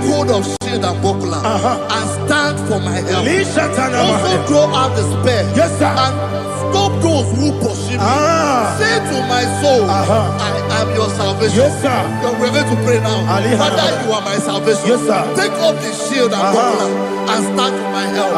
hold of shield and buckler and stand for my help. Also draw out the spear and stop those who pursue me. Say to my soul, I am your salvation. We're going to pray now. Father, you are my salvation. Take up the shield and buckler and stand for my help.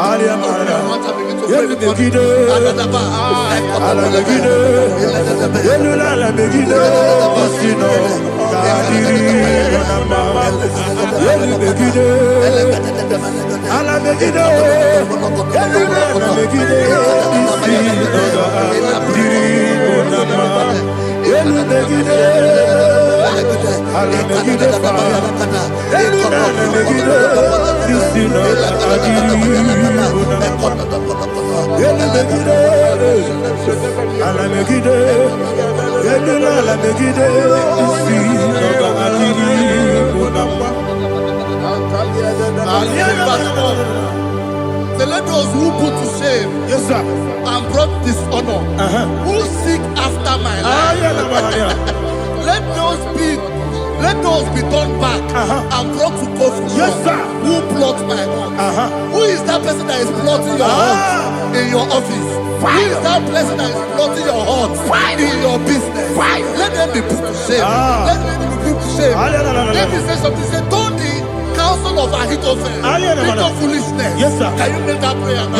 So let those who put to shame and brought dishonor, who seek after my life, let those be turned back and brought to confusion. Who plot my heart? Who is that person that is plotting your heart in your office? Who is that person that is plotting your heart in your business? Let them be put to shame. Let them be put to shame. Let me say something. Say, don't the counsel of Ahithophel, think of foolishness. Can you make that prayer now?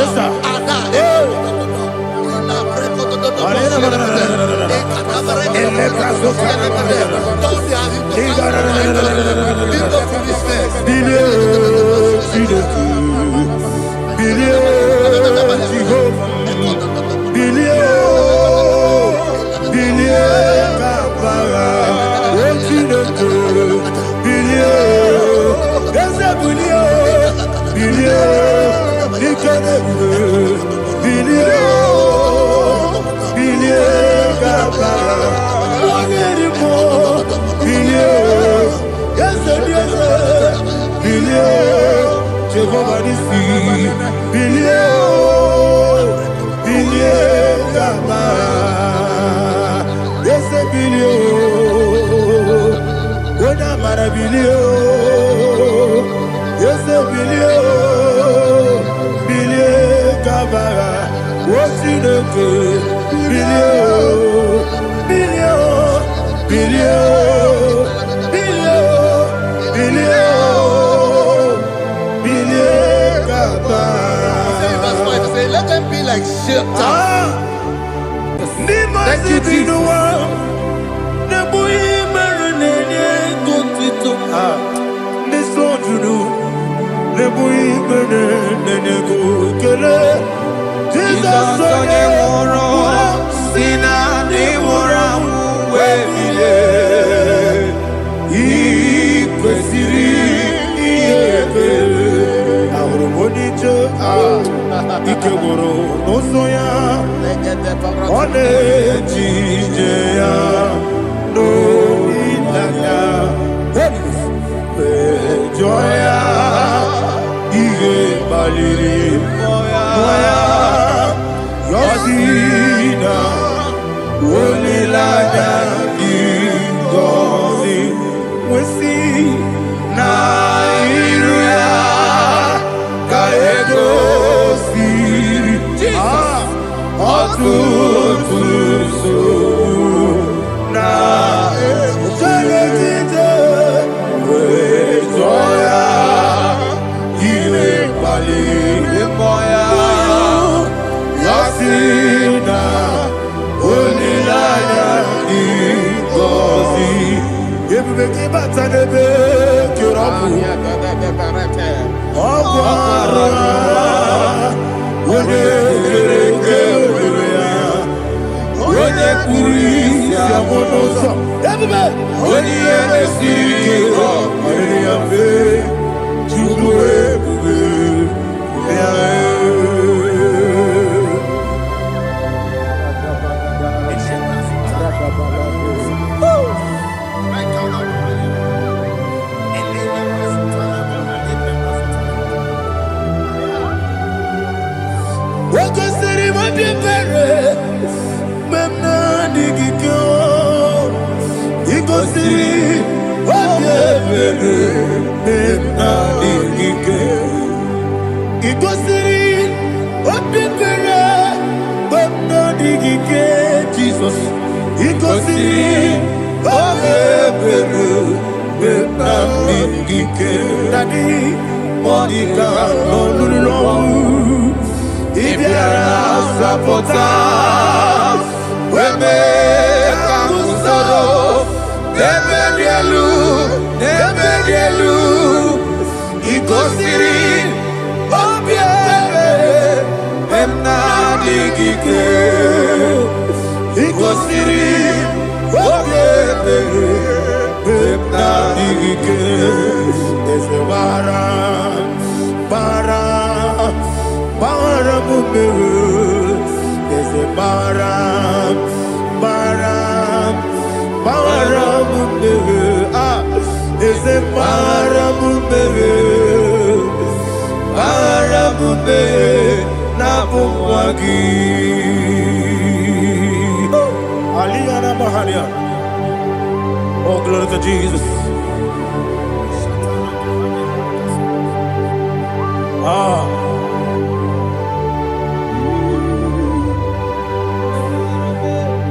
Let them be like shelter. Thank you, Jesus. Ikegoro nosoya one jijeya no ilaya joya ige baliri moya yosina olilaya ingozi wesi na iruya kaego Iko siri, Ikosi Obebere Benamike Nadi Monica Nolulu Ibiara Sapota Weme Kamusoro Nebedielu Ikosiri Obebere Benamike Ikosiri Obebere Benamike Ese bara mumere Ese bara mumere Ese bara mumere na bumwagi Aliyana Mahalia. Oh, glory to Jesus.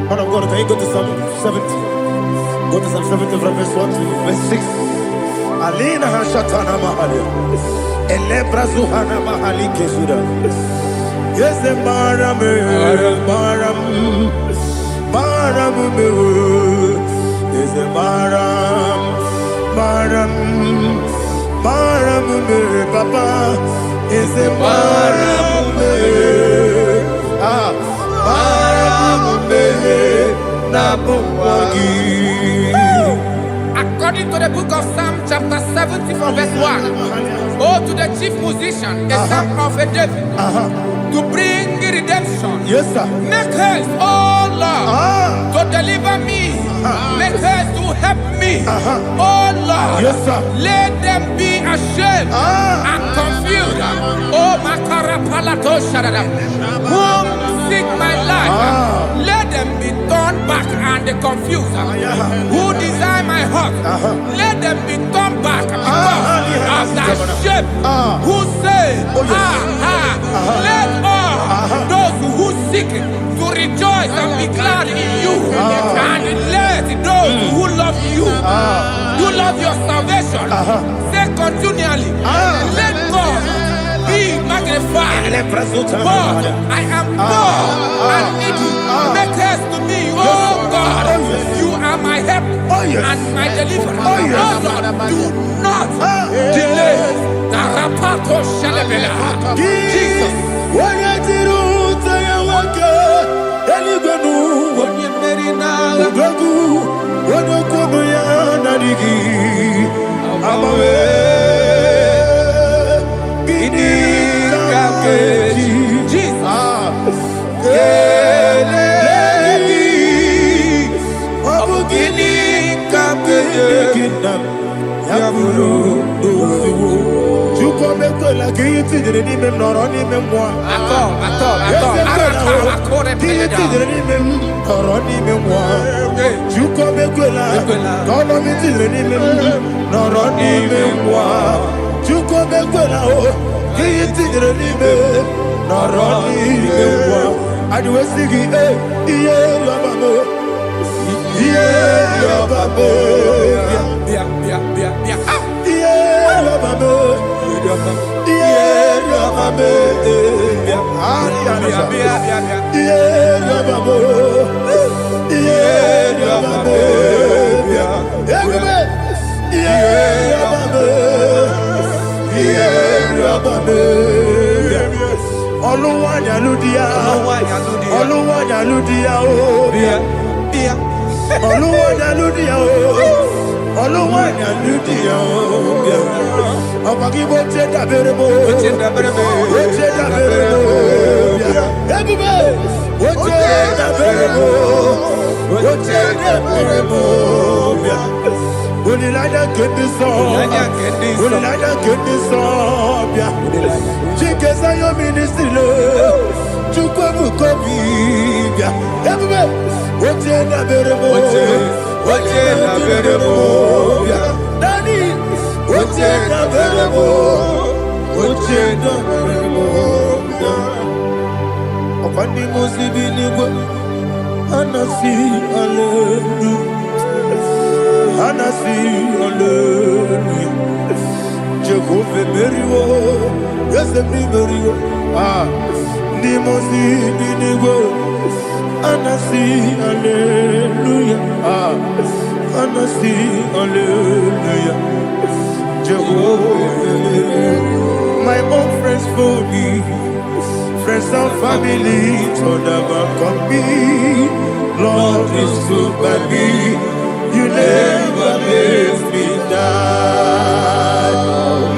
Man of God, can you go to Psalm 70? Go to Psalm 70 from verse 1 to verse 6. Alina Hashatana Mahalia. Elebra Zuhana Mahali Kesuda. Yes, the Maram. Is a Maram, Papa. Is a Maram, According to the book of Psalm chapter 70 from verse 1, oh, to the chief musician, a psalm of a David, to bring redemption. Yes, sir. Make haste, oh Lord, to deliver me. Make haste to help me. Oh Lord, Yes, sir. let them be ashamed and confused. Oh Makarapalato Shadada, whom seek my life, let them be turned back and confused. Who desire my heart, let them be turned back because of that shape. Who say, let all those who seek to rejoice and be glad in you, and let those who love you, who love your salvation, say continually, let God be magnified. God, I am poor and needy. Make haste to me, oh God. You are my help and my deliverer. Oh Lord, do not delay. Tarapato Shalabela. Jesus. Anasi, hallelujah. Anasi, hallelujah. Jehovah Merio, yes, the Merio. Nimosi, Dinigo. Anasi, hallelujah. Anasi, hallelujah. Jehovah, my own friends for me, friends and family, told them come me. Lord is good by me, you never leave me die.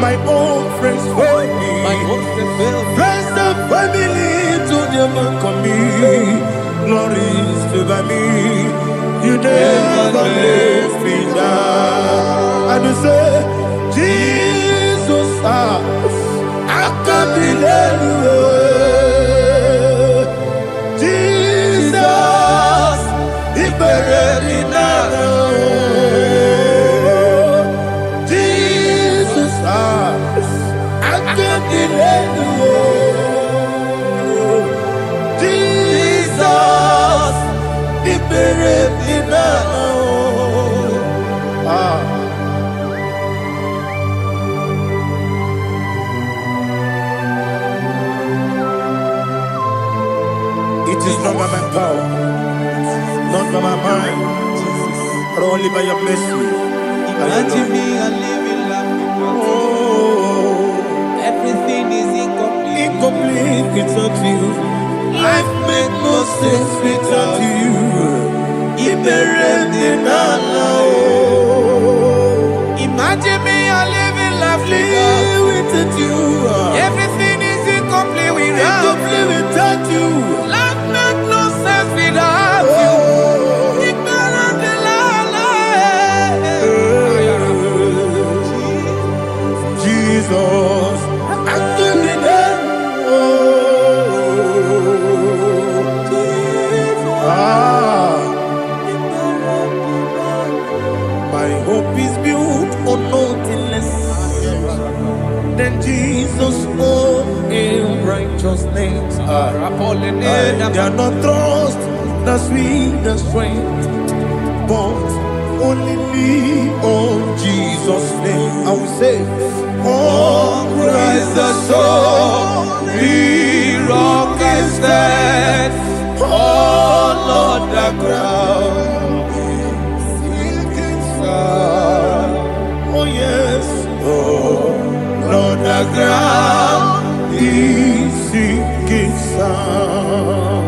My own friends for me, friends and family, told them come me. Lord is good by me, you never leave me die. And you say, Jesus, I can't believe you. Jesus, He buried me now. Jesus, I can't believe you. Jesus, He buried me now. It is not by my power, not by my mind, but only by your mercy. Imagine me a living life. Oh, Everything is incomplete. incomplete without you. Life makes no sense without you. Imagine me a living life. Without you. Everything is incomplete without Incomplete without you. life makes no sense without you. Ignorant and Jesus, I give me that. My hope is built on nothing less than Jesus' own righteousness. I cannot trust the sweetest strength, but only lean on Jesus' name. I will say, on Christ the solid rock I stand. Oh Lord, the ground is sinking sand. Oh yes, oh Lord, the ground is sinking sand.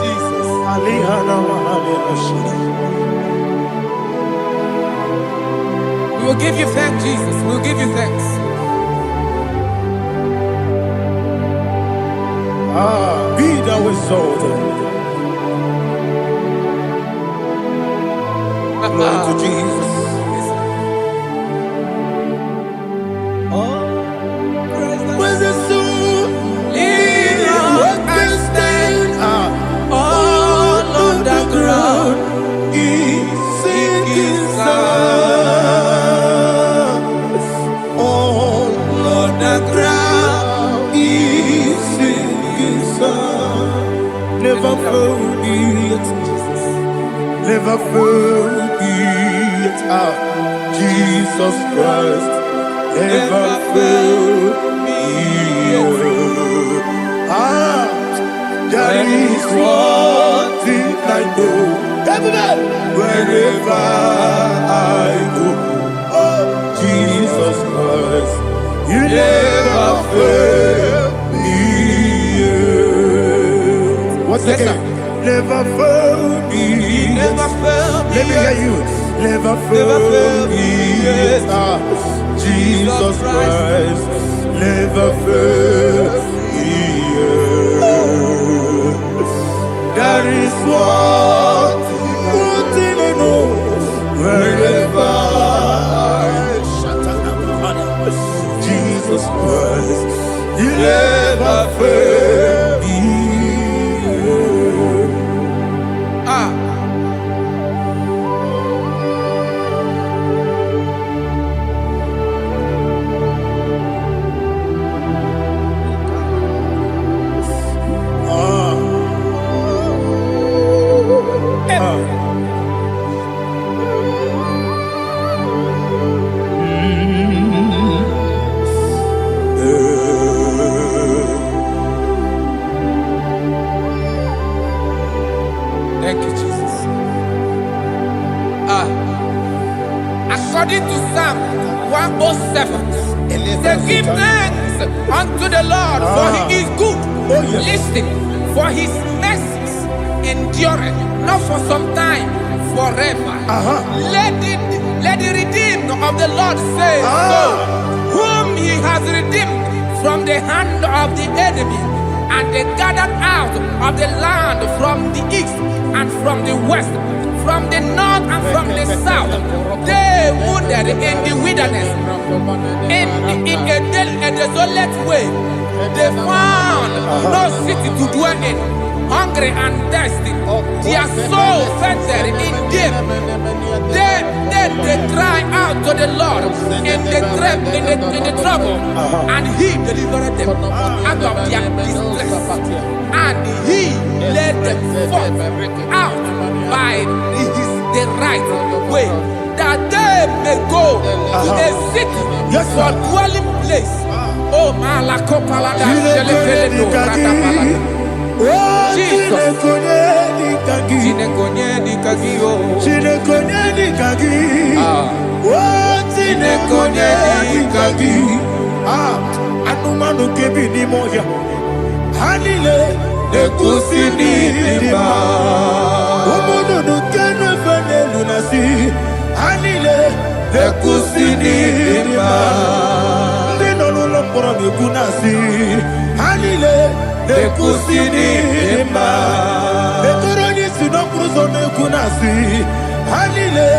Jesus, Alihana Mahale. We will give you thanks, Jesus. We will give you thanks. Be thou exalted. Glory to Jesus. Where's the soul? What can stand? All on the ground is sinking sand. All on the ground is sinking sand. Never forget, never forget, Jesus Christ. Never fail me. There is one thing I know. Wherever I go, oh Jesus Christ, you never fail me. What's the name? Never fail me. Never fail me. Let me hear you. Never fail me. Jesus Christ never fails me. There is one thing I know. Wherever Jesus Christ, you never fail me. According to Psalm 107, they give thanks unto the Lord, for he is good. Oh, yes. Listen, for his mercies endureth, not for some time, forever. Let the redeemed of the Lord say so, whom he has redeemed from the hand of the enemy, and they gathered out of the land from the east and from the west, from the north and from the south. They wandered in the wilderness, in a desolate way. They found no city to dwell in, hungry and thirsty. Their soul fainted in deep. Then they cried out to the Lord in the trouble, and he delivered them out of their distress. And he led them forth out by the right way, that they may go to a city for dwelling place. Oh, Malakopalada, Jesus. Anumanu kebi ni moya Hanile Nekusini lima Umudu nukene fene lunasi Hanile Nekusini lima Ndino lulambura nukunasi Hanile Nekusini lima Neturoni sinokruzo nukunasi Hanile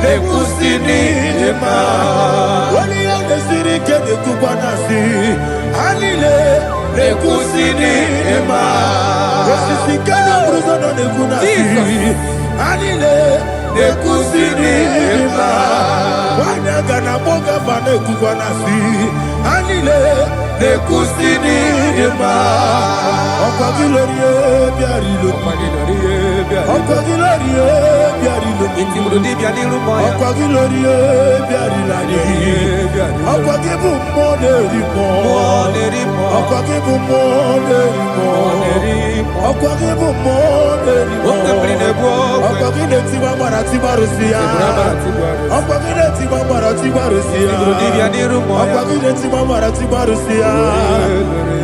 Nekusini lima Wali yande sirike nekubanasi Hanile Nekusini lima Wasisikana bruzo nukunasi Hanile Nekusini lima Wanaga na boga bane kubanasi Hanile Nekusini lima Okwa gilorie biarilo Okwa gilorie biarilo Okwa gilorie biarilani Okwa gibu monerimo Okwa gibu monerimo Okwa gibu monerimo Okwa gileti mamara tibarusia Okwa gileti mamara tibarusia Okwa gileti mamara tibarusia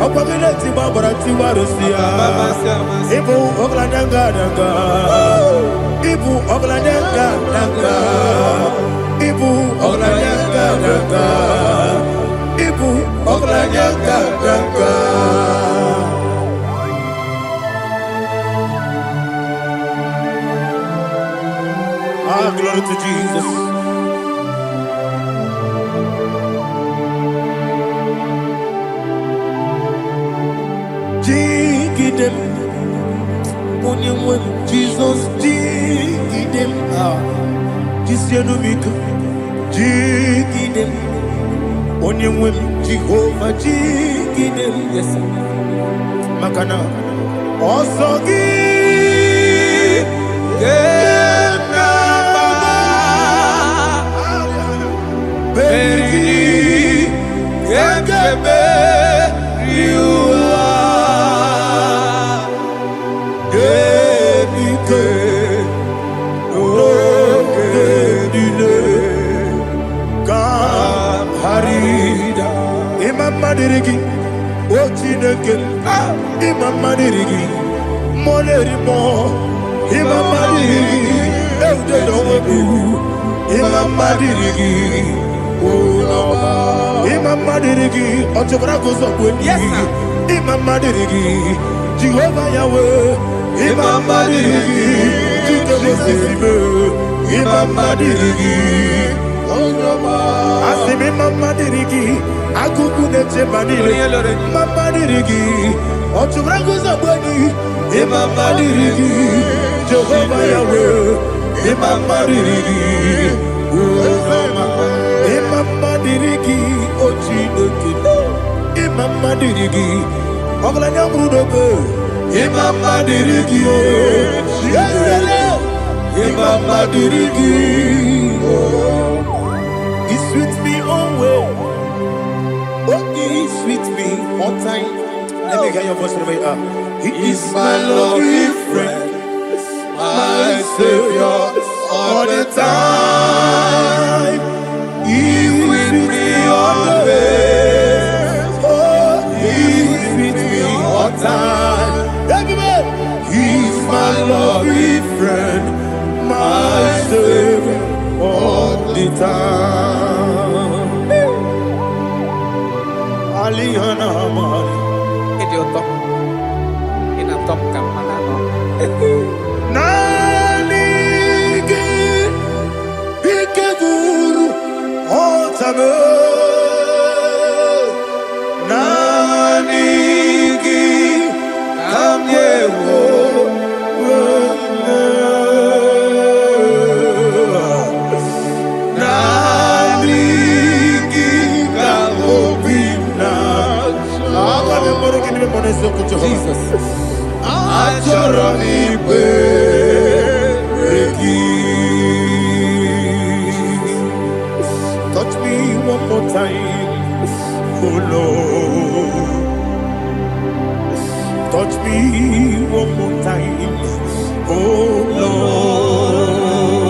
Okwa gileti mamara tibarusia Ibu oglanyanga nanga Ibu oglanyanga nanga Ibu oglanyanga nanga Ibu oglanyanga nanga Glory to Jesus. Jigidem, Onyemwem, Jesus, Jigidem, Jisianumika, Jigidem, Onyemwem, Jehovah, Jigidem, yes, Makana, Osogi, Madirigi, Ochineke, Imam Madirigi, Molerimo, Imam Madirigi, Eudedobu, Imam Madirigi, Imam Madirigi, Otobrago Zobweni, Imam Madirigi, Jehovah Yahweh, Imam Madirigi, Jitobosime, Imam Madirigi, Asimi Imam Madirigi, Akuku neche manile, Mama dirigi, Otubrago Zobweni, Imam Madirigi, Jehovah Yahweh, Imam Madirigi, Imam Madirigi, Ochineke, Imam Madirigi, Oglanya Brudobe, Imam Madirigi, Imam Madirigi, He's with me always. Oh, he's with me all time. Let me hear your voice from here. He is my lovely friend, my Savior all the time. mame nanigi kamyewo Jesus. Touch me one more time, oh Lord. Touch me one more time, oh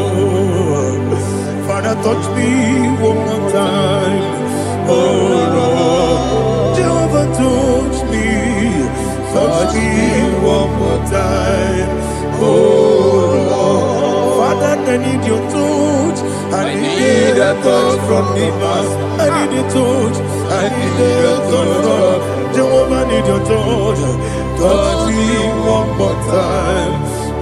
Lord. Father, touch me one more time, oh Lord. Jehovah, touch me. Touch me one more time, oh Lord. Father, I need your touch. I need a touch from the past. I need a touch. I need a touch from Jehovah. I need your touch. Touch me one more time,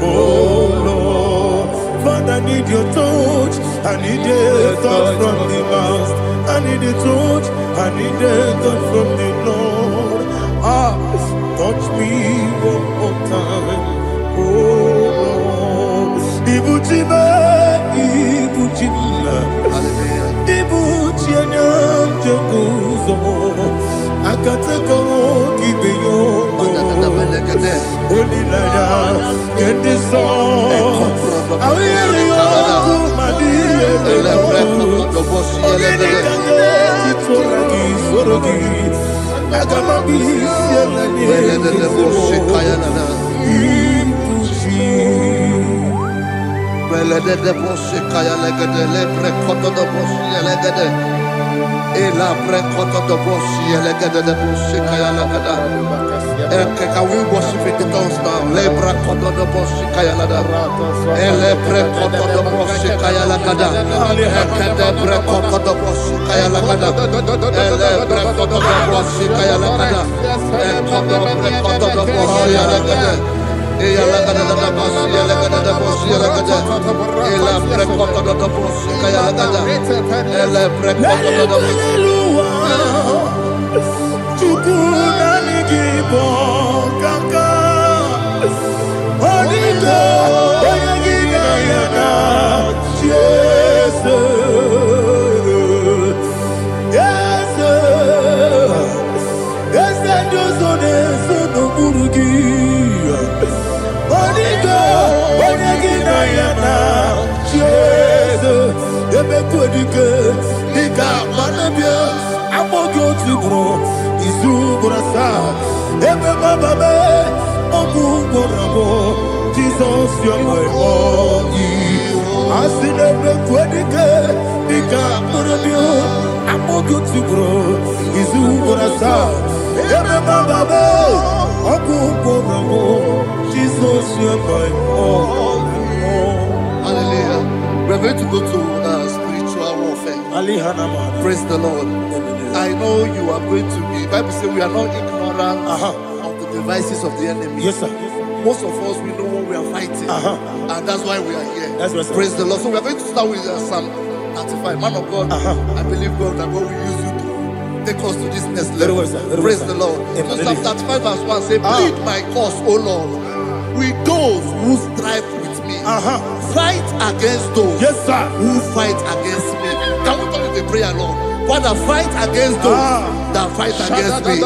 oh Lord. Father, I need your touch. I need a touch from the past. I need a touch. I need a touch from the Lord. Touch me one more time, oh Lord. Ibuchima, Ibuchima, Ibuchina, Jaguzo, Akatako, Kibeyo, Olilaya, get this song. I hear you, Madi, Can we worship in the tongues now? Lebra koto do boshi kaya lada. Elebre koto do boshi kaya lada. Ekede bre koto do boshi kaya lada. Elebre koto do boshi kaya lada. Ekodo bre koto do boshi lada. Eya lada da boshi lada da boshi lada. Elebre koto do boshi kaya lada. Elebre koto do boshi. Jesus, you are my all. I see the quadrica, Nika, Morabio, I'm more good to grow. Is who for us are. Jesus, you are my all. Hallelujah. We're going to go to spiritual warfare. Praise the Lord. I know you are going to be. Bible says we are not ignorant of the devices of the enemy. Yes, sir. Most of us, we know what we are fighting, and that's why we are here. That's right, praise the Lord. So we are going to start with Psalm 95. Man of God, I believe God that God will use you to take us to this next level. Praise the Lord. So Psalm 35 verse 1 say, plead my cause, O Lord, with those who strive with me. Fight against those who fight against me. Can we call it a prayer, Lord? Father, fight against those that fight against me.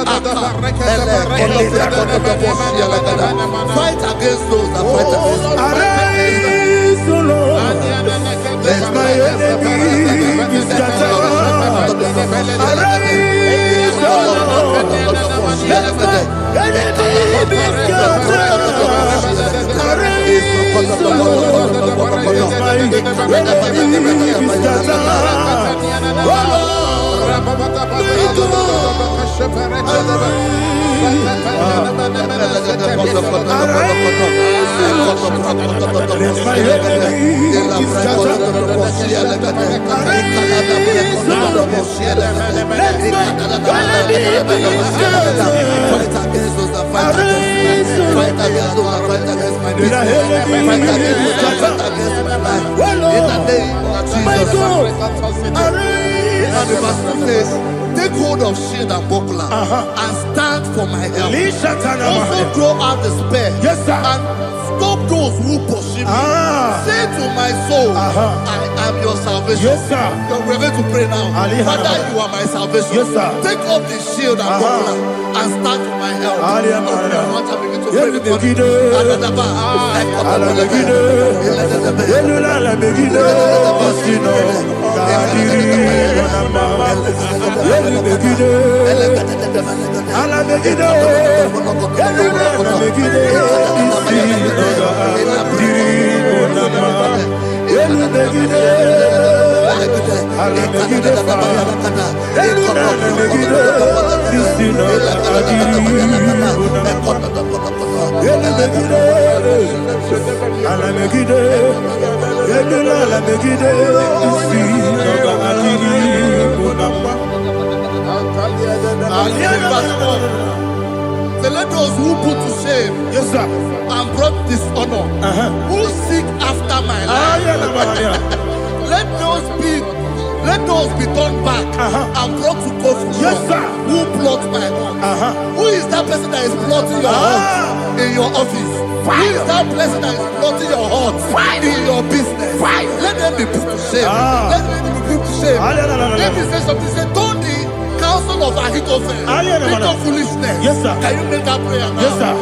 Fight against those that fight against me. Arise, O Lord, let my enemy be scattered. Arise, O Lord, let my enemy be scattered. Arise, O Lord, let my enemy be scattered. Oh Lord, And the verse 2 says, take hold of shield and buckler and stand for my help. Also draw out the spear and stop those who pursue me. Say to my soul, I am your salvation. You're ready to pray now. Father, you are my salvation. Take up the shield and buckler and stand for my help. So let those who put to shame and brought dishonor, who seek after my life, let those be turned back and brought to go for who plot my home. Who is that person that is plotting your heart in your office? Who is that person that is plotting your heart in your business? Let them be put to shame. Let them be put to shame. Let me say something. Say, don't the counsel of Ahithophel think of foolishness. Can you make that prayer now? Yes, sir.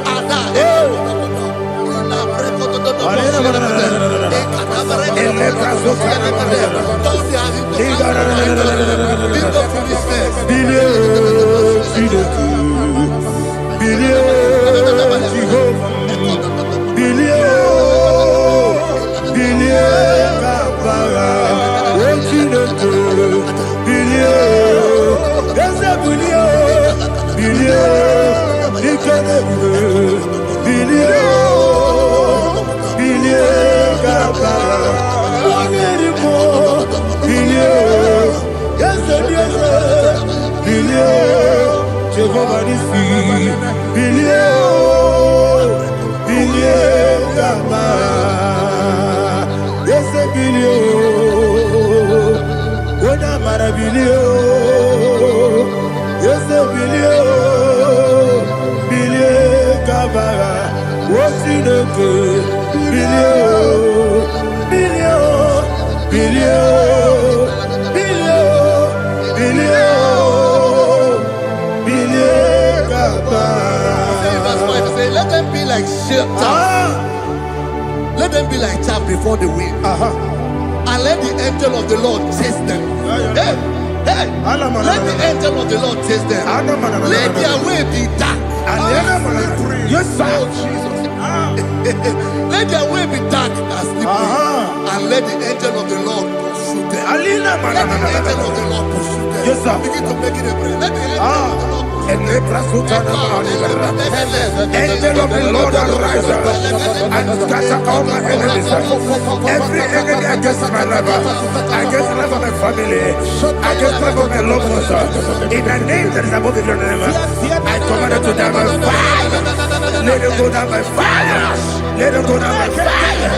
Let them be like chaff. Let them be like chaff before the wind. And let the angel of the Lord chase them. Let the angel of the Lord chase them. Let their way be dark. Yes, sir. Let their way be dark and slippery. And let the angel of the Lord pursue them. Let the angel of the Lord pursue them. Yes, sir. Begin to make it a prayer. Let the angel of the Lord Angel of the Lord arise and scatter all my enemies. Every enemy against my life, against the life of my family, against the life of my loved ones. In the name that is above your name, I command it to die by fire. Let it go down by fire. Let it go down by fire.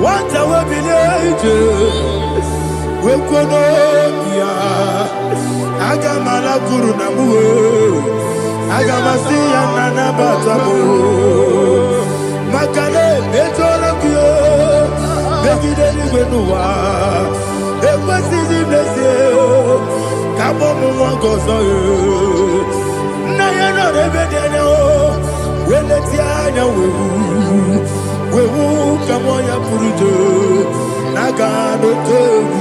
What I will be we Wekonomia Agamala Guru Namu Agamasia Nana Batamo Makale Betorokio Begideni Wenua Ekwasizi Blessio Kabomu Wangozo Nayano Rebedeno Weletiana Wewu Kamoya Purujo Nagano Tewu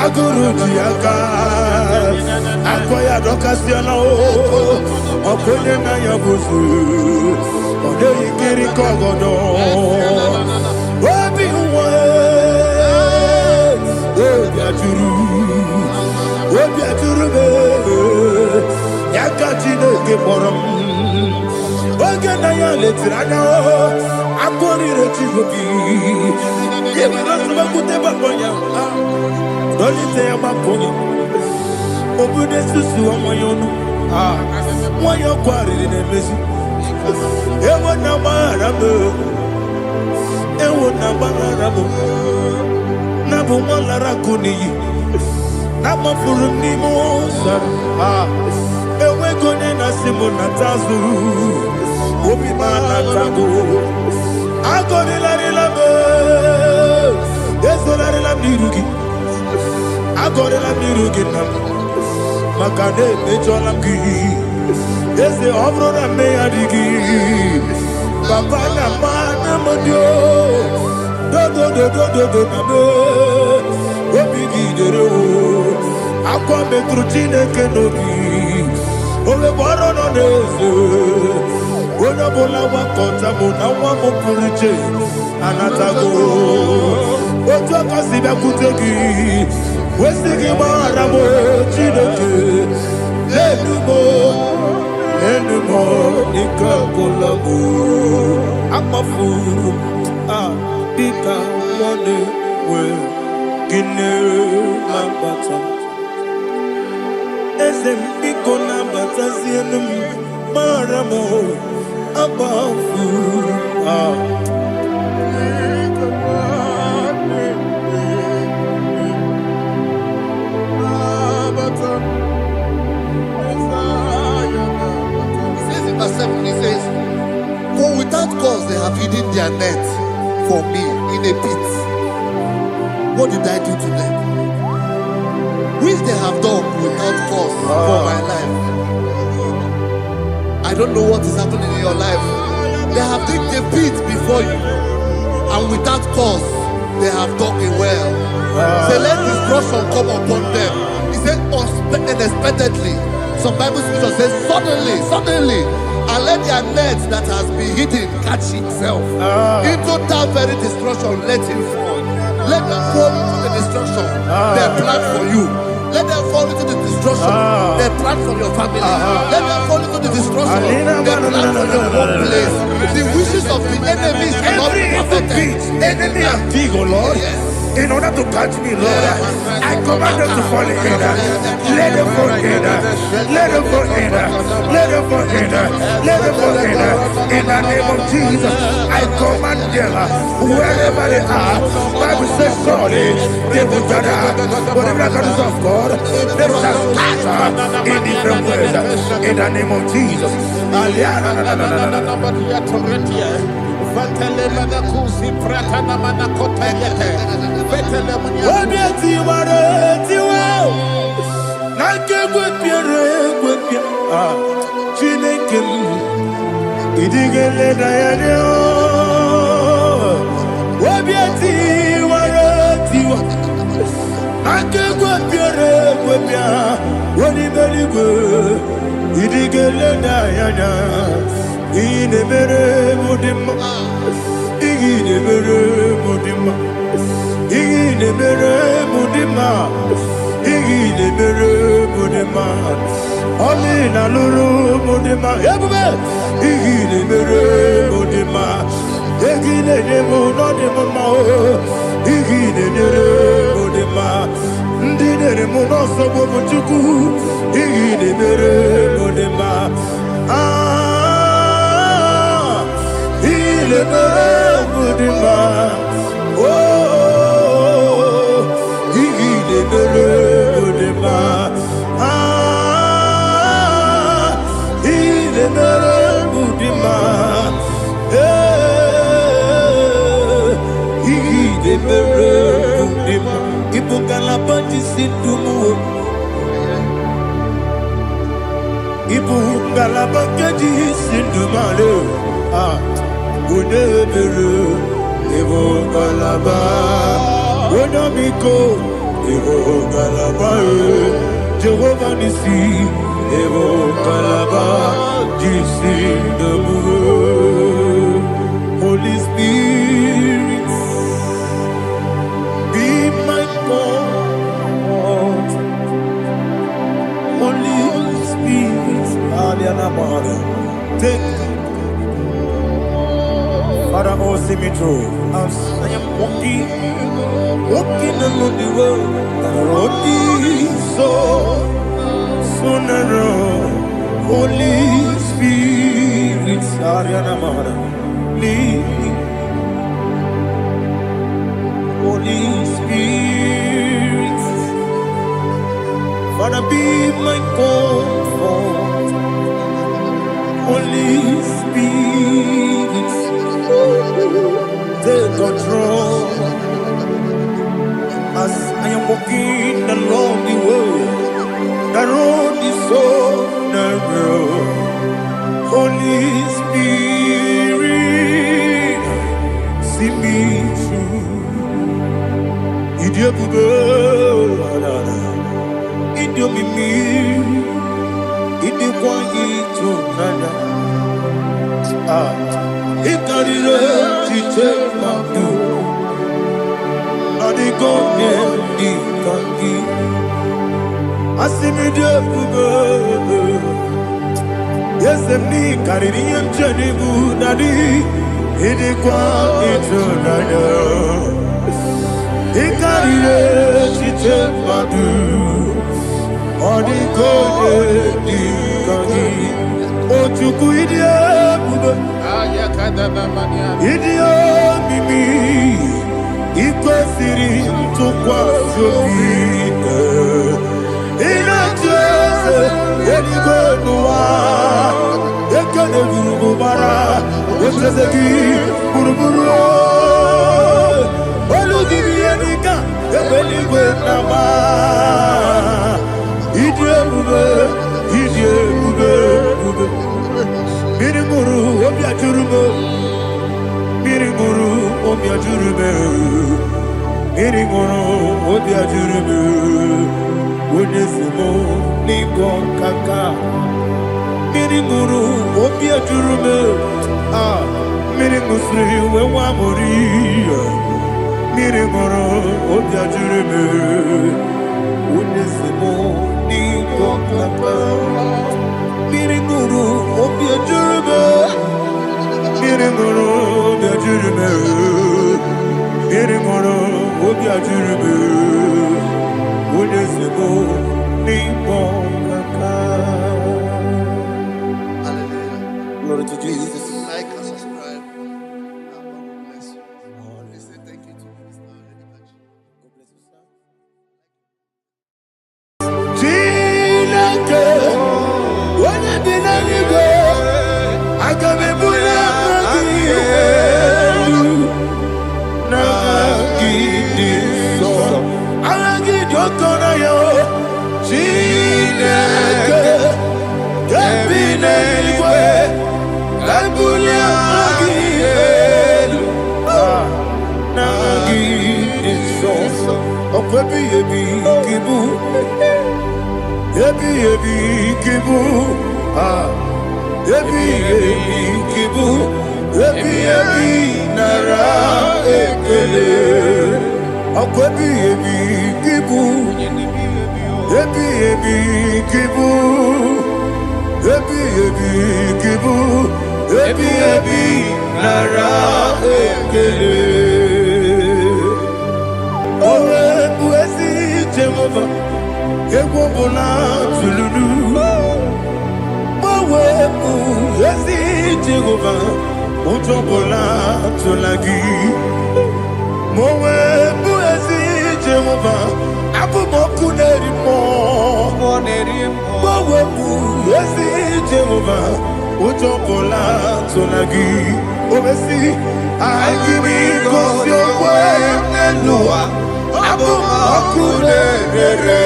Aguru Diaka Akoya Dokasiano Okonye Nayabusu Ode Ikiri Kogodo Obi Uwe Obi Aturu Yakachine Kemoram Oge Nayale Tirana Akori Rechivoki Yebirasubakute Bakoya Dolite Yabakoya Obude Susu Amoyono Why you quarry in a messy? Ewa na marabo, ewa na marabo. Nabu malara kuni, nama furuni mosa. Ewe kone na simu na tazu, obi mana tago. Agori la rilabo, yeso la rilam nirugi. Agori la nirugi nam, makane mejolam ki. Ese obro na me adigi, papa na mana modio, do na me, obigi dero, akwa metrutine kenobi, ole baro no neze, ona bola wakota mona wamo puriche, anatago, oto kasiba kutegi, wesigi maramo chineke, lenumo. Anymore, Nika Kolabu, Amafu, Dika, Money, Well, Guinea, Lambata, Esemiko Lambata, Zienum, Maramo, Abafu, He says, for without cause they have hidden their net for me in a pit. What did I do to them? Which they have done without cause for my life. I don't know what is happening in your life. They have digged a pit before you, and without cause they have dug a well. Say, let destruction come upon them. He said, unexpectedly. Some Bible scripture says, suddenly, and let their net that has been hidden catch itself. Into that very destruction, let it fall. Let them fall into the destruction they plan for you. Let them fall into the destruction they plan for your family. Let them fall into the destruction they plan for your workplace. The wishes of the enemies are not perfected. Enemy of big, oh Lord. Yes. In order to catch me, Lord, I command them to fall in. Let them fall in. Let them fall in. Let them fall in. Let them fall in. In the name of Jesus, I command them wherever they are. Bible says, surely they will gather. But the miracles of God, they shall scatter in different ways. In the name of Jesus. Ine mere mudima, ine mere mudima, ine mere mudima, ine mere mudima. Oli na luru mudima, yabube. Ine mere mudima, ine nemo no nemo mo. Ine mere mudima, ndine nemo no sobo muchuku. Ine mere mudima. Le Mudima, oh, il est le Mudima, il est le Mudima, il est le Mudima, il faut qu'à la bâtisse tout mou, il faut qu'à la bâtisse tout malou, Unebere, Evo Galaba, Unamiko, Evo Galaba, Jehovah Nissi, Evo Galaba, Jisi Namu, Holy Spirit, be my God, Holy Spirit, Aliana Mara, take. Father, oh, see me through. I am walking along the road, so narrow. Holy Spirit, Ariana Mahara, lead me. Holy Spirit, Father, be my comfort. Holy Spirit, take control as I am walking along the way. The road is so narrow. Holy Spirit, see me through. Idio bube, idio mimi, idio kwa ito nana. Ikarire chite madu, adigo ne ikangi. Asimide bube, yesemi kariri emjeni budadi, idi kwa ito nana. Ikarire chite madu, adigo ne ikangi. Ochuku idie bube, idie mimi, iko siri tukwa shobine. Inatese, edigo nuwa, ekane burugu bara, wetezeki buruburu. Olugibi enika, ebeligwe nama. Idie bube, idie bube. Miringuru obia jurume, miringuru obia jurume, miringuru obia jurume. Wonesimo ningo kaka, miringuru obia jurume. Miringusri wewa mori, miringuru obia jurume. Wonesimo ningo kaka. Miringuru obia jurume, miringuru obia jurume, miringuru obia jurume. Wonesimo ningo kaka. Hallelujah. Glory to Jesus. Like and subscribe. And God will bless you. Let's say thank you to Minister Lady Kachi. God bless you, sir. Chineke, wanya dinanigo, akamebula magielu, nagidiso, alagidokona yo. Chineke, kebinenigwe, kabulia magielu, nagidiso, okwebi yebi kibu. Ebi kibu, ebi kibu, ebi nara ekele. Akwebi kibu, ebi kibu, ebi kibu, ebi nara ekele. Owe buesi Jehova. Ekwobona tululu, mawebu ezi Jehova, utobola tulagi. Mawebu ezi Jehova, abumoku nerimo. Mawebu ezi Jehova, utobola tulagi. Obesi, agimi kosyo kwe nelua. Abumoku nerere.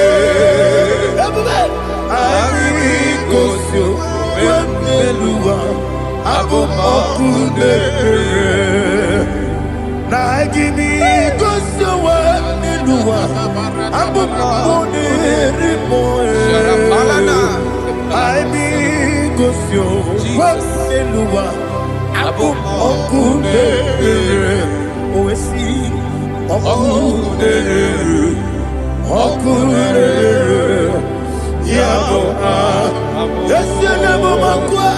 Agimigosio wemelua abumoku nerere. Na agimigosio wemelua abumoku nerimo. Agimigosio wemelua abumoku nerere. Owesi okunere, okunere, yabo yesenemo makwa,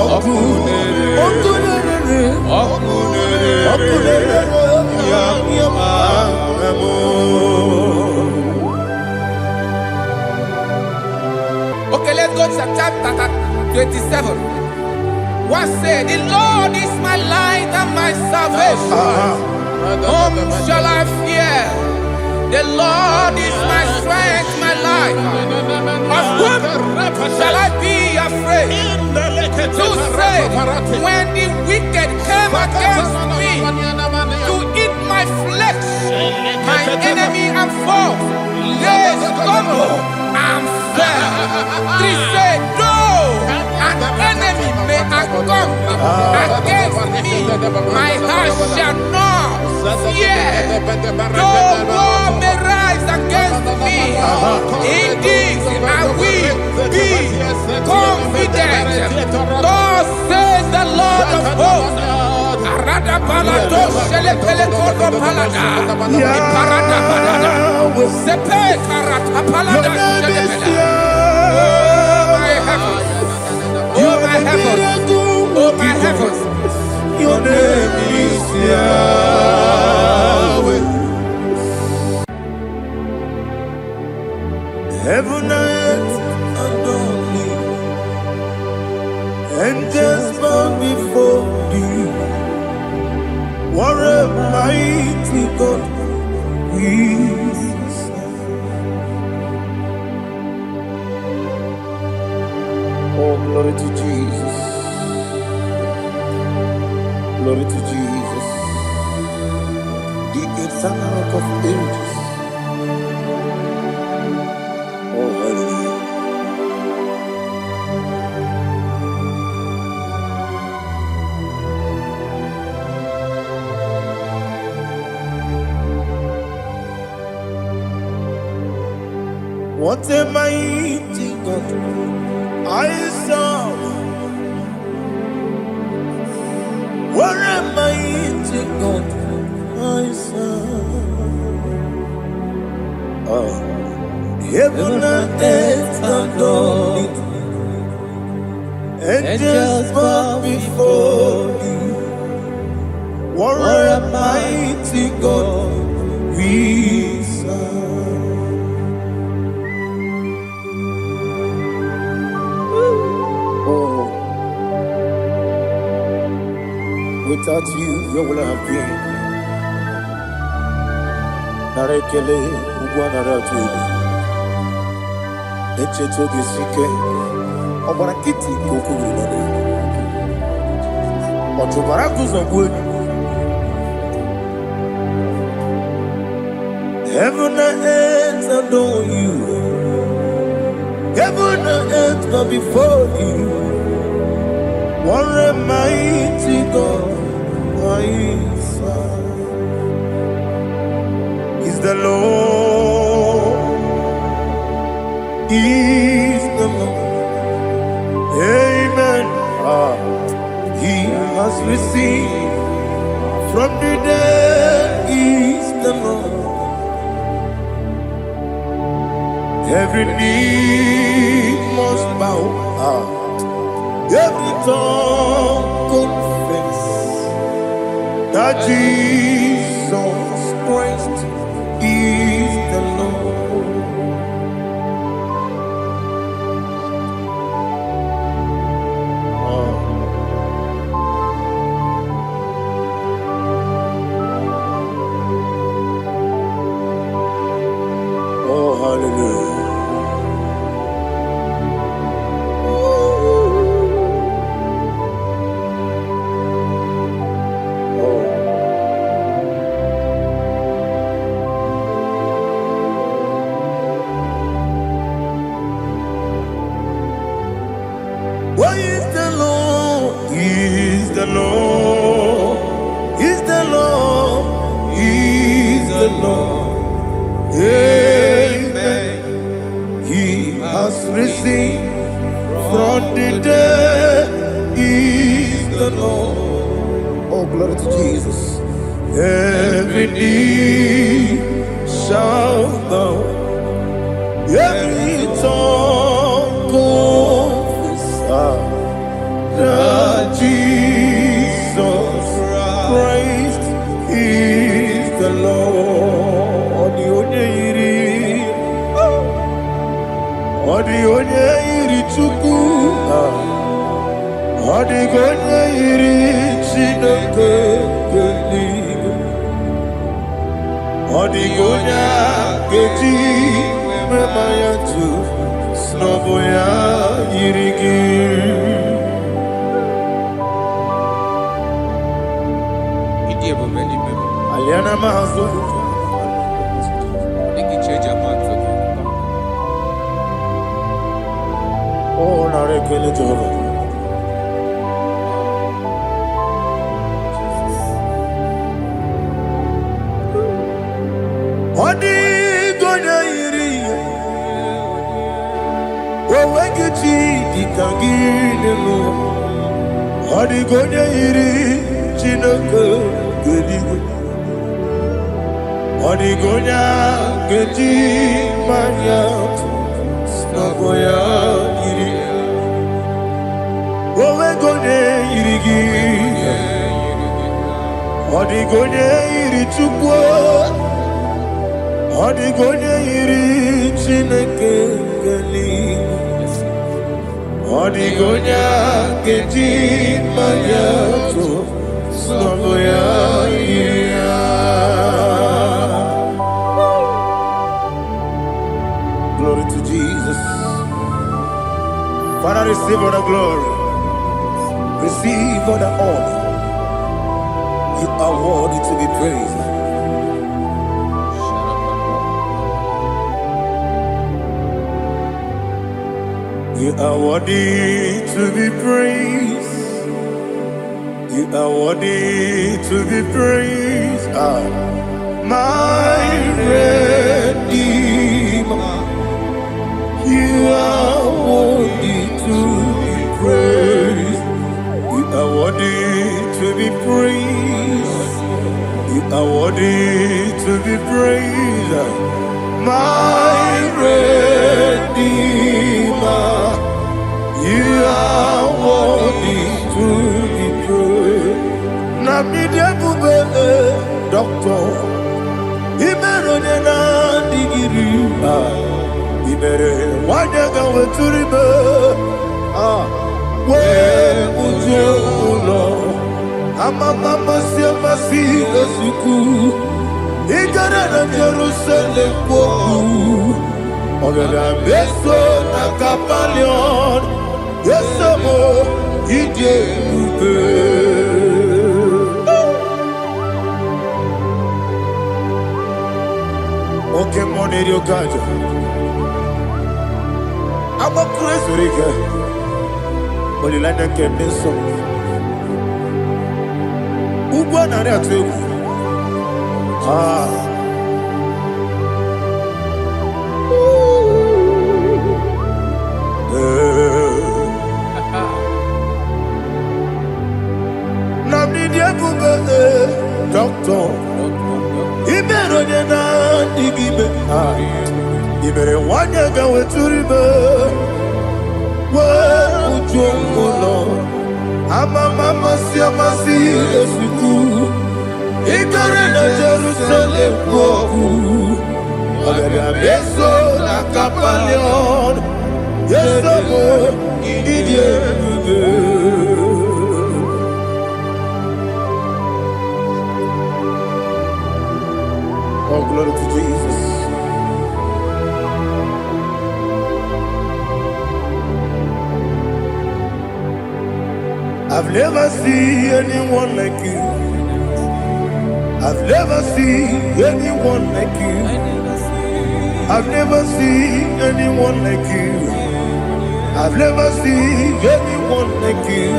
okunere, okunere, okunere, yabo. Okay, let's go to chapter 27. What said? The Lord is my light and my salvation. Whom shall I fear? The Lord is my strength, my life. Of whom shall I be afraid? To say, when the wicked came against me to eat my flesh, my enemy and foe, they stumble and fell. Three said, though an enemy may come against me, my heart shall not fear. Though war may rise against me, in this I will be confident. Thus says the Lord of hosts. Oh my heavens, oh my heavens, your name is Yahweh. Heaven and earth adore thee, angels bow before thee. What a mighty God we serve. Oh, glory to Jesus. Glory to Jesus. The eternal rock of ages. Oh, hallelujah. What a mighty God I serve. What a mighty God I serve. Oh, heaven and earth adore it, angels bow before thee. What a mighty God we serve. Without you, where will I have been? Narekele, Ugwanaratu, Echetoge Sike, Obarakiti, Kokuru, Otobarakus of wood. Heaven and earth adore you. Heaven and earth bow before you. What a mighty God I serve. Is the Lord, is the Lord. Amen. He has received from the dead, is the Lord. Every knee must bow. Every tongue confess that Jesus Christ is the Lord. Oh, hallelujah. Why is the Lord? Is the Lord? Is the Lord? Is the Lord? Amen. He has risen from the dead. Is the Lord? Oh, glory to Jesus. Every knee shall bow. Every tongue confess that Jesus Christ is the Lord. The only Chukwu Odigonya iri Chineke Geligo Odigonya Geji Memaya tu Snoboya Irigi Aliana Mahazo Oh, Narekele Jehovah. Odigonya iri Wawegiti Dikagilelu Odigonya iri Chineke Geligo Odigonya Geji Mayat Snaboya iri Wawegonya irigi Odigonya iri Chukwu Odigonya iri Chineke Geligo Odigonya Geji Mayat Snaboya iri Glory to Jesus. Father, receive all the glory. Receive all the honor. You are worthy to be praised. You are worthy to be praised. You are worthy to be praised. My Redeemer. You are worthy to be praised. You are worthy to be praised. You are worthy to be praised. My Redeemer. You are worthy to be praised. Namidebube Doctor Imeronena Digiri Ibere wanyaga weturibe we ujulo amama masi esuku igara na Jerusalem kwoku ogada beso na Kapalion yesemo ije ube oke moneri okajo I'm a crazy rigger, but you like that can be so. Who won that too? Doctor, he better than I give me. You better want to go to river. Well, Lord, I'm a mama, see, as we do. He got in Jerusalem, I'm a beso, like a Kapalion. Yes, I'm idiot. Oh, glory to Jesus. I've never seen anyone like you. I've never seen anyone like you. I've never seen anyone like you. I've never seen anyone like you.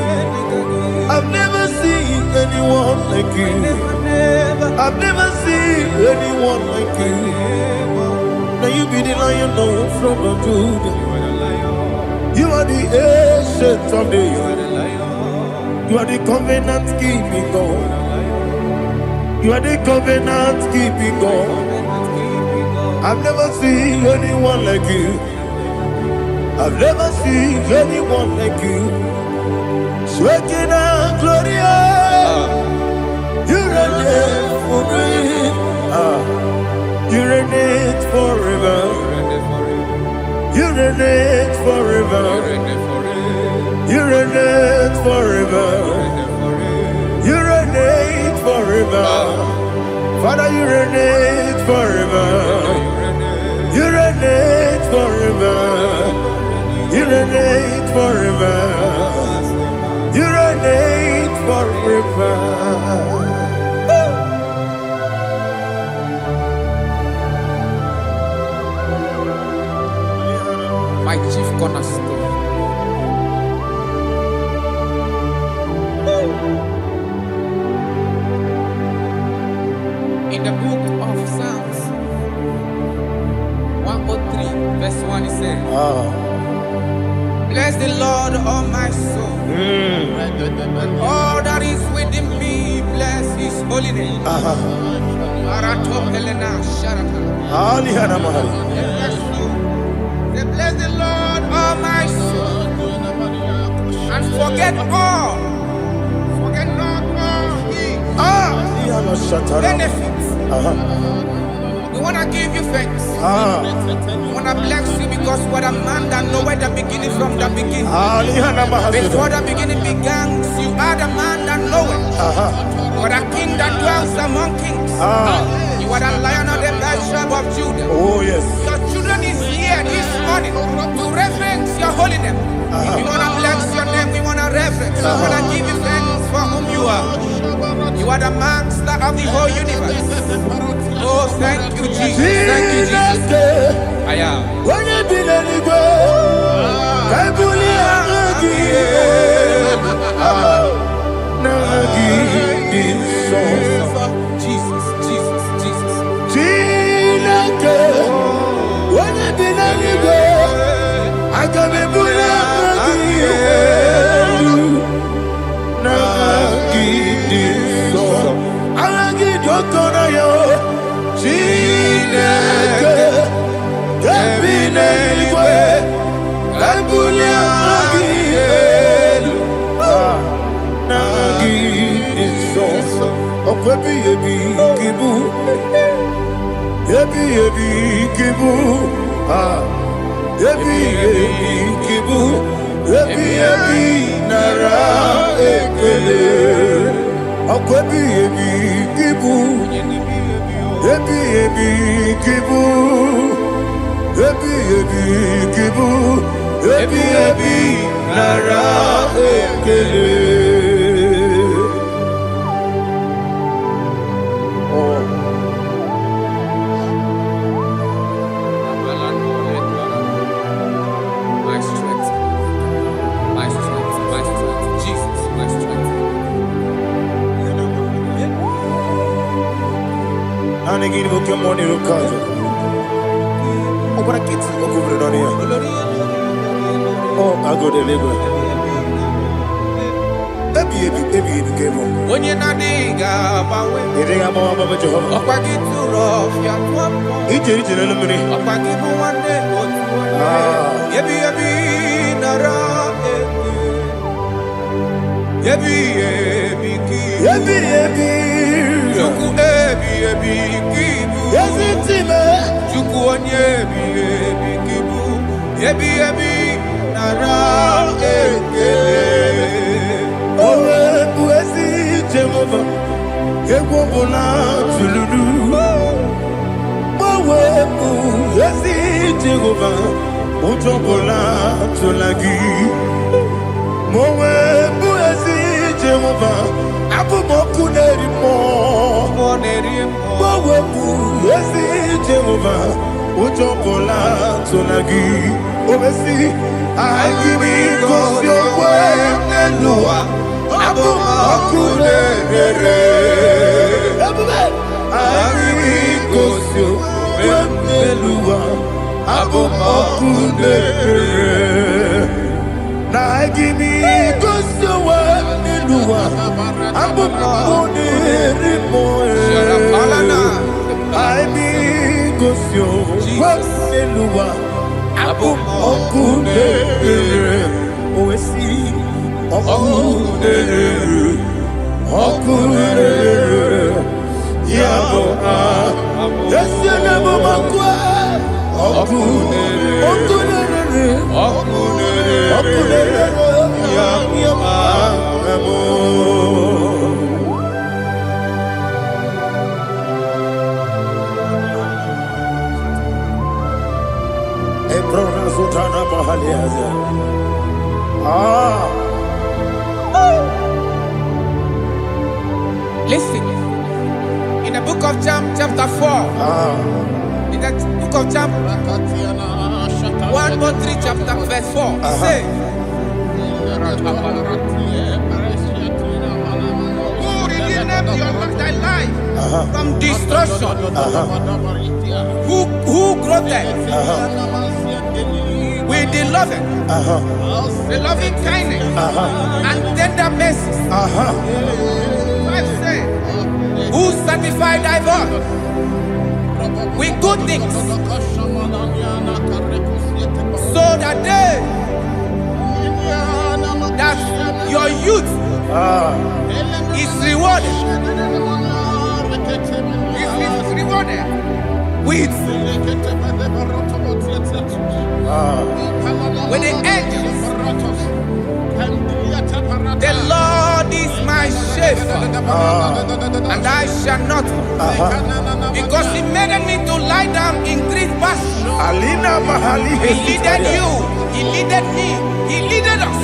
I've never seen anyone like you. I've never seen anyone like you. Now you be the Lion from the Judah. You are the ancient of days. You are the covenant keeping God. You are the covenant keeping God. I've never seen anyone like you. I've never seen anyone like you. Shekinah Gloria, you reign for me. You reign forever. You reign forever. You reign forever. My chief cornerstone. In the book of Psalms 103, verse 1, it says, Bless the Lord, all my soul. All that is within me, bless his holy name. Say, bless the Lord, all my soul. And forget not all his benefits. We want to give you thanks. We want to bless you because what a man that knoweth the beginning from the beginning. Before the beginning began, you are the man that knoweth. You are the king that dwells among kings. You are the lion of the tribe of Judah. Oh yes. Your children is here this morning to reverence your holy name. We want to bless your name. We want to reverence. We want to give you thanks for whom you are. You are the master of the whole universe. Oh, thank you, Jesus. Thank you, Jesus. I am. Jesus, Jesus, Jesus. chapter 4. In the book of Job, 1:3 chapter verse 4. It says, who redeemed thy life from destruction? Who groweth with the loving kindness and tender mercies? Who satisfy thy voice with good things, so that your youth is rewarded. Is rewarded with the angels. The Lord is my shepherd, and I shall not want, because He made me to lie down in green pastures. He leaded you, He leaded me, He leaded us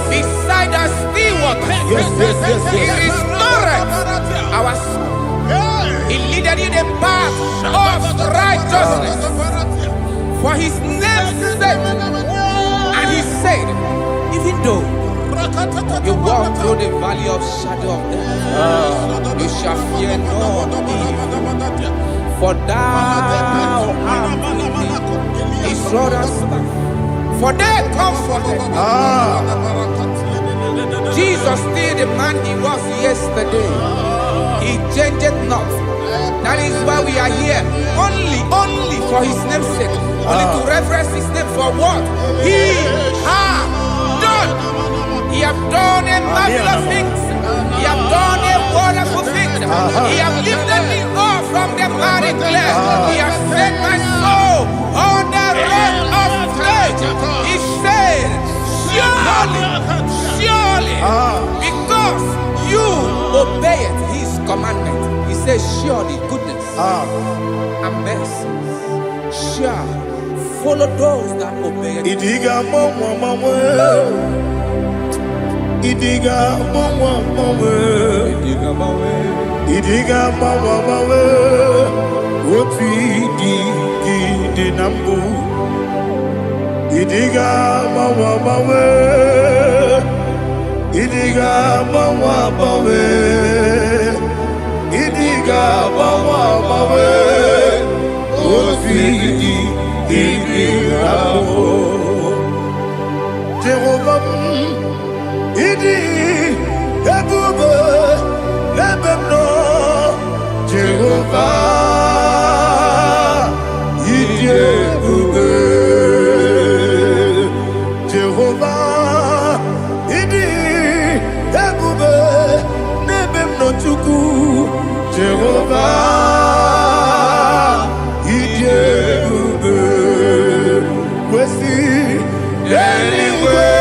beside the still waters. He restored our soul. He leaded you the path of righteousness for His name's sake. And He said, even though you walk through the valley of shadow of death, you shall fear no evil, for thou art with me. His rod and staff, for they comforted. Jesus still the man He was yesterday. He changed not. That is why we are here. Only for His name's sake. Only to reference His name for what He has done. He have done a marvelous things. He have done a wonderful thing. He have lifted me up from the miry clay. He has set my soul on the rock of faith. He said, surely, because you obeyed His commandment. He says, surely goodness and mercy shall follow those that obey Him. Idiga mawe Woti di nambu Idiga mawe Idiga mawe Idiga mawe Woti di nambu Jehovah Idi Ebube Lebemno Jehovah Idi Ebube Jehovah Idi Ebube Lebemno Chuku Jehovah Idi Ebube Wesi anyway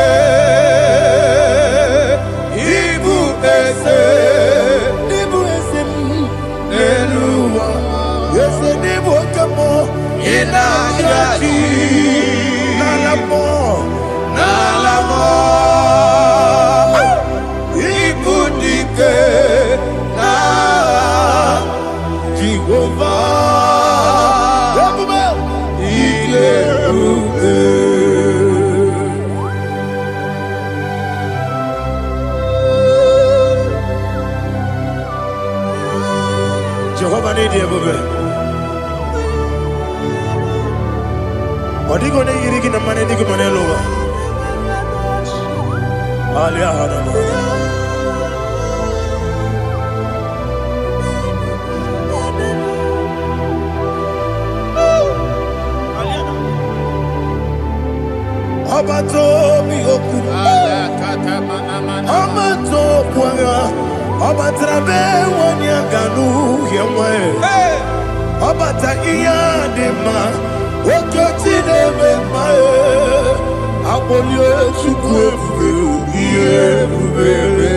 Jehovah need you, baby. What are you going to get in the money? You can lower. Abato mi oku, Amato kwanga, Abatrabe wanya ganu yemwe, Abata iya dema, Okoti deme mae, Abolio chukwe iye bubele,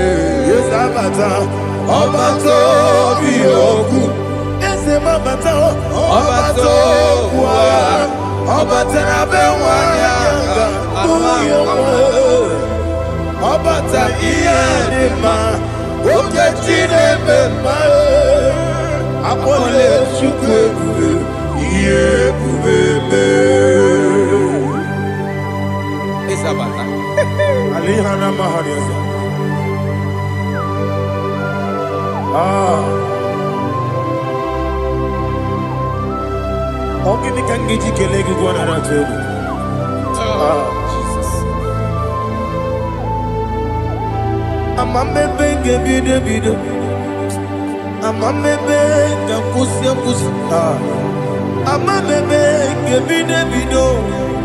Yes Abata, Abato mi oku, Ese mabata, Abato kwa, Abatrabe wanya Obata iya dema, Oketi deme mae, Akole chukwe bube. Iye bube. Isabata. Alihana mahariasa. Ogini kangiji kelegi gwana ratubu. Jesus. Amamebe gebide bide. Amamebe gakusi. Amamebe gebide bido.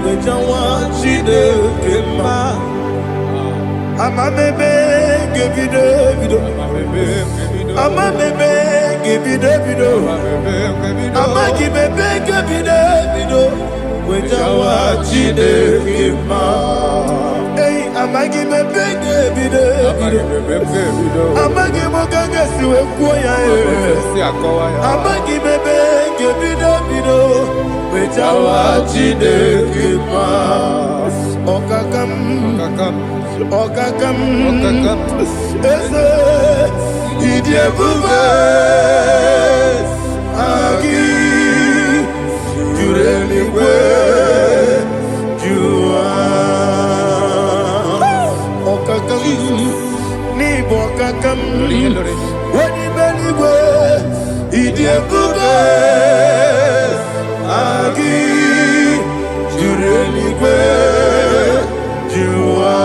Wejawa chide kema. Amamebe gebide bido. Amamebe gebide bido. Amagibebe gebide bido. Wejawa chide kema. Hey, amagibebe gebide bido. Amagimogaga siwe kuya. Amagibebe gebide bido. Wejawa chide kema. Okakam. Eze idie bube agi jureligwe jua okakam ni bokakam wadi beligwe idie bube agi jureligwe jua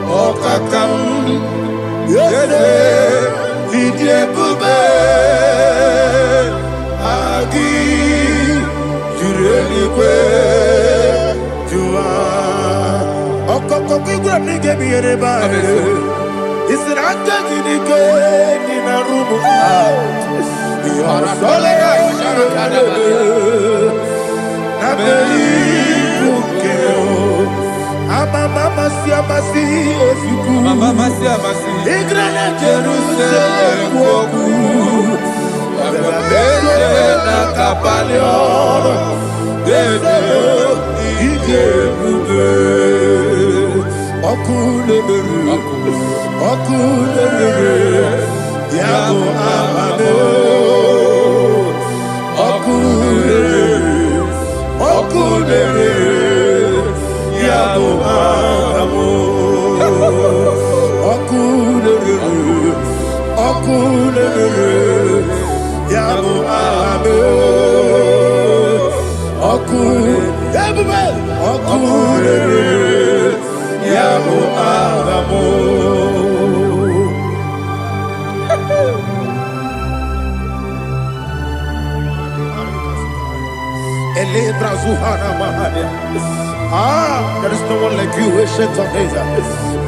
Okakam yede idie bube agi jureligwe jua okokokigwe nige biyereba isiranga gidike nina rumu Arasolega sharakadaba. Nabeli bukeo Mama siamasi efiku Mama siamasi Igrana Jerusalem woku Bebe na kapalion Bebe ije bube Okule Yabo amame Okule Yabo amo Okule Yabo amo Okule Yabo amo there is no one like you, ancient of days.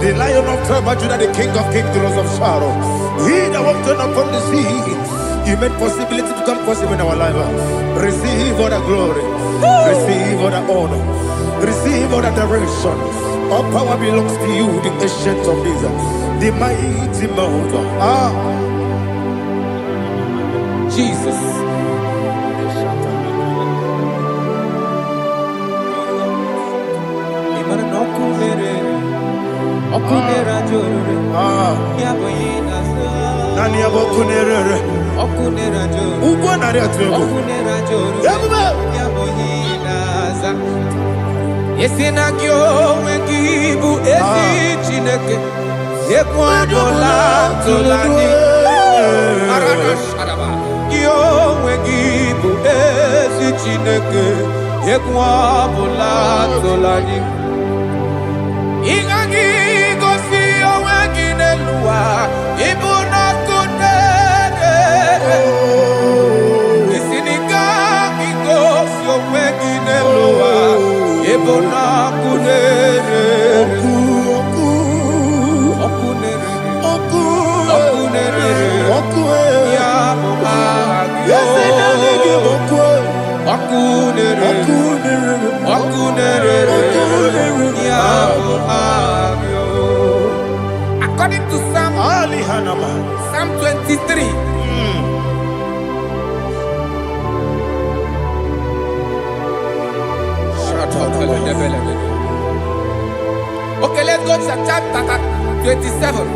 The Lion of tribe of Judah, the King of kings, the Rose of Sharon. He that walked upon the sea, you made possibility to come possible in our life. Receive all the glory, receive all the honor, receive all the direction. All power belongs to you, the ancient of days, the mighty mountain. Jesus. Okunera jorore, yaboyina sa. Nani abokunerere, okunera jorore. Ugo nari atwego. Okunera jorore, yaboyina sa. Yesina kyo wengibu esi chineke, yekwadola tolani. Arana sharaba. Kyo wengibu esi chineke, yekwadola tolani. Igagi gosi owegi nelua ibuna kunere isinika gosi owegi nelua ibuna kunere okunere ya muagyo okunere Okay, let's go to chapter 27.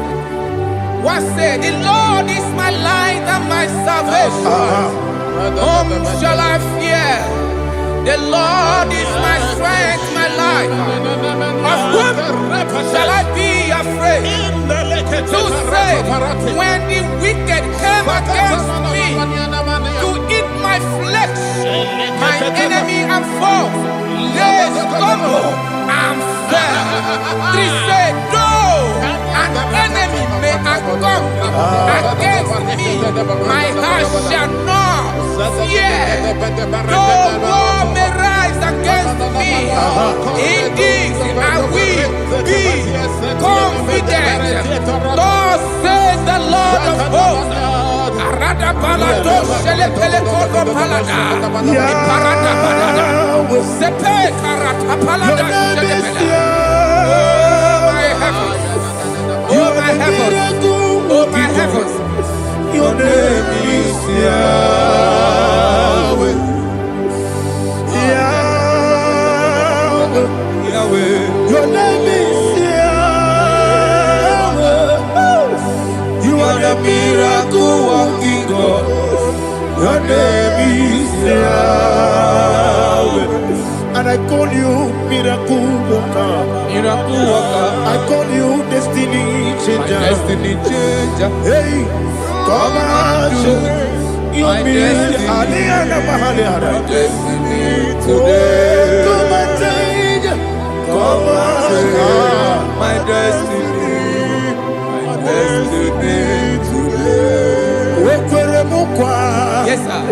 What said? The Lord is my light and my salvation. Whom shall I fear? The Lord is my strength, my life. Of whom shall I be afraid? To say, when the wicked came against me to eat my flesh, my enemy and foe, they stumble and fell. 3 said, though an enemy may come against me, my heart shall not fear. Though war may rise against me, in this I will be confident. Thus says the Lord of hosts. Oh my heavens, oh my heavens, your name is Yahweh. Yahweh, Yahweh, your name is Yahweh. You are the miracle working God. Your name is Yahweh. And I call you miracle worker. miracle worker. I call you destiny changer. Destiny changer. Hey, come on, you mean Aliana Mahaliana. Destiny today. Come on, change. Come on, My destiny. My destiny today. Yes, sir.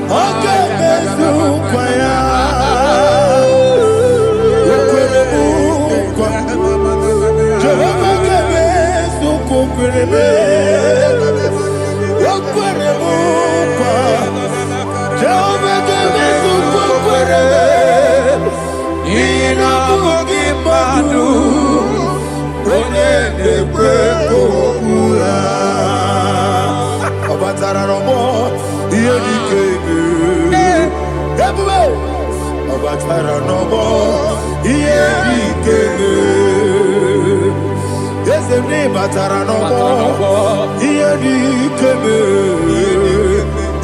Okay, Mezukwaya. Jehovah Kebe Sukukurebe. Jehovah Kebe Sukukurebe. Ina Mugimadu. Onene Brekokura. Obatara Romo. Iyedikebe. Everywhere. Obatara Romo. Iyedikebe. Ezemne Batara Romo. Iyedikebe.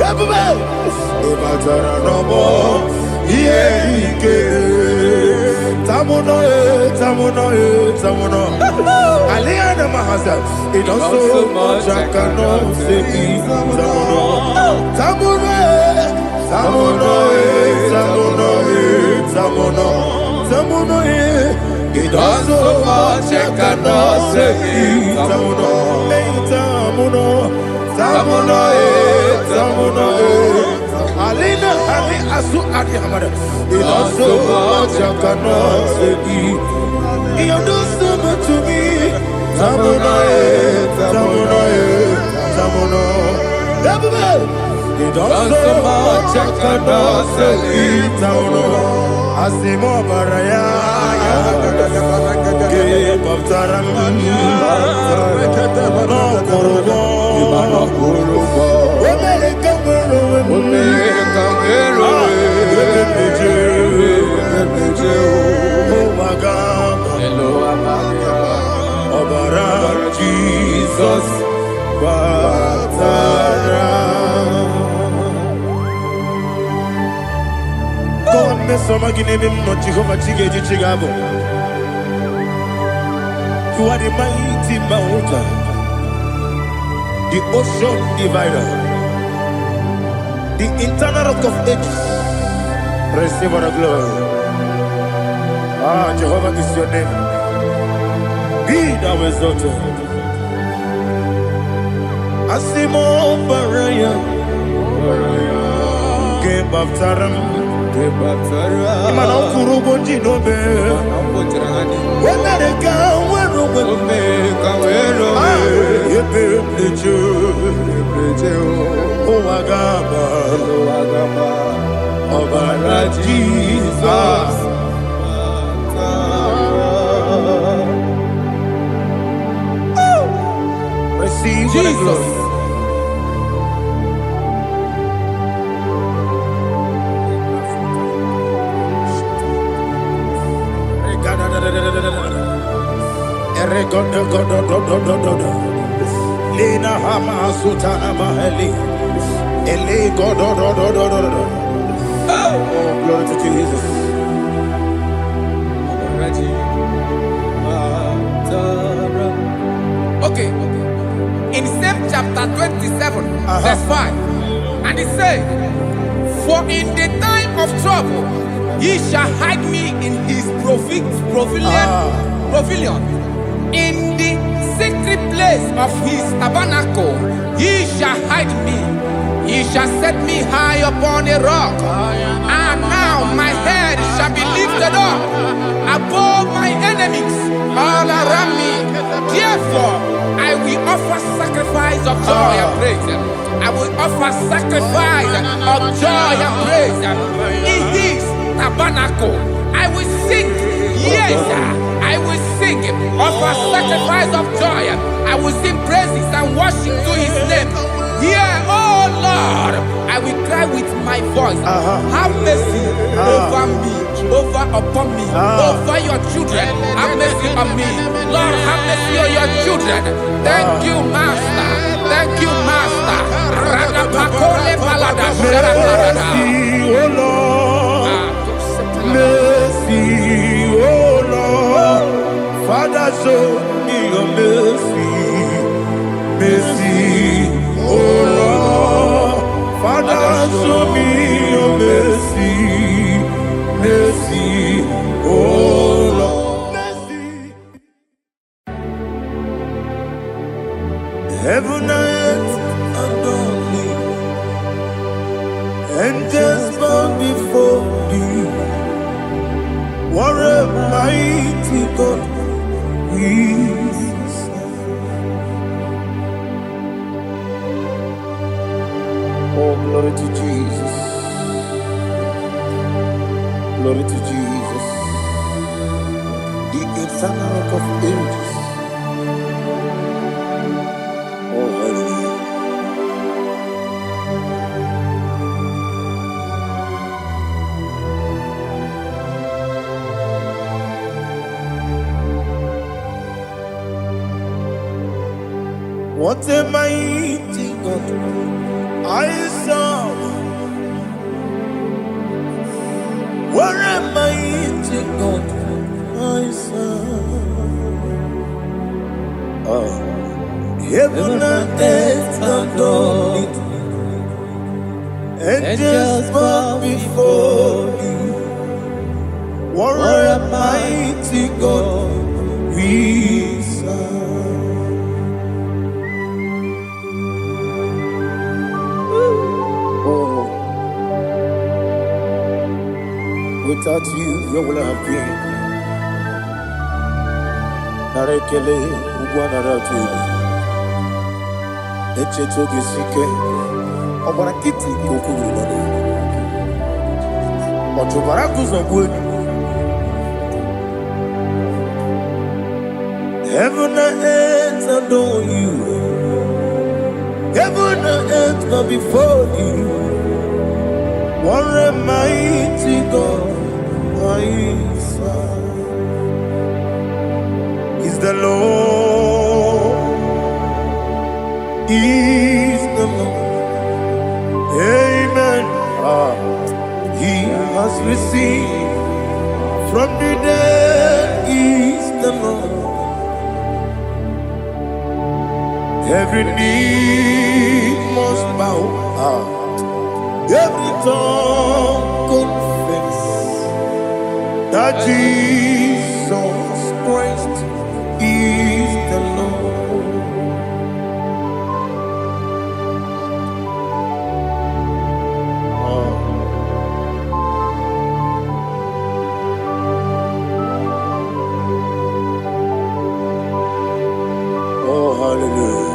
Everywhere. Obatara Romo. Iyedikebe. Tamuno, tamuno, tamuno. Aliana Mahasa. It does so much I cannot say. Tamuno, tamuno, tamuno, tamuno, tamuno, tamuno. It does so much I cannot say. Tamuno, tamuno, tamuno, tamuno. Alina, Ali Asu Adi Hamada. It does so much I cannot say. You do so much to me. Tamuno, tamuno, tamuno. You do so much I cannot say. Tamuno, Asimo Baraya. Give up Taram. No Kurubo. Jesus, Batara. God, me some again no Jehovah Chige Chigabo. You are the mighty mountain, the ocean divider, the internal rock of ages. Receive our glory. Ah, Jehovah is your name. Be thou exalted. Asimo Baraya, Game of Taram, Imano Kurubo Jinobe, when they go, when we the Jew, Agaba, Obara Jesus. Receive Jesus. Lina Hama Sutana Mahali. Ele Godo. Oh, glory to Jesus. Okay. In same chapter 27, verse 5. And it says, for in the time of trouble, he shall hide me in his pavilion. In the secret place of his tabernacle, he shall hide me. He shall set me high upon a rock. And now my head shall be lifted up above my enemies all around me. Therefore, I will offer sacrifice of joy and praise. I will offer sacrifice of joy and praise in his tabernacle. I will sing, yes, I will sing, offer sacrifice of joy. I will sing praises and worship to his name. Here, oh Lord, I will cry with my voice. Have mercy over me, upon me, over your children. Have mercy on me. Lord, have mercy on your children. Thank you, Master. Thank you, Master. Mercy, oh Lord. Mercy, oh Lord. Father, show me your mercy. Mercy, oh Lord. Father, show me your mercy. Mercy, oh Lord. Mercy. Heaven and earth adore me, angels bow before thee. What a mighty God we serve. Oh, glory to Jesus. Glory to Jesus. The eternal rock of ages. Oh, hallelujah. What a mighty God I serve. What a mighty God I serve. Heaven and earth adore it. Angels bow before thee. What a mighty God we serve. Without you, where would I have been? Narekele, Ugwana Ratu, Echeto Gisike, Obarakiti, Kokuru, Otobarakus of wood. Heaven and earth adore you. Heaven and earth bow before you. What a mighty God I serve. Is the Lord, is the Lord. Amen. He has received from the dead, is the Lord. Every knee must bow. Every tongue confess that Jesus Christ is the Lord. Oh, hallelujah.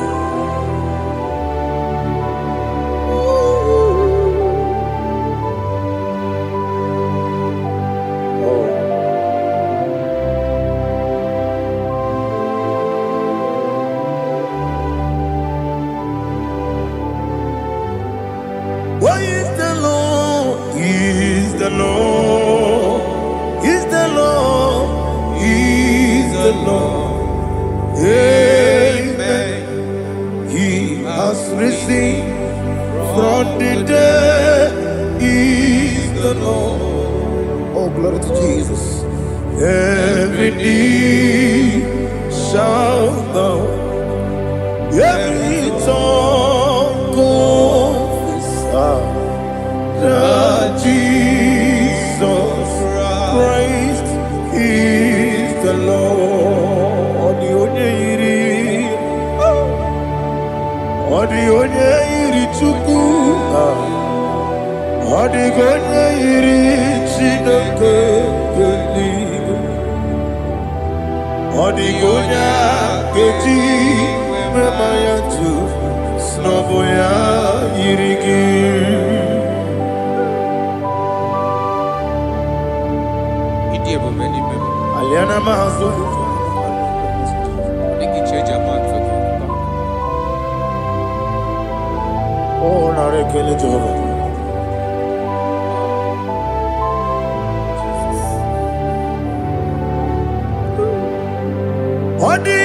the Lord. Amen. He has risen from the dead. He is the Lord. Oh, glory to Jesus. Every knee shall bow, every tongue confess that Jesus Christ is the Lord. Odi onye iri Chukwu, odi onye iri Chineke eluigwe, odi onye keji mema ya tu snobo ya iri gị. Aliana mazo. Oh, narekele Jehovah. Odi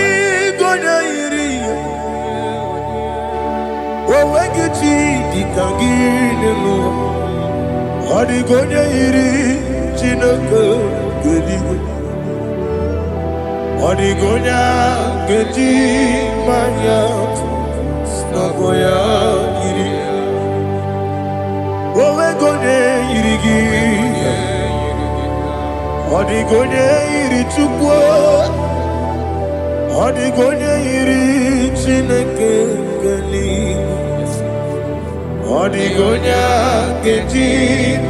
gonya iri, owegi chi dikangine mo. Odi gonya iri, Chineke eluigwe. Odi gonya keji manya snogo ya iri. Owe gonya iri gi. Odi gonya iri Chukwu. Odi gonya iri Chineke eluigwe. Odi gonya keji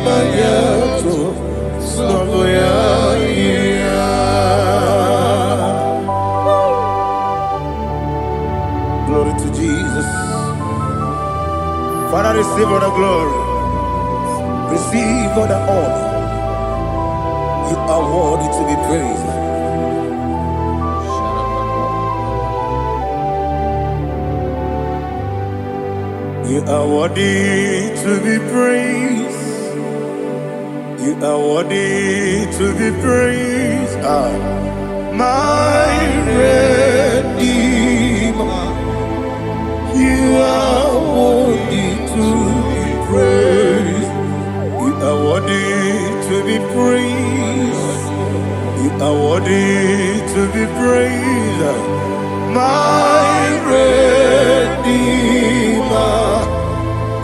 manya snogo ya iri. Glory to Jesus. Father, receive all the glory. Receive all the honor. You are worthy to be praised. You are worthy to be praised. You are worthy to be praised. My Redeemer. You are worthy to be praised. You are worthy to be praised. You are worthy to be praised. My Redeemer.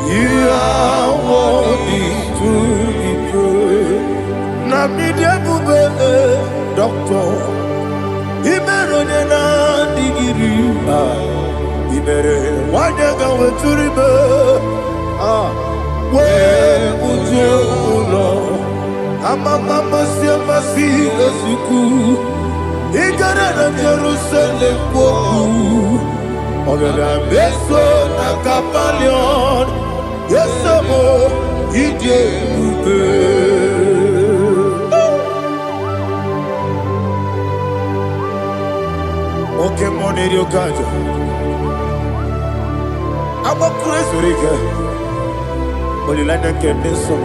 You are worthy to be praised. Namidia bube doctor. Imerone na digiri. Ibere wanyaga weturibe we ujo ulo amama siamasi esuku igara na Jerusalem kwoku ogada beso na kapalion yesamo ije ube oke moneri okajo I'm a crazy rigger. Only like that can be so.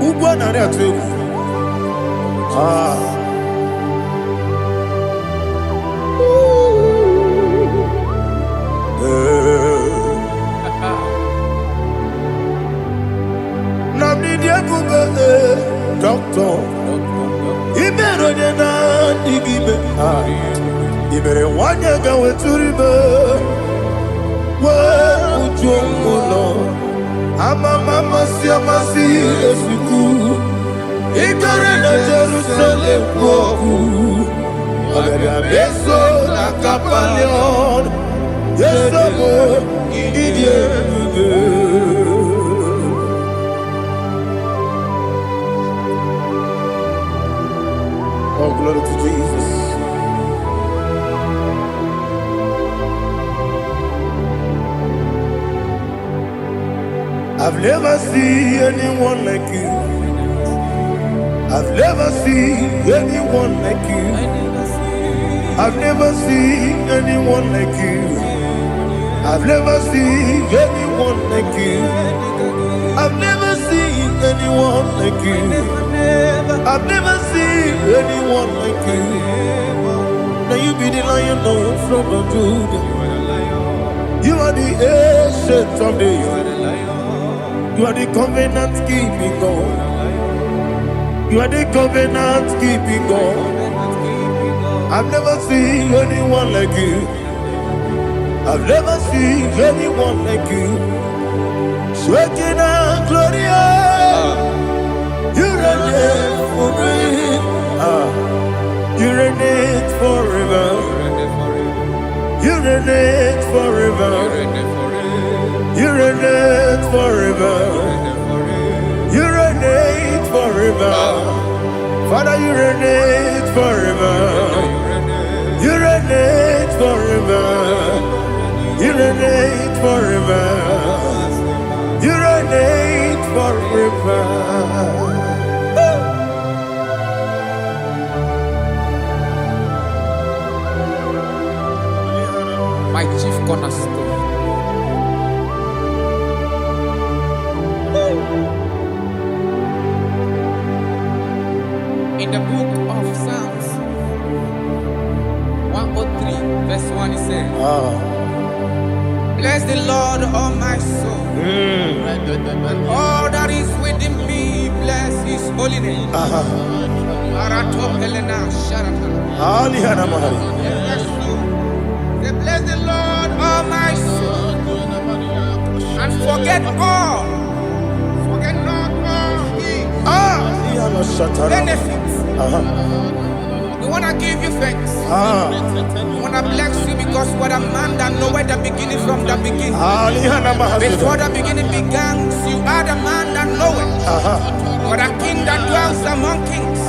Ubana reatu. Namni dia kuba doctor. Ibero na digibe. Ibere wanya gawe turibe. Ujomulo amama siamasi esuku igare na Jerusalem kwoku agara beso na kapalion yesamo idie Oh, glory to Jesus. I've never seen anyone like you. I've never seen anyone like you. I've never seen anyone like you. I've never seen anyone like you. I've never seen anyone like you. I've never seen anyone like you. Now you be the Lion from the Judah. You are the ancient of days. You are the covenant keeping God. You are the covenant keeping God. I've never seen anyone like you. I've never seen anyone like you. Shekinah Gloria, you reign forever. You reign forever. You reign forever. You reign forever. You reign forever. Father, you reign forever. You reign forever. You reign forever. You reign forever. My chief cornerstone. In the book of Psalms 103, verse 1, it says, bless the Lord, all my soul, and all that is within me, bless his holy name. Bless the Lord, all my soul, and forget not all his benefits. We want to give you thanks. We want to bless you because what a man that knoweth the beginning from the beginning. Before the beginning began, you are the man that knoweth. You are the king that dwells among kings.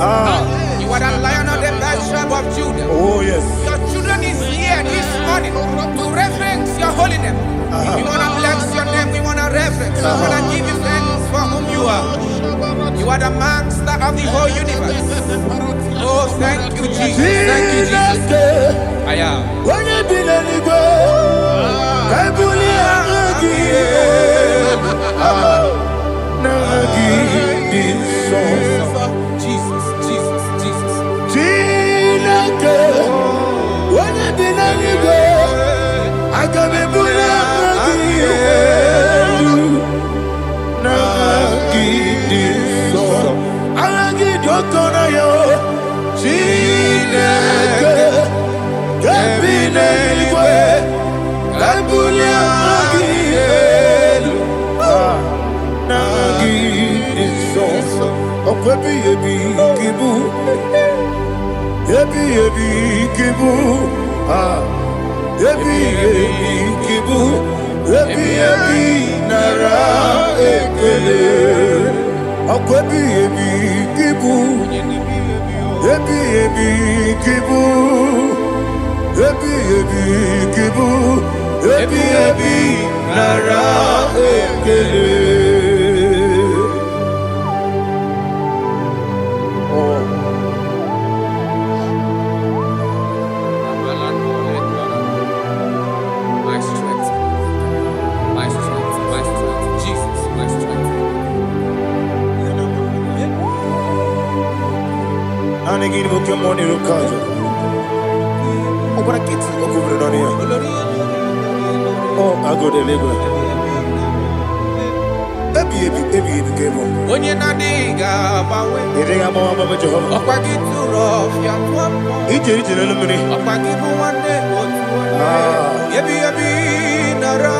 You are the Lion of the tribe of Judah. Oh yes. Your children is here this morning to reverence your holy name. We want to bless your name. We want to reverence. We want to give you thanks for whom you are. You are the master of the whole universe. Oh, thank you, Jesus. Thank you, Jesus. I am. Jesus, Jesus, Jesus. My strength, my strength, my strength, Jesus, my strength. Anegini Pokemon Irukaja. Open a kit, open on here. Oh, I go to Lego. Baby, came on. When you're not digging, You think I'm on Mama Jehovah? up I get too rough, you're one. Each illuminate. Up I give you one day, Yebi, Nara,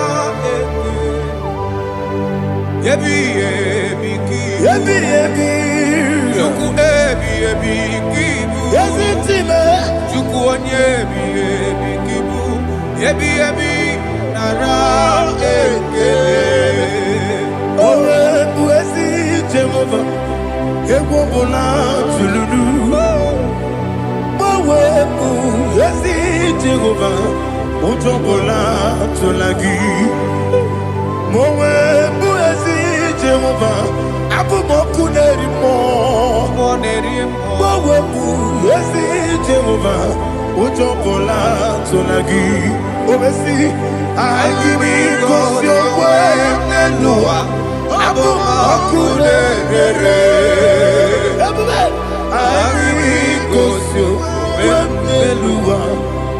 Yebi, Juku, Kibu, Yes, it's him. Juku, Yebi, Kibu, Yebi, Nara, Oh, Buesi Jehovah. Ewobola Tululu. Oh, Buesi Jehovah. Utobola Tulagi. Mowe Buesi Jehovah. Abu Mokuneri Mo. Mowe Buesi Jehovah. Utobola Tulagi. Obesi. I give it cause your way. Abu Mokuneri.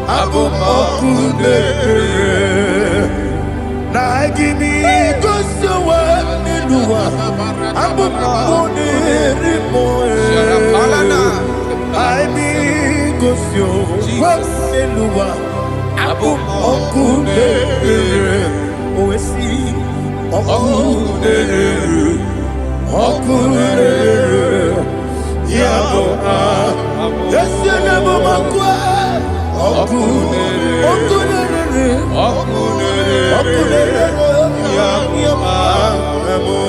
Abumokune. Nagimi gosowa niluwa. Abumokune rimoe. Aibi gosyo wa niluwa. Abumokune. Oesi okune. Okune. Yabo a. Yesene momakwa. Okune. Okune. Okune. Okune. Yabo amo.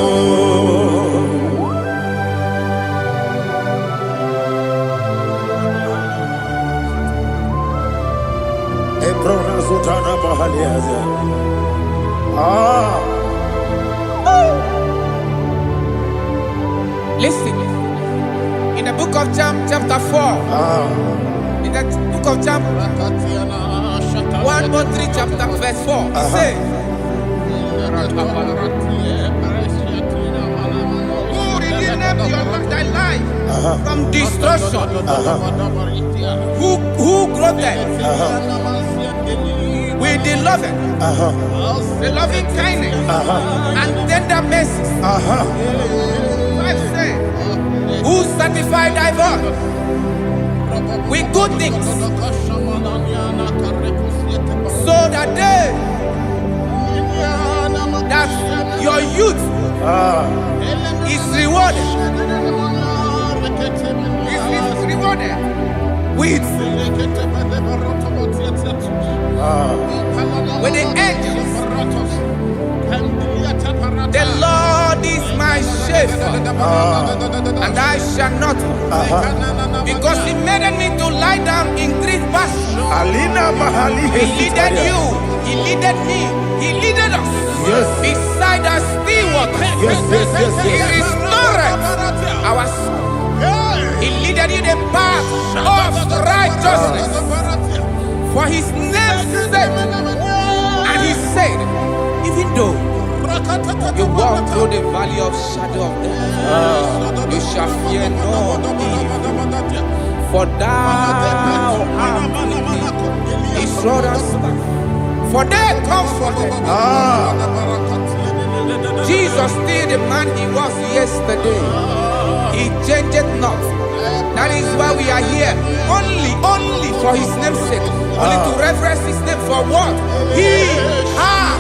Ebrona Sultana Bahaliaza. Listen, in the book of John, chapter 4, in the book of John, 1:3, chapter verse 4, it says, who redeemed thy life from destruction? Who groweth with the loving kindness and tender mercies? Who sanctify thy voice with good things, so that your youth is rewarded. Is rewarded with the angels. The Lord is my shepherd, and I shall not want, because He made me to lie down in green pastures. He leaded you, He leaded me, He leaded us beside the still waters. He restored our soul. He leaded you the path of righteousness for His name's sake. And He said, even though you walk through the valley of shadow of death, you shall fear no evil, for thou art with me. His rod and staff, for they comforted. Jesus still the man He was yesterday. He changed not. That is why we are here. Only for His name's sake. Only to reverence His name for what He has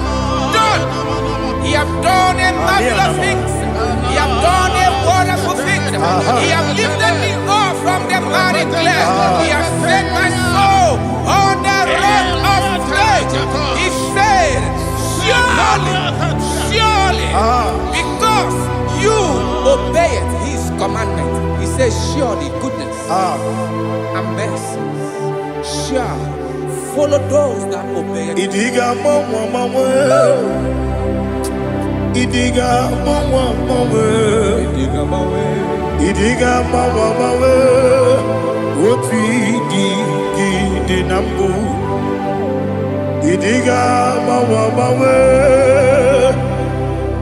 done. He has done a marvelous things. He has done a wonderful thing. He has lifted me up from the miry clay. He has set my soul on the rock of faith. He said, surely, because you obeyed His commandment. He says, surely goodness and mercy shall follow those that obey it. Idiga mama. Idiga mama. Idiga mama. Oti di nambu. Idiga mama.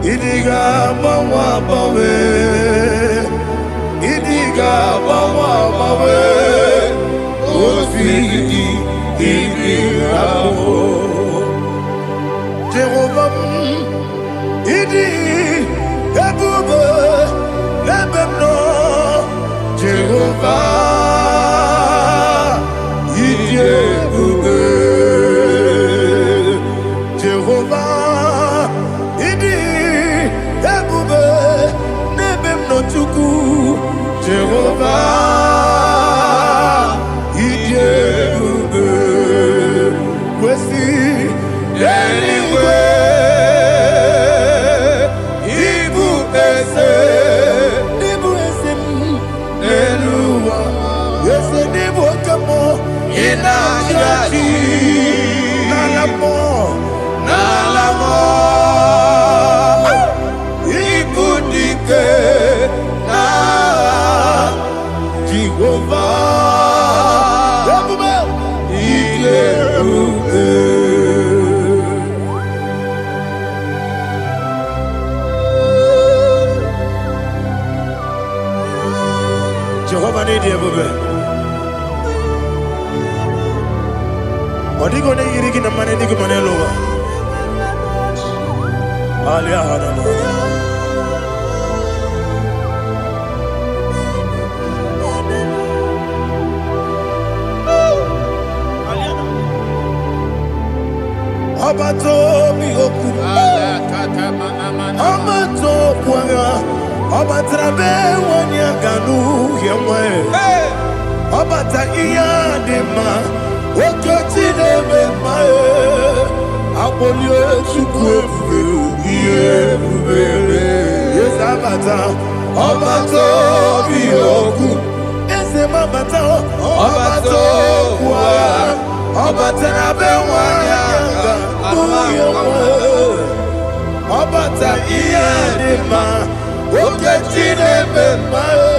Idiga mama. Idiga mama. Oti di nambu. Jehovah. Idi ebube lebemno Jehovah. Idi ebube Jehovah. Idi ebube lebemno chuku Jehovah. Idi ebube wesi anyway. Nalamo Ibudike na Jehovah Jehovah need you, Odigone yirigi na mane nigi mane lowa. Alia hana. Abato mi oku. Abato puanga. Abatrabe wanya ganu yemwe. Abata iya dema. Okoti deme mae. Abolio chukwe iye bubele. Yes abata. Abato mi oku. Ese mabata. Abato puanga. Abatrabe wanya ganu yemwe. Abata iya dema. Okoti deme mae.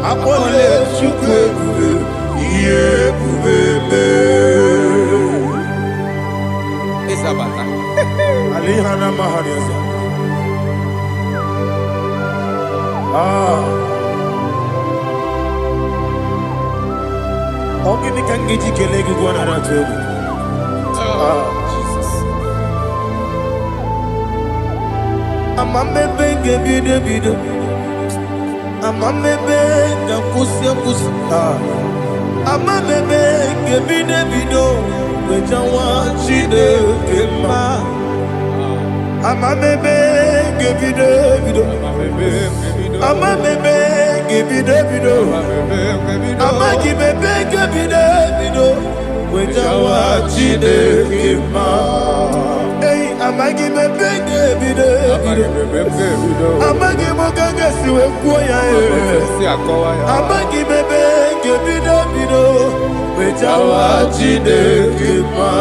Apole chukwe iye bubele. Isabata. Alihana mahariasa. Ogini kangiji kelegi gwana ratubu. Jesus. Amame benge bide bide. Amame benga kusia kusia. Amame benge bide bide. Wejawa chide kema. Amame benge bide bide. Amame benge bide bide. Amagi benge bide bide. Wejawa chide kema. Hey, amagi benge bide bide. Amagi moganga siwe kuya e. Amagi benge bide bide. Wejawa chide kema.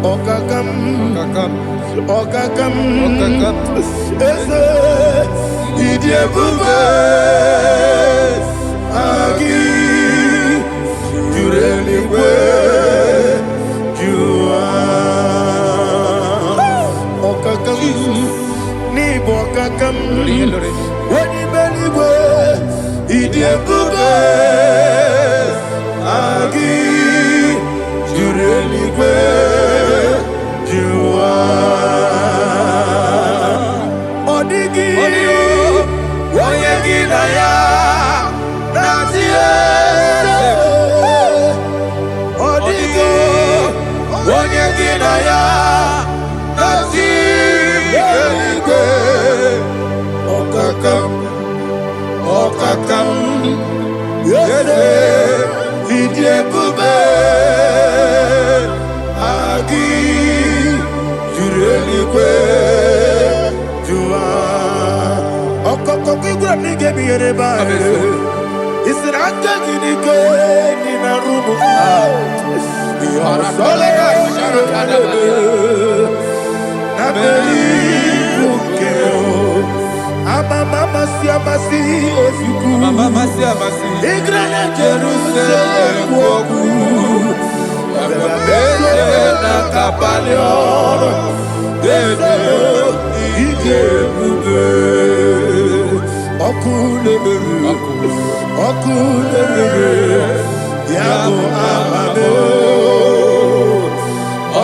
Okakam, okakam, ese idie bube. Agi jureli we jua. Okakam ni bokakam. Wani beli we idie bube. Agi jureli we jua. Odigi oyegi na ya natie. Odigi oyegi na ya natie. Okakam, okakam, yese idie bube. Agi jureli kwe jua. Okoko kigura nige biyere ba. Isiraka kinike nina rumu. Yarasolega sharakadaba. Nabeli ukeo. Mama siamasi ofiku. Mama siamasi. Igrana Jerusalem woku. Bebe na kapalion. Dede ije bube. Okulebere. Okulebere. Yabo amamo.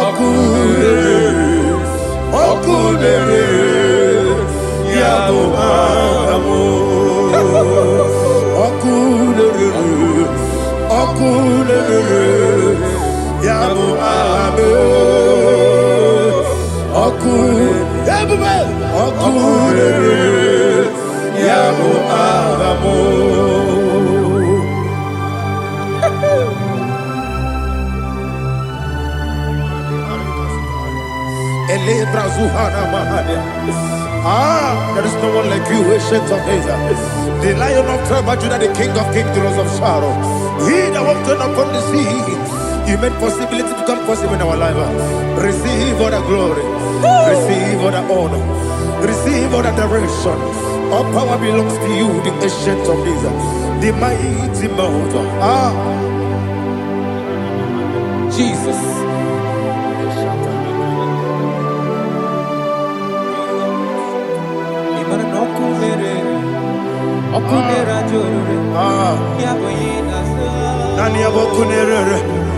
Okulebere. Okulebere. Yabo amamo. Okulebere. Okulebere. Yabo amamo. Okulebere. Yabo amamo. There is no one like you, ancient of days. The Lion of tribe of Judah, the King of kings, the Rose of Sharon. He that walked upon the sea, you made possibility to come possible in our life. Receive all the glory, receive all the honor, receive all the direction. All power belongs to you, the ancient of days, the mighty mountain. Jesus. Nani abokunere,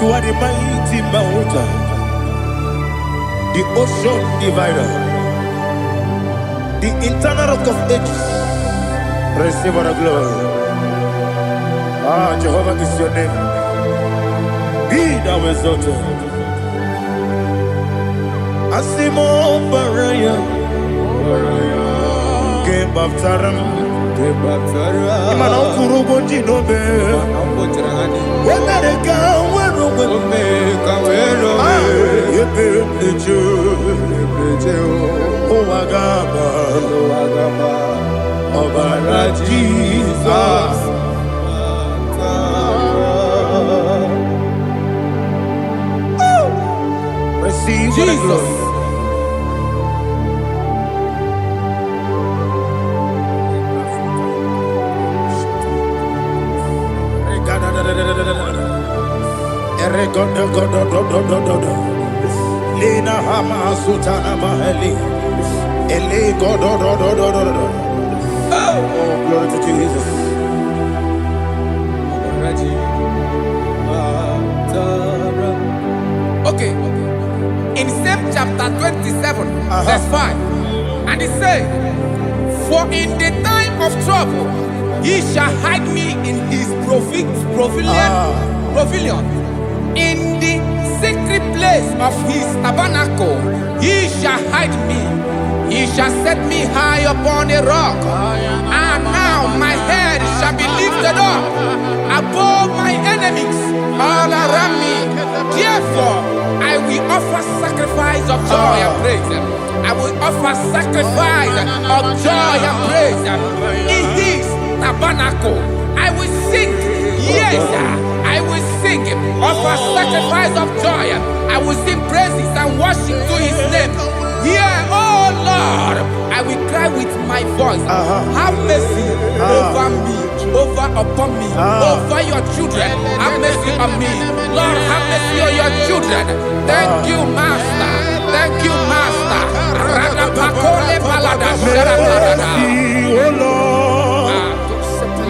You are the mighty mountain, the ocean divider, the internal rock of ages. Receive all the glory. Jehovah is your name. Be thou exalted. Asimo Baraya, Game Baptaram, Imano Kurubo Dinobe, Wanareka, Wagama, Obara Jesus. Receive Jesus. Lina Hama Sutana Mahali. Ele God. Oh, glory to Jesus. Okay. In same chapter 27, verse 5, and it says, for in the time of trouble, he shall hide me in his pavilion. In the secret place of his tabernacle, he shall hide me. He shall set me high upon a rock. And now my head shall be lifted up above my enemies all around me. Therefore, I will offer sacrifice of joy and praise. I will offer sacrifice of joy and praise. In his tabernacle, I will sing. Yes, I will sing. Offer sacrifice of joy. I will sing praises and worship to his name. Here, oh Lord, I will cry with my voice. Have mercy over me, upon me, over your children. Have mercy on me. Lord, have mercy on your children. Thank you, Master. Thank you, Master. Mercy, oh Lord.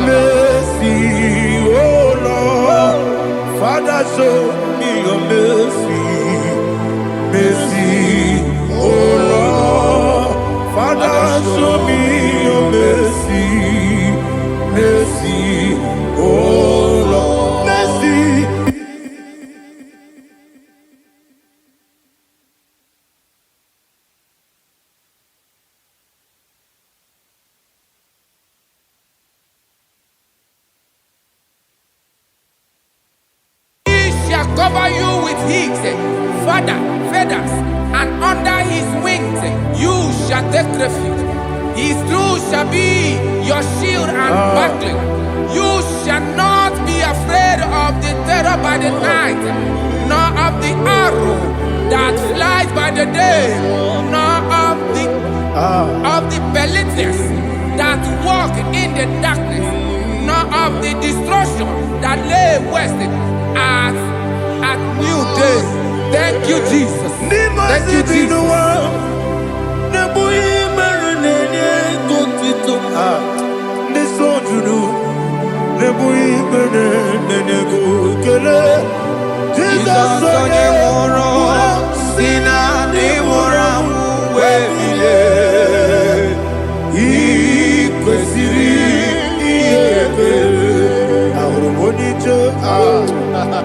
Mercy, oh Lord. Father, show me your mercy. Mercy, oh Lord. Father, show me your mercy. Mercy, oh Lord. Mercy. Cover you with his feathers, and under his wings you shall take refuge. His truth shall be your shield and buckler. You shall not be afraid of the terror by the night, nor of the arrow that flies by the day, nor of the pestilence that walk in the darkness, nor of the destruction that lay waste at new day. Thank you, Jesus. Thank you, Jesus.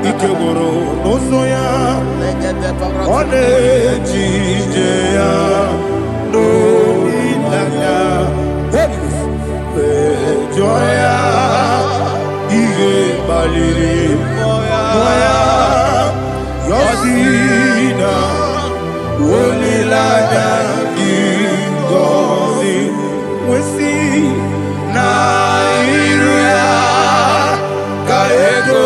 Ikegoro nosoya one jijeya no ilaya joya ige baliri moya yosina wolilaya ingozi wesi na iruya kaego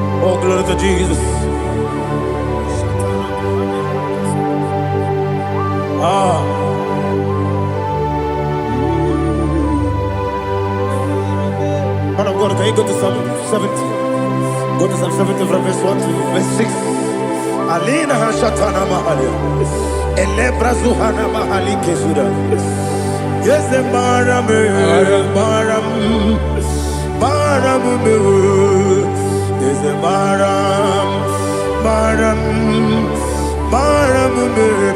Jesus, oh, glory to Jesus. Man of God, can you go to Psalm 70? Go to Psalm 70 from verse 1 to verse 6. Alina hashatana mahalia. Elebra zuhana mahali kesuda. Yes, the baram. Yes, the baram.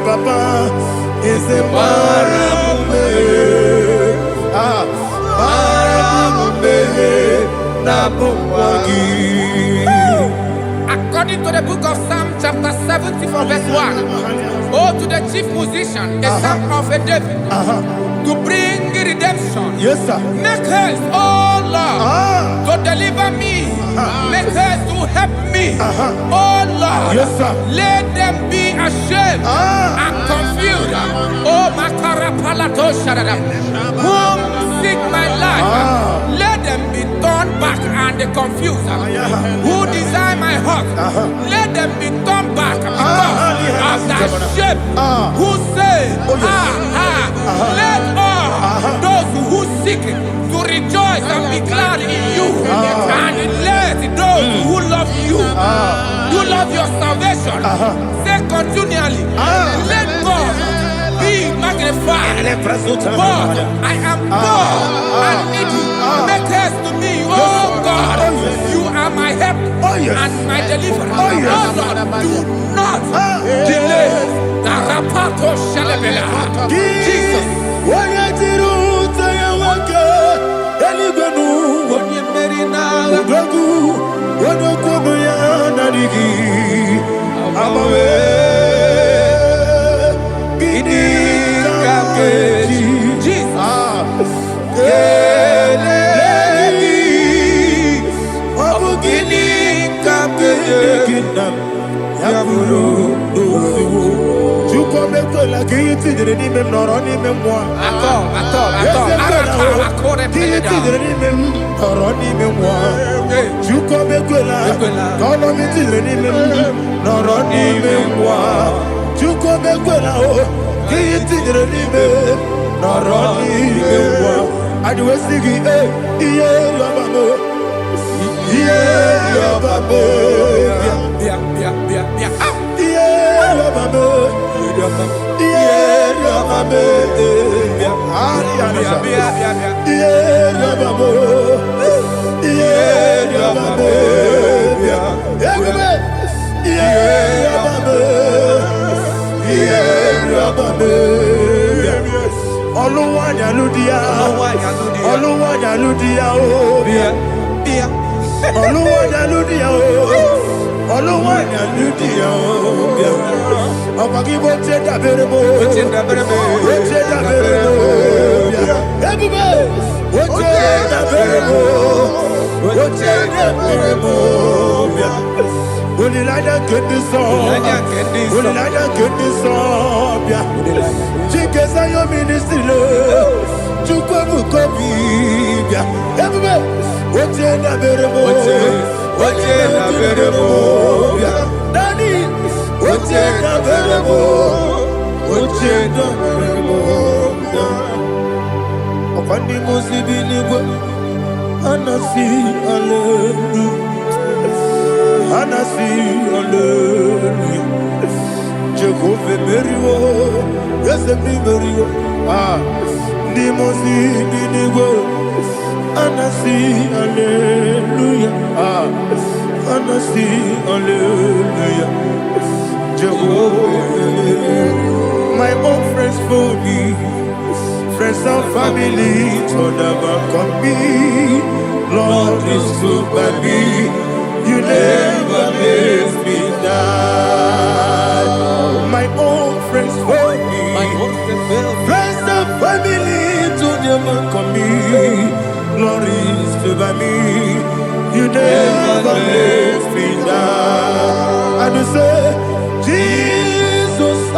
Papa. Yes, the baram. According to the book of Psalm chapter 70 from verse 1, oh, to the chief musician, a psalm of a David, to bring redemption. Yes, sir. Make haste, oh Lord, to deliver me. Make haste to help me. Oh Lord, yes, sir. Let them be ashamed and confused. Oh, Makara Palato Sharadam, whom seek my life. Let them be turned back and confused. Who desire my heart, let them be turned back because of that shape. Who say, let all those who seek to rejoice and be glad in you, and let those who love you, you love your salvation, say continually, let God be magnified. God, I am poor and needy. Make haste to me, oh God. You are my help and my deliverer. Oh Lord, do not delay. Narapato Shalabela. Jesus. Oluwanya ludia o. Oluwanya ludia o. Abagibo cheda berebo. Cheda berebo. Cheda berebo. Everybody. Cheda berebo. Cheda berebo. Ulilada kendi so. Ulilada kendi so. Chikeza yo ministry lo. Chukwa mukobi. Everybody. Cheda berebo. Cheda berebo. Dani. Cheda berebo. Cheda berebo. Opandi musibini gwe. Anasi hallelujah. Anasi hallelujah. Jehovah Meriwo. Yes, Meriwo. Ni musibini gwe. Anasi hallelujah. Anasi hallelujah. Jehovah. My own friends for me. Friends and family told about come me. Lord is good by me. You never let me die. My own friends for me. Friends and family told about come me. Lord is good by me. You never let me die. And you say, Jesus, I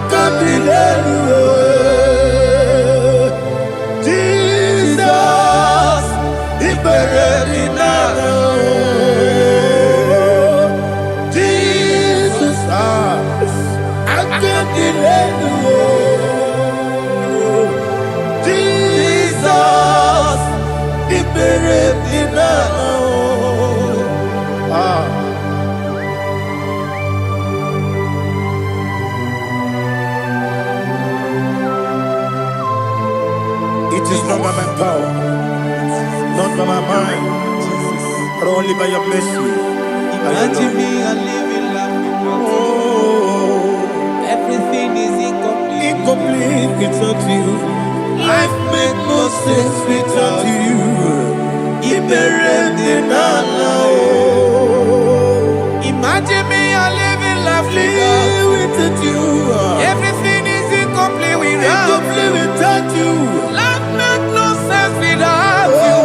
can't delay you. Jesus, I can't delay you. Jesus, the buried It is not by my power, not by my mind, but only by your mercy. Imagine me a living life without you. Everything is incomplete. Incomplete without you. Life makes no sense without you. Imagine me a living life without you. Everything is incomplete without you. Life makes no sense without you.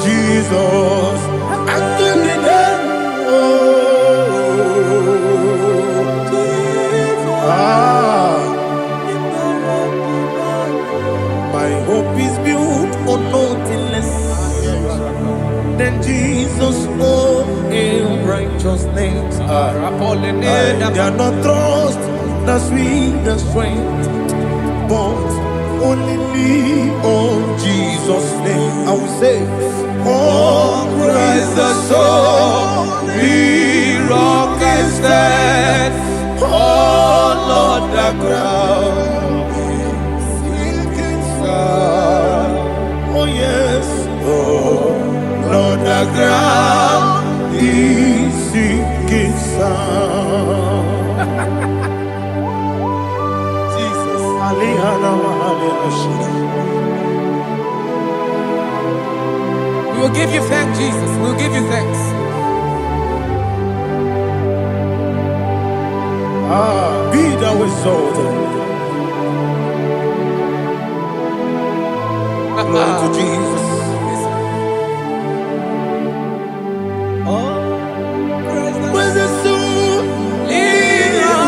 Jesus, I can't my hope is built on nothing less than Jesus' own righteousness. I cannot trust the sweet the strength, but only me on Jesus' name. I will say, oh, Christ the soul, be rock and stand. Oh, Lord, the ground is sinking sand. Oh, yes, oh, Lord, the ground is sinking sand. Jesus, We will give you thanks, Jesus. We will give you thanks. Be thou exalted. Glory to Jesus. Where's the soul?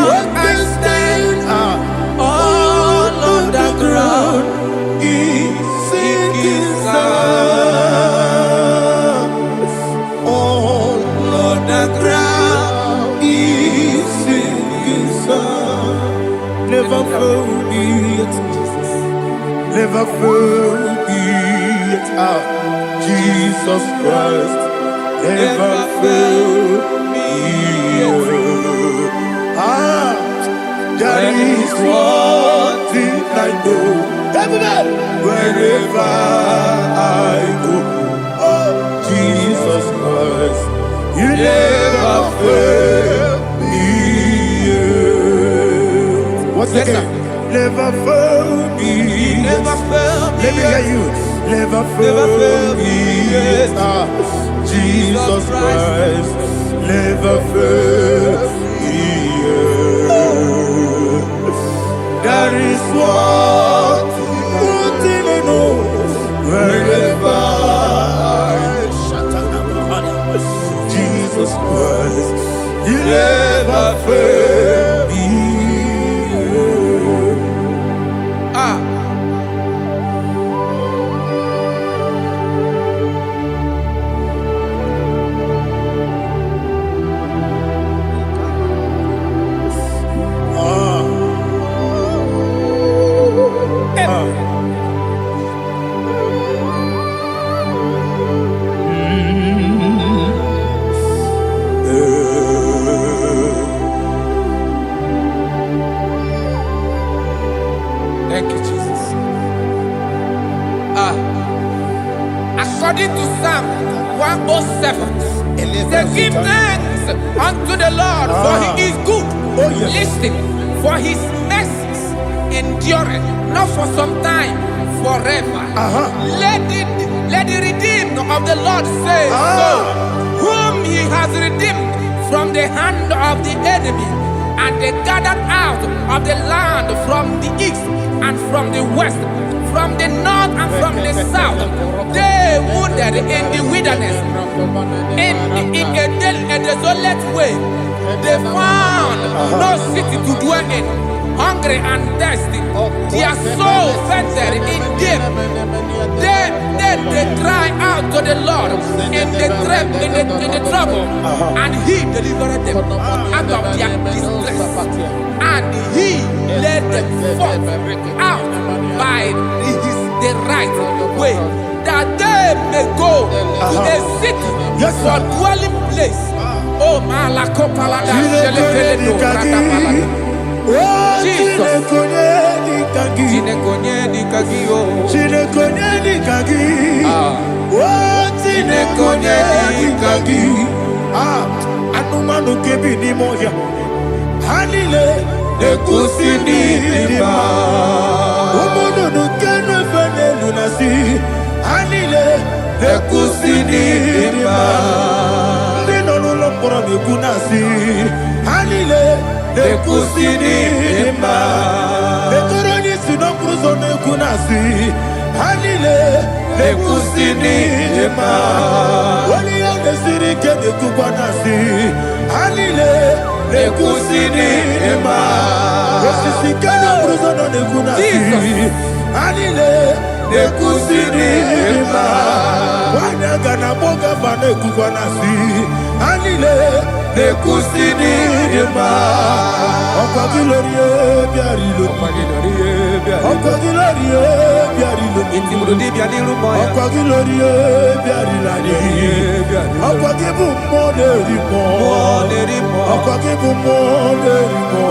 What can stand? All on the ground is sinking sand. All on the ground is sinking sand. Never found it, never found it. Jesus Christ never failed me. There is one thing I know. Everybody, wherever I go, oh Jesus Christ, you never fail me. What's again? never failed me. He never failed me. Let me hear you. Never failed me. Ah, Jesus Christ never failed me. That is what thing I know. Wherever Jesus Christ, He never failed me. Ah. Thank you, Jesus. According to Psalm 107, they give thanks unto the Lord, for He is good. Oh, yes. Listen, for His mercies endureth, not for some time, forever. Let the redeemed of the Lord say so, whom He has redeemed from the hand of the enemy, and they gathered out of the land from the east and from the west, from the north and from the south. They wandered in the wilderness, in a desolate way. They found no city to dwell in, hungry and thirsty. Their soul fainted in death. They cry out to the Lord in the trouble, and He delivered them out of their distress, and He led them forth out by the right way, that they may go to a city for dwelling place. Oh, Malakopalada, Jesus. Anumanu kebi ni moja Hanile Nekusini dima Umudu nukenu fene lunasi Hanile Nekusini dima Nino nulopora mikunasi Hanile Nekusini dima Nekoroni sinokruzo nekunasi Hanile Nekusini dima Wali ya nesiri kene kubanasi Hanile Nekusini dima Osisi kene bruzo no nekunasi Hanile Nekusini dima Wanyaga na boga vane kubanasi Hanile Nekusini dima Okwa gilorie biarilo Okwa gilorie biarilo Okwa gilorie biarilani Okwa gibu moderimo Okwa gibu moderimo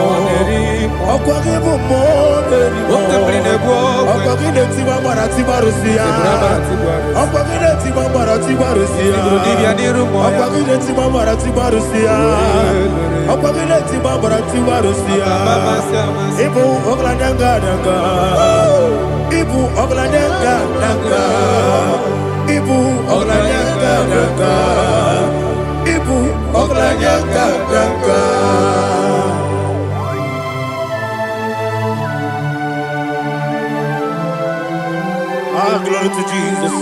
Okwa gibu moderimo Okwa gine tima marati barusia Okwa gine tima marati barusia Okwa gine tima marati barusia Okwa gine tima marati barusia Ibu ogladanga danga Ibu ogladanga danga Ibu ogladanga danga Ibu ogladanga danga Ah, glory to Jesus.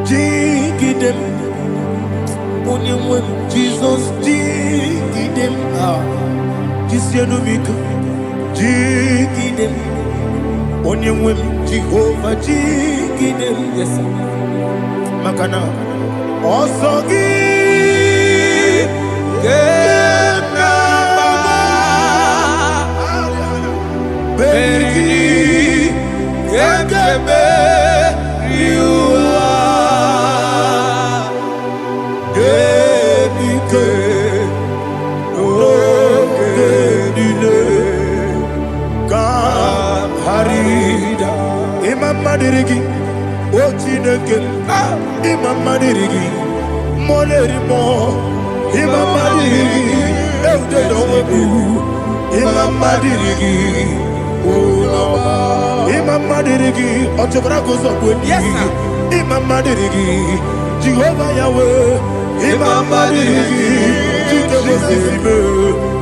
Jigidem, Jesus, jigidem, Jisianumika, jigidem, Onyemwem, Jehovah, jigidem, yes, Makana, Osogi, Gena, Beri, Gekebe, Imam Madirigi, Molerimo, Imamadiri, Eudedobu, Imamadiri, Imamadiri, Otobracos of Woody, Imamadiri, Jehovah Yahweh, Imamadiri,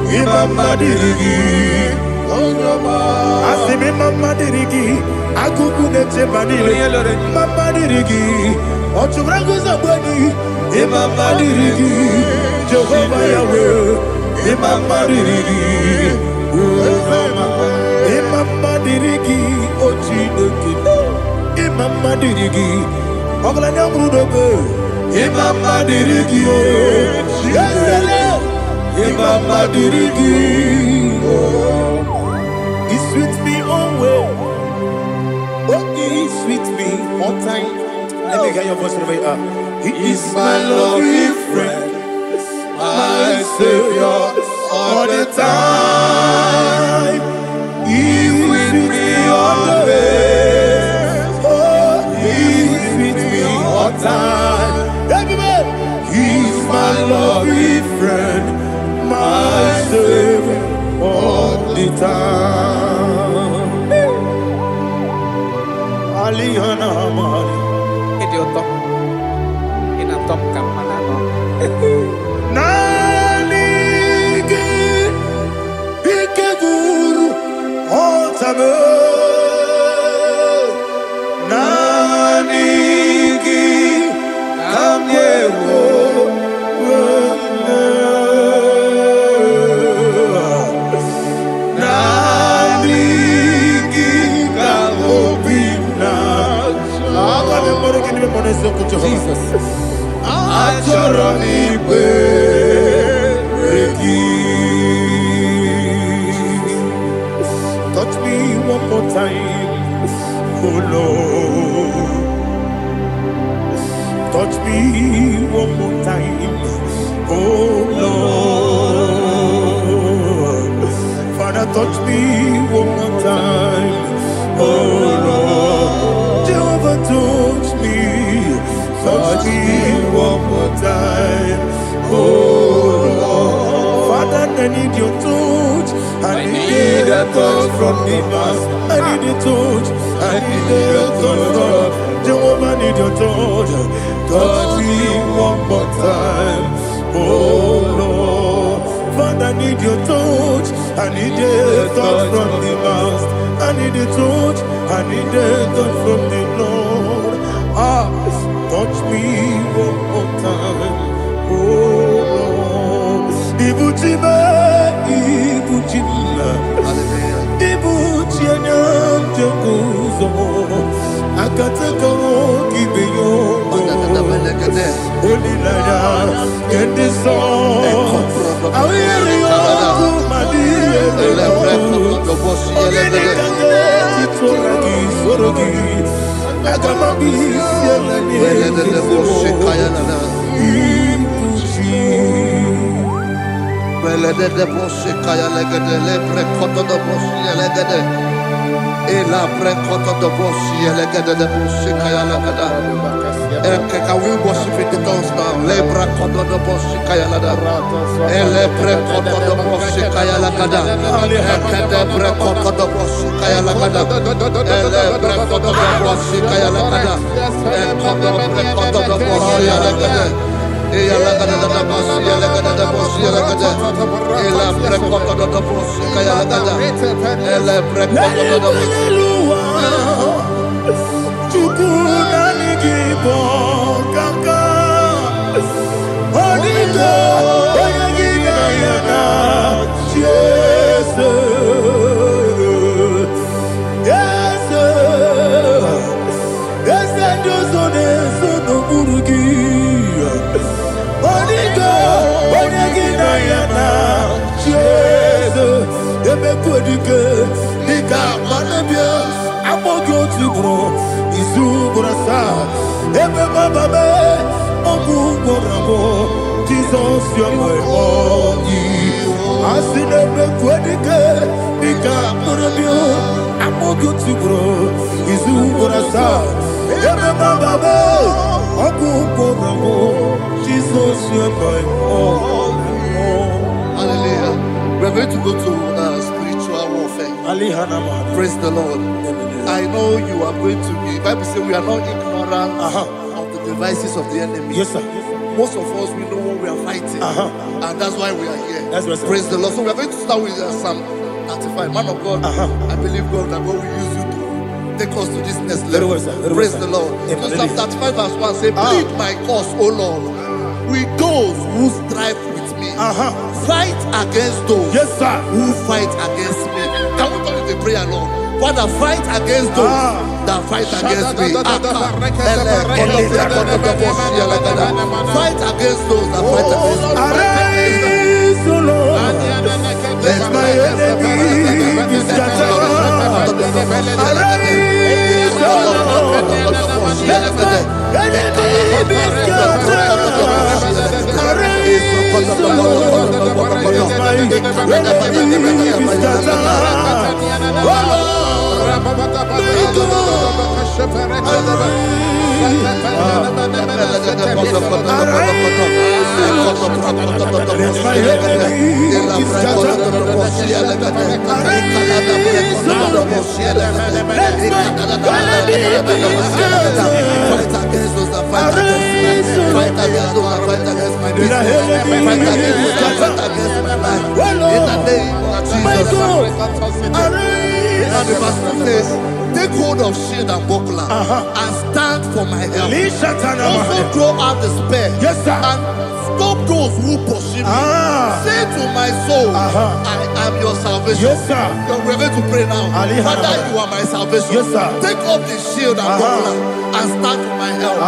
Imamadiri, Asimi Mamadiri, Akukunete Madiri, Mamadiri, Otobracos of Woody, Imamadiri, Jehovah Yahweh, Imamadiri, Imamadiri, Otineki, Imamadiri, Oglanya Brudobe, Imamadiri, Imamadiri, He's with me always. Oh, He's with me all time. Let me hear your voice wherever you are. He is my loving friend, my Savior, all the time. He's with me always. Oh, He's with me all time. Everybody, He's my loving friend, my Savior, all the time. Aliyana Mali. Idiota. Top Kamanano. Nanigi, Ikeguru, Otame. Nanigi, Kamyewo. Nanigi, Kamobina. Jesus. Touch me one more time, oh Lord. Touch me one more time, oh Lord. Father, touch me one more time, oh Lord. Jehovah, touch me. Touch me one more time, oh Lord. Father, I need your touch. I need a touch from the past. I need a touch. I need a touch from Jehovah. I need your touch. Touch me one more time, oh Lord. Father, I need your touch. I need a touch from the past. I need a touch. I need a touch from the Lord. Touch me one more time, oh Lord. Ibuchima, Ibuchima, Ibuchina, Jaguzo. Akataka Kibeyo, Olilaya, get this song. I will hear you, Madi. Can we worship in the tongues now? Lebra koto do boshi kaya lada. Elebre koto do boshi kaya lada. Ekede bre koto do boshi kaya lada. Elebre koto do boshi kaya lada. Ekodo bre koto do boshi lada. Eya lada da boshi lada da boshi lada. Elebre koto do boshi kaya lada. Elebre koto do boshi. Jesus, you're my body. I see them quedike, Nika Murabio, I'm more good to grow. Is Uburasa, Ebe Baba, Oku Boramo, Jesus. Hallelujah. We're going to go to spiritual warfare. Praise the Lord. I know you are going to be. Bible says we are not ignorant of the devices of the enemy. Yes, sir. Most of us, we know what we are fighting. And that's why we are here. That's right, sir. Praise the Lord. So we are going to start with Psalm 35. Man of God, I believe God that God will use you to take us to this next level. Very well, sir. Very Praise well, the sir. Lord. Amen. So Psalm 35 verse 1 say, plead my cause, O Lord, with those who strive with me. Fight against those Yes, sir. who fight against me. Can we turn the prayer, Lord? Father, fight against those that fight against me. Fight against those that fight against me. Arise, O Lord. Let my enemy be scattered. Arise, O Lord. Let my enemy be scattered. Arise, O Lord. Let my enemy be scattered. Oh Lord. And the verse 2 says, take hold of shield and buckler and stand for my help. Also throw out the spear. Yes, sir. And stop those who pursue me. Say to my soul, I am your salvation. Yes, sir. We're going to pray now. Father, you are my salvation. Yes, sir. Take up the shield and buckler and stand for my help.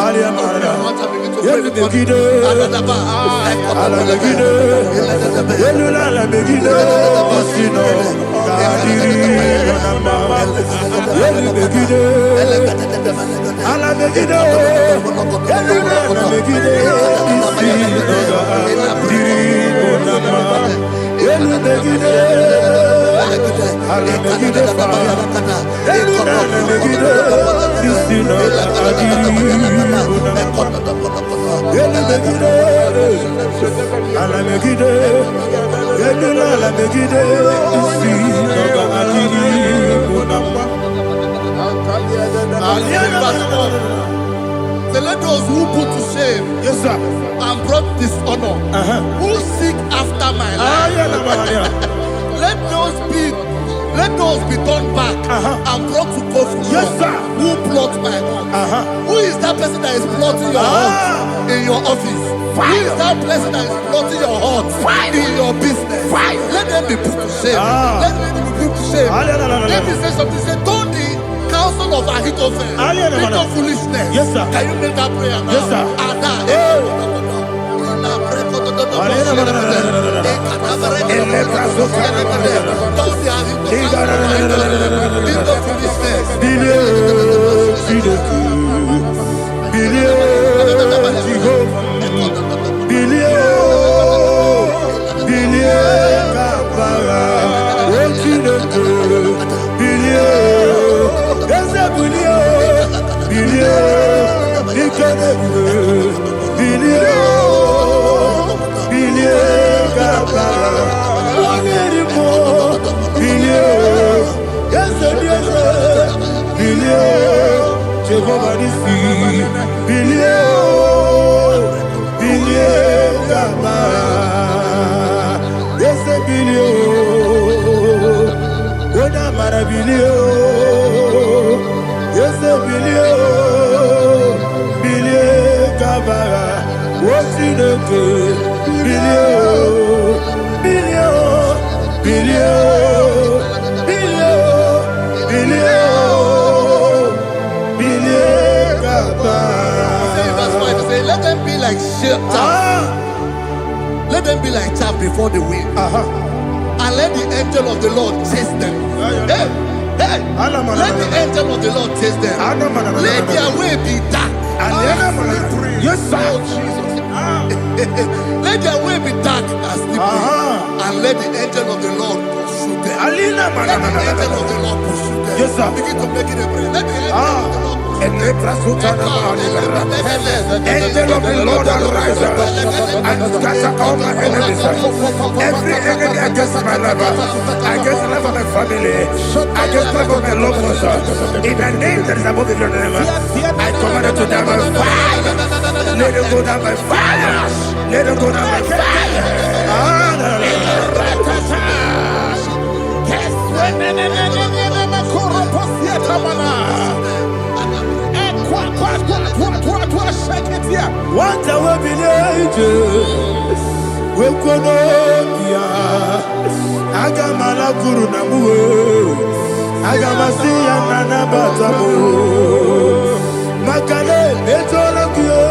So let those who put to shame, yes, sir, and brought dishonor, who seek after my life, let those be turned back and brought to confusion. Yes, sir. Who plot my hurt? Who is that person that is plotting your hurt in your office? Who is that person that is plotting your hurt in your business? Let them be put to shame. Let them be put to shame. Let me say something. Say, don't the counsel of Ahithophel into foolishness. Yes, sir. Can you make that prayer now? Yes, sir. Let them be like chaff. Let them be like chaff before the wind. And let the angel of the Lord chase them. Hey, let the angel of the Lord chase them. Let their way be dark. Yes, sir. Let their way be dark and slippery. And let the angel of the Lord pursue them. Let the angel of the Lord pursue them. Yes, sir. Begin to make it a prayer. Let the angel of the Lord pursue them. Angel of the Lord arise and scatter all my enemies. Every enemy against my life, against the life of my family, against the life of my loved ones. In the name that is above your name, I command it to die by fire. Let it go down by fire. Let it go down by fire. What I will be we Kononia Agamala Guru Namu Agamasia Nana Batamu Makale Betolakio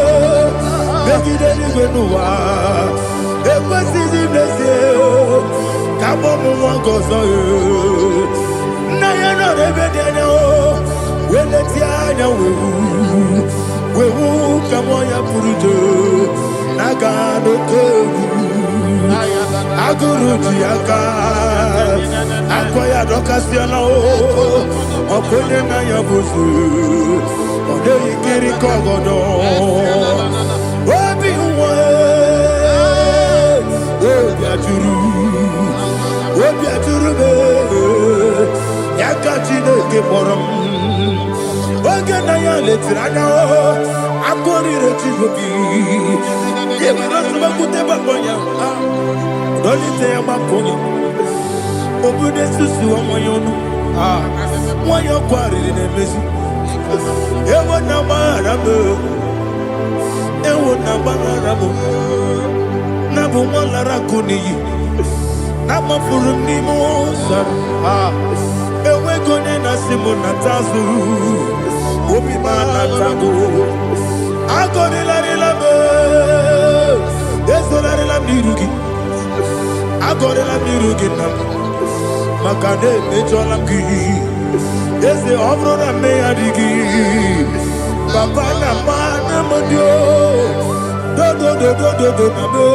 Begideni Benua Ekwasizi Blessio Kabomu Wangozo Nayana Rebedeno Weletiana Wewu Kamoya Purujo Nagano Kogu Aguru Jiaka Akoya Dokasiano Okonye na Yabuzu Ode Ikiri Kogodo Obi Uwe Obi Aturu be Yakachine Keporam Oge na ya letirana Akori Rechivobi Yemanasubakute Babonya Dolite Yabakonya Obude Susu Wamoyonu Wayo Kwari Nemesi Ewo Nabarabo Ewo Nabarabo Nabu Malara Kuni Nama Furuni Mosa Ewe Gone Nasimu Natazu Obi Manatago Agori Larilabe Desolari la Nirugi Agori la Nirugi Makane Mejolamgi Ese Obrona Meadigi Papa Namana Modio Do Nabe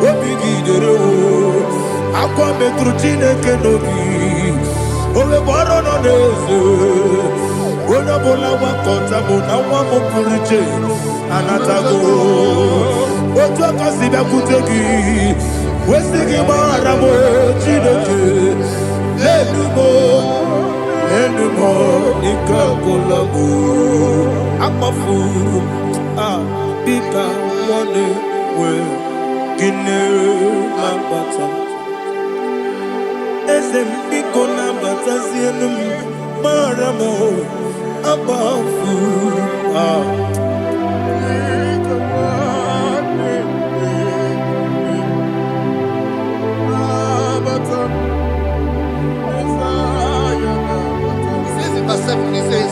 Obigi Dero Aqua Metrutine Kenobi Ole Borono Nese Ona bola wakota mona wamo puriche anatago Ojo kasibe kutegi Wesigi maramo chideke Lenumo Nikakolago Amafu Bika Mone We Gine Mambata Ese Biko Nambata Zienum Maramo Abafu Verse 7, he says,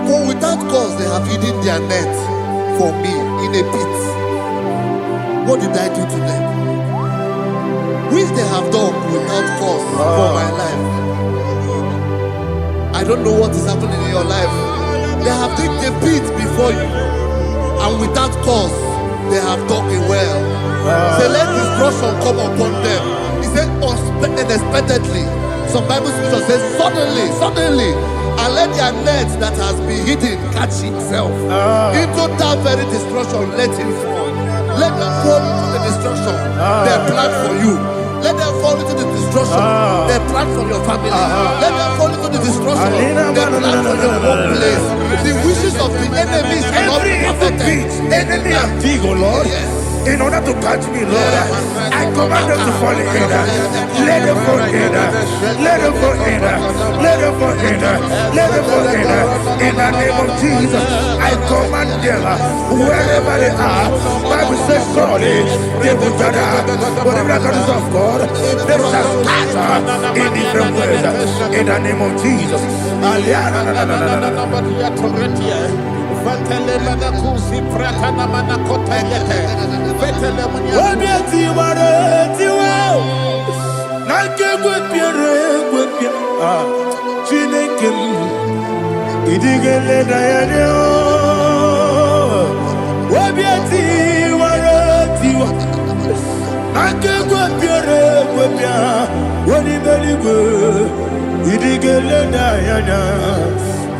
for without cause they have hidden their net for me in a pit. What did I do to them? Which they have done without cause for my life. I don't know what is happening in your life. They have digged a pit before you, and without cause they have dug a well. Say, let destruction come upon them. He said, unexpectedly. Some Bible scripture says, suddenly, and let their net that has been hidden catch itself. Into that very destruction, let it fall. Let them fall into the destruction they plan for you. Let them fall into the destruction they plan for your family. Let them fall into the destruction they plan for your workplace. The wishes of the enemies cannot be perfected. Enemy of thee, O Lord. Yes. In order to catch me, Lord, I command them to fall in. Let them fall in. Let them fall in. Let them fall in. Let them fall in. In the name of Jesus, I command them wherever they are. Bible says surely they will gather. Whatever the is of God, they shall scatter in different ways. In the name of Jesus.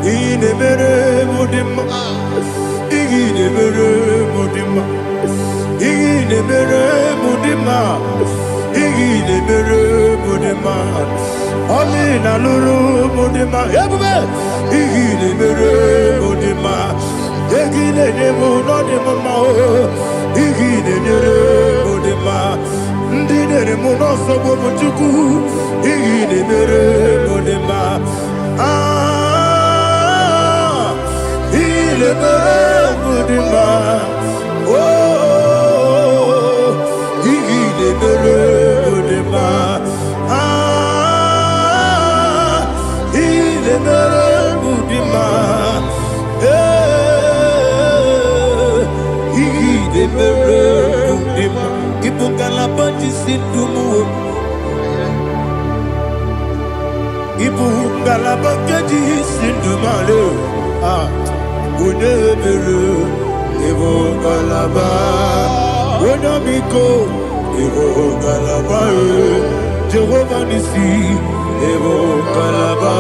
inemere mudima, inemere mudima, inemere mudima, inemere mudima, amina luru mudima, ebube, inemere mudima, inemere mudima, inemere mudima, ndinere munoso bomuchuku, inemere mudima. Il est heureux de ma, oh, il est heureux de ma, il est heureux de ma, il est heureux de ma. Il faut qu'à la bâtisse du mot. Ibu galabaka di sindumale ah unebelu ibu galaba unabiko ibu galaba Jehovah nisi ibu galaba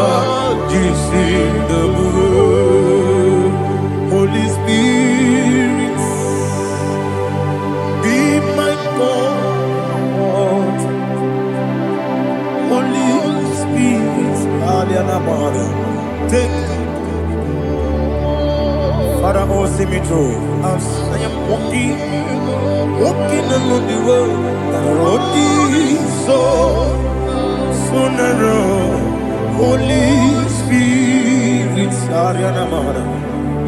di sindumale. Holy Spirit, be my God. Holy Spirit, take Father, oh, see me through. As I am walking along the road, the road is so narrow. Holy Spirit, Ariana Mara,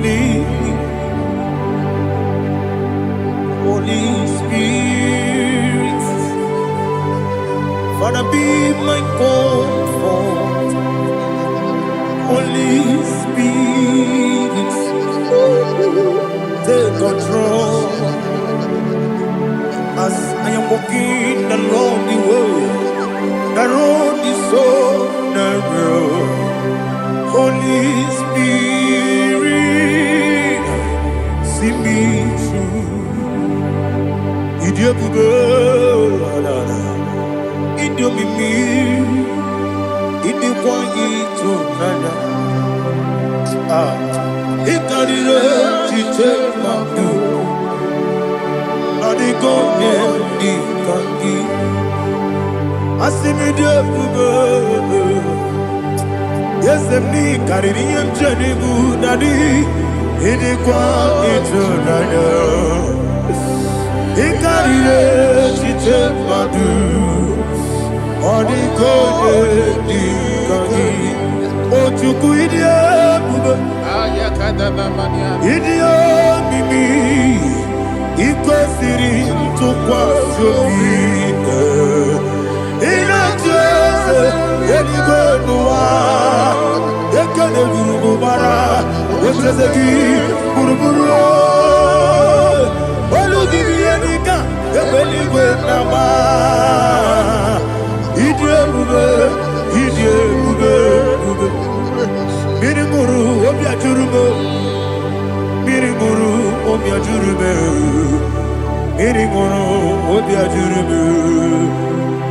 lead me. Holy Spirit, Father, be my comfort. Holy Spirit, take control. As I am walking along the way, the road is so narrow. Holy Spirit, see me through. Idiabube, Idiomimi, Idikwanyituna. Ikarire chichemaku, Adigonye Ikangi, Asimidebube. Yes, me Karirian Jenibu Nadi, Idikwanyituna. Ikarire chichemaku, Adigonye Ikangi. Ochuku idiabube, idiomimi, ikwesiri ntukwasyobi. Inacheze, eligwenua, ekene gurubara, wechezeki, buruburu. Olugibi enika, ebeligwenama. Idiabube, idiabube. Miringuru obiajurume, miringuru obiajurume, miringuru obiajurume.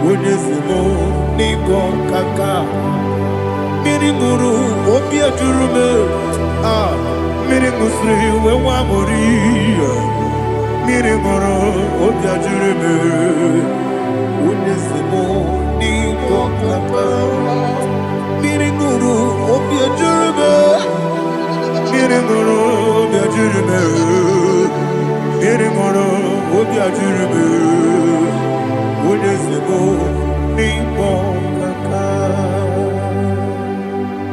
Unesimo nigo kaka, miringuru obiajurume. Ah, miringusri wewamori, miringuru obiajurume. Unesimo nigo kaka. Miringuru obiajurume, miringuru obiajurume, miringuru obiajurume. Unesimo nigo kaka.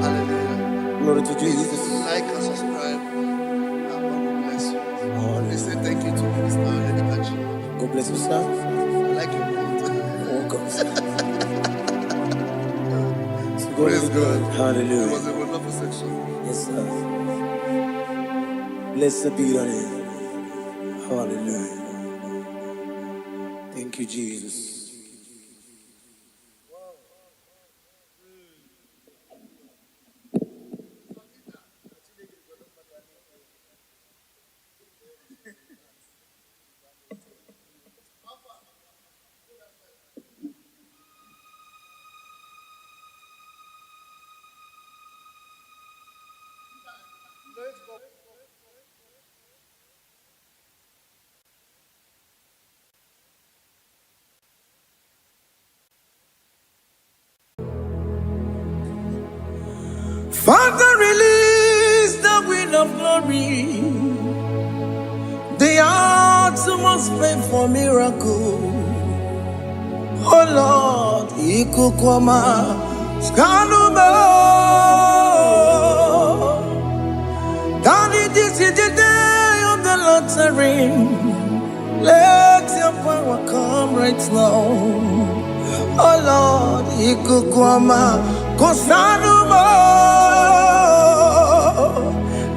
Hallelujah. Glory to Jesus. Like and subscribe. And God will bless you. They say thank you to Minister Edikachi. God bless you, sir. I like your quote. Welcome. Praise God. It Hallelujah. was a wonderful section. Yes, sir. Blessed be your name. Hallelujah. Thank you, Jesus. Father, release the wind of glory. The utmost faith for miracle. Oh Lord, Ikukwama, Skanuma. Daddy, this is the day of the lottery. Let your power come right now. Oh Lord, Ikukwama, Kosanuma.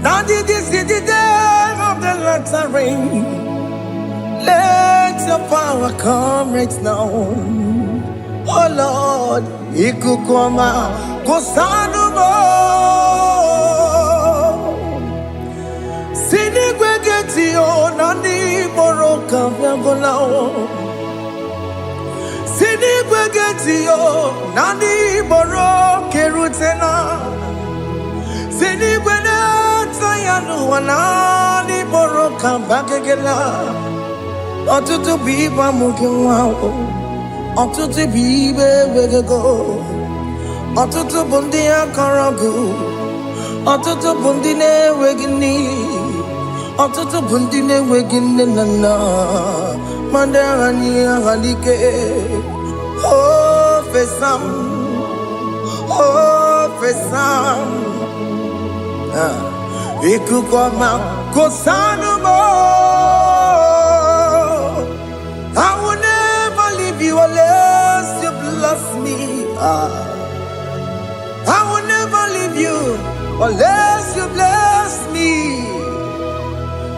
Daddy, this is the day of the lottery. Let your power come right now. Oh Lord, Ikukwama, Kosanuma. Sinigwegetio, Nandi Boroka, Vyangolao. Sinigwegetio, Nandi Boroke Rutena. Sinigwena, Tayanu, Nandi Boroka, Bagagela. Ọtụtụ bụ ibe amụghị nwa ahụ, ọtụtụ bụ ibe ewegego, ọtụtụ bụ ndị akọrọ gị, ọtụtụ bụ ndị na-enweghị nne, ọtụtụ bụ ndị na-enweghị nne na nna, ma ndị agha n'ihe agha n'ike. O fesam, o fesam, ikuku ọma Kosanuma. I will never leave you unless you bless me. I will never leave you unless you bless me.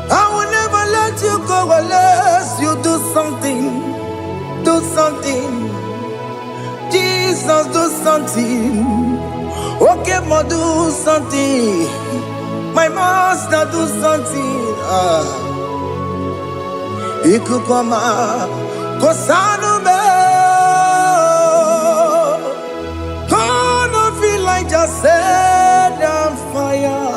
I will never let you go unless you do something. Do something. Jesus, do something. Okay, ma, do something. My master, do something. Ikukwama, Kosanuma. Gonna feel like just set on fire.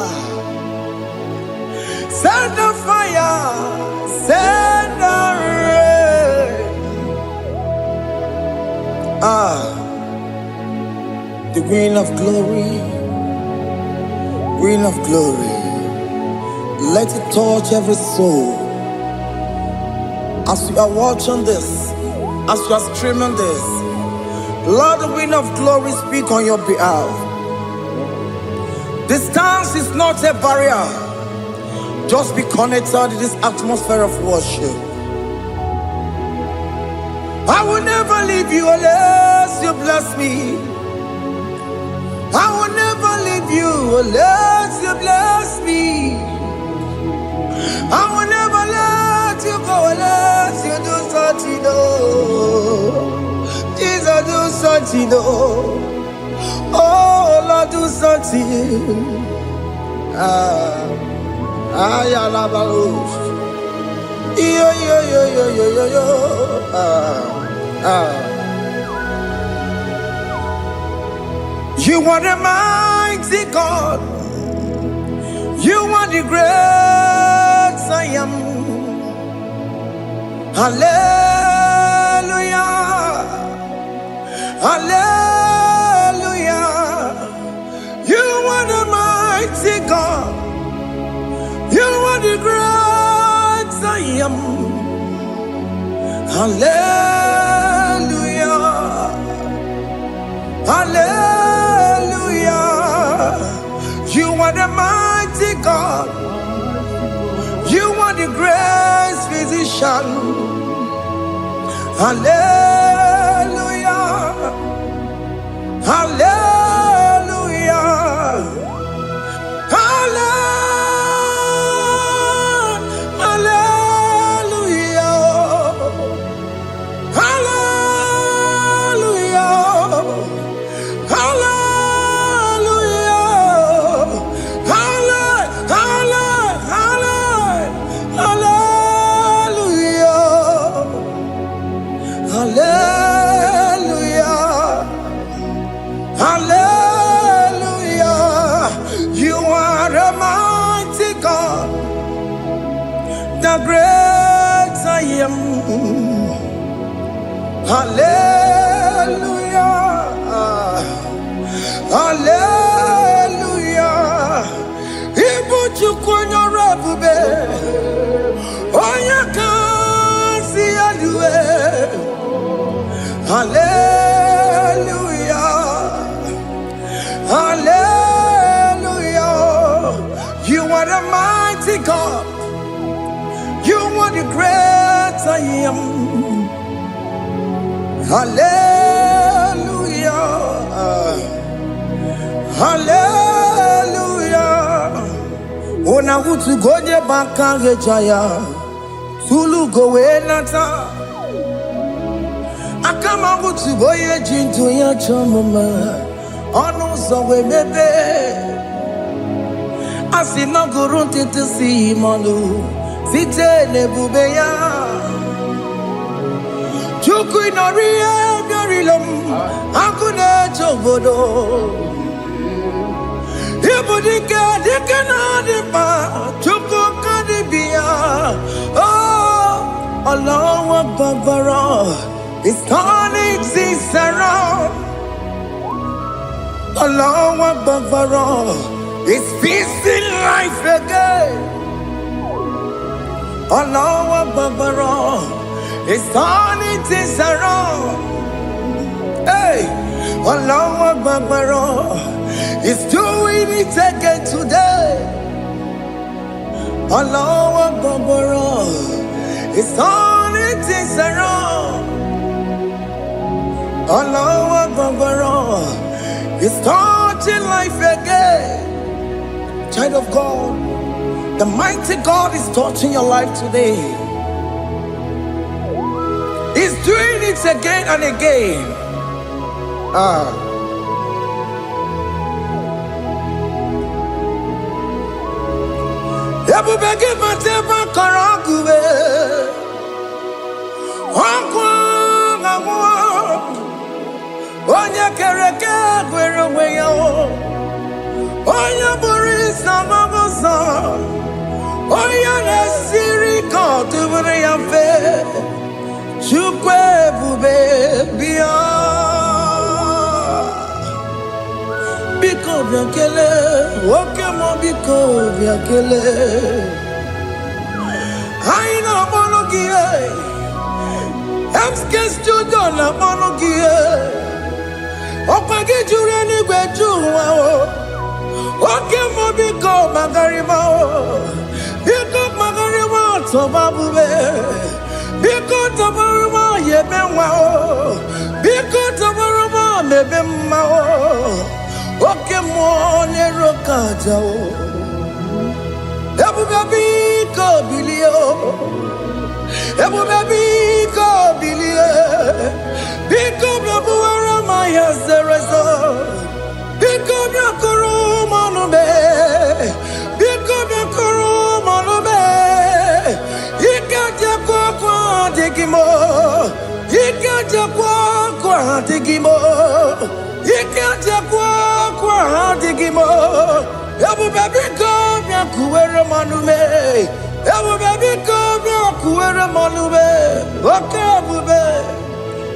Set on fire. Set on rain. The wind of glory. Wind of glory. Let it touch every soul. As you are watching this, as you are streaming this, Lord, the wind of glory speak on your behalf. Distance is not a barrier. Just be connected to this atmosphere of worship. I will never leave you unless you bless me. I will never leave you unless you bless me. I will never let you go unless you do something. Jesus, do something. Oh Lord, do something. Ayalabalush. Yo. You are the mighty God. You are the great I am. Hallelujah. Hallelujah. You are the mighty God. You are the great I am. Hallelujah. Hallelujah. You are the mighty God. You are the great physician. Hallelujah. Hallelujah. The great I am. Hallelujah. Hallelujah. bube. Oya kasi alue. Hallelujah. Hallelujah. You are the mighty God. You are the great I am. Hallelujah. Hallelujah. Ona utu goje bakange jaya. Tulu gowe nata. Akama utu boye jintu ya chomama. Onu sowe mebe. Asina gurunti tisi manu. Site nebubeya. Chuku inoria garilom. Akune chobodo. Ibudika dikana dipa. Chuku kadibia. Oh, Allah Akbar. It's turning things around. Allah Akbar. It's peace in life again. Allah Akbar. It's turning things around. Hey, Allah Akbar. It's doing it again today. Allah Akbar. It's turning things around. Allah Akbar. It's touching life again. Child of God, the mighty God is touching your life today. He's doing it again and again. Ebubege mateba karagube. Wakwa ngwa. Onya kereke gwero weyo. Onya burisa mabosa. Onya nesiri kotubure yafe. Chukwe bube bia. Biko biakele. Woke mo biko biakele. Aina monogie. Emske studio na monogie. Opage jure ni gwejuwa o. Oke mo biko magarima o. Biko magarima tobabube. Biko tabarima yebenwa o. Biko tabarima mebemma o. Oke mo nero kaja o. Ebube biko bilio. Ebube biko bilie. Biko blabuara maya zerezo. Biko blakuru manube. Biko blakuru manube. Ikaja kwa digimo. Ikaja kwa digimo. Ikaja kwa digimo. Ebube biko blakuere manube. Ebube biko blakuere manube. Oke bube.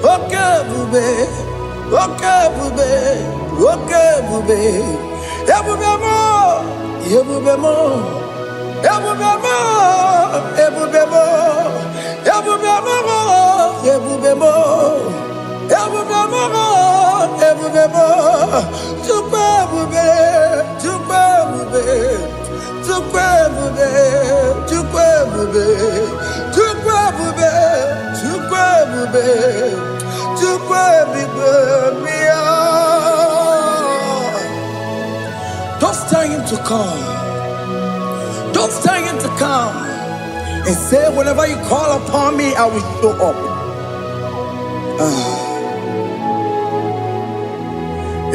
Oke bube. Oke bube. Oke bube. Ebube mo. Ebube mo. Ebube mo. Ebube mo. Ebube mo. Ebube mo. Ebube mo. Ebube mo. Tukwe bube. Tukwe bube. Tukwe bube. Tukwe bube. Tukwe bube. Tukwe bube. Tukwe bube. Just tell him to come. Just tell him to come. And say, whenever you call upon me, I will show up.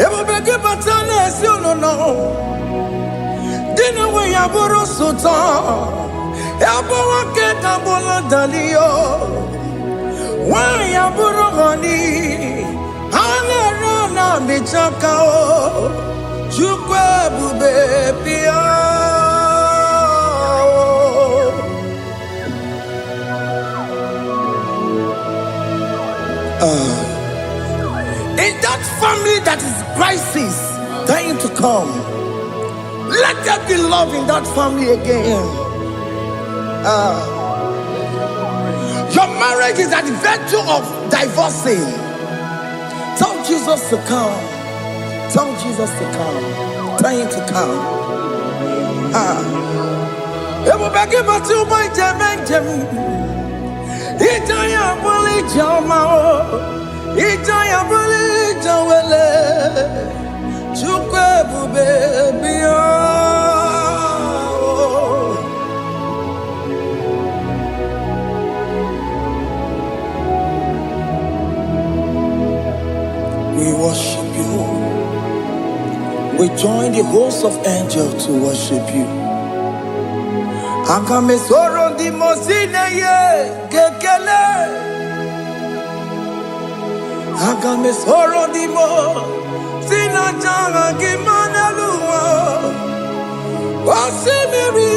Ebubege batane si no. Dina we yaboro sultan. Yaboro ke kabolo dalio. Wa yaboro gani. Hanero na michaka o. Chukwe bube pia. In that family that is crisis, tell him to come. Let there be love in that family again. Your marriage is at the verge of divorcing. Tell Jesus to come. Tell Jesus to come. Tell him to come. We worship you. We join the host of angels to worship you. Akame soro di mosine ye kekele. Akame soro di mo sina janga kimanaluwa. Wasimiri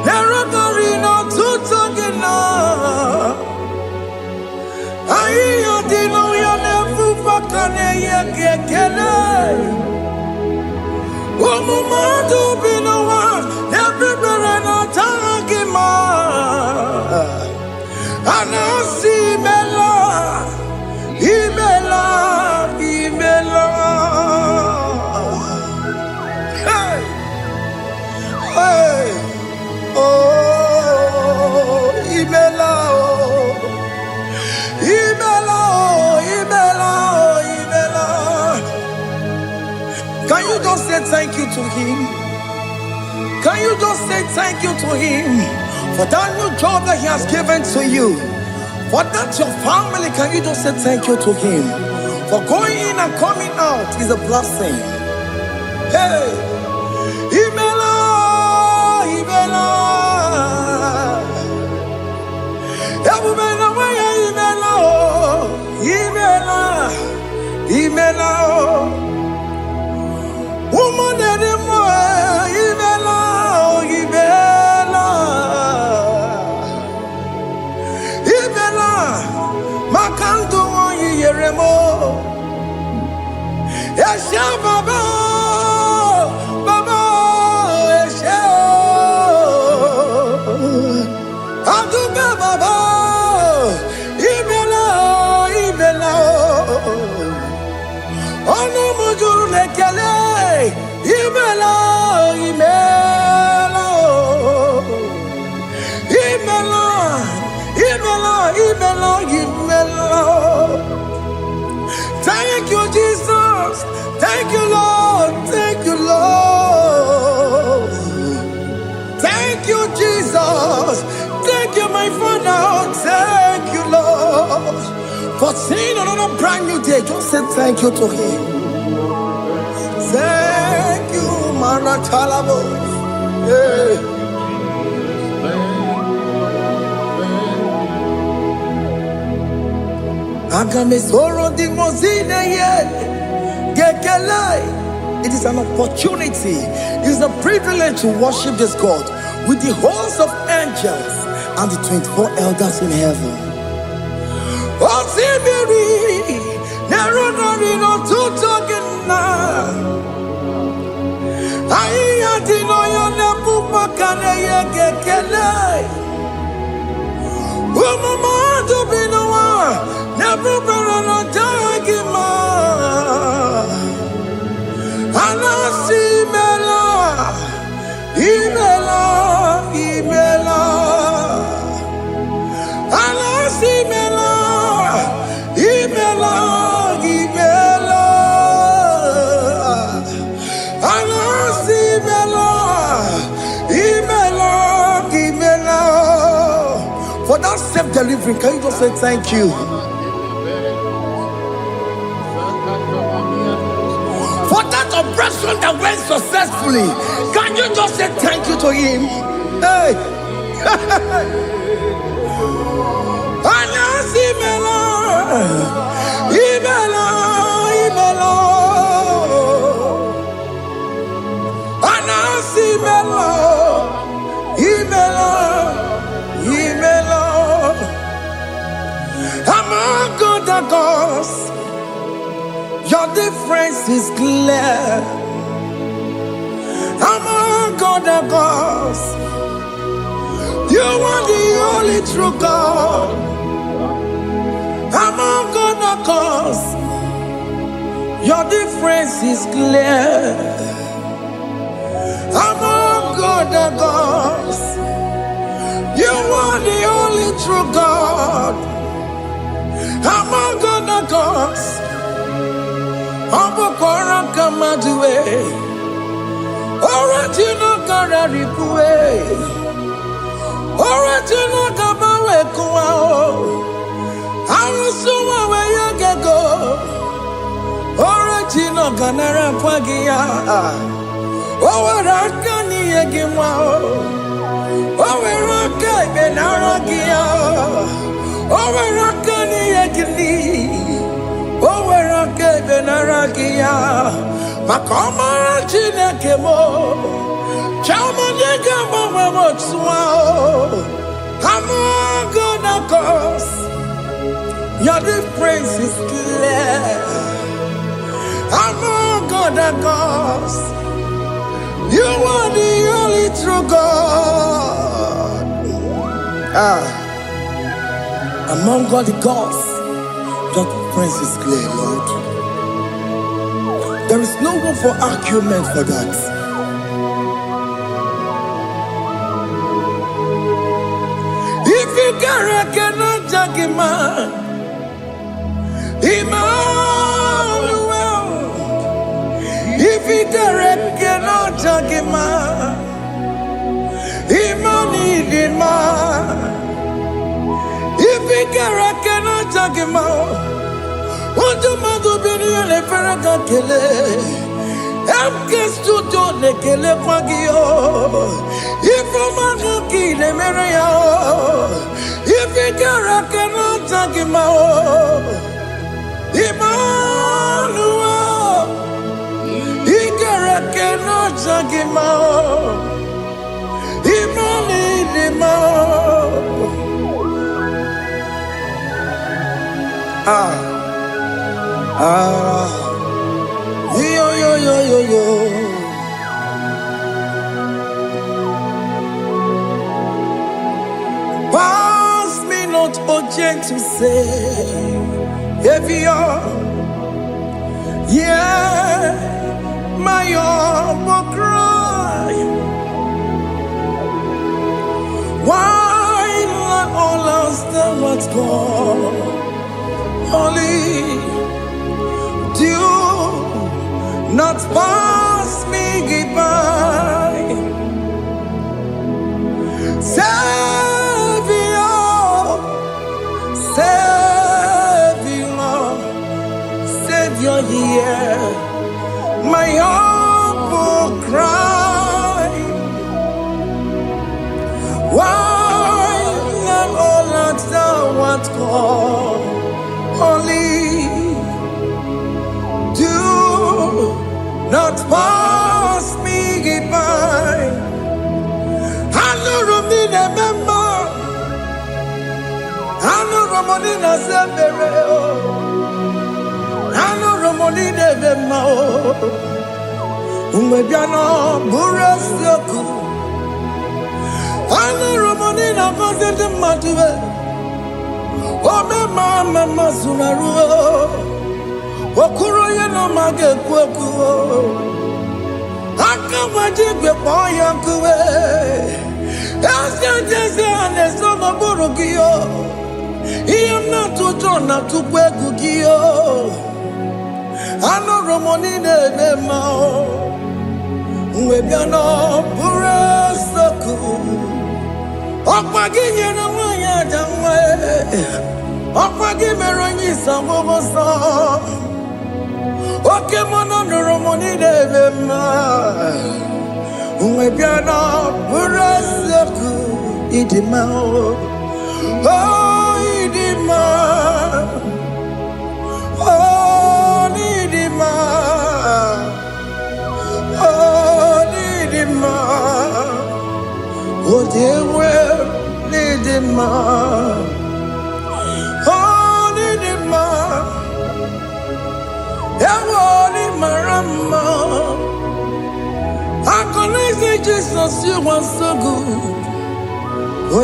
nerotari no tutogina. Ayo dino ya nefu fakane ye kekele. Umumadu binowa everywhere na tangima. Anasi mela, imela, imela. Hey, hey, oh, imela, oh, imela, oh, imela, oh, imela. Can you just say thank you to him? Can you just say thank you to him for that new job that he has given to you? For that your family, can you just say thank you to him? For going in and coming out is a blessing. Hey, Imela, Imela, Imela, Imela, Imela, woman anymore, Imela, Imela, Imela, Makanto Yeremo, Yasha Baba, Baba, Yasha, Aduba Baba, Imela, Imela, Ono Mujuru Lekele. Imela, Imela, Imela, Imela, Imela, Imela. Thank you, Jesus. Thank you, Lord. Thank you, Lord. Thank you, Jesus. Thank you, my Father. Thank you, Lord. For seeing another brand new day, just say thank you to him. Thank you, Manatalabo. Yeah. Agame soro di mozine ye gekele. It is an opportunity. It is a privilege to worship this God with the host of angels and the 24 elders in heaven. Osimiri nerunari no tutogina. Aya dino yo nebu makane ye gekele. Umumadu binowa nebu berano jagima. Anasi mela, imela, imela. Anasi mela, imela, imela. Anasi mela, imela, imela. For that self-delivery, can you just say thank you? For that operation that went successfully, can you just say thank you to him? Hey! Anasi mela, imela, imela. Anasi mela, imela, imela. Among other gods, your difference is clear. Among other gods, You are the only true God. Among other gods, your difference is clear. Among other gods, you are the only true God. Among other gods, Obokora Kamadue, Original Kararikue, Original Kabawe Kuao, Arusuma Wayagago, Original Ganara Pagia, Owarakani Yagimao, Owaraka Benaragia, Owarakani Yagini, Owaraka Benaragia, Makoma Chinakemo, Chamanega Mamotswao, Among cause, your difference is clear. Among other gods, you are the only true God. Among all the gods, your difference is clear, Lord. There is no room for argument for that. If you cannot judge him, Emmanuel. If you cannot judge him, Emmanuel. If you cannot judge him, what do you do? Le Ferraga Kele, Amkestu Done Kele Pagio, if a man kill a Maria, if you cannot take him out, Emmanuel, he cannot take him out, Yo. Pass me not, O gentle Savior. Yeah, my humble cry. Why not all else than what's gone? Only do not pass me by. Savior, hear my humble cry. Why not all that thou art called? Only do not pass me by. I know Romina member. I know Romonina Severeo. I know Romonina member. Umbebiano Burasoku. I know Romonina Cosette Matue. Oh, mama Sunaru. Okuro yeno mage kweku. Akamaji boy yankuwe. Jese ane sono burugio. Iyam na tuto na tukweku gio. Ano Romonine mao. Mwebiano burasoku. Okpagi yeno mwanya jamwe. Okpagi meronyi sambobosa. Oke mono Romonine Mwebiana burasoku idimao. Oh idima. Oh idima. Oh idima. Oh dewe idima. Oh idima. Ewoni marama. I can say Jesus, you are so good. We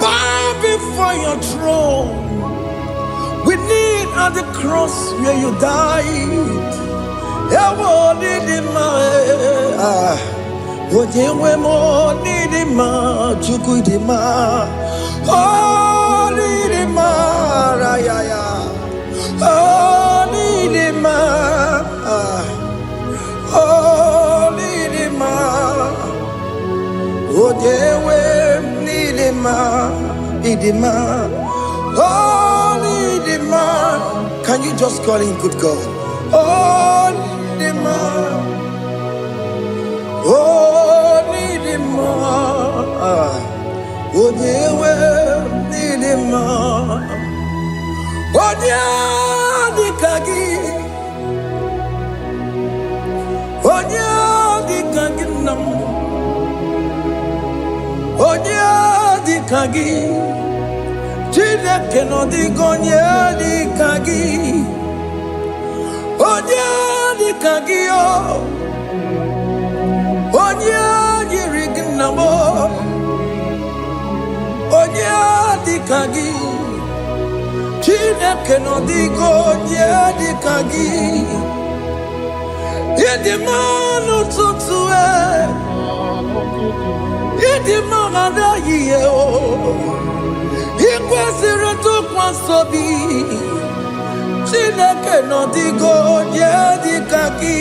bow before your throne. We kneel at the cross where you died. Can you just call him good God? Oh, Nidima. Oh, Nidima. Oh, Dewe, Nidima. Oh, Dikagi. Oh, Dikagi nam. Oh, Dikagi. Chineke no digonye Dikagi. Onye Dikagi o. Onye yirignamo. Onye Dikagi. Chineke no digonye Dikagi. Yedimanu tutue. Yedimanu adaye o. Ikwesịrị tụkwasị obi. Chineke nọ dịgo onye dịka gị.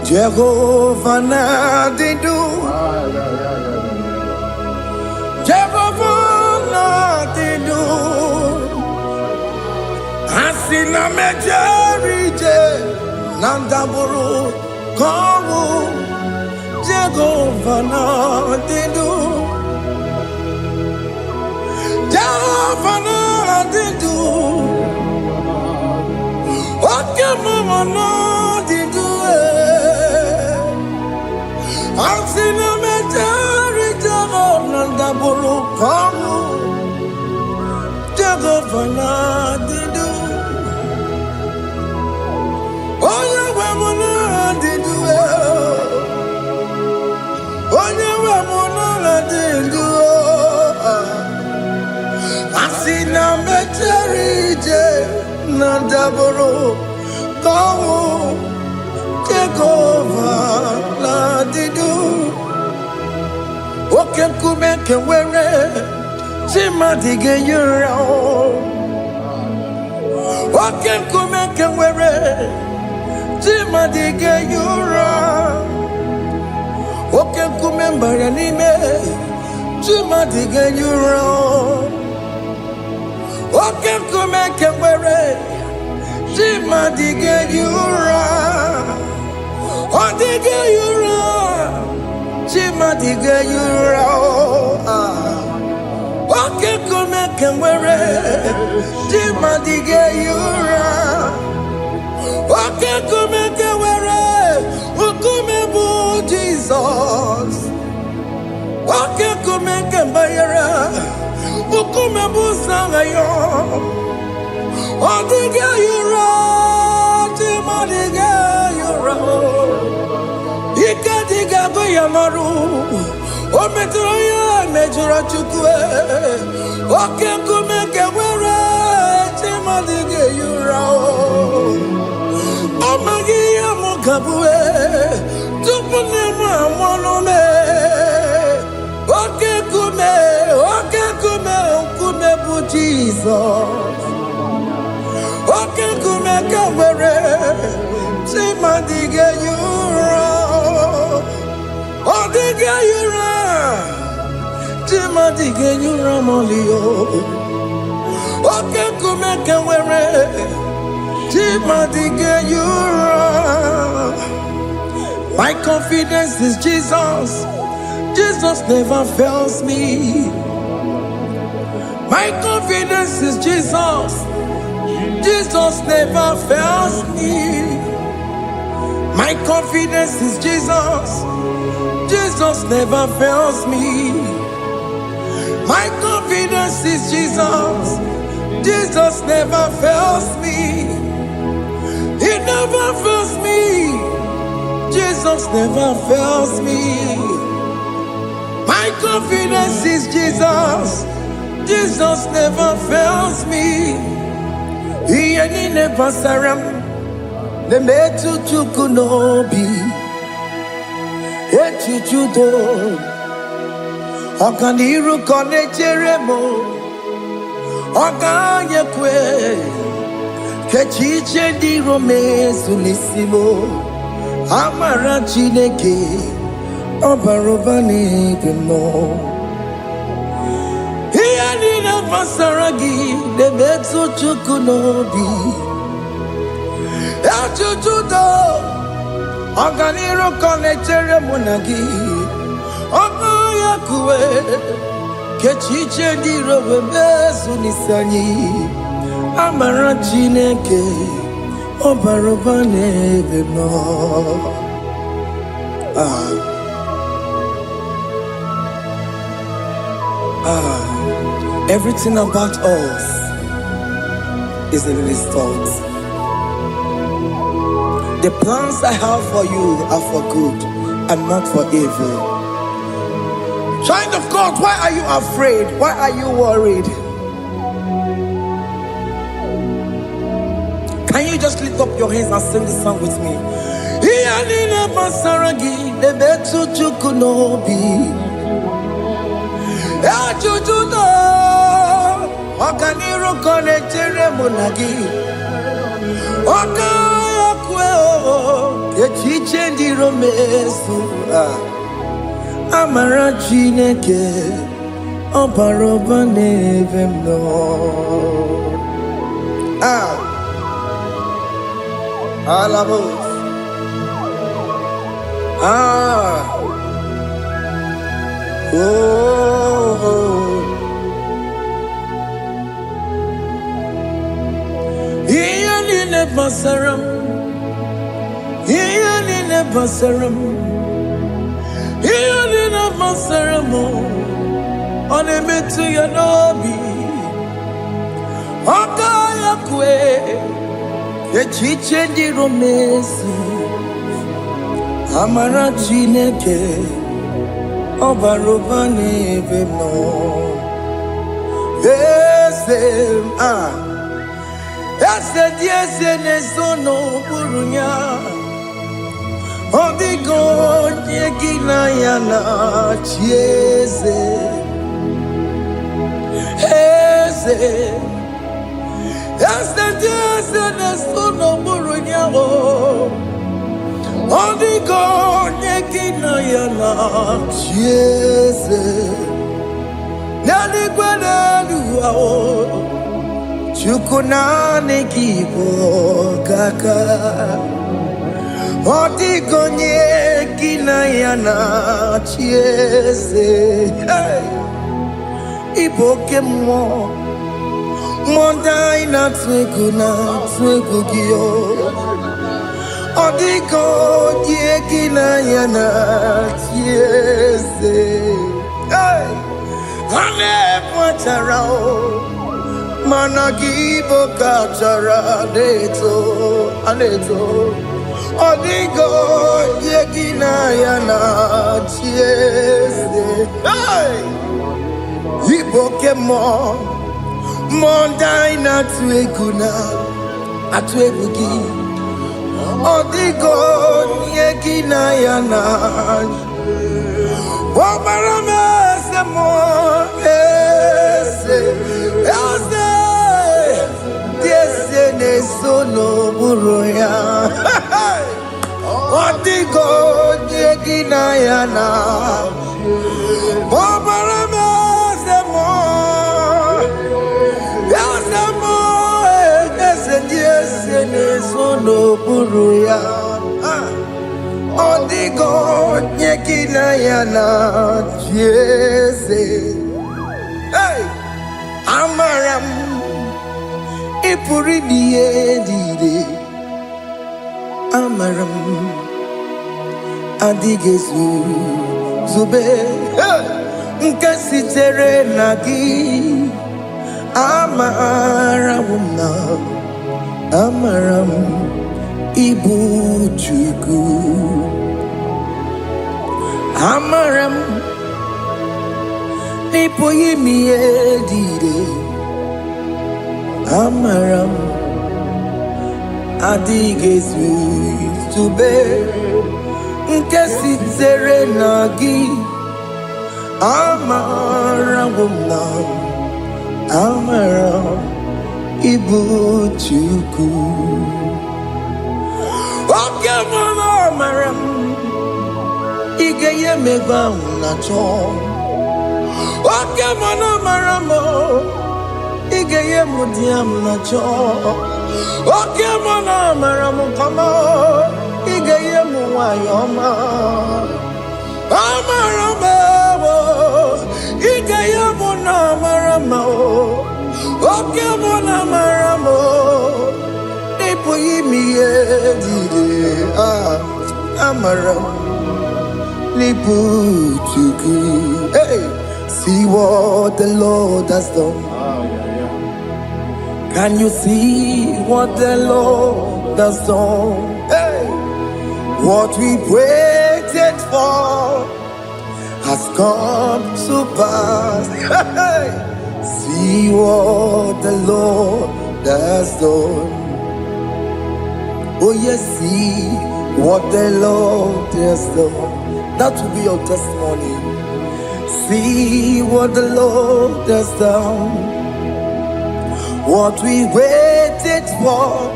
Jehova na-adịdu. Jehova na-adịdu. Asị na mejere ije na ndabụrụ ka ọnwụ. Jehova na-adịdu. Jehova na-adịdu. Oke mama na-adịdu. Asị na mejere ije na ndabụrụ ka ọnwụ. Jehova na-adịdu. Onye nwe m na-adịdu. Onye nwe m na-adịdu. Asị na mejere ije na ndabụrụ ka ọnwụ. Jehova na-adịdu. Oke nkume nke nwere chi mmadụ ga-eyi ụra. Oke nkume nke nwere chi mmadụ ga-eyi ụra. Oke nkume mbara n'ime chi mmadụ ga-eyi ụra. Oke nkume nke nwere chi mmadụ ga-eyi ụra. Ọ dịghị eyi ụra. Chi mmadụ ga-eyi ụra. Oke nkume nke nwere chi mmadụ ga-eyi ụra. Oke nkume nke nwere nkume bụ Jizọs. Oke nkume nke mbanyere nkume bụ Nsọ ya. Ọ dịghị eyi ụra. Chi mmadụ ga-eyi ụra. Ike dịghị agụ ya n'ọrụ. O metụrụ ya mejọrọ Chukwu. Oke nkume nke nwere chi mmadụ ga-eyi ụra. Ọ maghị ihe m ga-abụ tupu nne m amụọ m. Oke nkume nkume bụ Jizọs. Oke nkume nke nwere chi mmadụ ga-eyi ụra. Ọ dịghị eyi ụra. Chi mmadụ ga-eyi ụra ma ọlị o. Oke nkume nke nwere chi mmadụ ga-eyi ụra. My confidence is Jesus. Jesus never fails me. My confidence is Jesus. Jesus never fails me. My confidence is Jesus. Jesus never fails me. My confidence is Jesus. Jesus never fails me. He never fails me. Jesus never fails me. My confidence is Jesus. Jesus never fails me. He ain't never saram. The metu chukunobi. Echuchudo. Okaniru kone jeremo. Okanye kwe. Kechiche di rome sunisimo. Amara chineke. Obarobane gemo. Here ni na pasaragi de betu chukunobi. Echuchudo. Oganiru konechere monagi. Okaya kuwe. Kechiche di robe bezu nisanyi. Amara chineke. Obarobane gemo. Everything about us is in His thoughts. The plans I have for you are for good and not for evil. Child of God, why are you afraid? Why are you worried? Can you just lift up your hands and sing this song with me? Echuchudo, Okaniru konechere monagi. Okaya kweo, kechiche ndi romesu. Amara chineke, obarobane vemno. Alabos. Basaram, Iyalina Basaram, Iyalina Basaramo, on a metu yanobi, Okaya kwe, Echiche di romesi, Amara chineke, Obarobane vemno, Yes, nesono burunya. Odigo nyekina yana chieze. Yes, nesono burunya. Odigo nyekina yana chieze. Nani kwanalu Chukunane kibo kaka. Odigonye kinayana chiese. Iboke mo. Mondai na twegugio. Odigonye kinayana chiese. Hane pacharao. Managibo kachara aneto Odigo yekina yana chiese. Ibokemo Mondai na tweguna atwegugi Odigo yekina yana Wamarame semo Nesono buruya. Odigo yekina yana. Bobarame semo. Yasemo ese nesono buruya. Odigo yekina yana. Jese. Amaram. Ipuri dide Amaram Adigezu Zube Nkasitere nagi Amaram Ibu Chuku Amaram Nipo yimi edide Amaram Adigezu Tube Nkesi tere nagi Amaram Amaram Ibu Chuku Oke mama Amaram Igeye megba unacho Oke mama Amaramo Igeye mudiam nacho Oke mama Amaramo kama Igeye muwayoma Amaramo Igeye muna Amaramo Oke mama Amaramo Nipo yimi edide Amaramo Hey, see what the Lord has done. Can you see what the Lord has done? Hey, what we waited for has come to pass. Hey, see what the Lord has done. Oh yes, see what the Lord has done. That will be your testimony. See what the Lord has done. What we waited for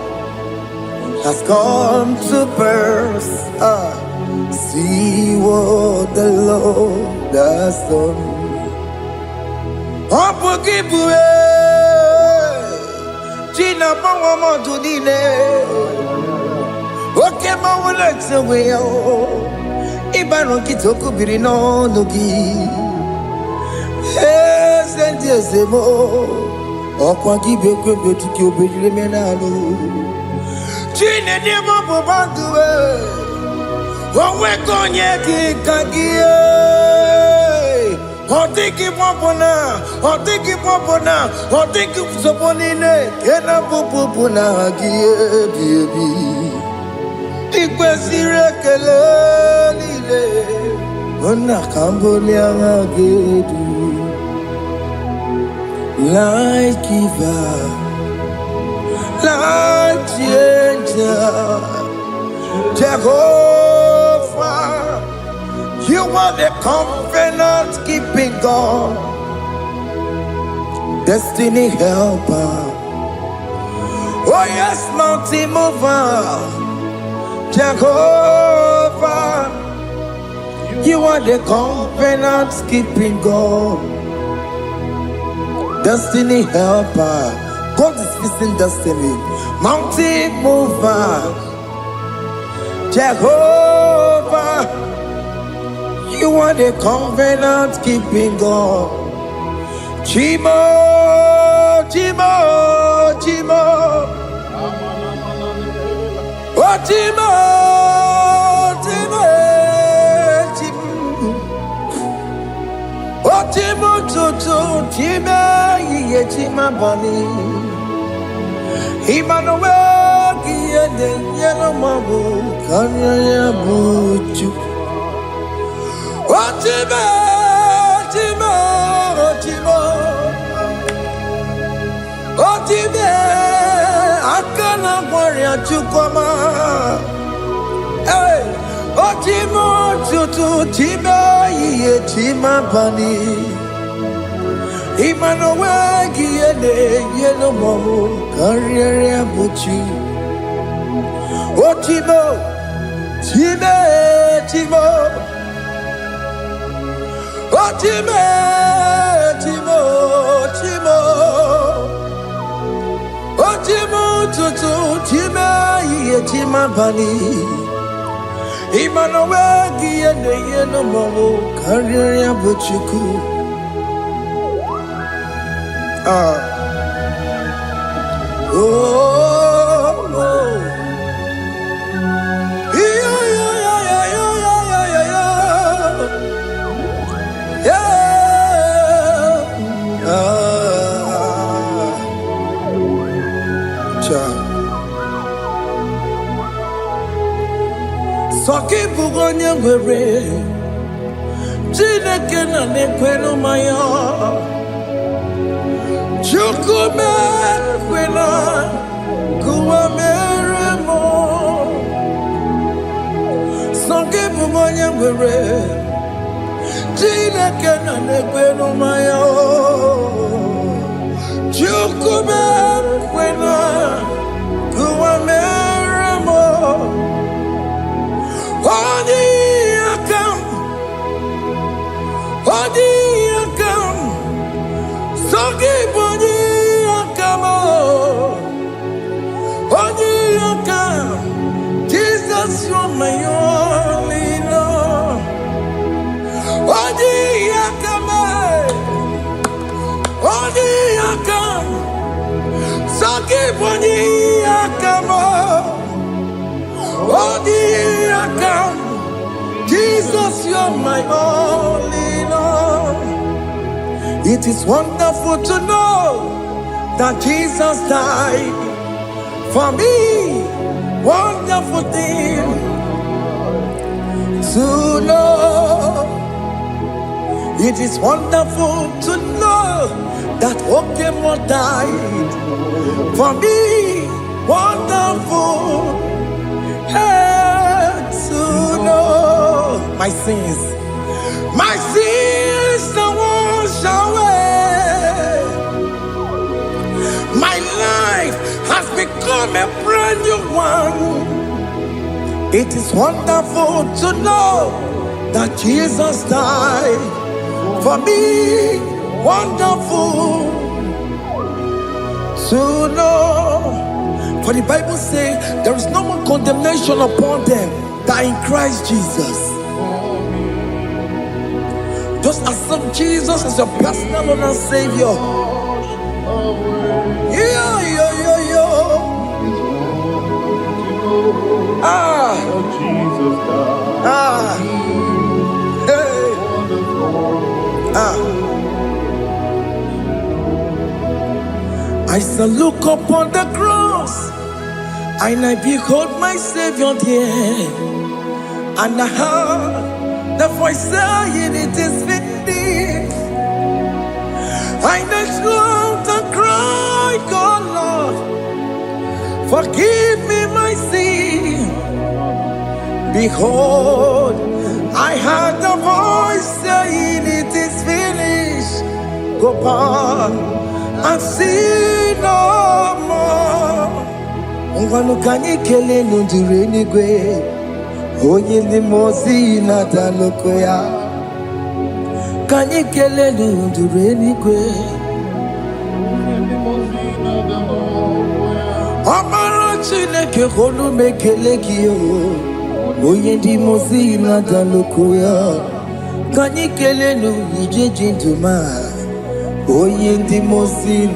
has come to pass. See what the Lord has done. Opokibue, Gina Pawamo Dunine, Okemawalexaway. Ibano kitoko birino nogi Sentezemo Okwa gibekwe betiki obejile menalo Chine demo bobanduwe Owe konye kikagie Otiki popona Otiki soponine Kena popona agie biebi Ikwesire kelelile Ona kambolia ngagedu Light giver Light changer Jehovah You are the covenant keeping God Destiny helper Oh yes, mountain mover Jehovah, you are the covenant keeping God, destiny helper. God is fixing destiny, mountain mover. Jehovah, you are the covenant keeping God. Chimo. Otimo tutu time ye tima bani Emmanuel kiende yelo mabu kanya ya buchu Otimo akana warrior chukoma Hey, Otimo tutu time ye tima bani Emmanuel kiende yelo mabu kanya ya buchu Otimo tutu time ye tima bani Emmanuel kiende yelo mabu kanya ya buchu Soki bugonye were Chineke na nekwenu maya Chukume kwena Kuwa meremo Songe bumonye were Chineke na nekwenu maya Chukume kwena Kuwa meremo Odi akam Songi boni akam Odi akam Jesus you're my only love Odi akam Songi boni akam Odi akam Jesus, you're my only Lord. It is wonderful to know that Jesus died for me. Wonderful thing to know. It is wonderful to know that Okemo died for me. Wonderful. To know my sins are washed away. My life has become a brand new one. It is wonderful to know that Jesus died for me. Wonderful to know. For the Bible says there is no more condemnation upon them that in Christ Jesus. Just accept Jesus as your personal Lord and Savior. I shall look upon the cross and I behold my Savior there, and I heard the voice saying it is finished. I knelt and cried, God Lord, forgive me my sin. Behold, I heard the voice saying it is finished. Go back and sin no more. Ngwanu kanyi kele nundure nigwe Onye limozi na daloko ya Kanyi kele nundure nigwe Amara Chineke kolu mekele kiyo Onye limozi na daloko ya Kanyi kele nu ije jinduma Onye limozi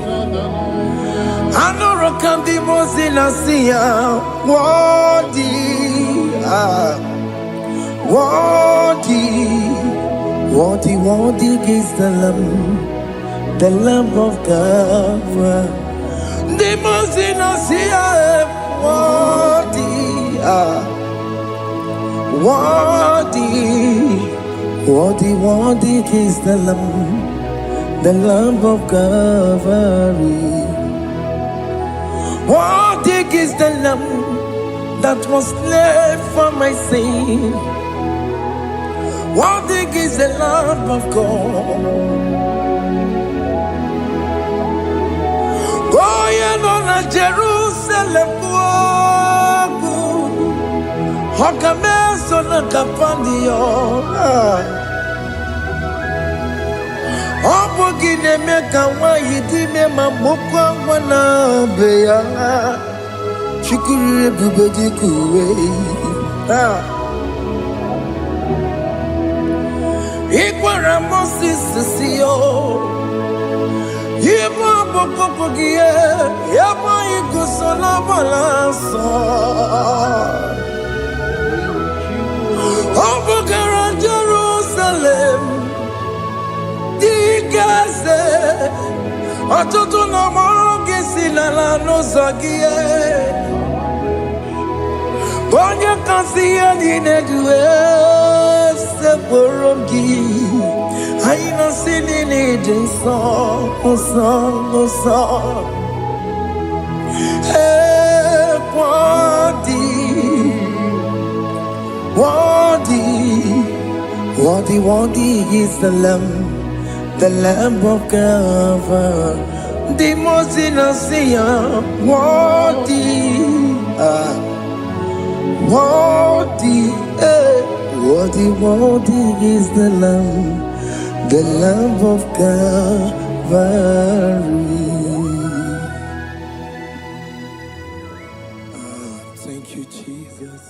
Anoro kandi mozina siya Worthy is the Lamb of God. The mozina siya worthy is the Lamb of Calvary. Worthy is the Lamb that was slain for my sin. Worthy is the Lamb of God. Going on a Jerusalem, Hokameso na kapandio. Opogine meka wa yidime mamukwa wana beya. Shukuru bubedi kuwe. Ikwara Moses siyo. Yema bokopogie. Yema igusola balanso. Opogara Jerusalem. Dikase. Atoto na moge silala no zagie. Bonja kansi ya dine duwe se borongi I no sin in it, song. Hey, worthy is the Lamb of God, the most innocent, worthy is the Lamb of Calvary. Thank you, Jesus.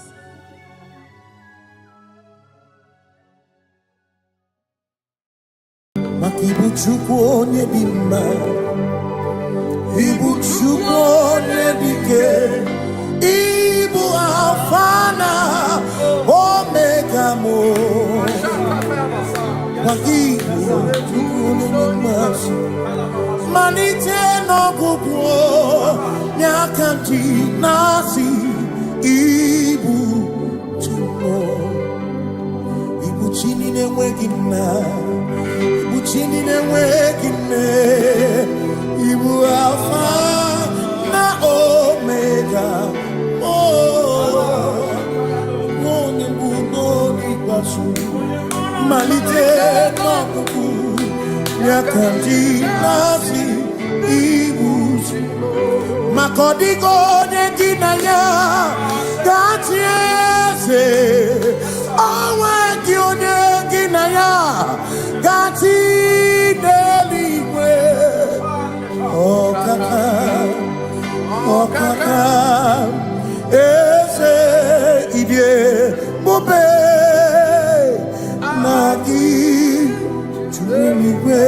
Makibuchukwu onye dị mma, Ibuchukwu onye dike, Ibu Alpha na Omega mo. Makibuchukwu onye dị mma, malite n'ọgwụgwụ nyakanti nasi. Ibu chini n'enweghị nna, Ibu chini n'enweghị nne, Ibu Alpha na Omega, onye mbụ n'oge ikpeazụ, malite n'ọgwụgwụ ya ka ndị na-asị Ibu maka ọ dịghị onye gị na ya ga-achị eze, onwe gị onye gị na ya ga-achị n'eluigwe. Ọkaka eze ibie mube na gị juru eluigwe.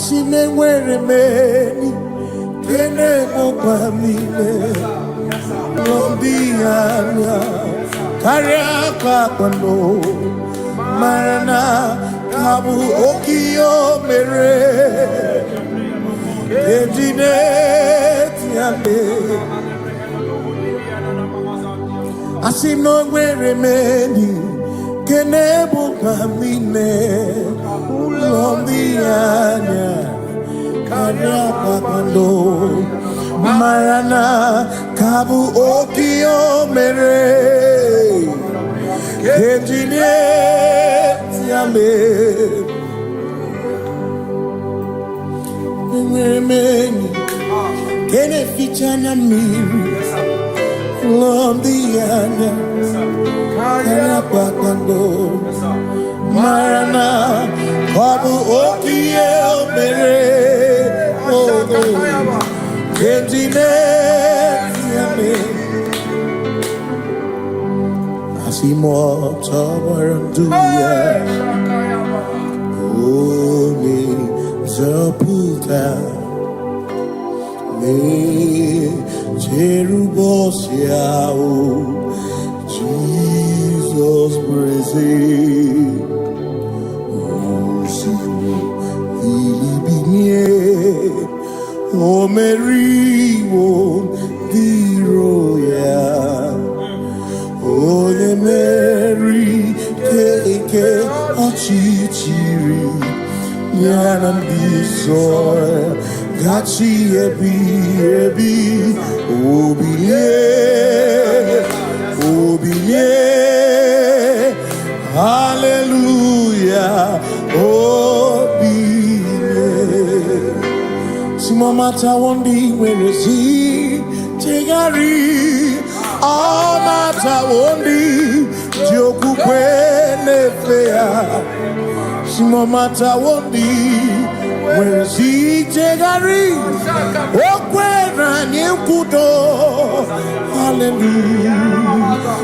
Si n'enwere meni kene mokwa mile Lombi anya karịa kwakpando marana kabu okiyo mere ejine tiame. Asi n'enwere meni kene mokwa mile Lombi anya karịa kwakpando marana kabu okiyo mere ejine tiame. Mweni kene fichana miri Lombi anya karịa kwakpando marana kabu okiyo mere ejine tiame. Asimo tawaranduya Omi zaputa Me cherubosiao Jesus praise O Mary won't be royal. Oh, the Mary, Keke, Achichiri, Yanam Bisoy, Gachi, Ebi, Obiye, Hallelujah, Mata wondi where is he? Tigari, all mata wondi, Joku kwene fea. Simo mata wondi, where is he? Tigari, okwena nyekudo. Hallelujah.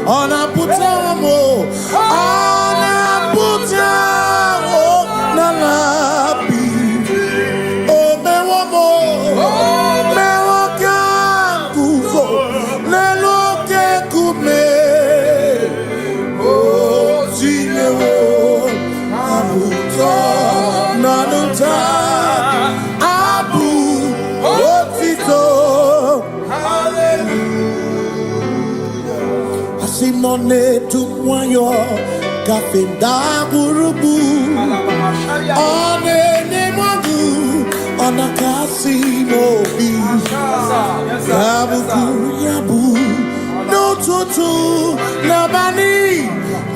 Ona putamo, nalapi. Simone tu moyo Ogafenda burubu Onene mwagu Onakasi mobi Yabuku yabu No tutu Nabani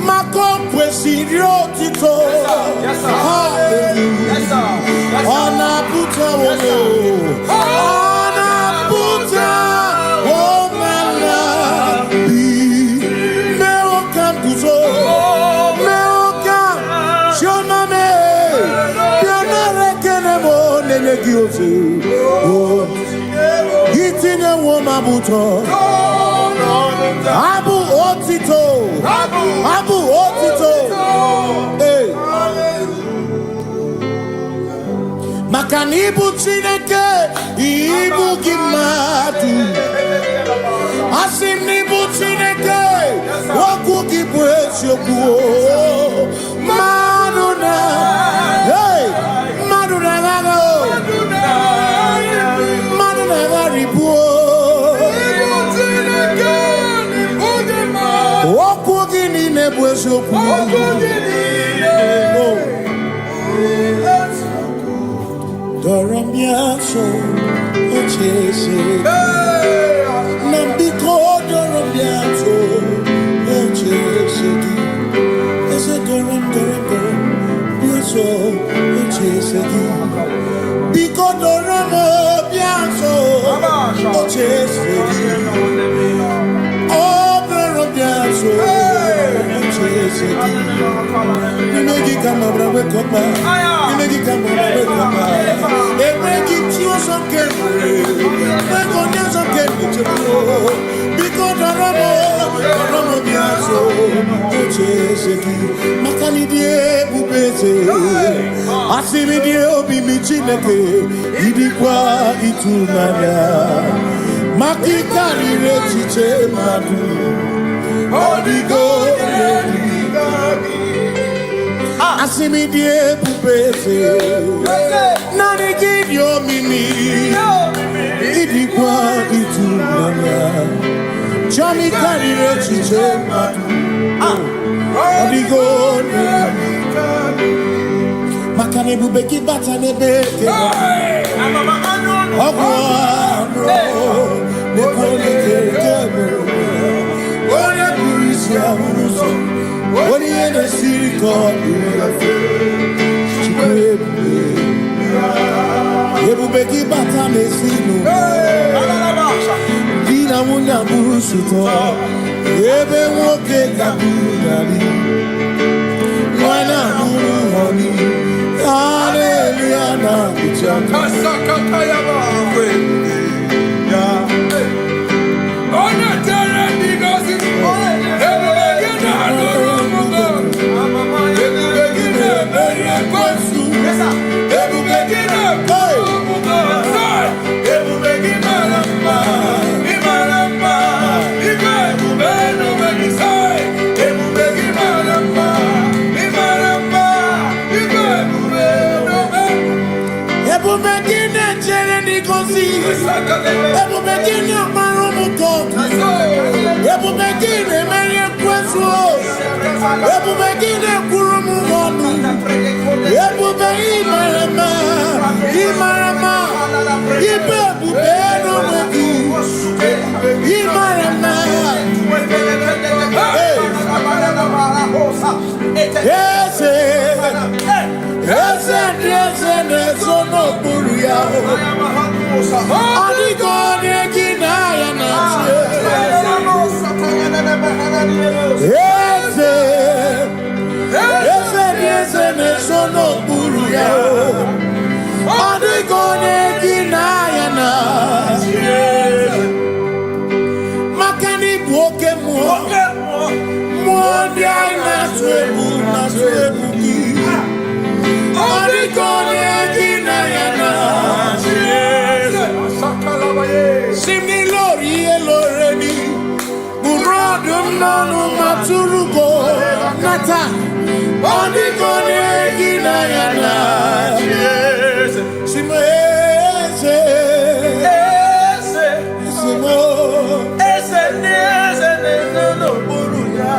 Makopwe sirio tito Hallelujah Onaputa wono Onaputa Womala Bi Meokam kuzo Meokam Shoname Pionere kenemo Nenegioze Gitine womabuto Abu otito Abu otito Hey Makanibu chineke Ibu gimadu Asinibu chineke Woku gibwesyoku Maduna Hey Maduna gago Maduna garibu Woku gini nebwesyoku Doramiaso Ochese Nambiko Doramiaso Ochese Ese Doram Biaso Ochese Biko Doramiaso Ochese Oh Doramiaso Ochese Negi kama brawe kopa Negi kama brawe kopa Negi chio sonke Nego nya sonke Nichebo Biko Doramo biaso Ocheseki Makani die bubete Asimi die obi michineke Idikwa itunanya Makikari rechiche madu Odigo Asimi die bubete Nani gidio mini Idikwa itunanya Chami karire chiche Odigo Makane bubeki bata nebeke Ogwano Nekone kekebe Ode burisia unuso Ode yene siriko Chikwebu Ebubeki bata mesino Dina munya busuto Ebe woke kabudali Mwana nuru honi Hallelujah na kuchaka Kasakata yaba Ona tere bigosi Ebubegina adoromugo Ebubegina beriye kwansu Ebubegina adoromugo Ebubegina lamba Imaramba Ibe ebubeno megisai Ebubegina lamba Imaramba Ibe ebubeno Ebubegina chere nikosi Ebubegina marumuko Ebubegina meriye kwansu Ebubegina kurumugonu Ebubegina imarama Imarama Ibe ebubeno megi Imarama Ese nesono buria Adigo negina ya nache Ese nesono buria Adigo negina ya nache Makani buoke Mwandi aina swebu na swebu ki Adigo negina ya nache Simni lori eloreni Burodum nanu maturugo Nata Adigo negina ya nache Simese Ese no buruya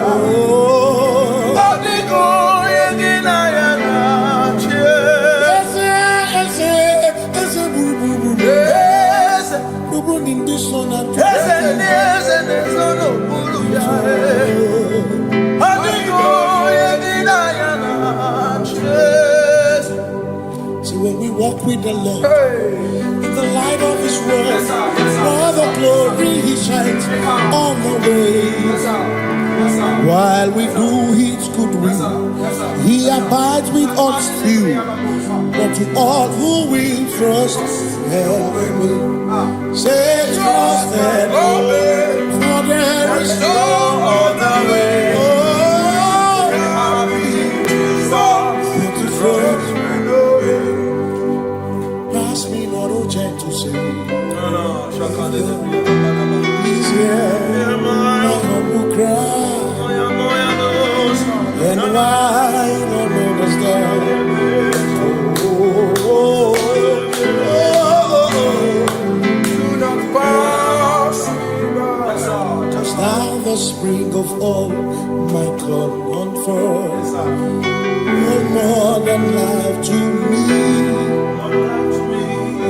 walk with the Lord in the light of His word. For the glory He shines on the way. While we do His good will, He abides with us still. But to all who will trust and obey, say trust and obey, for there is no other way. Pass me not, O gentle Savior. Please hear my humble cry. And why not understand? Do not pass Just now the spring of all my comfort, you're more than life to me.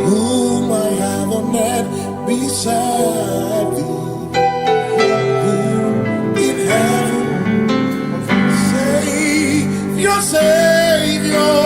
Whom I have on earth beside thee, in heaven, Savior, Savior,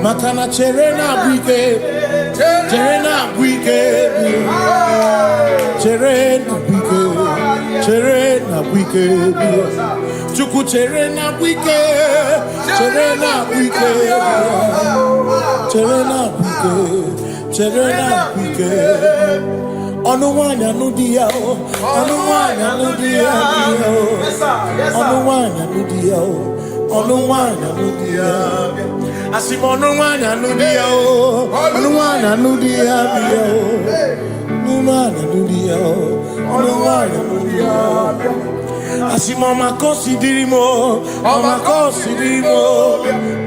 Makana cherena bwike, cherena bwike, cherena bwike, cherena bwike, chuku cherena bwike, cherena bwike, cherena bwike, cherena bwike. Onuwanya nudia, onuwanya nudia, onuwanya nudia, onuwanya nudia. Asimonuwana nudia o, onuwana nudia bio, onuwana nudia o, onuwana nudia. Asimoma kosi dirimo, makosi dirimo,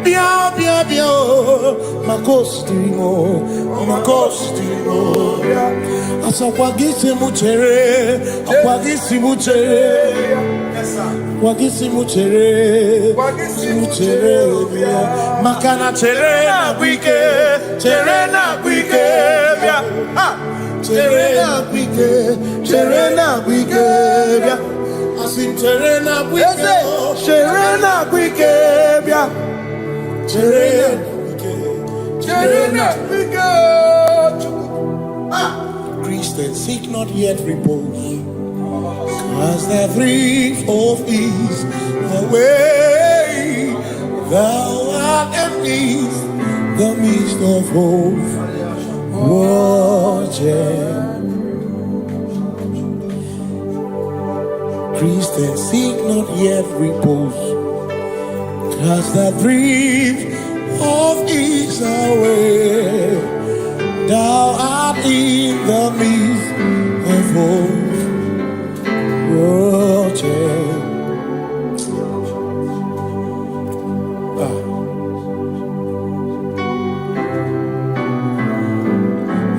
bia bia bia o, makosi dirimo, makosi dirimo. Asakwagisi muchere, akwagisi muchere. Wagisi muchere, makana cherena bwike, cherena bwike, cherena bwike, cherena bwike, asim cherena bwike, cherena bwike, cherena bwike. Christians seek not yet repose, as the thief of ease away, thou art amidst the midst of hope, watching. Christians seek not yet repose, cast the thief of ease away, thou art in the midst of hope.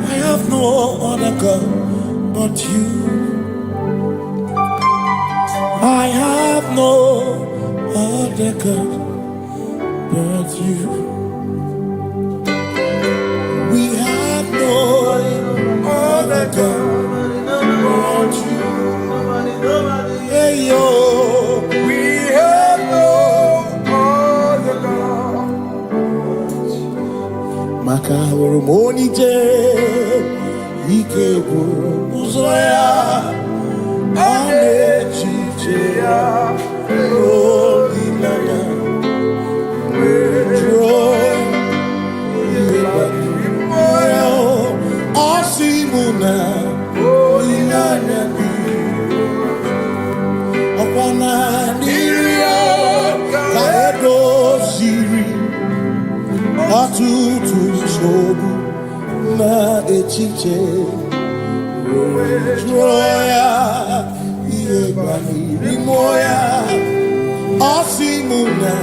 I have no other God but you. I have no other God but you. We have no other God but you. Hey yo, we have no other God. Makahoro monite, kebu uzoya ane chichea olinaya joy moyo osimuna olinaya opana nirio kaedo siri atutu chobu na echiche joya iebani rimoya asimuna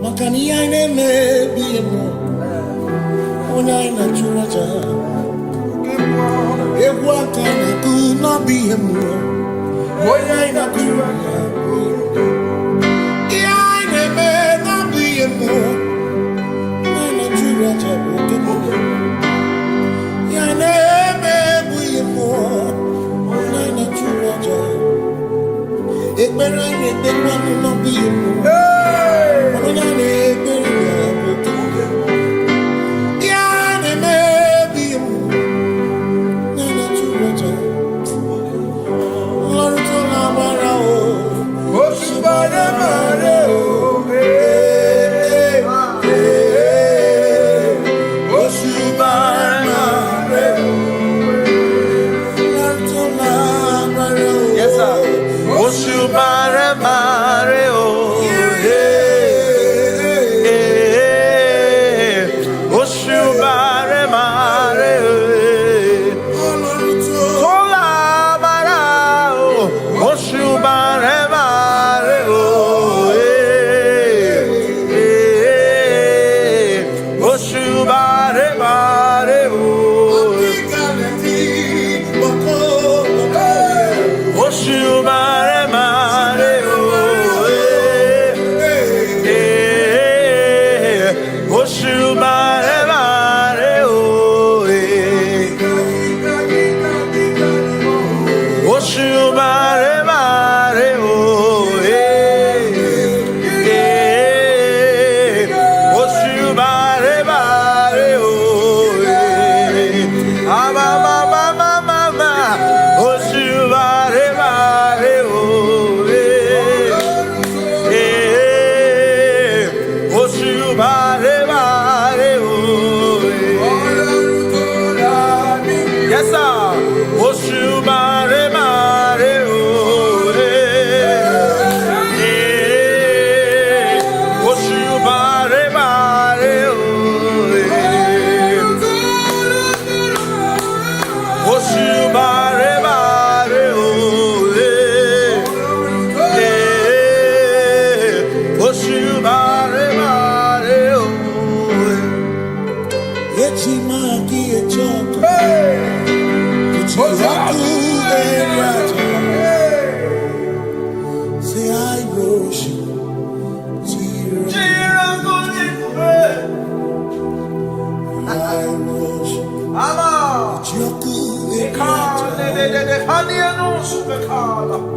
makani aine mebi emo ona ina churaja ewa kana kuna bi emo ona ina churaja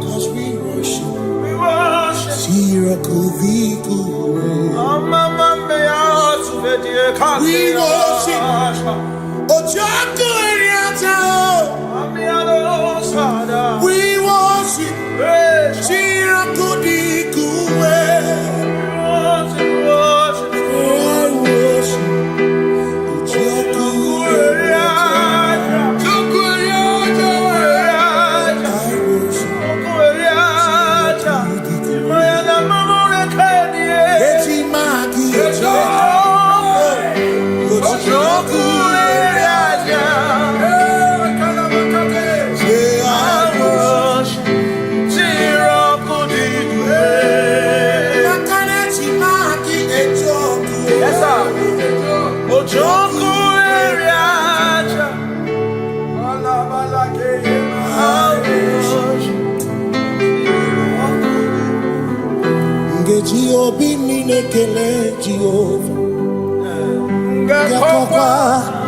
Cause we worship, Jehovah.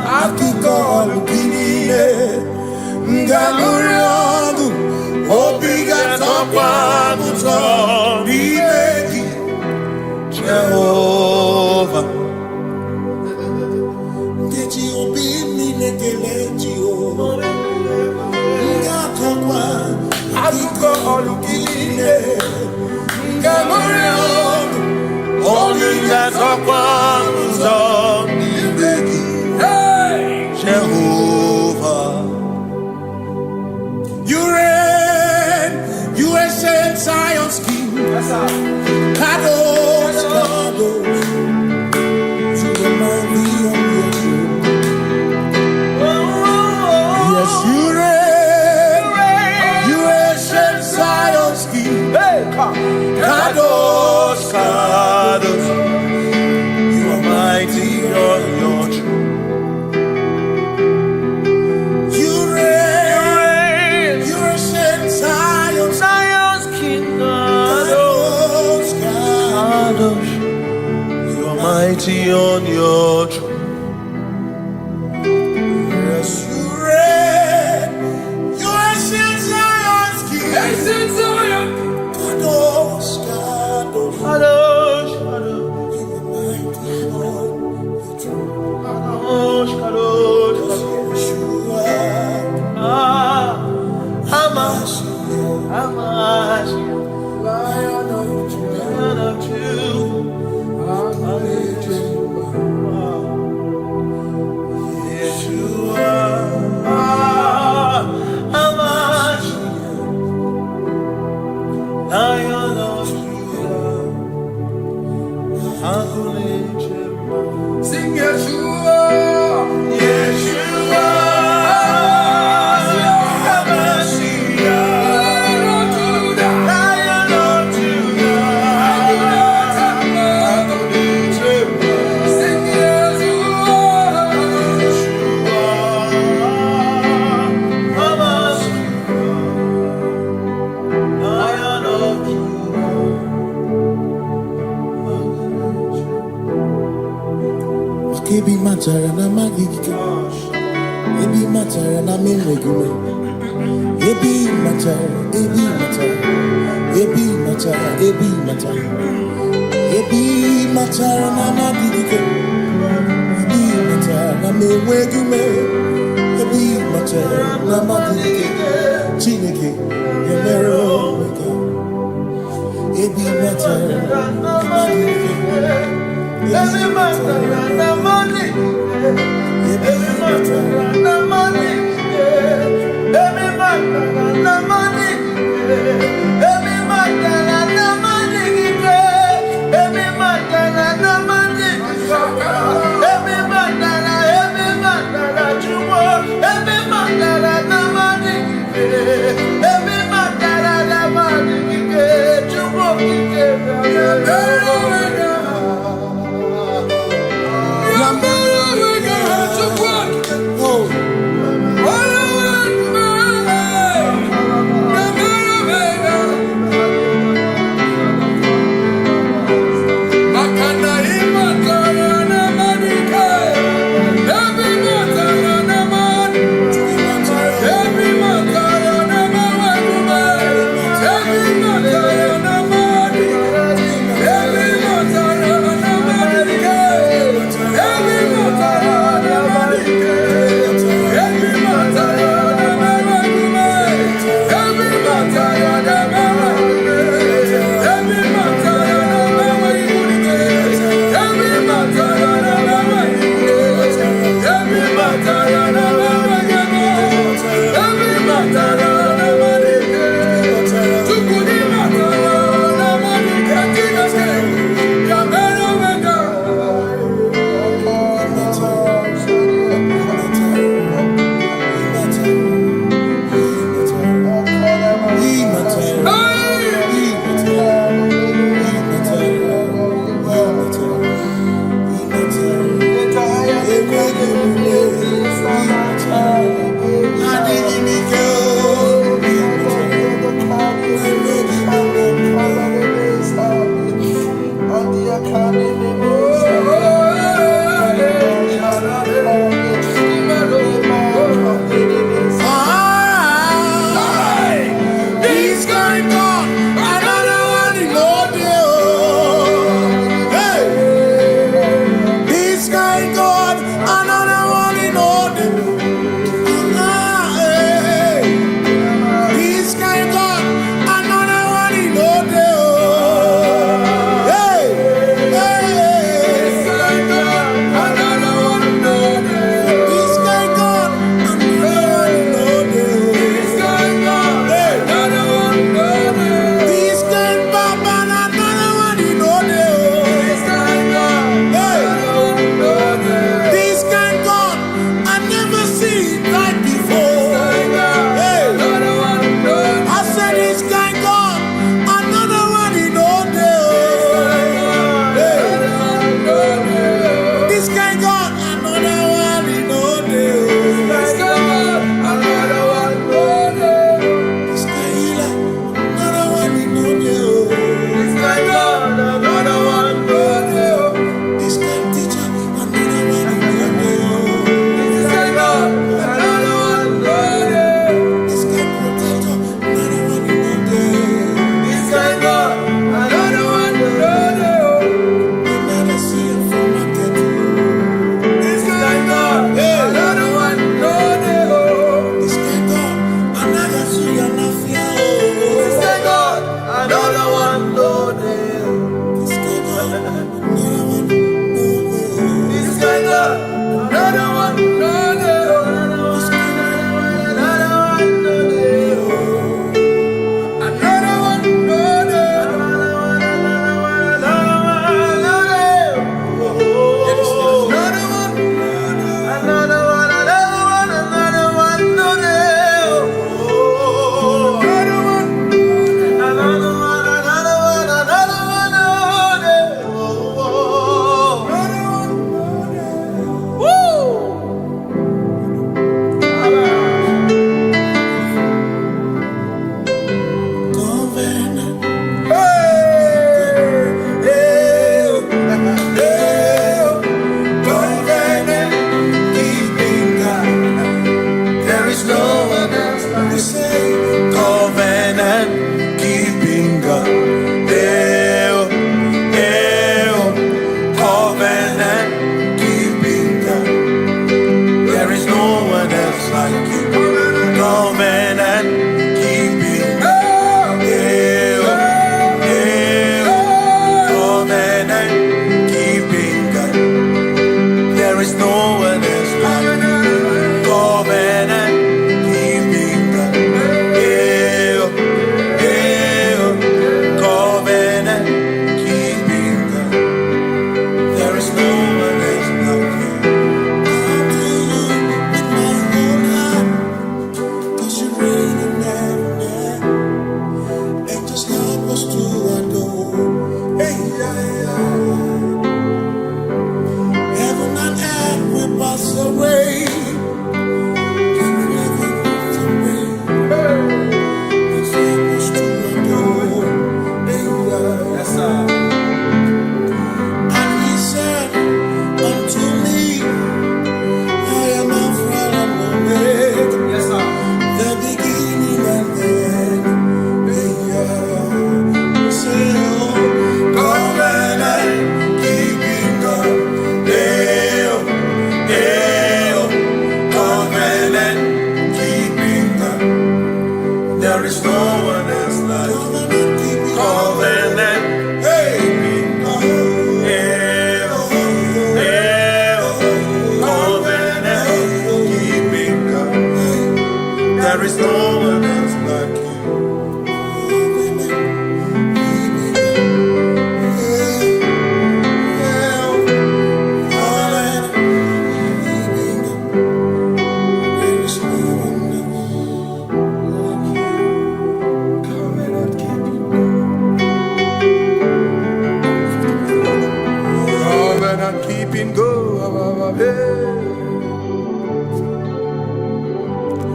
mighty on your throne. Yes, you reign. You ancient Zion's king. Ancient Zion. Kadosh, Kadosh, Kadosh, Kadosh. In the mighty on your throne. Kadosh, Kadosh, Kadosh. Hamash, Lion of Judah. Sing Yeshua. Yeshua. Ebi matara na magigike, ebi matara na menwegume, ebi matara, ebi matara, ebi matara, ebi matara, ebi matara na magigike, ebi matara na menwegume, ebi matara na magigike, Chineke emere omega, ebi matara na magigike. Every matter na money, every matter na money, every matter na money, every matter na money, every matter na money, every matter na jumo, every matter na money, every matter na money, jumo,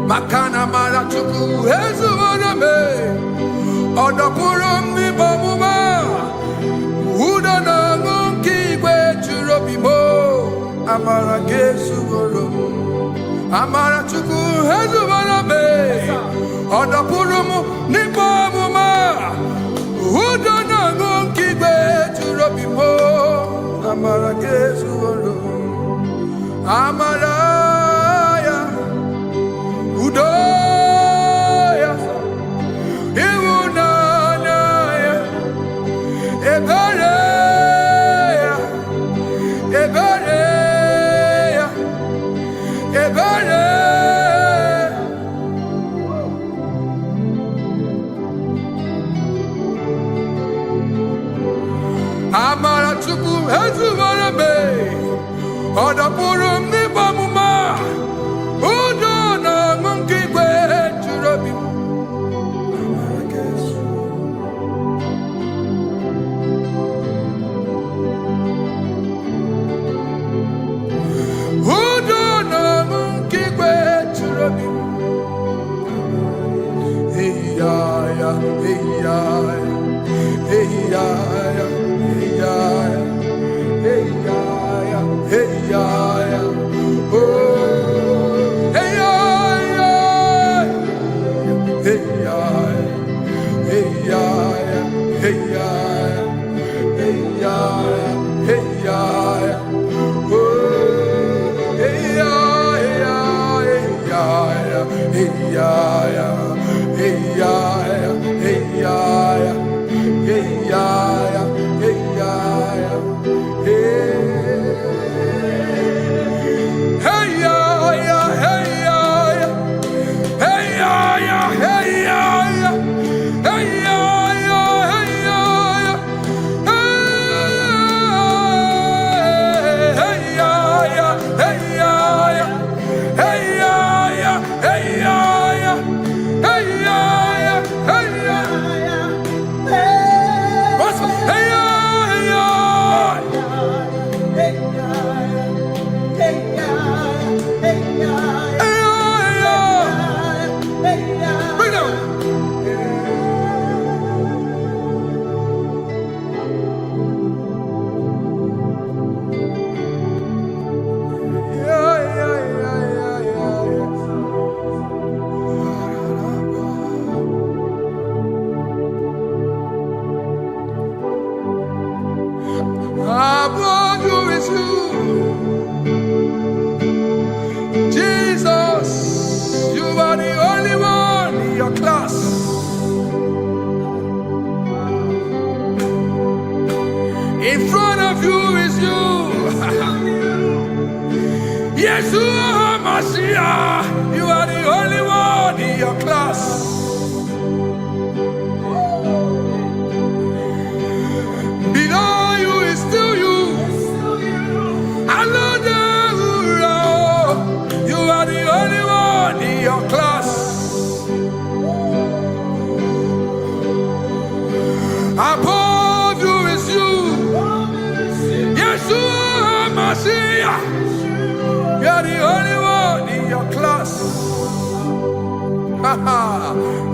Makana mara chuku hezu me odapurum ni bomuma uda na ngunki gwe churobimo amara gesu worum amara chuku hezu me odapurum ni bomuma uda na ngunki gwe churobimo amara gesu worum amara Udoya, Iwunanaya, Ebereya, Ebereya, Ebereya. Amara chuku hezu warame, odapurum ni bam. Yeshua Mashiach, you are the only one in your class. Below you is still you. You are the only one in your class. Above you is you. Yeshua Mashiach. You are the only one in your class.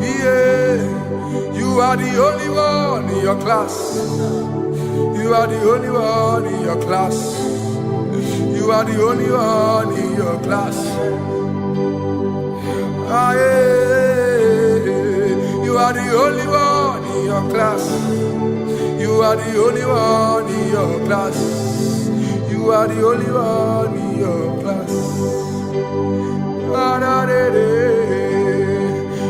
Yeah. You are the only one in your class. You are the only one in your class. You are the only one in your class. Ah, yeah. You are the only one in your class. You are the only one in your class. You are the only one in your class. Ah, da, da, da.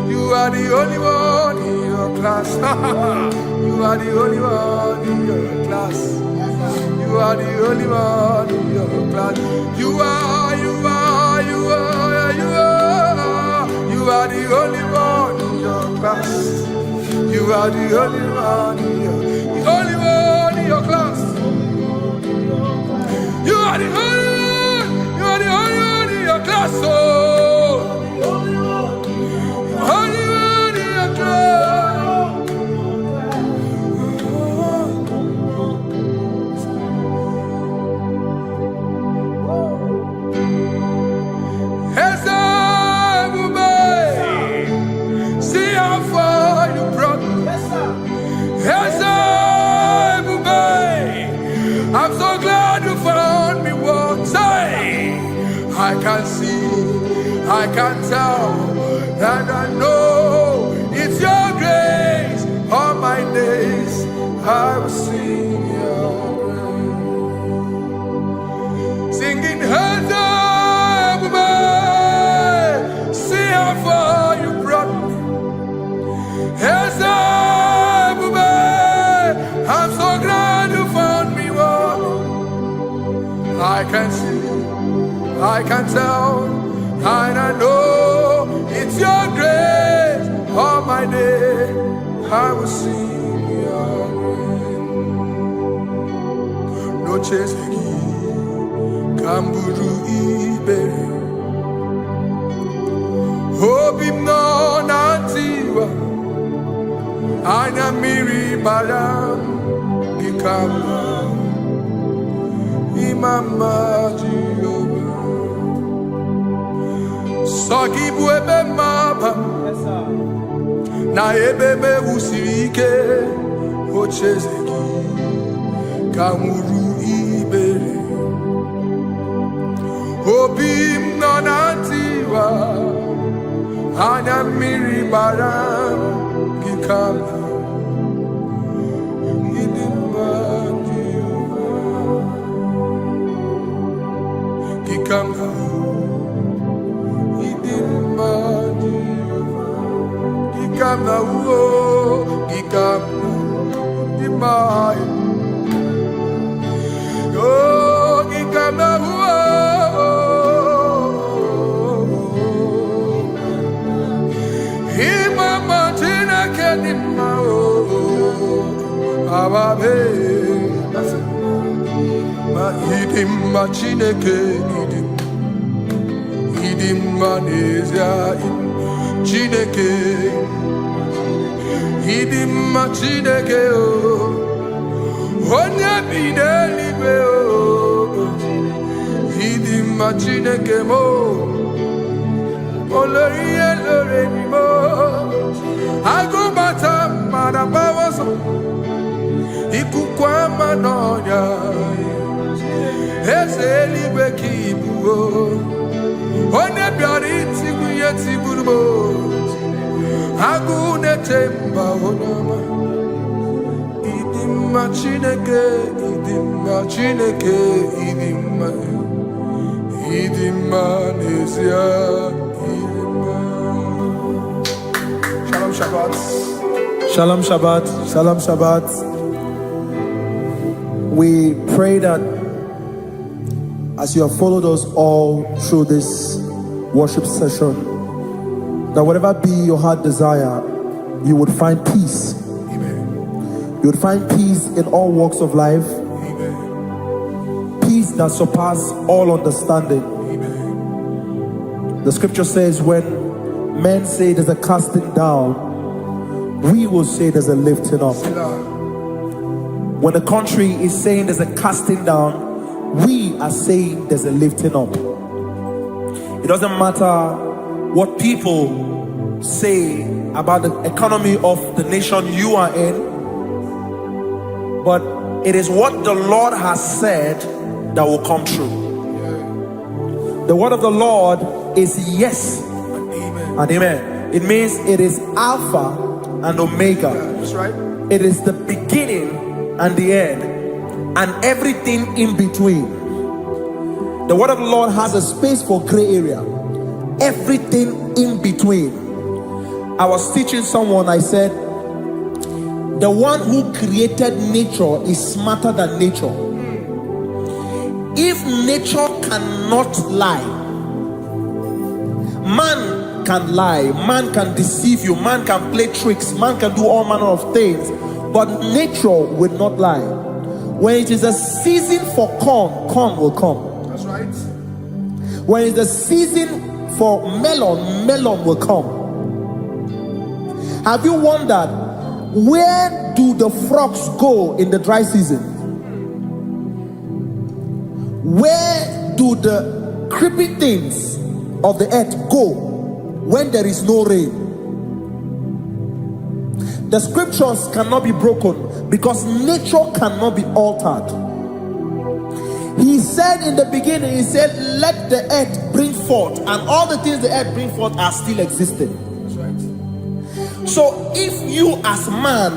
You are the only one in your class. You are the only one in your class. You are the only one in your class. You are the only one in your class. You are the only one in your class. You are the only one in your class. Oh, only one in your class. I'm so glad you found me once. I can see, I can tell, and I know it's your grace. All my days I will sing your grace. Singing, see how far you brought me. I'm so glad you found me one. I can see, I can tell, and I know it's your grace. All my day I will sing your grace. No chasing, Kamburu Iberi. Hope him no nantiwa. Anya miri baram gikama imama Jehovah. Sogi buebe maba na ebebe usirike ochezeki kamuru ibere. Obim no nantiwa. Anya miri baram gikama. Chineke idim manezia Chineke idim Chineke o onye bidelibe o idim Chineke mo oloriye lore ni mo agubata marabawoso ikukwa manonya Ezelibe kibuo One biari tibu yetiburubo Agune temba onama Idimma Chineke Idimma nezia Idimma. Shalom Shabbat. Shalom Shabbat. Shalom Shabbat. We pray that as you have followed us all through this worship session, that whatever be your heart desire, you would find peace. Amen. You would find peace in all walks of life. Amen. Peace that surpasses all understanding. Amen. The scripture says, when men say there's a casting down, we will say there's a lifting up. When the country is saying there's a casting down, we are saying there's a lifting up. It doesn't matter what people say about the economy of the nation you are in, but it is what the Lord has said that will come true. The word of the Lord is yes and amen. It means it is Alpha and Omega. That's right. It is the beginning and the end, and everything in between. The word of the Lord has a space for gray area. Everything in between. I was teaching someone, I said, the one who created nature is smarter than nature. If nature cannot lie, man can lie, man can deceive you, man can play tricks, man can do all manner of things, but nature will not lie. When it is a season for corn, corn will come. That's right. When it's a season for melon, melon will come. Have you wondered, where do the frogs go in the dry season? Where do the creepy things of the earth go when there is no rain? The scriptures cannot be broken because nature cannot be altered. He said in the beginning, he said, let the earth bring forth, and all the things the earth bring forth are still existing. That's right. So if you as man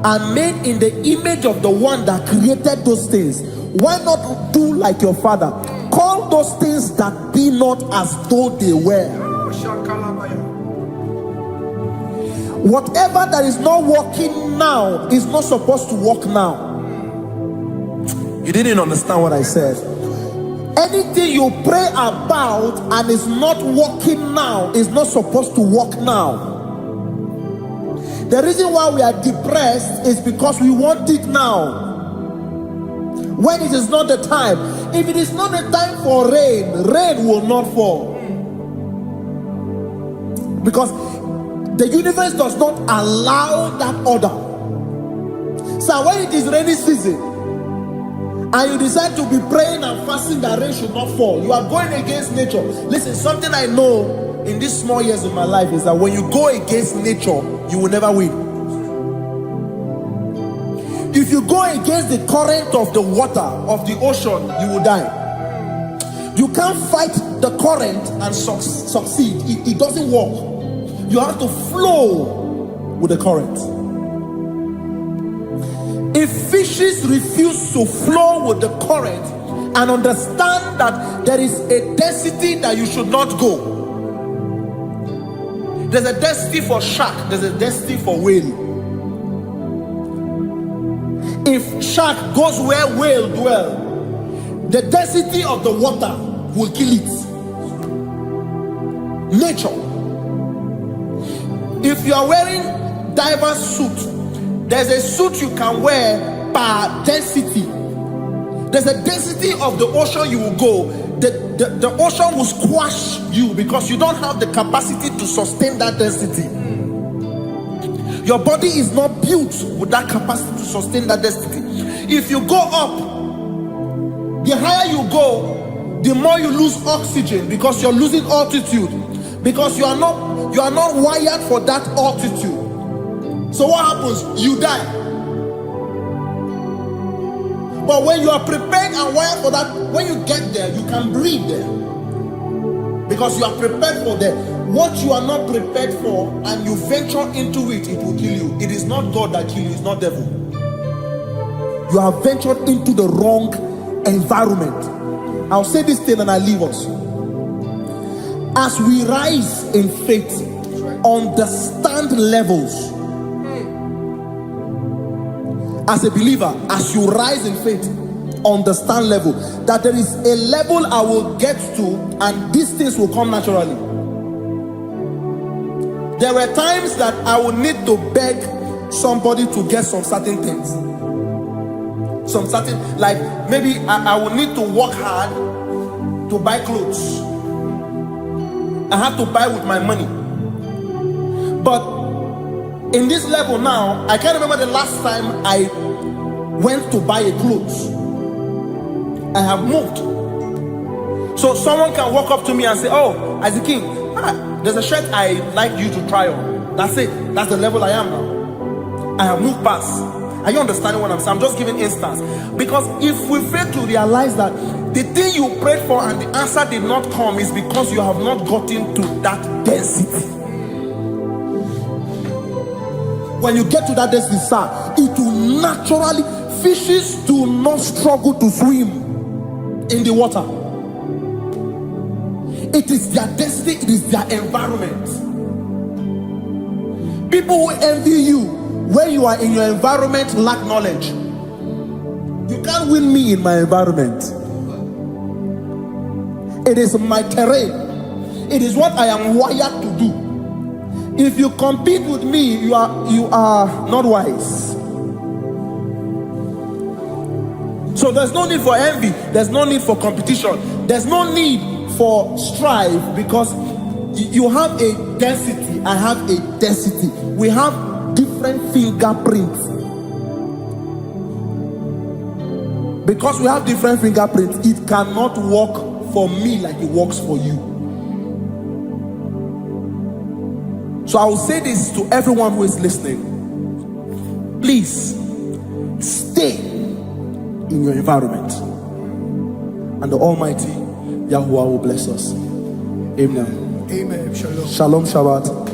are made in the image of the one that created those things, why not do like your father? Call those things that be not as though they were. Whatever that is not working now is not supposed to work now. You didn't understand what I said. Anything you pray about and is not working now is not supposed to work now. The reason why we are depressed is because we want it now, when it is not the time. If it is not the time for rain, rain will not fall, because the universe does not allow that order. So when it is rainy season and you decide to be praying and fasting that rain should not fall, you are going against nature. Listen, something I know in these small years of my life is that when you go against nature, you will never win. If you go against the current of the water of the ocean, you will die. You can't fight the current and succeed. It doesn't work. You have to flow with the current. If fishes refuse to flow with the current and understand that there is a density that you should not go, there's a density for shark, there's a density for whale. If shark goes where whale dwell, the density of the water will kill it. Nature. If you are wearing diver's suit, there's a suit you can wear per density. There's a density of the ocean you will go. The ocean will squash you because you don't have the capacity to sustain that density. Your body is not built with that capacity to sustain that density. If you go up, the higher you go, the more you lose oxygen because you're losing altitude, because you are not wired for that altitude. So what happens? You die. But when you are prepared and wired for that, when you get there, you can breathe there, because you are prepared for that. What you are not prepared for and you venture into it, it will kill you. It is not God that kills you, it's not devil. You have ventured into the wrong environment. I'll say this thing and I leave us. As we rise in faith, understand levels. As a believer, as you rise in faith, understand level. That there is a level I will get to and these things will come naturally. There were times that I would need to beg somebody to get some certain things. Some certain, like maybe I would need to work hard to buy clothes. I have to buy with my money. But in this level now, I can't remember the last time I went to buy a clothes. I have moved. So someone can walk up to me and say, oh, Isaac King, there's a shirt I like you to try on. That's it. That's the level I am now. I have moved past. Are you understanding what I'm saying? I'm just giving instance. Because if we fail to realize that the thing you prayed for and the answer did not come is because you have not gotten to that density. When you get to that density, sir, it will naturally, fishes do not struggle to swim in the water. It is their density, it is their environment. People who envy you when you are in your environment lack knowledge. You can't win me in my environment. It is my terrain. It is what I am wired to do. If you compete with me, you are not wise. So there's no need for envy. There's no need for competition. There's no need for strife because you have a density. I have a density. We have different fingerprints. Because we have different fingerprints, it cannot work for me like it works for you. So I will say this to everyone who is listening. Please stay in your environment, and the Almighty Yahuwah will bless us. Amen. Amen. Shalom. Shalom Shabbat.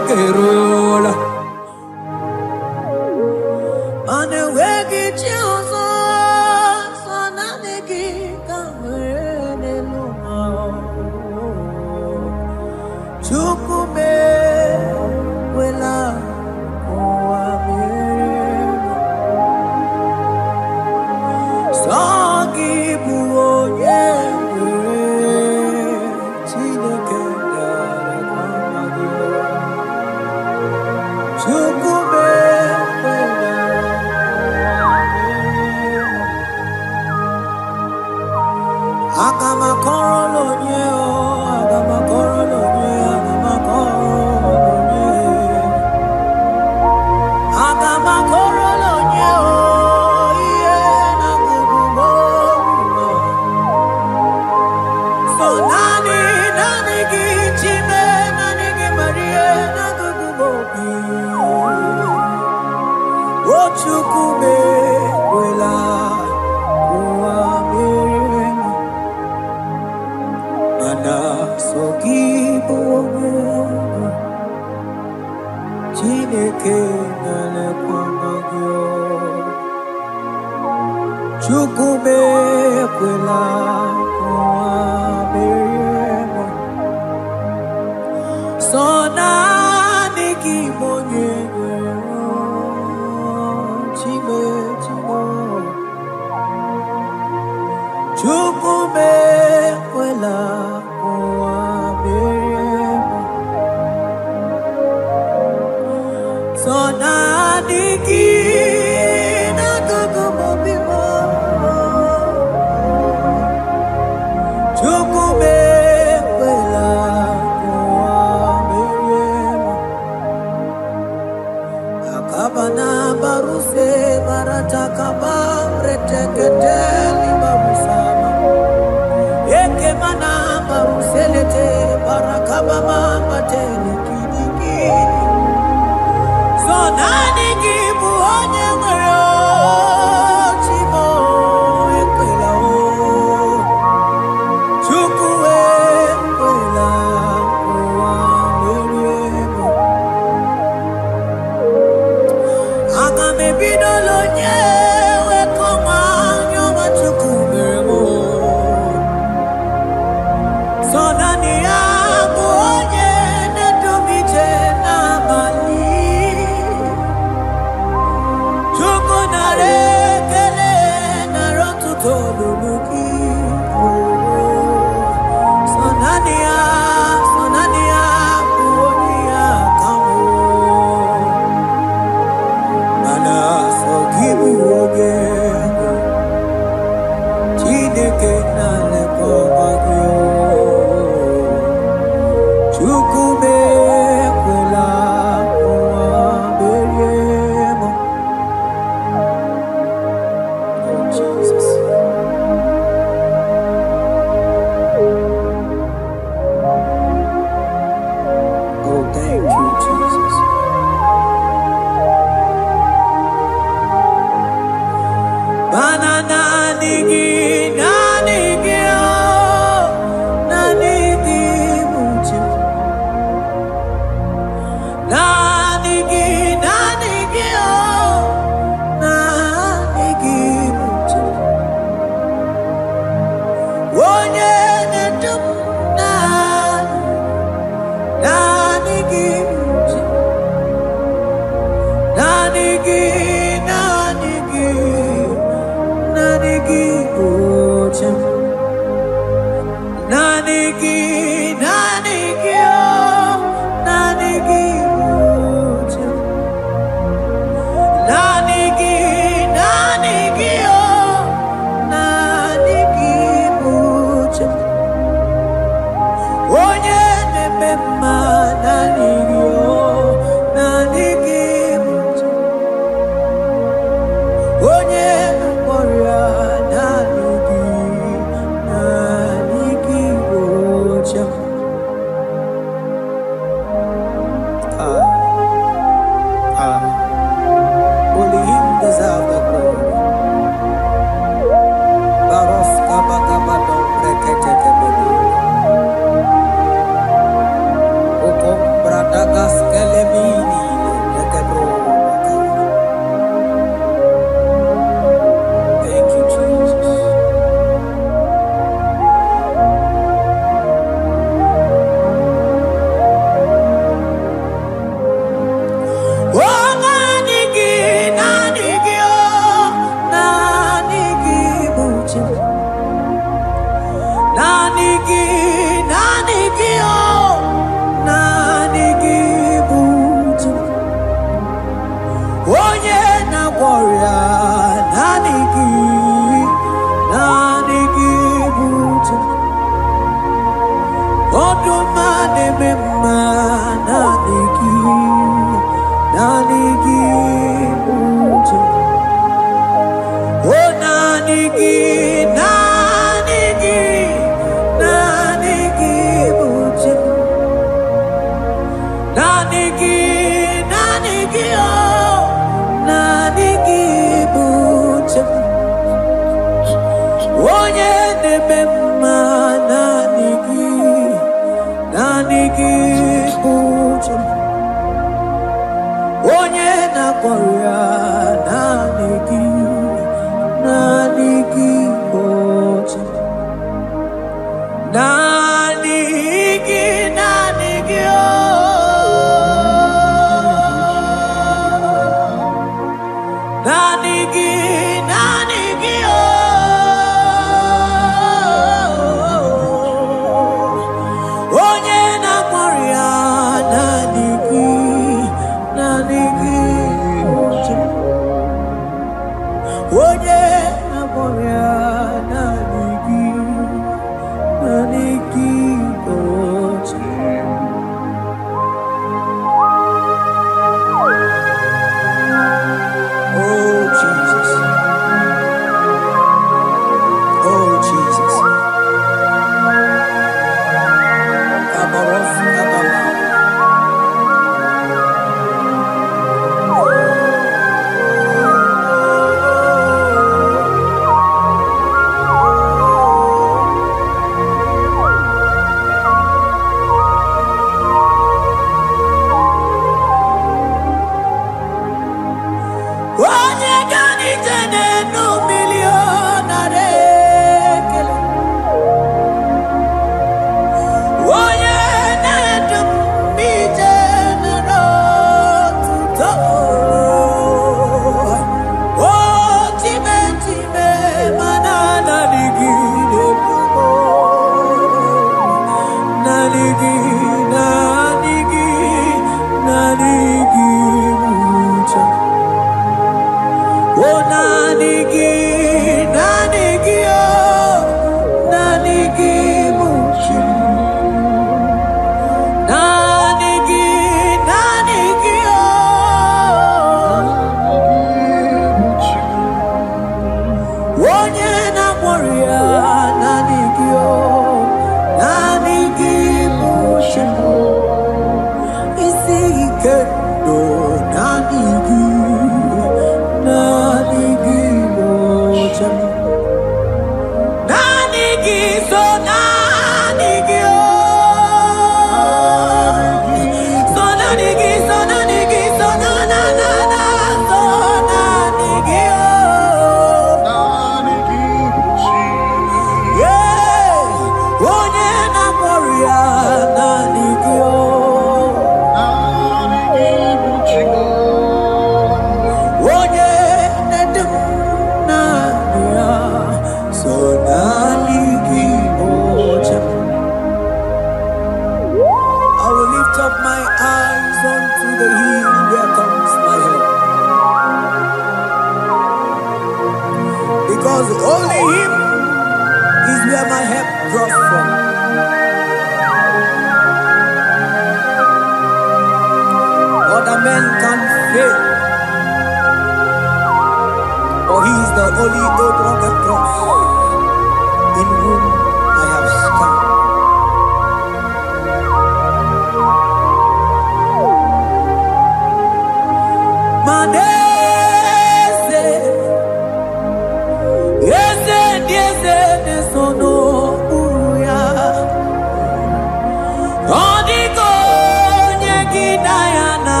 ginayana.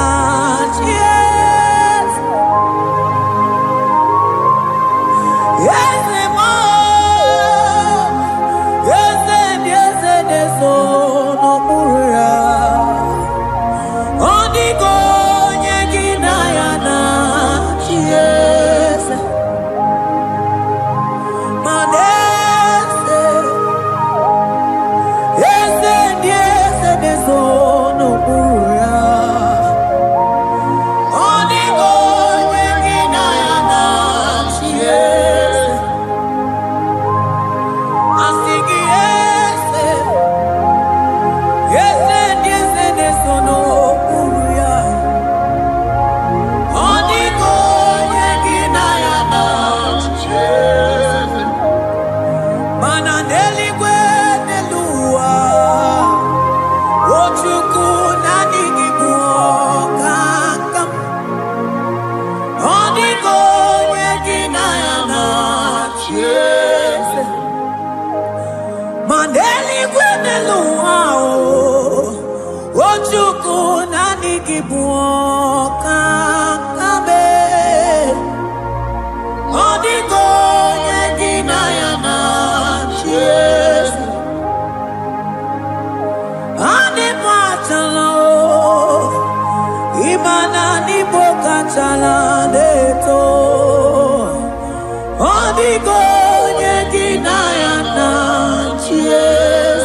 Yes. Yes, mo. Yes, so no muria. Odigo nye ginayana. Yes. Manese. Yes, so no muria. Odigo nye ginayana. Yes. Asigi yes. Yes, so no muria. Odigo nye ginayana. Yes. Mananeli gwenelua. Ochuku nani gibuoka. Odigo nye ginayana. Yes. Maneli gwenelua. Ochuku nani gibuoka. Odigo nye ginayana. Yes. Ane machala imana ni boka chala deto. Odigo nye ginayana. Yes.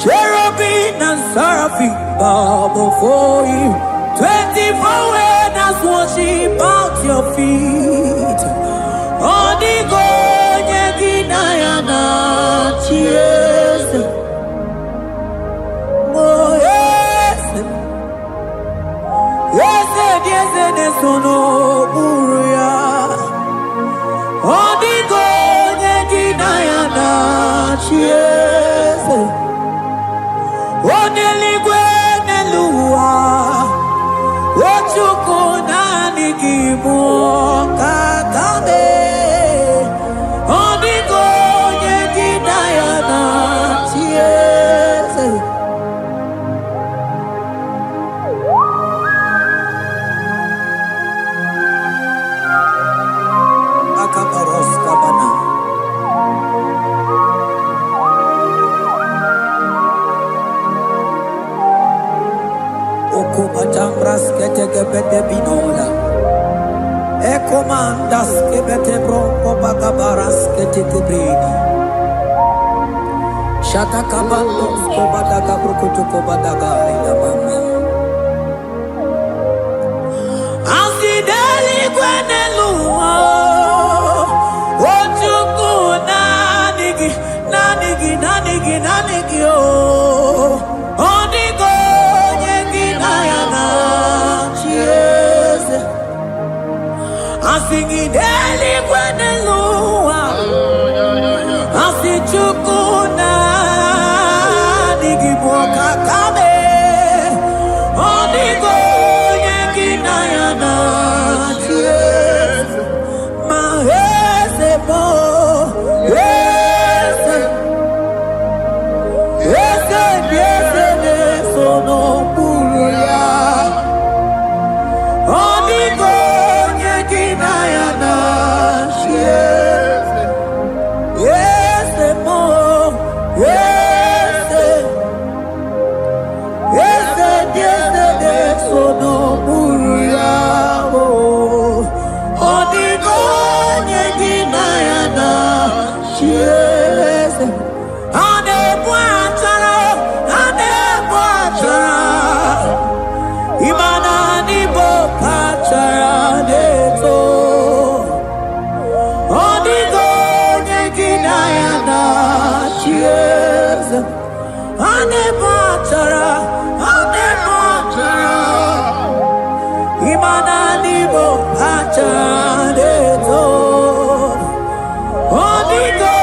Cherubim and seraphim bow before you. 24 elders worship at your feet. Odigo nye ginayana. Yes. Oh yes. Yes, so no muria. Odigo nye ginayana. Yes. Oneligwe nelua. Ochuku nani gibuoka kame. Odigo nye ginayana. Yes. Akaparos kabana. Okupatambras ketekebete binola. Ekomandas kebete bronco bagabaras ketekebrini. Shatakabandos kobadaga brukutu kobadaga ila mama. Asideli gwenelua. Ochuku nanigi oh. Odigo nye ginayana. Yes. Asingideli gwenelua. Asichuku nanigi boka kame. Odigo nye ginayana. Yes. Mahese bo. Yes. Yes, so no muria. Odigo nye ginayana. Yes. Yes, mo. Yes. Yes, so no muria. Odigo nye ginayana. Yes. Ane bwatara. Imana ni boka chara deto. Odigo nye ginayana. Yes. Ane bwatara. Imana ni boka chara deto. Odigo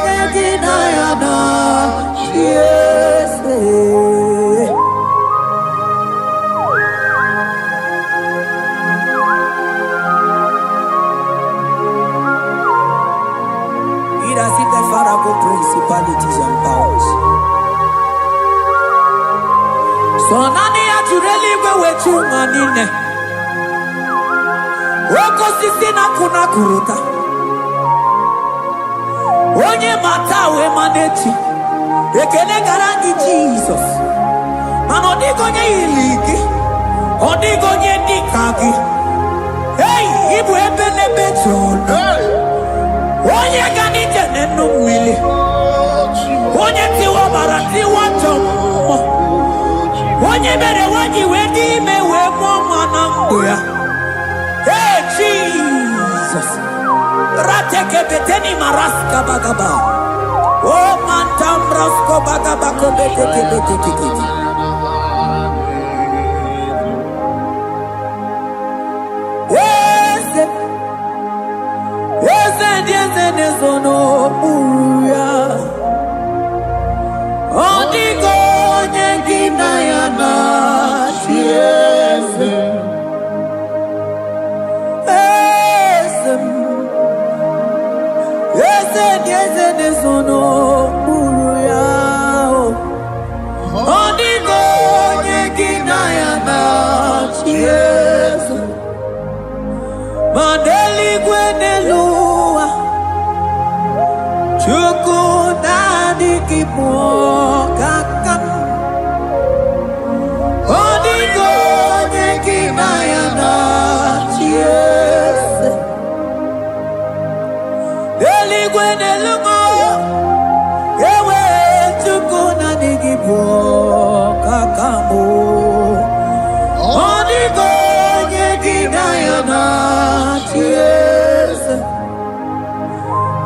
nye ginayana. Yes. Principalities and powers. So nani ya jureli wewe chuma nine. Woko sisi na kuna kuruta. Onye matawe manechi. Ekele garangi Jesus. Man odigonye iligi. Odigonye nikagi. Hey, ibu ebele betrono. Onye gani jene numili. Onye tiwa barati wajomo. Onye bere waji wedi mewe mwana mbuya. Hey, Jesus. Rateke beteni maraska bagaba. Oh, mantam rasko bagabako beteke beteke. Zono buya Odigo nyengina ya na Chieze Eze zono buya Odigo nyengina ya na Chieze Mandeli gwenelua Chukudani kipokakan Odigo nyekinayana chiese Deligwenelungo Ewe chukudani kipokakamu Odigo nyekinayana chiese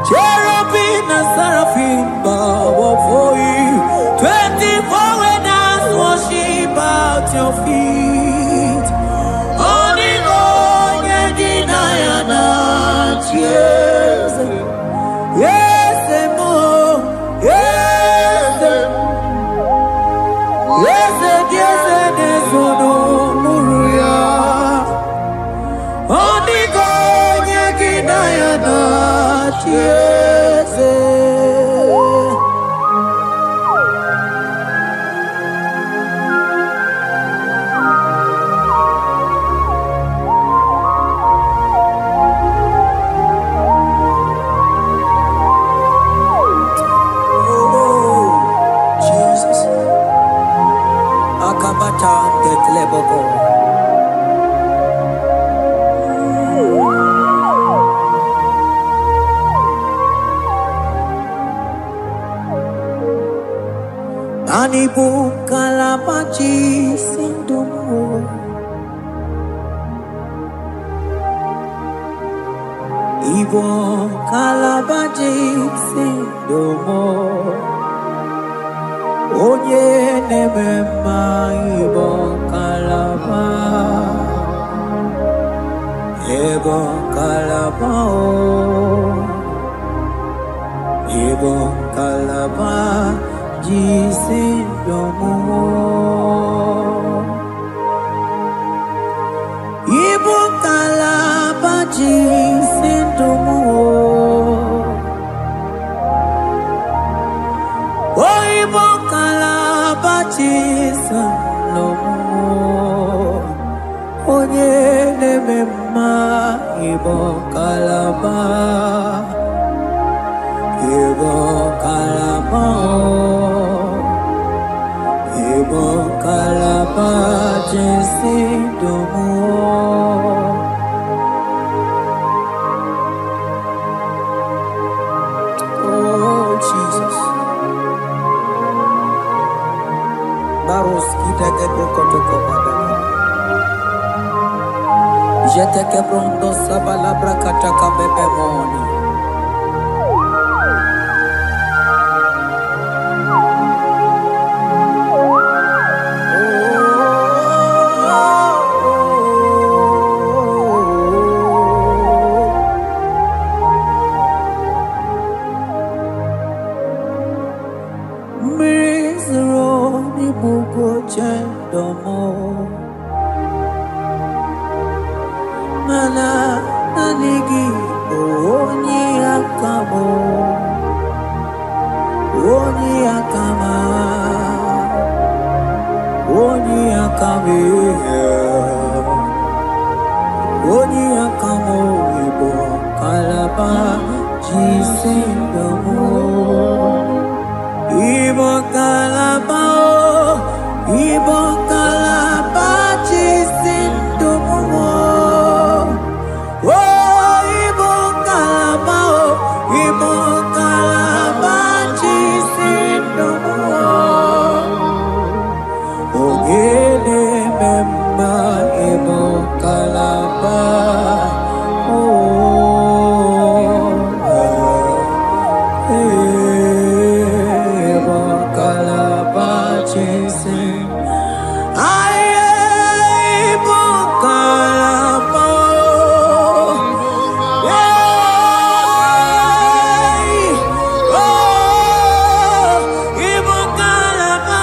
Cherubim and seraphim bow before you. 24 elders worship at your feet. Odigo nyedinayana chiese. Yes, mo. Yes, nesono muruya. Odigo nyedinayana chiese. Anibu kalabachi sindumo Ibo kalabachi sindumo Onye nemema ibo kalaba Ibo kalaba Ibo kalaba Jisindomo Ibo kalaba jisindomo Oh Ibo kalaba jisindomo Onye nemema Ibo kalaba Ibo kalaba Ibo kalaba jisindomo Oh Jesus Baros kita ke protoko baba Jete ke pronto sabalabra kataka bebe moni Mana nanigi onye Oni akame, oni akamo ibo kalaba jisindomo, ibo kalaba jisindomo, oh ibo kalaba jisindomo. Ogene memba ebo kalaba, ebo kalaba chasing. Ebo kalaba, ebo kalaba.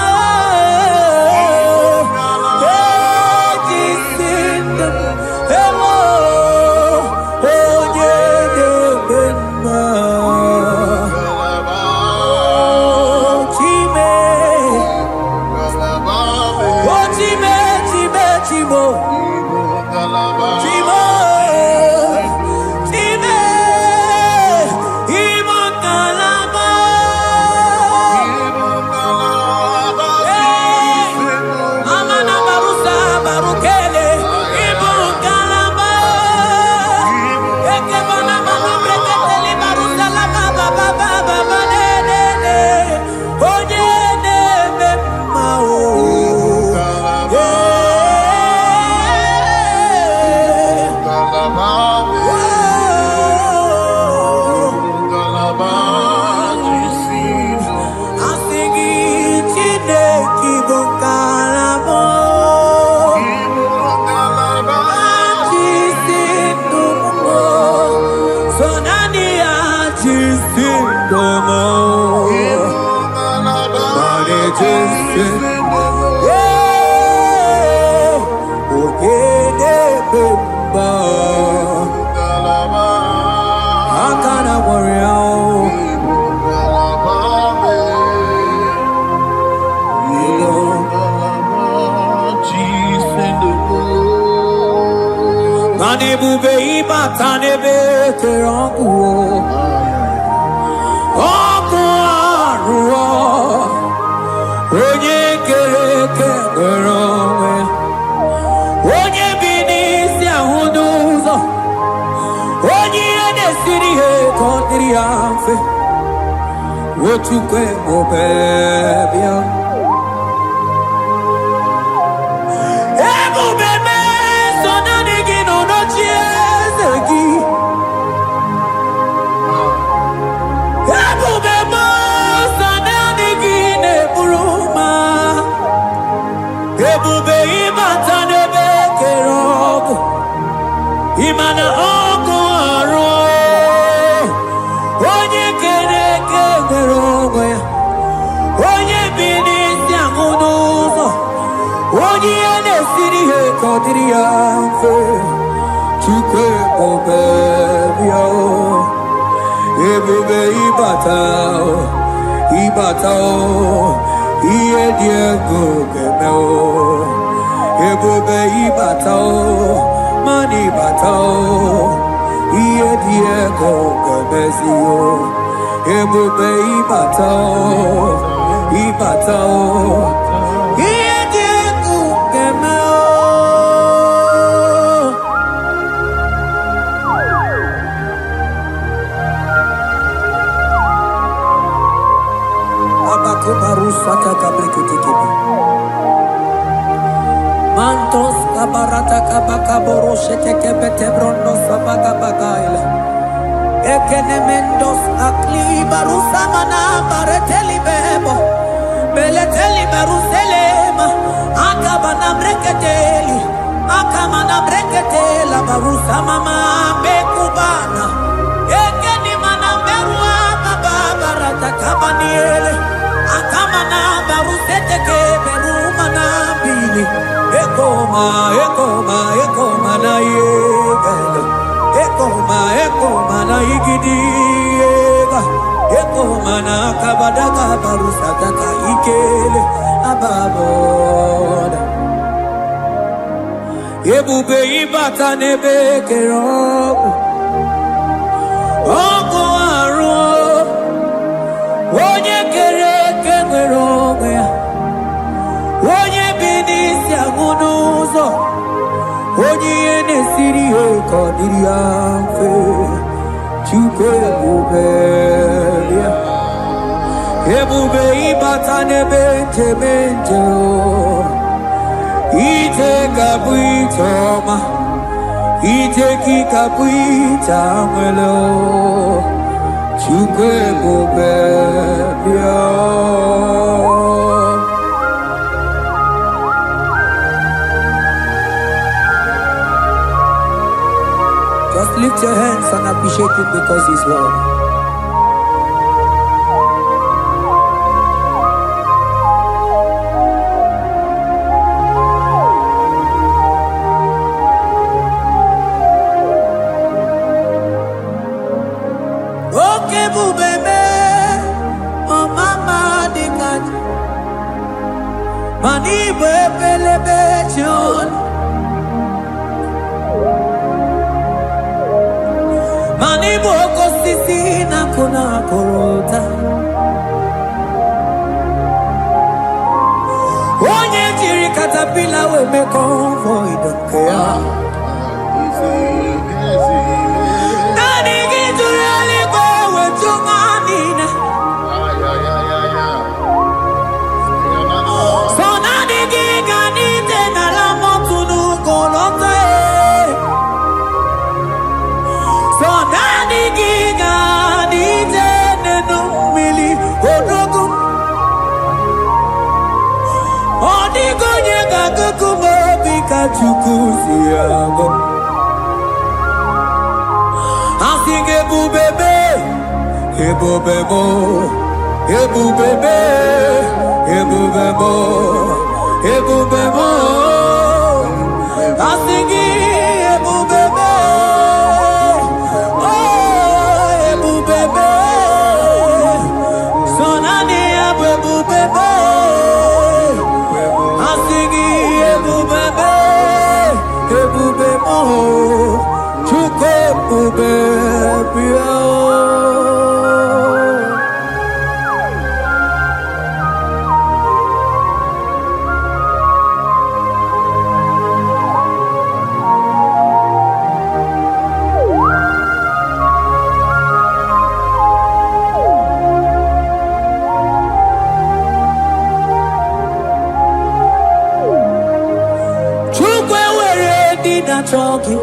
Bube ibatane be terangu Okuaruo Onye kereke geronwe Onye binisi ahuduzo Onye edesiri he kondiri amfe Wotukwe mobebia Imana oko aro Onye kereke gerongwe Onye binisi amunuzo Onye enesiri he kodiri amfe Chukwe obebio Ebube ibatao Iye diego gemeo Ebube ibatao Mani batao, iye diego gabezio, ebube ibatao, iye diego gemeo. Abako barusata kabrikutikibi. Mantos kabarata kabaka boroshete kebete brondo sabaga bagaila. Ekene mendos akli barusa mana bareteli bebo. Beleteli baruselema. Akabana breketeli. Akamana breketela barusa mama bekubana. Ekeni mana berua baba barata kabaniele. Akamana barusete keberu mana bili. Ekoma na yegele. Ekoma na igidiega. Ekoma na kabadaga barusataka ikele. Ababo Ebube ibata n'ebe kere ọgwụ arụ onye kere eke nwere onwe ya onye bi n'isi aṅụ n'ụzọ onye ihe na-esiri ihe ka ọ dịrị ya mfe Chukwu ebube ya ebube ịbata n'ebe njem ije ga-abụ ije ọma ije gị ga-abụ ije nwere Chukwu ebube bịa Just lift your hands and appreciate him because he's worthy. Okay, bubebe, oh mama dikat, mani bebelebe John. Mani boko sisi na kuna korota Onye jiri katapila we me convoy don't care Nani gijuri aligwe we tunganina So nani giganite na la motunu kolota So nani giga ni tene no mili odogu Odigo nyega kukumo bika chukuzi yago Asige bubebe Ebubebo Ebubebe Ebubebo Ebubebo Asige ebubebe Choki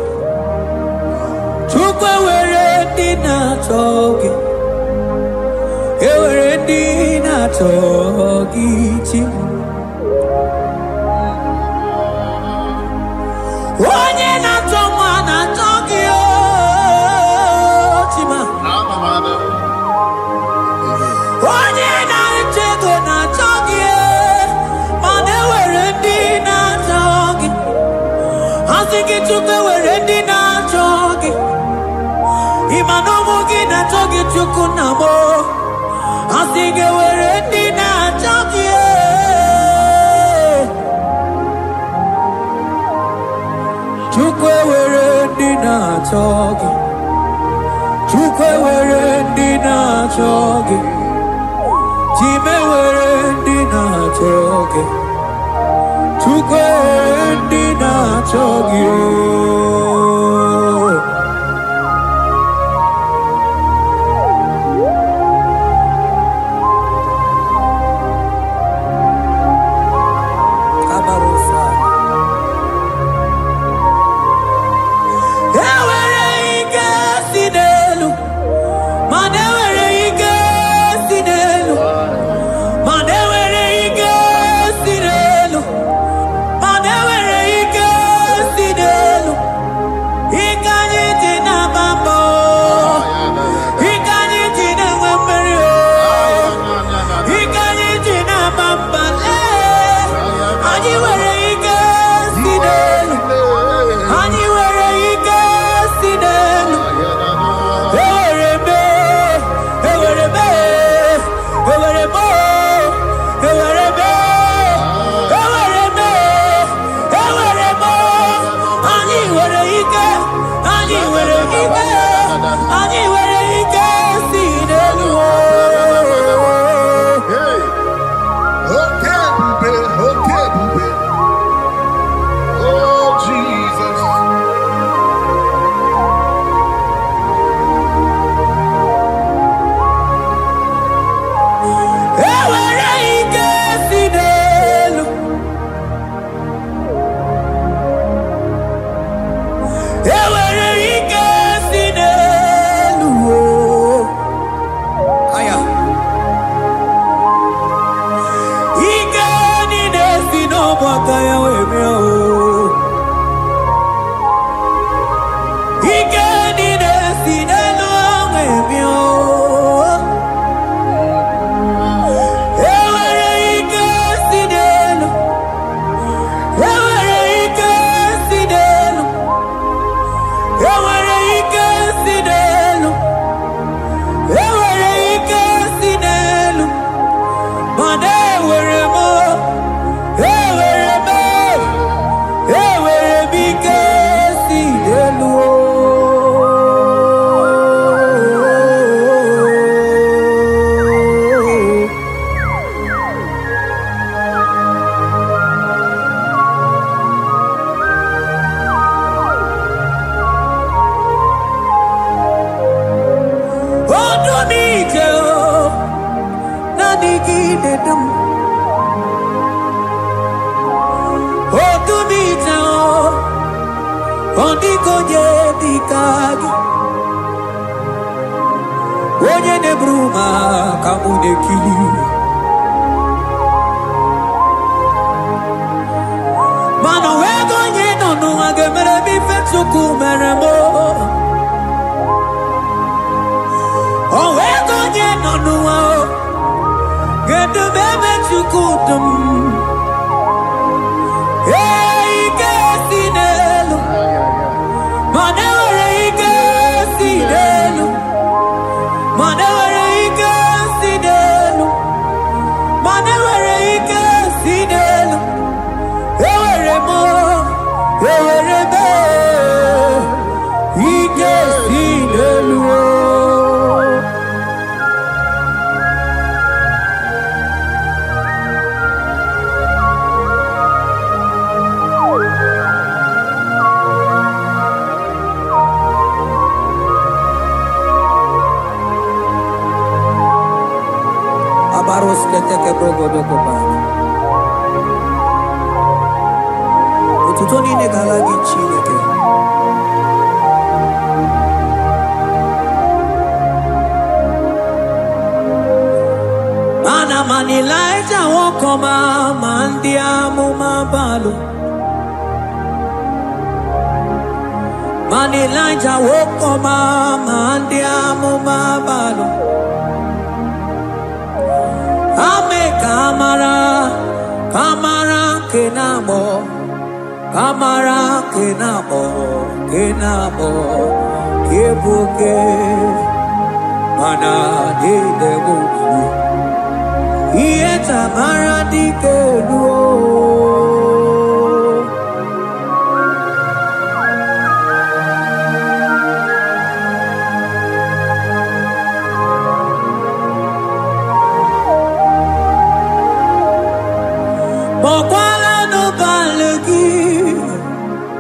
Chukwe were dina choki Ewere dina choki chim Onye na choma na choki o chima Onye na chego na choki Mane were dina choki Asiki chukwe were dina choki Imanomu gina choki chukunamo Asiki were dina choki Chukwe were dina choki Chukwe were dina choki Chime were dina choki Chukwe dina choki Kabarosa Ewere ike sinelu Mane were ike sinelu Mane were ike sinelu Mane were ike sinelu dikonye dikagi. Onye ne bruma kamune kili. Mano wego nye no agemere mi fetsuku meremo. O wego nye no ao. Gedu bebe tsukudum. Hey kesinelu. Manewere kesinelu. Manewere kesinelu. Manewere kesinelu. Ewere mo. Ewere be. Kesinelu. Abaros keteke brogodo kopana. Ututoni ne galagi chineke. Mana mani laija wokoma mandiamu mabalu. Mani laija wokoma mandiamu mabalu. Ame kamara, kamara kenamo, kamara kenamo, kenamo, kebuke, mana di debu, iye tamara di keluo. Bokwala no balegi,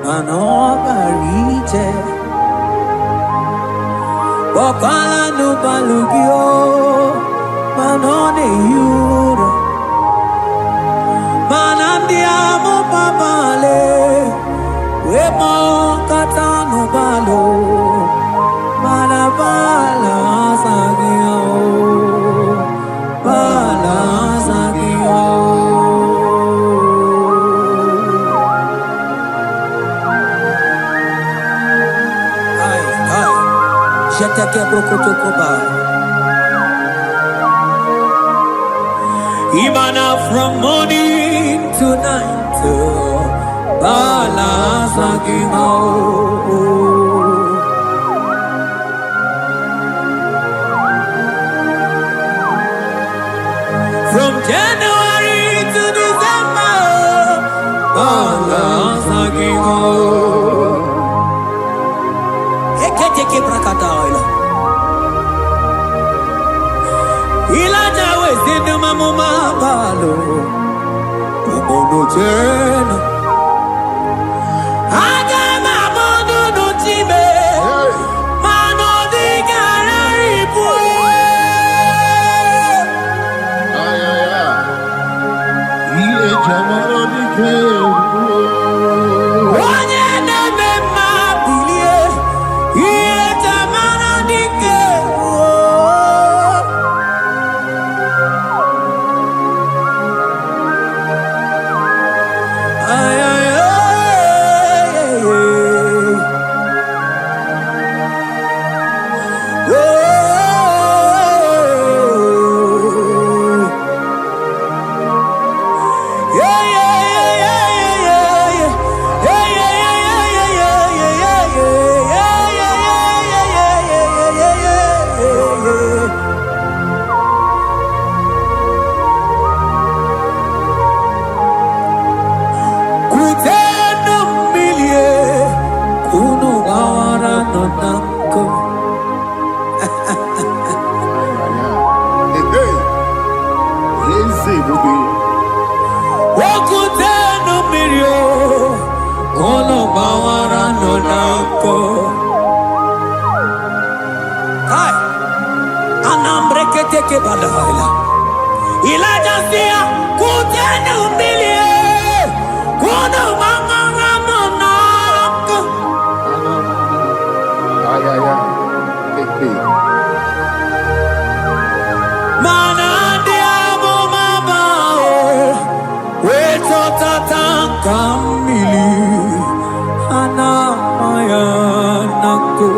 mano barite. Bokwala no balegi o, mano ne yura. Manandi amo babale, we mo kata no balo, manabala sagio, bala sagio. Jeteke brokotokoba. Imana from morning to night, balance agimo. From January to December, balance agimo. Eketeke brakadaila. Ilaja wezinu mamuma balo. Umono jena. Aga mamono no time. Mano di gararipu. Ile jamaro ni kebu. Onye neme mabilie. Iye tamana di kebu. Ay, ay, ay, ay, ay. Elijah sia kutenu milie kuno manganga monaka zotata kamili anabayanako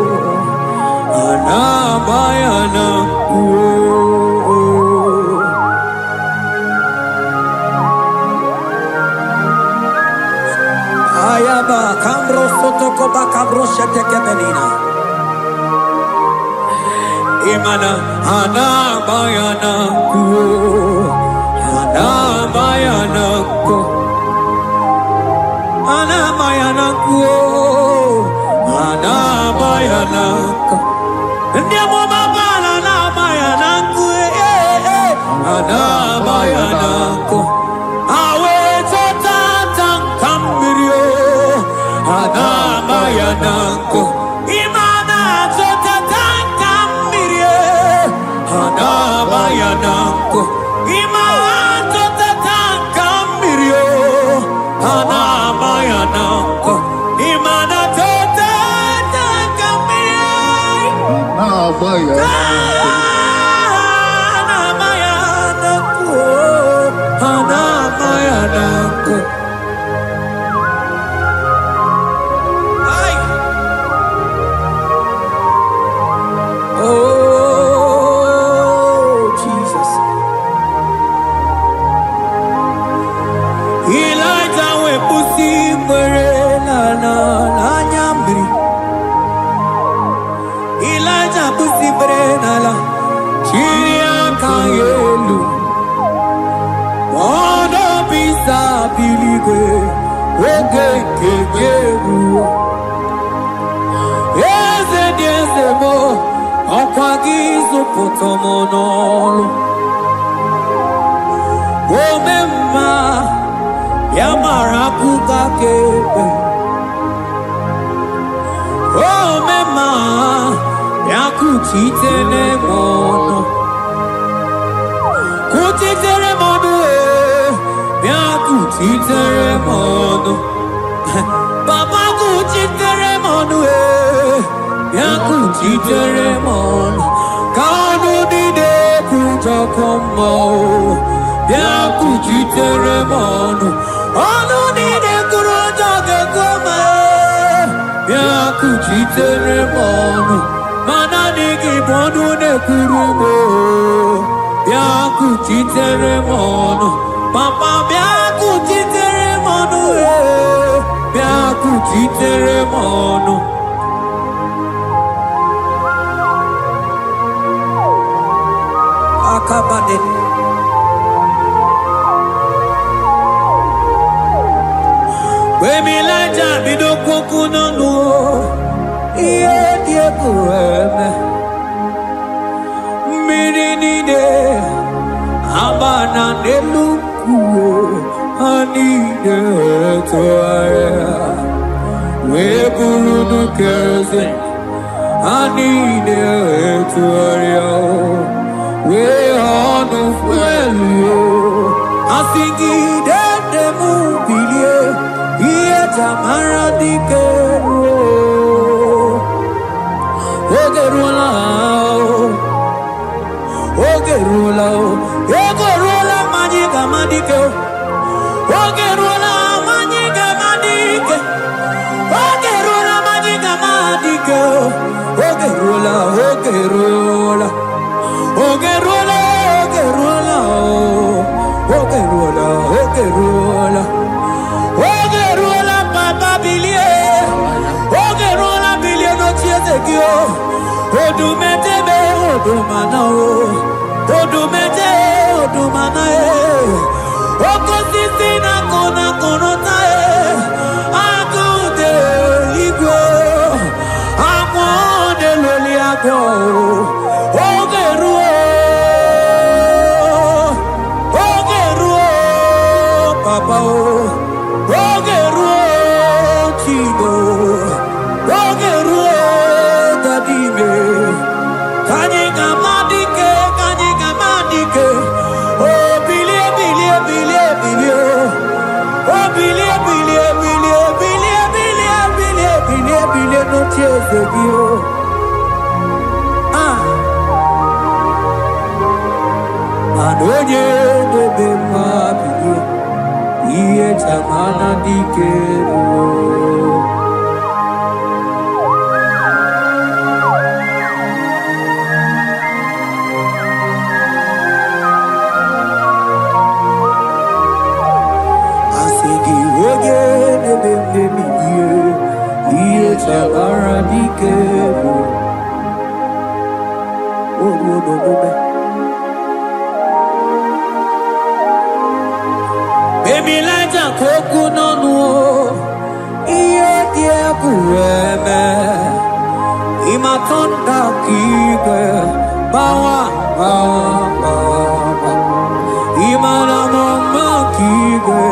ayaba kambro sotoko bakabro sheteke benina imana anabayanako anabayanako ndiamo mabala anabayanako anabayanako awe zotata kambirio anabayanako imana zotata kambirio anabayanako imana zotata kambirio anabayanako imana zotata kambirio anabayanako ay oh Jesus Elijah we pusi mere na nyambri Elijah pusi mere na la chiria kayelu Mono bisa biligwe oge kegeru Eze diese mo okwagizu potomonolo Omemma yamarakuka kebe Omemma yakuchitele mono Kuchitere mono yakuchitere mono Papa kuchitere mono yakuchitere mono Kanu dide kutokomo yakuchitere mono Anu dide kurojagekoma yakuchitere mono Mana nigi mono ne kurumo yakuchitere mono Papa yakuchitere mono yakuchitere mono Akabade Wemilaja bidokoku nanu iye dieko eme Mirinide abana nelukuo anide toaya Weburu keze anide toaya We honu fuelio asingi de mubilie iye tamara dikero ogerula ogerula majiga madike ogerula majiga madike ogerula majiga madike ogerula Ogerula papa bilie no chiezekio Odumetebe odumana Okosisi na konota Akude igwe Akwode loli agwo Papa Chigo Dadime Kanyika madike Oh bilie no chezegio Adonye de be ma bilie Iye tamana dikero. Asigi woge nebe iye tamana dikero. Baby light a coconut no iye dia kueme imatonda kike bawa imana mama kike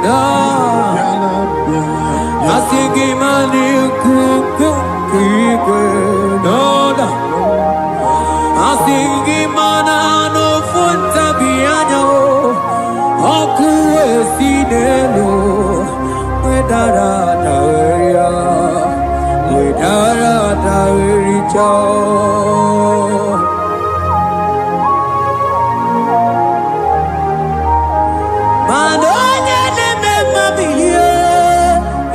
da asigi mani kuku kike da asingi mana no funta bianyo oku esinelo wedara daweria Madonya neme mabiye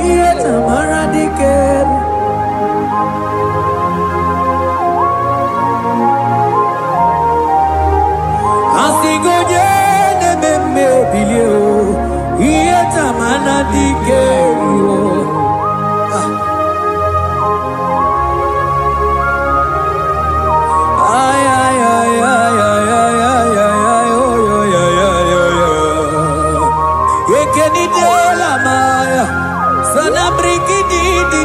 iye tamara dikero. Asigoje neme bilio iye tamana dikero. Ay ay ay ay ay ay ay ay oh yo yo. Ekeni de la maya sana brikidi di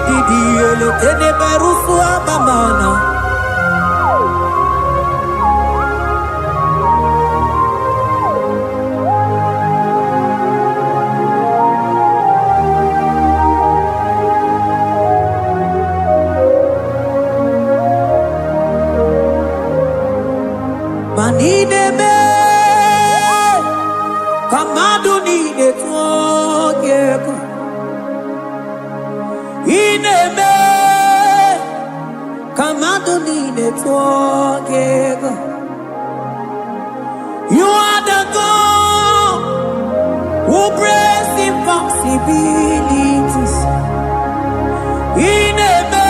ele tene barusu amamana. Manideme kamaduni de twogeko ineme kamaduni de twogeko. You are the God who breaks impossibilities. Ineme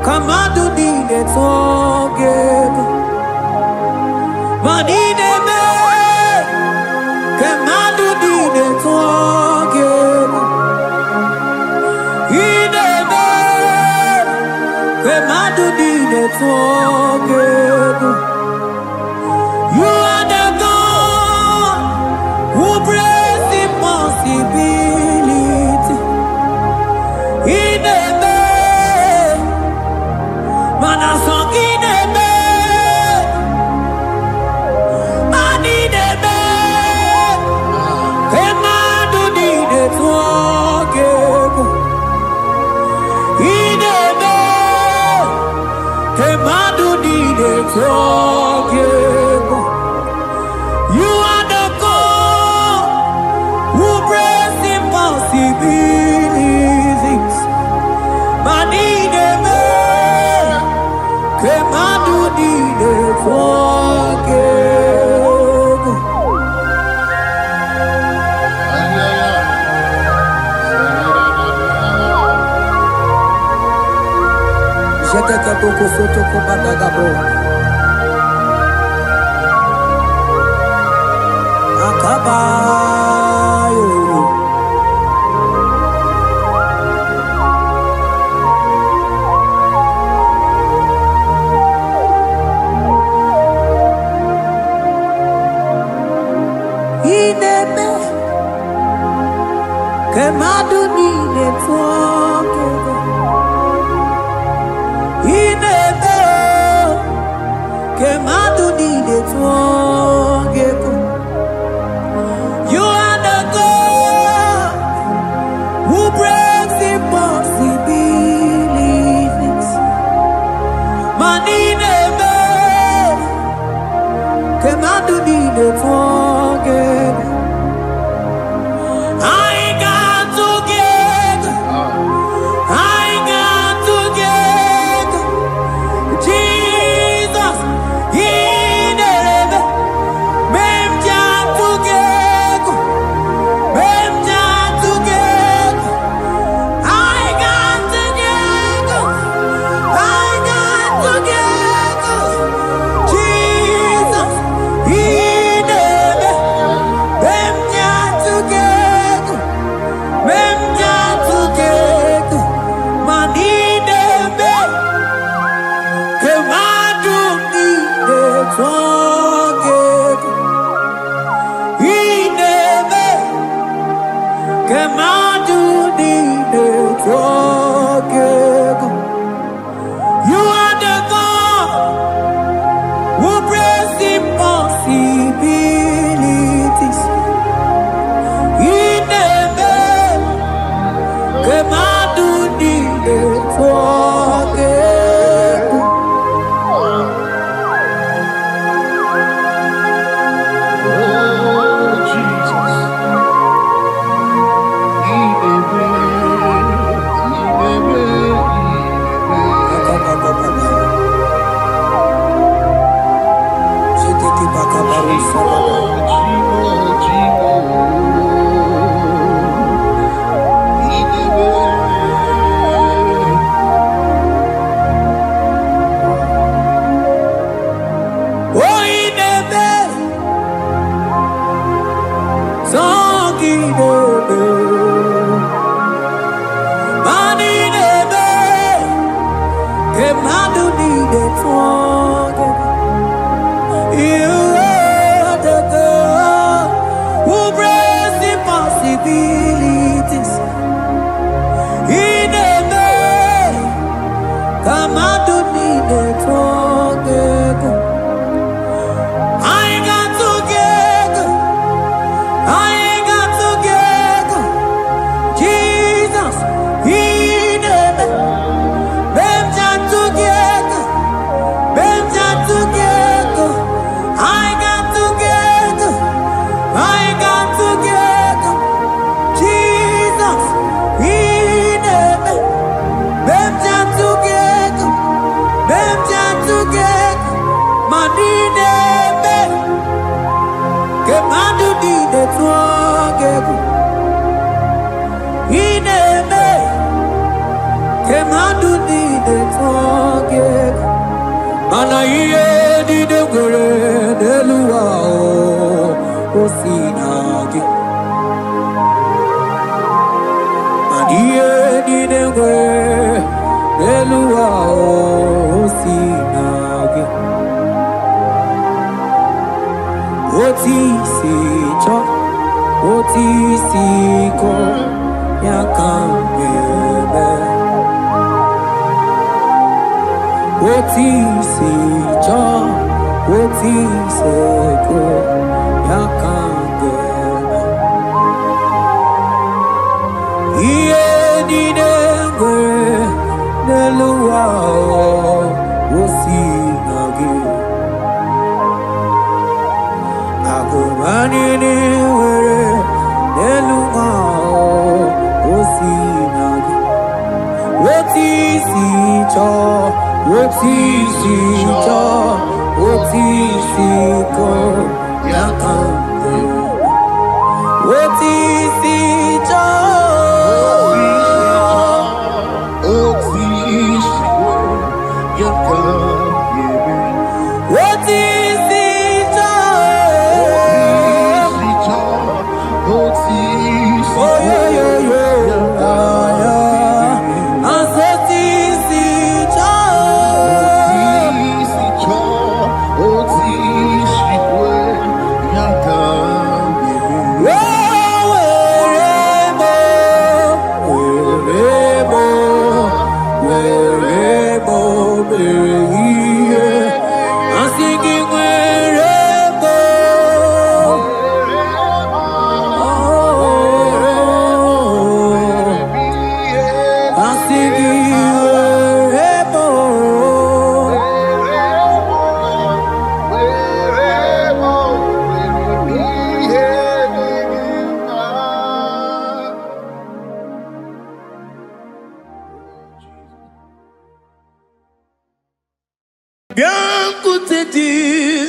kamaduni de twogeko. Manideme kemadu dine twogeko. Ineme kemadu dine twogeko. You are the God who breaks impossibility. Ineme manasong ineme. You are the God who breaks impossibilities. Manideme kemadu dide twogeko. Jeteke boko soto komadagabo. Akabayo. Ineme kemadu nine twogeko. Ineme kemadu nine twogeko. You are the God who breaks impossibilities. Manideme kemadu nine twogeko. I got together. Jesus, Ineme You are the God who brings impossibilities. In the name, Kemadu Nide Twagegu.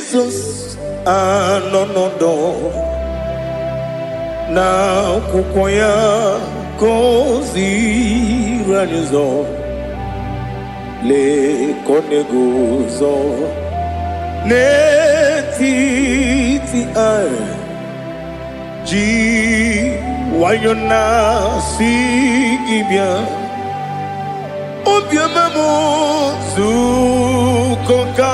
Jesus, na kukwaya kozi ranizo le koneguzo ne titi ai ji wayona sigibia obiamamu zukoka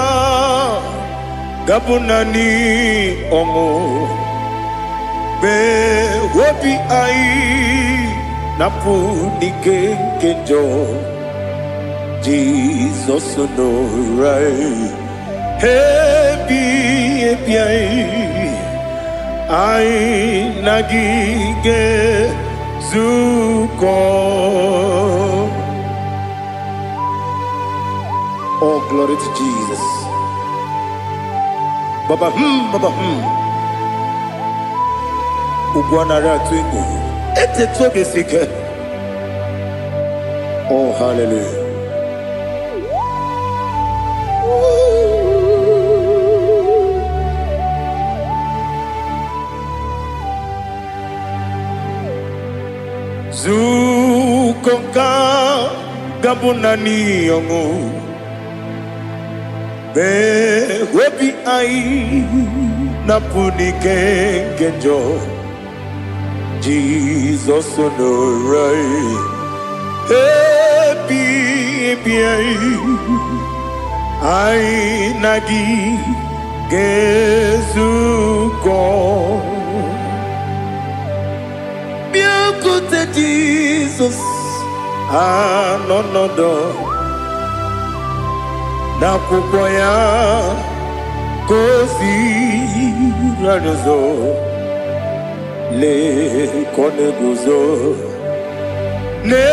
gabunani omo be wobi ai napunike kenjo Jesus no right hebi ai nagige zuko. Oh, glory to Jesus. Baba Ugwana ratwingu ete toge sike. Oh, hallelujah. Zukonka gabunani yongu be webi ai napunike genjo Jesus no right happy ai nagi gezuko. Beauty Jesus, no na kukoya kosi ranozo le koneguzo ne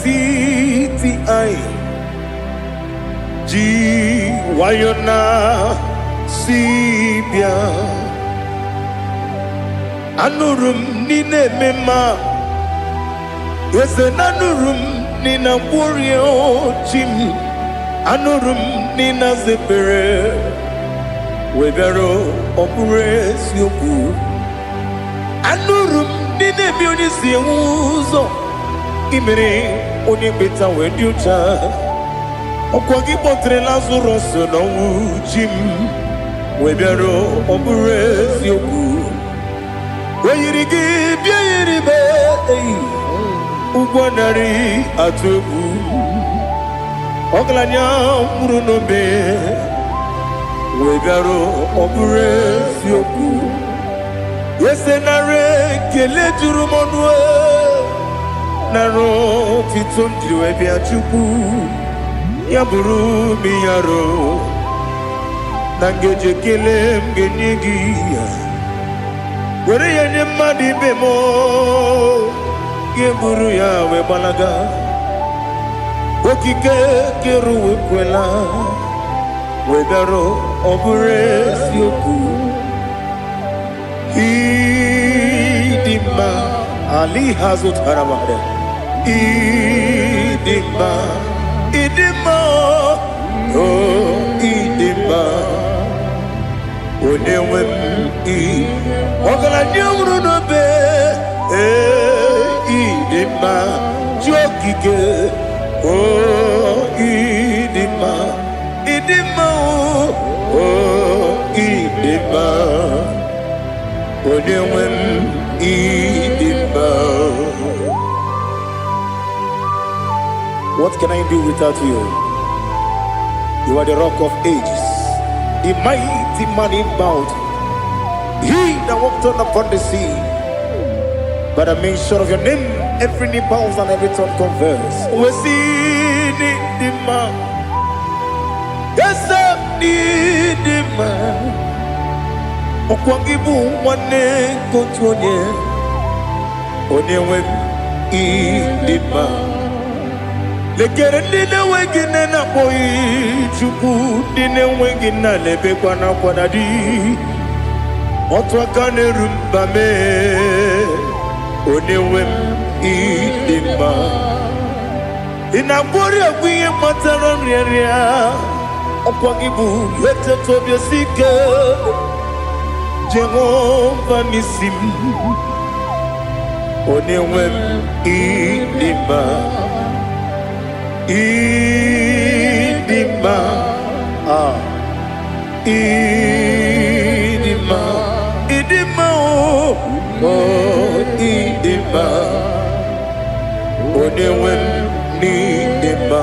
titi ai ji wayona sibia anurum nine mema yese nanurum nina burio chim anurum nina zepere webero opures yoku anurum nine bioni siuzo imere oni beta weducha okwagi potre Lazarus no chim webero opures yoku weyirigi biiribe ugwanari atubu oglanya murunobe wegaro obure sioku yesenare kele jurumonwe naro titondriwe biachuku yaburu miyaro nangeje kele mgenyigia were yenye madi bemo geburu ya we balaga okike keru we kwela wedaro obure sioku idima ali hazut haramade idima oh idima onewem ogala nyumru no be idima jokike oh idima oh idima onewem idima. What can I do without you? You are the rock of ages, the mighty man in battle, he that walked on upon the sea. By the mention of your name, every knee bows and every tongue confess. We see the man. Yes, I need the man. Okwangibu wane kotonye. Onyewe idima. Lekere dine wegine na boy chuku dine wegina lebe kwa na kwadadi. Otwa kane rumba me. Onewem idima. Inabori agwiye matara nriya. Okwangibu yete tobye sike. Jehovah nisim. Onewem idima. Idima. Idima. Idima. Oh, idima. Onewem idima.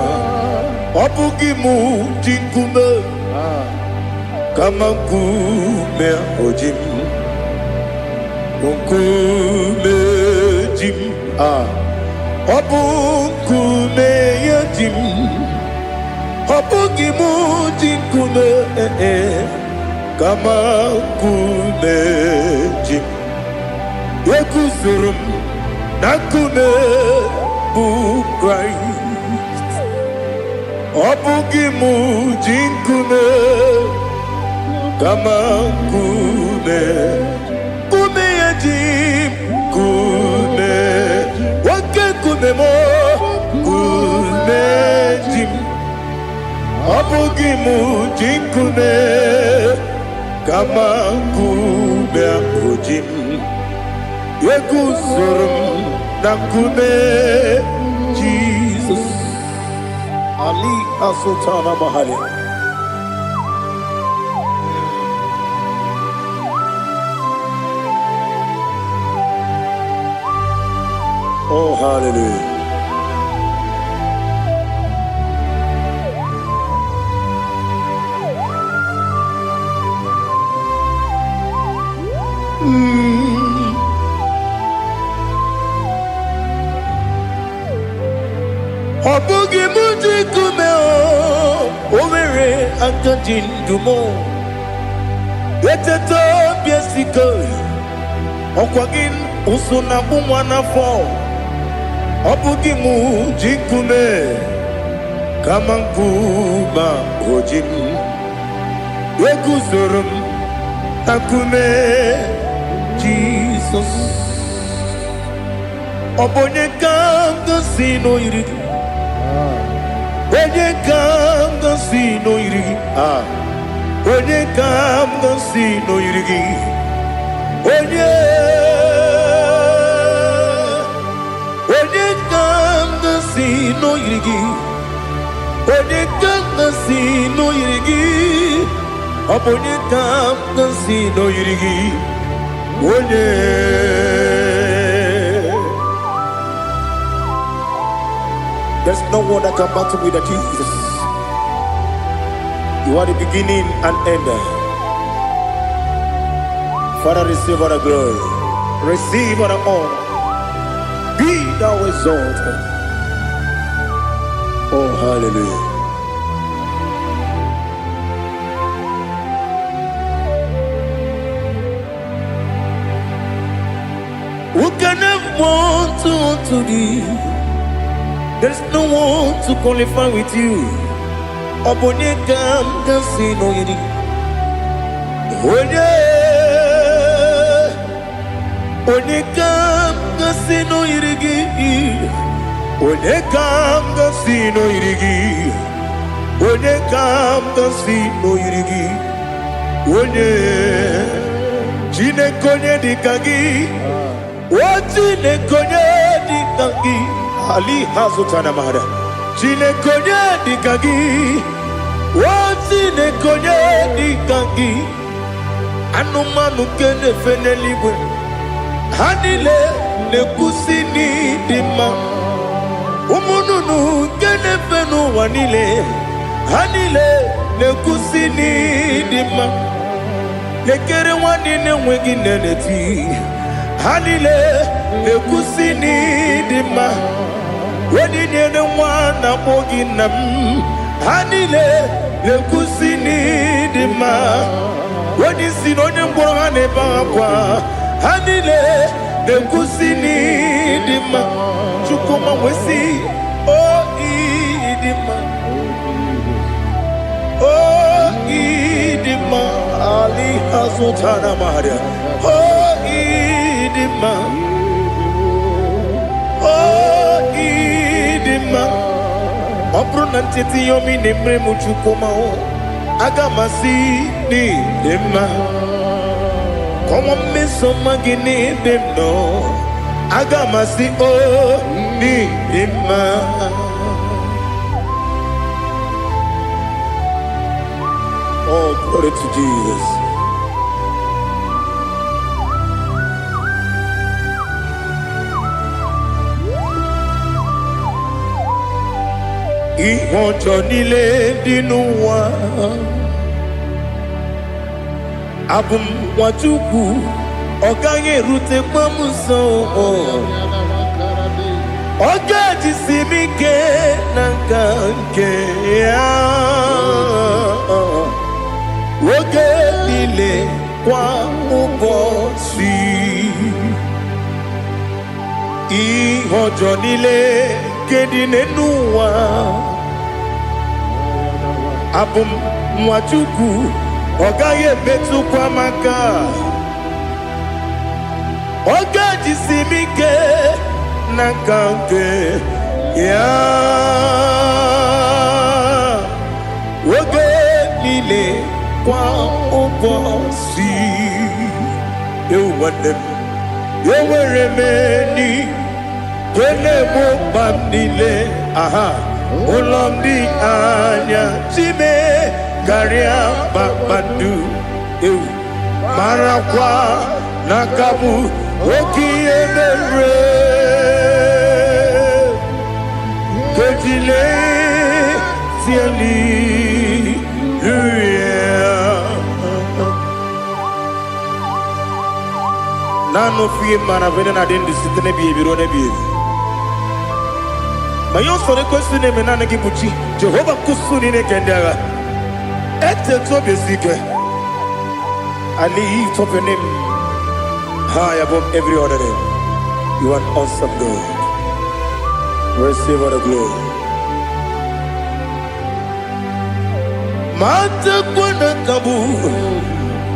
Obugimu jinkume. Kama kume ojim. Unkume jim. Obukume yadim, obugimu jinkume kama kume jim. Yekuzurum nakume bu Christ. Obugimu jinkume kama kume yadim kume. Kume mo kume jim abugi mu jinkume kama kume abujim yekuzurum na kume Jesus Ali Asultana Mahali. Oh, hallelujah. Obugi muji kume overe akajin dumo. Yeteto biesiko okwagin usuna bumwana fo. Obugi muji kume kama nkuba ojim. Yekuzurum akume Jesus. Obonye kanga sino irigi. Onye kanga sino irigi. Onye kanga sino irigi. Onye kanga sino irigi. Onye kanga sino irigi. Onye kanga sino irigi. Onye. There's no one that can battle with Jesus. You are the beginning and end. Father, receive all the glory. Receive all the honor. Be thou exalted. Oh, hallelujah. Who can have one to thee? There's no one to qualify with you. Obonye kam kasino yiri. Onye kam kasino yirigi. Onye kam kasino yirigi. Onye kam kasino yirigi. Onye chinekonye dikagi. Chinekonye dikagi. Ali Hazutana Mahada. Chine konye dikagi. Chine konye dikagi. Anumanu kene fene libwe. Hanile ne kusini dima. Umununu kene fenu wanile. Hanile ne kusini dima. Nekere wanine wengi neneti. Hanile ne kusini dima. Wedi nyene mwana bogi nam. Hanile lekusini dima. Wedi sinonye mbwangane bakwa. Hanile lekusini dima. Chukuma wesi oh idima. Oh idima. Ali Hazutana Maria. Oh idima. Opronantiti yomi nemre muchukoma o agamasi ni dema komo meso magini demno agamasi o ni dema. Oh, glory to Jesus. Ìwọ̀njọ́ nílé dínú wa abùm wàtúkù ọ̀gá yẹn rúte pọ́nmùsàn Oge jisimike n'aka nke ya. Oge niile kwa ụbọchị. Ihe ọjọọ niile nke dị n'ụwa. Abụ m nwa Chukwu, ọ gaghị emetụkwa m aka. Oge jisimike n'aka nke ya. Oge niile kwa ụbọchị. Ewu nwanne m, enwere m enyi ga-egbo mkpa m niile. Ụlọ m dị anya chime karịa kpakpando. Ewu marakwa n'aka m oke ihe mere. Kejile tieli Nano fiye mana vene na den disite ne biye biro ne biye. Ma yo sore kwesi ne menane kibuchi. Jehova kusuni ne kendaga. Ete to besike. I lift up your name high above every other name. You are awesome God. Receive all the glory. Mata kwena kabu.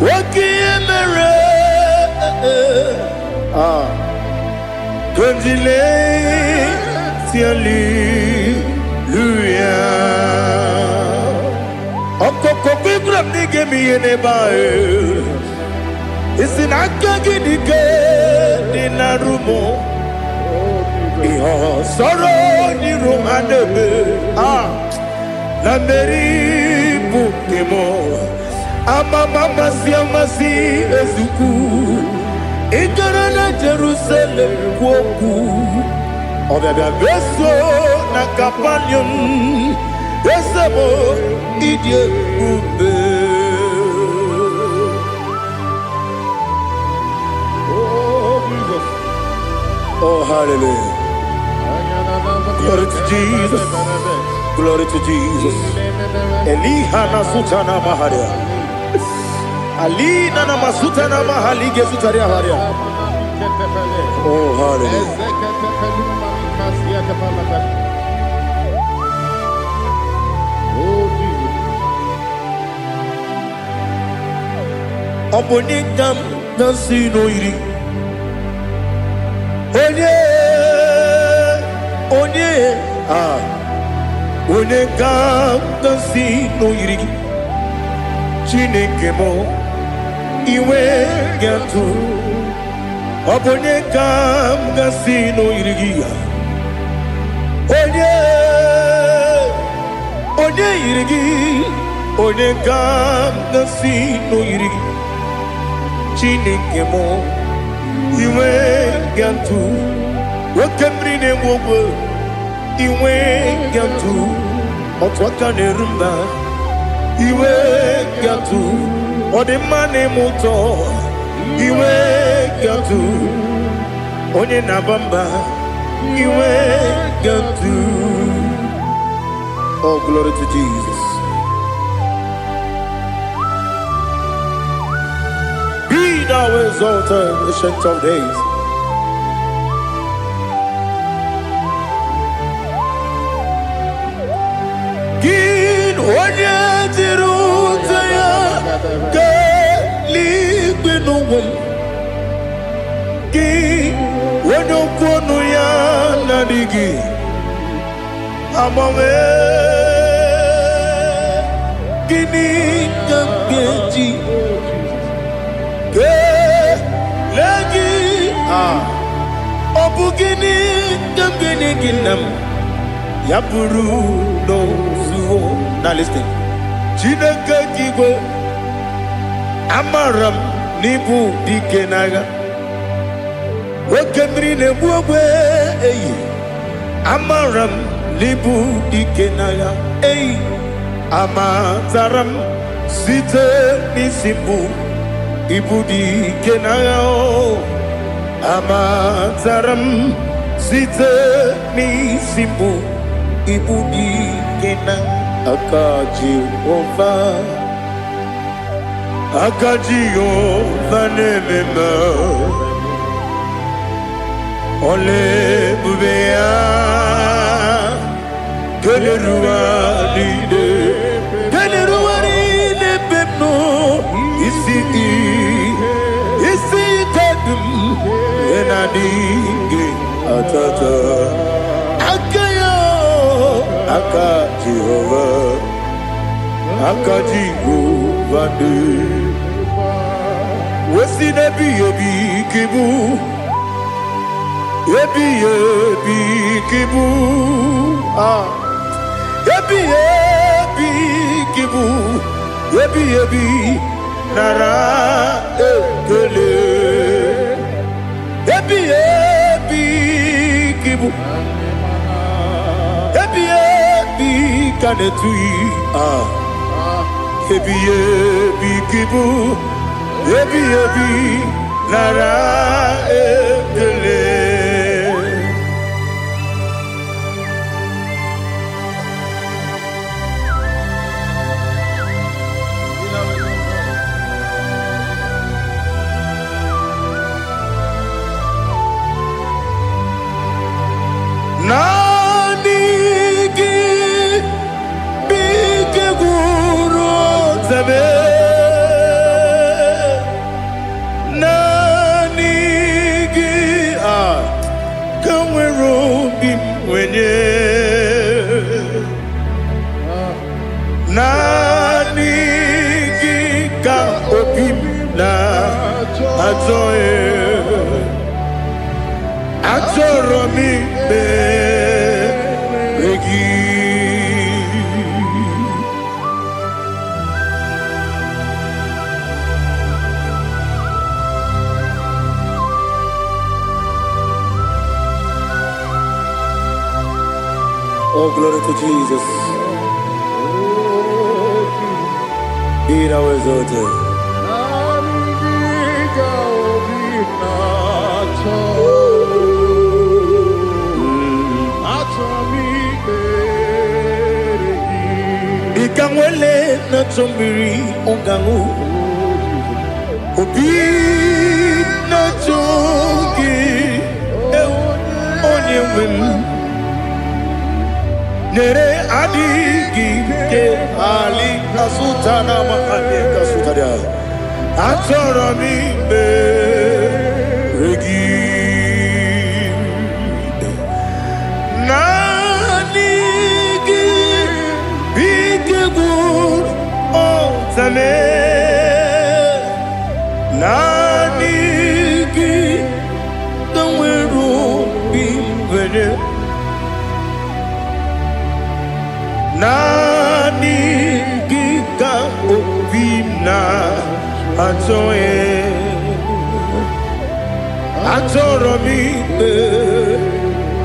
Waki emere. Kondile hallelujah. Okoko kwigram nige miye nebae. Isinaka gidike dinarumo. Iho soro ni romanebe. La meri bukemo. Amama siamasi ezuku. Ikarana Jerusalem woku. Obebe beso na kapanium. Esemo idie ube. Oh Jesus. Oh hallelujah. Glory to Jesus. Glory to Jesus. Elihana sutana maharia. Alina na masuta na mahali gesutaria haria. Oh hallelujah. Oh Jesus. Obonikam nasino iri. Onye Onekam nasino iri. Chineke mo iwe gatu. Obonekam nasino iri. Onye irigi, onekam nasino iri. Chineke mo iwe gatu. Wakemri ne mwogo iwe gatu. Otwaka ne rumba iwe gatu. Odemane moto iwe gatu. Onye nabamba iwe gatu. Oh, glory to Jesus. Be thou exalted, ancient of days. Gin onye tirutaya ke ligbinugum. Gin onye kwonu ya nadigi. Amame gini gamgeji ke lagi obu gini gamgeni ginam yapuru no zuo. Now listen. Chineke kigwe amaram nibu dikenaga. Wekemri nebuwe eyi amaram nibu dikenaga. Eyi amataram site nisimbu ibu dikenaga. Amataram site ni simbu ibu di kenang akaji ova nemema ole bubea Keleruari de beno isi tadum enadinge atata akayo aka Jehovah de wesi nebi ebi kibu ebi kibu Ebi kibu, ebi nara ekele. Ebi kibu, ebi kanetui. Ebi kibu, ebi nara ekele. Nanigi bige guru zabe nanigi kamweru bimwenye nanigi ka opim na ajoye Ajoromi beregi Oh, glory to Jesus. Be thou exalted. Ikangwele na chombiri ongangu Obi na chongi onye wim Nere adigi ke ali asutana mahali kasutaria Atoro mi beregi Zame Nanigi Kamweru bimwenye Nanigi ka opimna Atoye Atoromi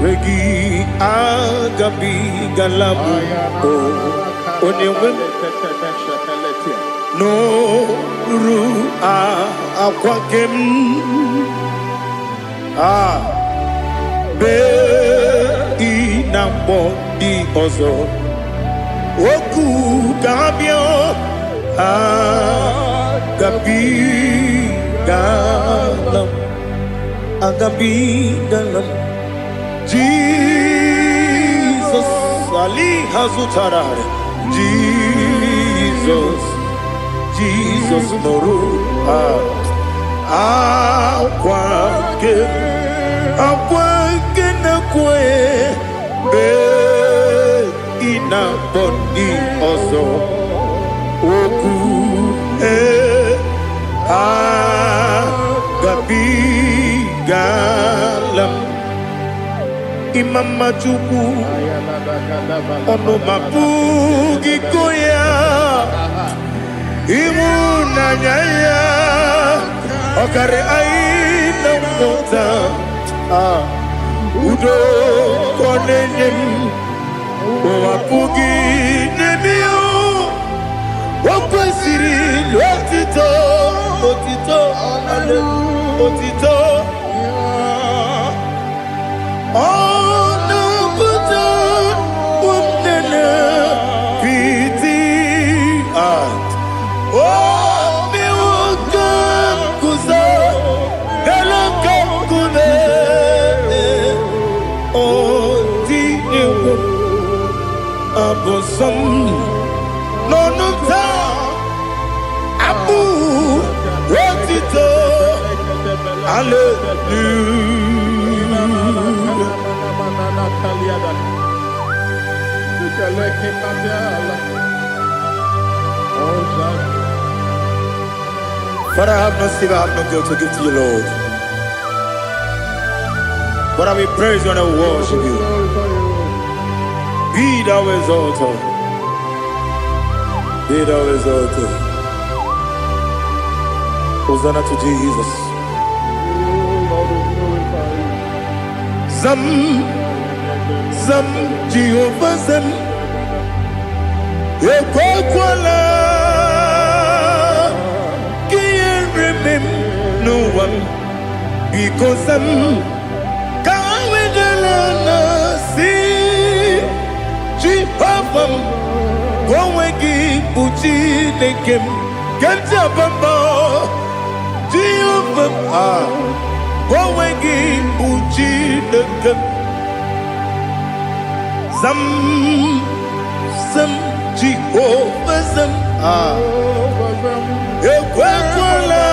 Regi agabi galabu Onyewe No ru akwakem be inambo di ozo oku kabio agabi galam Jesus Ali Hazutarare Jesus Moru Akwake na kwe Be ina boni ozo Oku Gabi galam Imam Majuku Ono mapugi koya Imuna nyaya Okare aina mota Udo konenyem Wapugi nemio Wakwesiri Otito Oh no bosom no no ta abu wotito Father, I have no silver, I have no gold to give to you, Lord. But I will praise you and I will worship you. Be thou exalted. Be thou exalted. Hosanna to Jesus. Zam, Zam, Jehovah Zam. Ekwakwala. Kiyeremim no one. Because Zam. Kawedalana si. Jehovah. Gowegi buchi nekem. Ganja bamba. Jehovah. Gowegi buchi nekem. Zam, Zam, Jehovah Zam. Ekwakwala.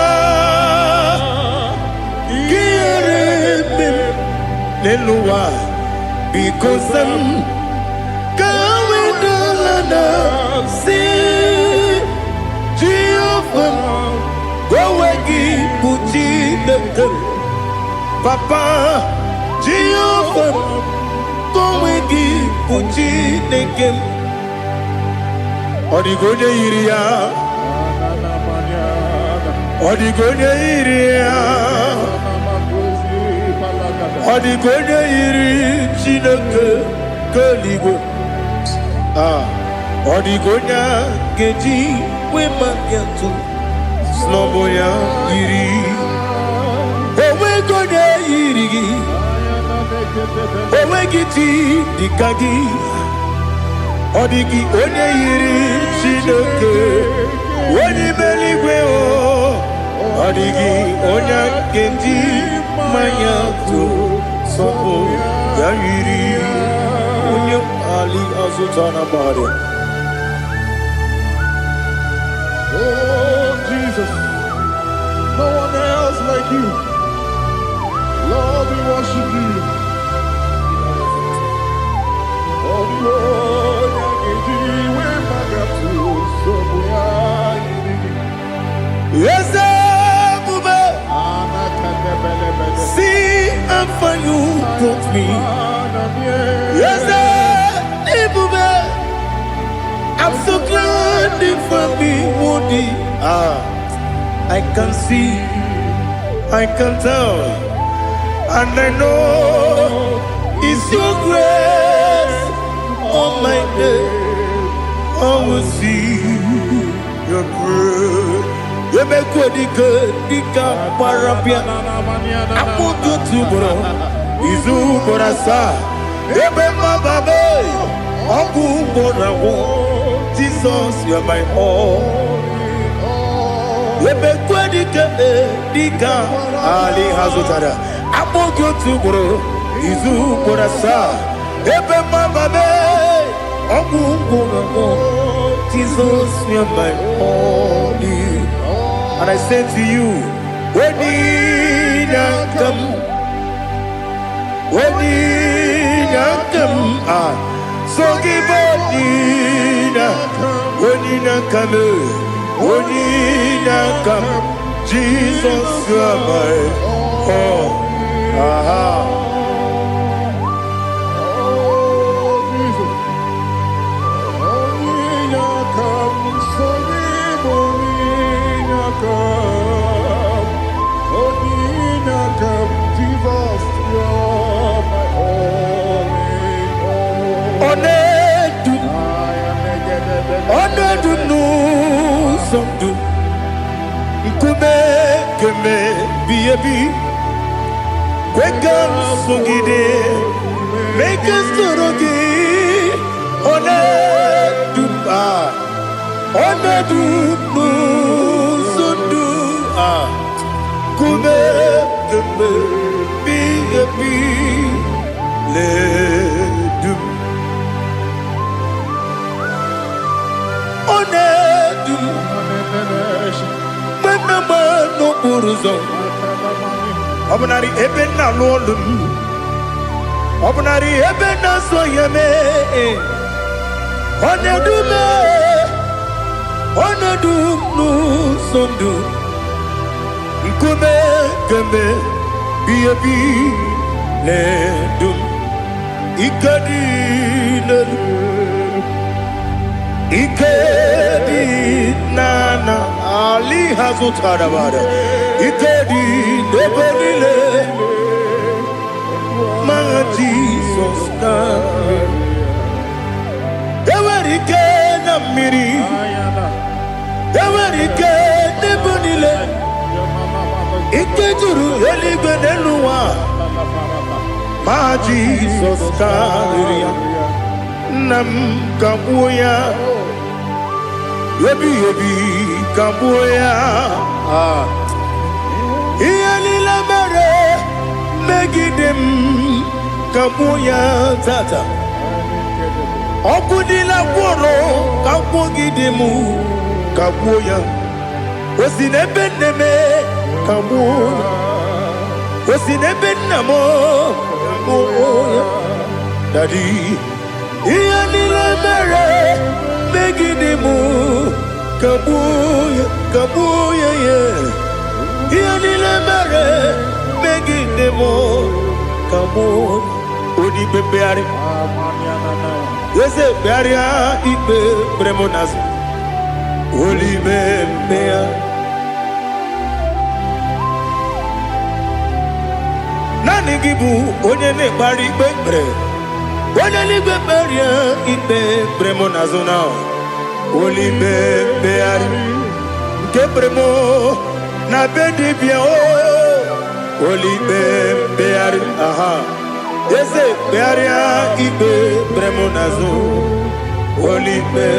Kiyeremim. Neluwa. Because Zam. Kawedalana si. Jehovah. Gowegi buchi nekem. Papa. Jehovah. Gowegi buchi nekem. Odigonye iria. Odigonye iria. Odigonye iri chineke keligwe. Odigonya geji wemakiatu. Sloboya iri. Owegonya iri. Owegiti dikagi. Odigi onye yiri chineke. Onye meligwe o. Odigi onye genji mayatu. Sobo ya yiri. Onye ali azutana bahari. Oh, Jesus. No one else like you. Lord, we worship you. Oh, Lord, Yes, Bube. See how far you brought me. Yes, Bube. I'm so glad for me, Woody. I can see, I can tell, and I know it's your grace on my day. I will see your grace. You make what you could, Dika Parapia. I'm going to bro. Izu Borasa. Ebema Babe. Abu Bonawo. Jesus, you're my all. You make what you could, Dika Ali Hazutada. I'm going to bro. Izu Borasa. Ebema Babe. Abu Bonawo. Jesus, you're my all. And I say to you, when you come, so give up, when you come, Jesus, you are my all. Onedu no somdu Nkube biyebi Kwekam songide Make us torogi Onedu no somdu Kube biyebi Ledum Jesus. Obunari ebena lolum. Obunari ebena soyeme. Onedume. Onedum nu sondu. Nkume kembe. Biebi ledum. Ikadi ledum. Ikedi nana Ali Hazutarabada Ikedi Nebenile Ma Jesus na Ewerike na miri Ewerike Nebenile Ikejuru Eligwe nenuwa Ma Jesus na Nam kabuya Yebi kabuya Iyali la mere Megidem kabuya tata Okudi la woro kabugidemu kabuya Osine beneme kabuya Osine benamo kabuya Daddy Iyani la mere Megidemu Kabuya, kabuya, yeah. Iyani la mere Megidemu Kabuya Odi bebeari Yese bearia Ibe bremonas Oli bebea Nani gibu Onye ne bari bebre Onye ligbe beria Ibe bremonazona Oli bebeari Nke bremo Na bedi bien Oli bebeari Aha Yese bearia Ibe bremonazo Oli be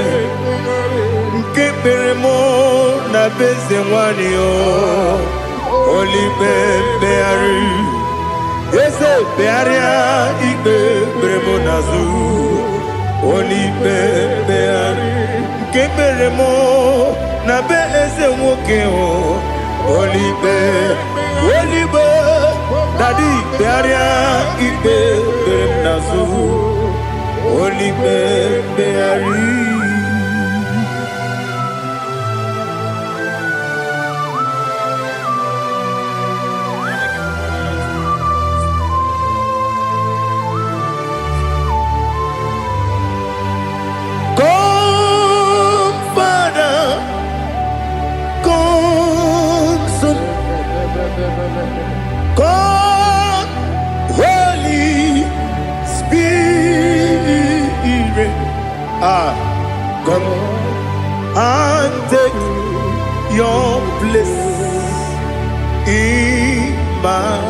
Nke bremo Na beze wani Oli bebeari Ese bearia Ibe bremonazo Oli bebeari Keberemo na be eze nwoke Olibe Daddy bearia Ibe bremonazo Olibe beari God, Holy Spirit, come and take your place in my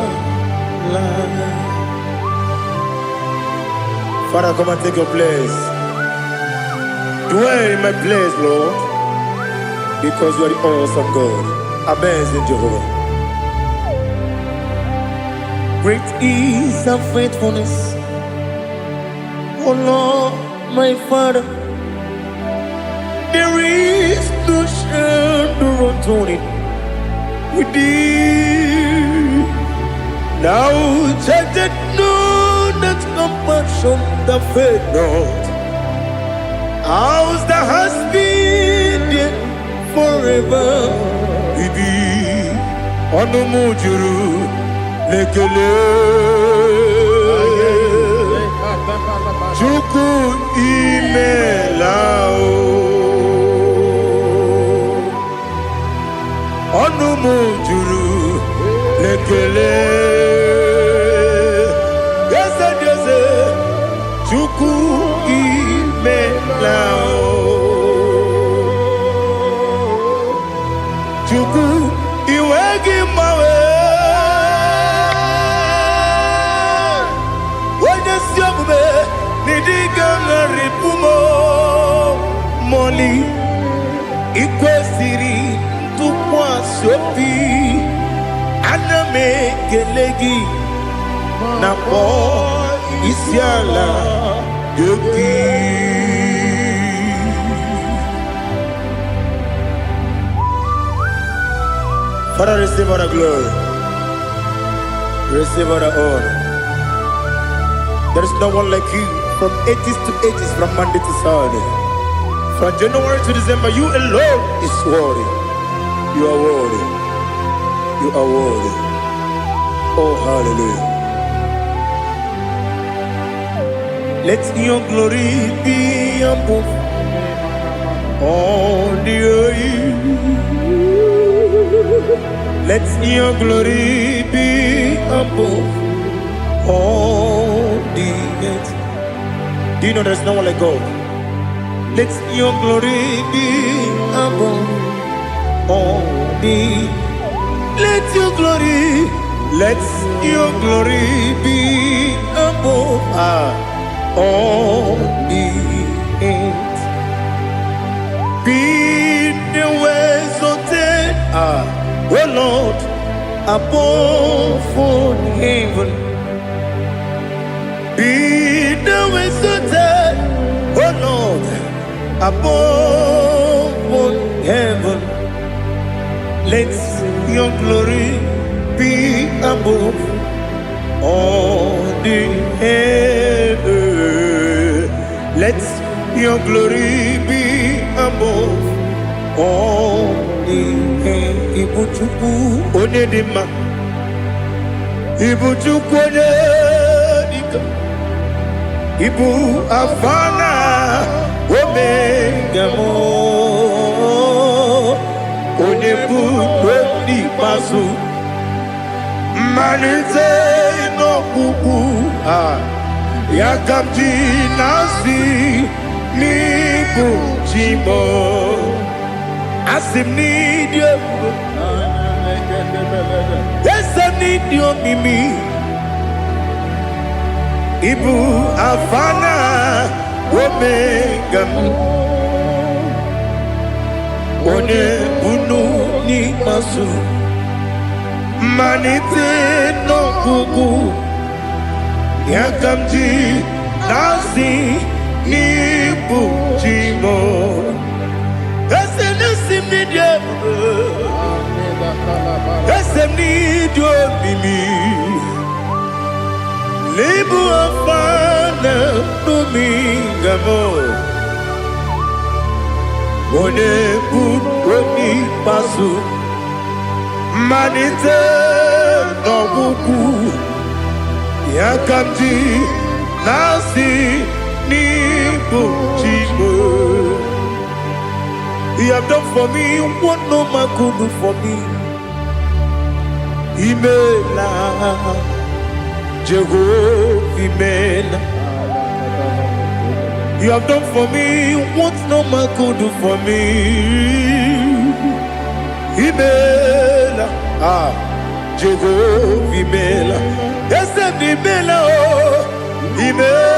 life. Father, come and take your place. Dwell in my place, Lord, because you are the awesome God. Amazing Jehovah. Great is thy faithfulness, O Lord, my Father. There is no shadow of turning with thee. Now judged no that compassion that faith not. Ours that has been there forever. We be on the mujuru. Lekele Chuku imelao Onumu juru Lekele Yese Chuku imelao Chuku iwegi mawe Nidiganga ripumo Moli Ikwesiri Tukwa sopi Aname kelegi Napo Isiala Yoki Father, receive all the glory. Receive all the honor. There is no one like you from ages to ages, from Monday to Saturday. From January to December, you alone is worthy. You are worthy. You are worthy. Oh, hallelujah. Let your glory be above all the earth. Let your glory be above all the earth. Do you know there's no one like God? Let your glory be above all the. Let your glory be above all the earth. Be the ways of death, oh Lord, above all heaven. Be the ways of death, oh Lord, above all heaven. Let your glory be above all the earth. Let your glory be above all the earth. Ibuchuku onedima, Ibuchuku onedika, Ibu afana omega mo, onebu weni pasu, manite no kuku yakamji nasi nibu jimo asim nidio asim nidio mimi ibu afana omega one bunu ni masu manite no kuku yakamji nasi nibu jimo esem nidio esem nidio mimi libu afana numingamo one bunu pasu manite no kuku yakamji nasi nibu jimo. You have done for me what no man could do for me. Imela, Jehovah, Imela. You have done for me what no man could do for me. Imela, Jehovah, Imela. Yes, Imela, Imela.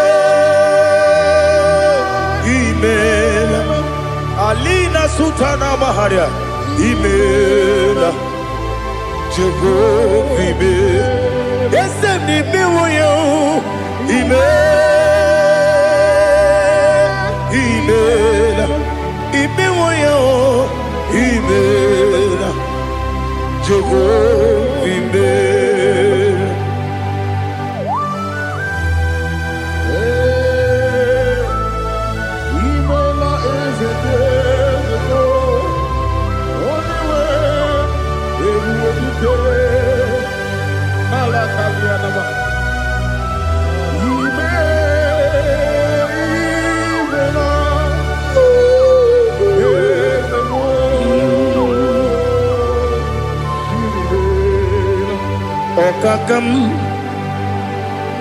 Alina Sutana Maharia, Imela, Jehovah, Imela. Yes, Imela, Imela, Imela, Jehovah, Imela.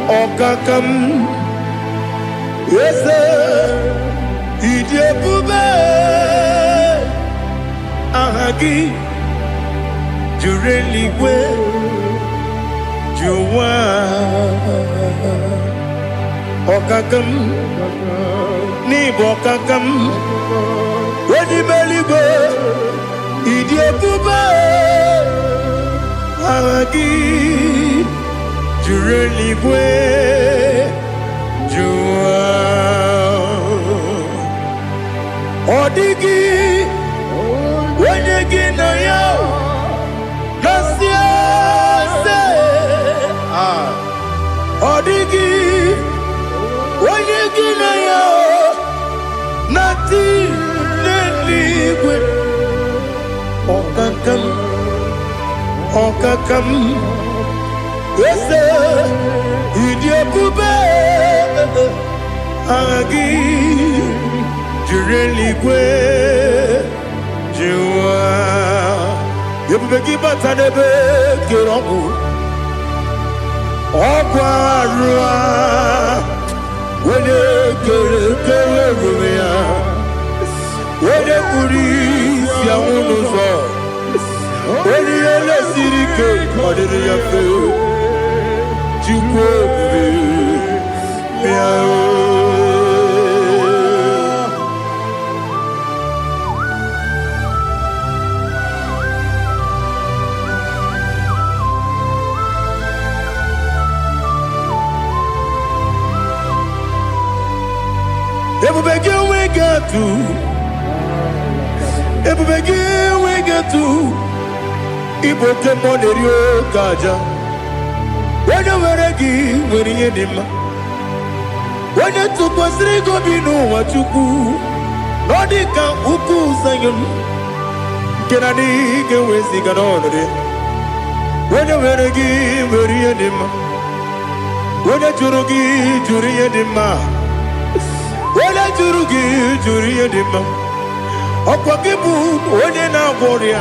Okakam, yes, Idiabube, Ahagi, Jureliwe, Juwa, Okakam, Nibokakam, Wedibelibe, Idiabube, Ahagi. Jureliwe, Jua, Odigi, Wenegi na yo, Okakam Ese Idiopube Agi Jureligwe Jua Yopubeki Batanebe Kiromu Okwarua Wene Kere Rumia Wene Puris Yamunuzo Wene Yele Sirike Kodere Yafe Jukwe Miao Ebubege we get to Iboke Monerio Kaja When you were a give when you did when you took was Rigo Bino what you do Nodika Uku Sayon Kenani Gewesi Ganone when you were a give when you did when you Jurugi Juriadima Wala juri edema Okwagibu onye na gworia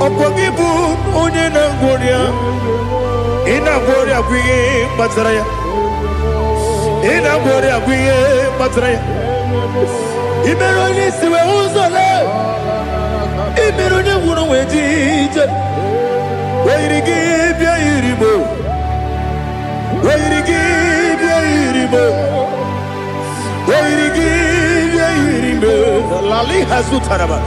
Okwagibu onye na gworia Ina gworia kwiye batraya Ina gworia kwiye batraya Imero ni siwe uzole Imero ni wuro wejije Wairigi bia iribo Wairigi bia iribo Lali Hazutaraba.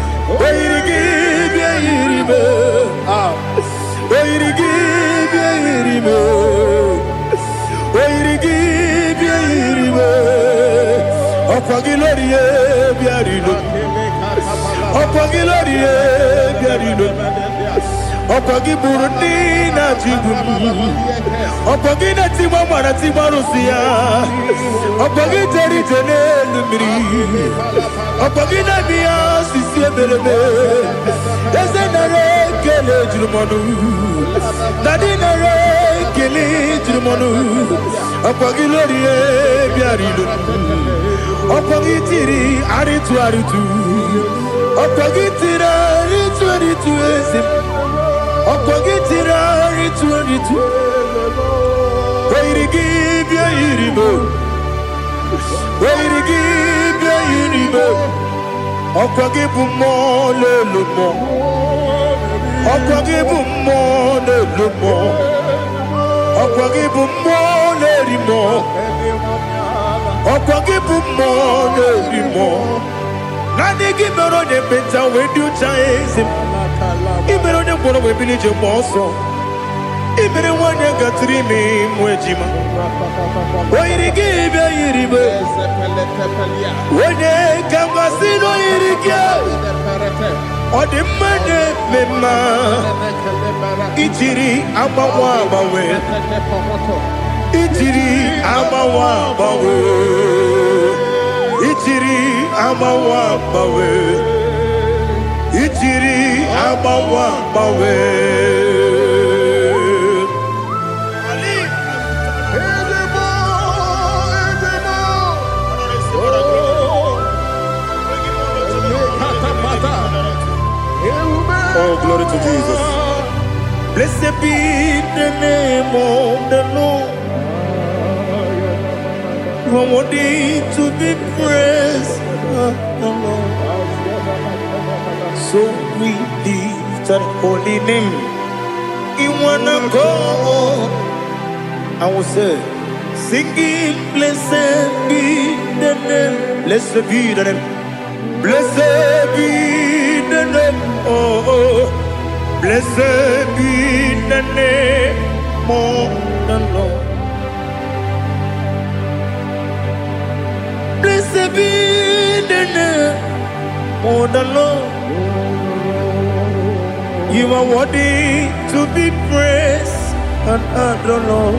Okwagi Burundi na Jibumu Okwagi na Timama na Timarusia Okwagi Teri Tene Lumiri Okwagi na Mia Sisi Eberebe Eze Nare Kele Jirumonu Nadi Nare Kele Jirumonu Okwagi Lorie Biarido Okwagi Tiri Aritu Aritu Okwagi Tira Aritu Aritu Ezim Okwagetira ritu Wairigi bia iribo Wairigi bia iribo Okwagebu mo lelumo Okwagebu mo lelumo Okwagebu mo lerimo Okwagebu mo lerimo Nani gimero ne benta wedu chaezim Ibero ne kono we bilije moso Ibere wanya gatrimi mwejima Wairigi bia iribe Wene kamasino irigia Odimane mema Ichiri amawa bawe Ichiri amawa bawe Ichiri amawa bawe Ichiri amawa bawe Oh, glory to Jesus. Blessed be the name of the Lord. You are worthy to be praised, so we lift that holy name. You wanna go, I will say, singing, blessed be the name, blessed be the name, blessed be the name, oh, blessed be the name of the Lord. Blessed be the name of the Lord. You are worthy to be praised and adored, Lord.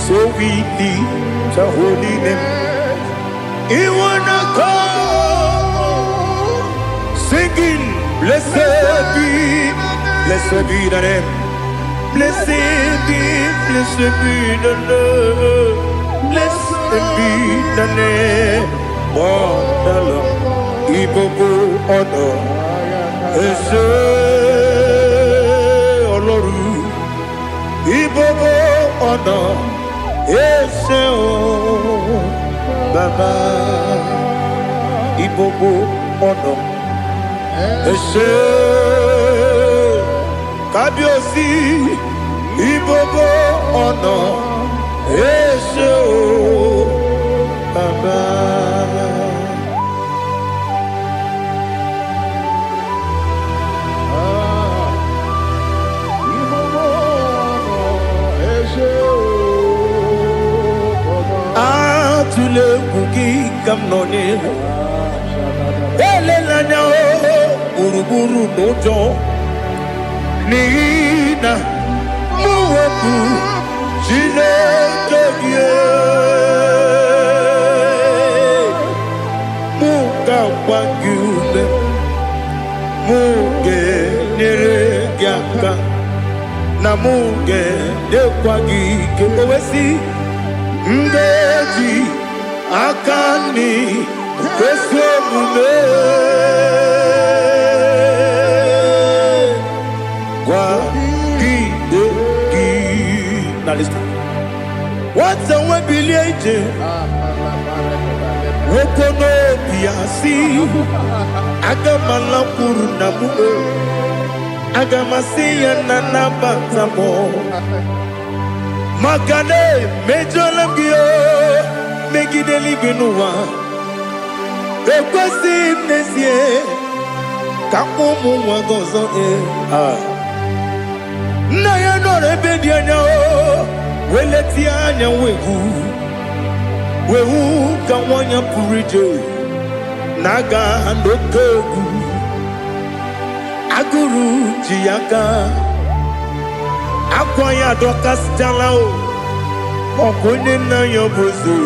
So we lift the holy name. You wanna go singing, Blessed be the name. Blessed be the name. Blessed be the name. Wonderful, Ibobo honor. Ese Oloru, Ibobo honor. Ese o Baba, Ibobo honor. Ese Kabiosi, Ibobo honor. Ese o Baba. Atule kuki kamnoni elelanya buruburu nojo nina muweku Chineke muka wangyule muge neregiaka na muge dekwagi kewesi Ndeji akani kwesomume kwa gidegi. Now listen. What's a webileje? Wokono biasi agamala kurunamu agamasiya nanabatamo. Makane mejolamgio megideli benua ekwesi nesie kakumu wagozo na ya nore bedi anya weleti anya wehu kawanya purije naga ndokogu aguru jiyaka Akwaya dokas jalao Okunye na yobuzu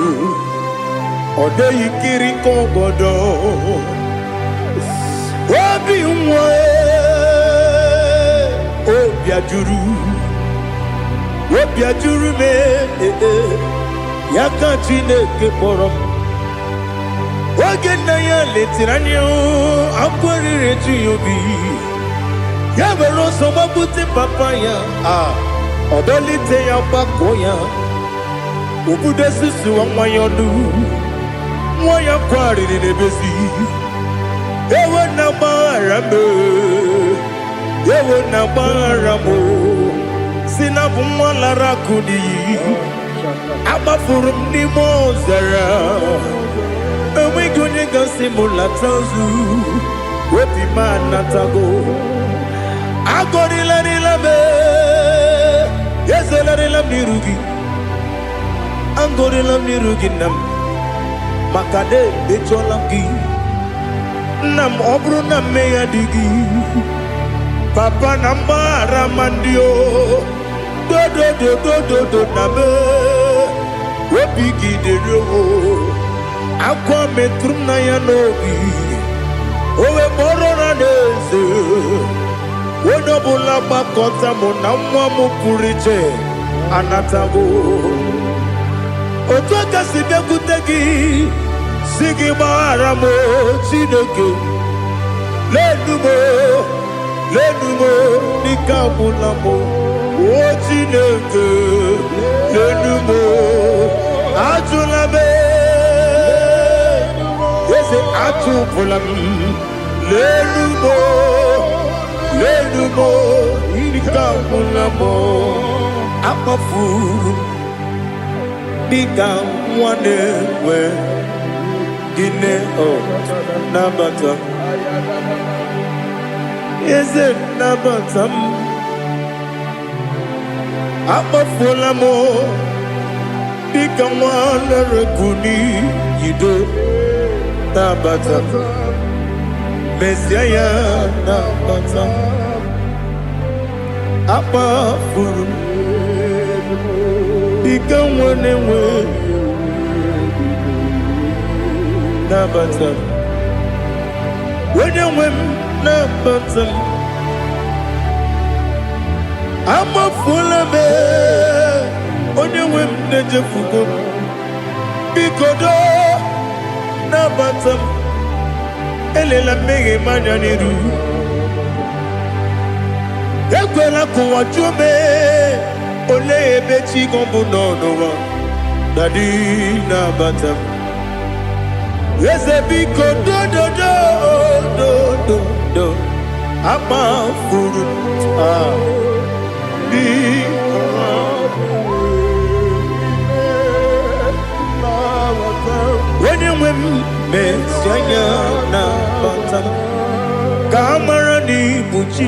Ode yikiri kogodo Obi umwe Obi ajuru me Yaka Chineke porom Oge na ya letiranyo Akwari reju yobi Yabero so mabuti papaya Odolite ya bakoya Ubude susu wa mayonu Mwaya kwari ni nebezi Ewe na marame Ewe na maramo Sinabu mwalara kudi Abafurum ni mozara Ewe gunye gasi mulatazu Wepi manatago Agorila rilame Yesela rilam nirugi Angorila nirugi nam Makade becholamgi Nam obru nam meya digi Papa nambara mandio Do nabe Wepigi de roho Aqua metrum na yanogi Owe morona neze Wonobula bakota mona mwamu purije anatago Otoka sibe kutegi Sigi maramo Chineke Lenumo Nikabulamo O Chineke Lenumo Ajulame Yese Ajupulam Lenumo Nikabulamo Apafuru Nikamwanewe Gine o Nabata Yese Nabatam Apafulamo Nikamwanewe Guni Yido Nabata Messiah Nabata Apa furu Nikamwanewe Nabata When you win nabatam amafula me onye nwe m na-ejefugo bikodo nabatam elela mmehie m anya n'iru ekwela ka ụwa jụọ m olee ebe chi gị bụ n'ụwa dadi nabatam eze biko do amafuru onye nwe m mesi anya nabatam ka amara n'ibu chi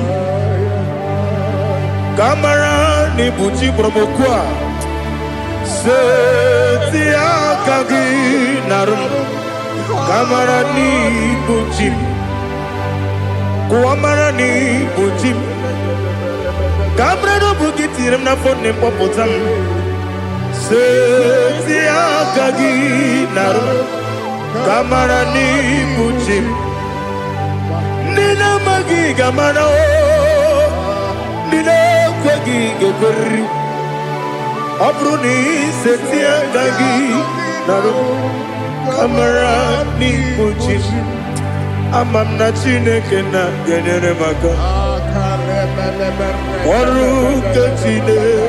ka amara n'ibu chi kpọrọmokwu a seti aka gị narụ ka amara n'ibu chi ka amara n'ibu chi ka amara n'obu gị tiri m n'afọ na mkpọpụta m seti aka gị narụ ka amara n'ibu chi ndị na-amaghị ga-amara ndị na-ekweghị ga-ekweriri ọ bụrụ na iseti aka gị narụ ka amara n'ibu chi ama m na Chineke na-enyere m aka ọrụ nke Chineke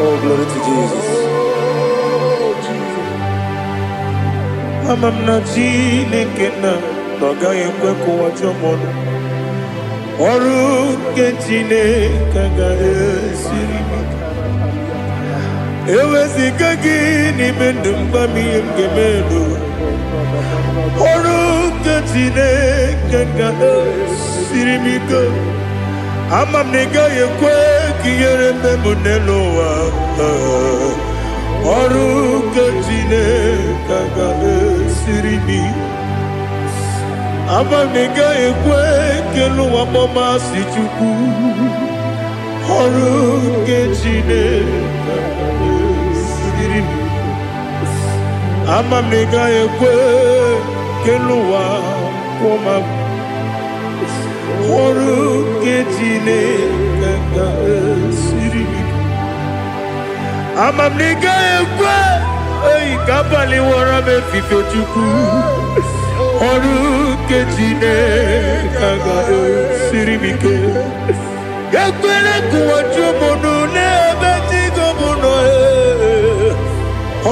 Oh, glory to Jesus. Ama m na Chineke na-agaghị ekwe ka ụwa jụọ m ọnụ ọrụ nke Chineke ga-esiri m eweziga gị n'ime ndụ m gwa m ihe m ga-eme n'ụwa ọrụ nke Chineke ga-esiri m ike ama m na ị gaghị ekwe ka ihere mme m n'elu ụwa ọrụ nke Chineke ga-esiri m ama m na ị gaghị ekwe ka elu ụwa gbamasị Chukwu ọrụ nke Chineke ga-esiri m ama m na ị gaghị ekwe ka elu ụwa kwụma m ọrụ nke Chineke ga-esiri m ama m na ị gaghị ekwe ka abalị wara m efife Chukwu ọrụ nke Chineke ga-esiri m ike ekwela ka ụwa jụọ m ọnụ n'ebe chi gị bụ nọ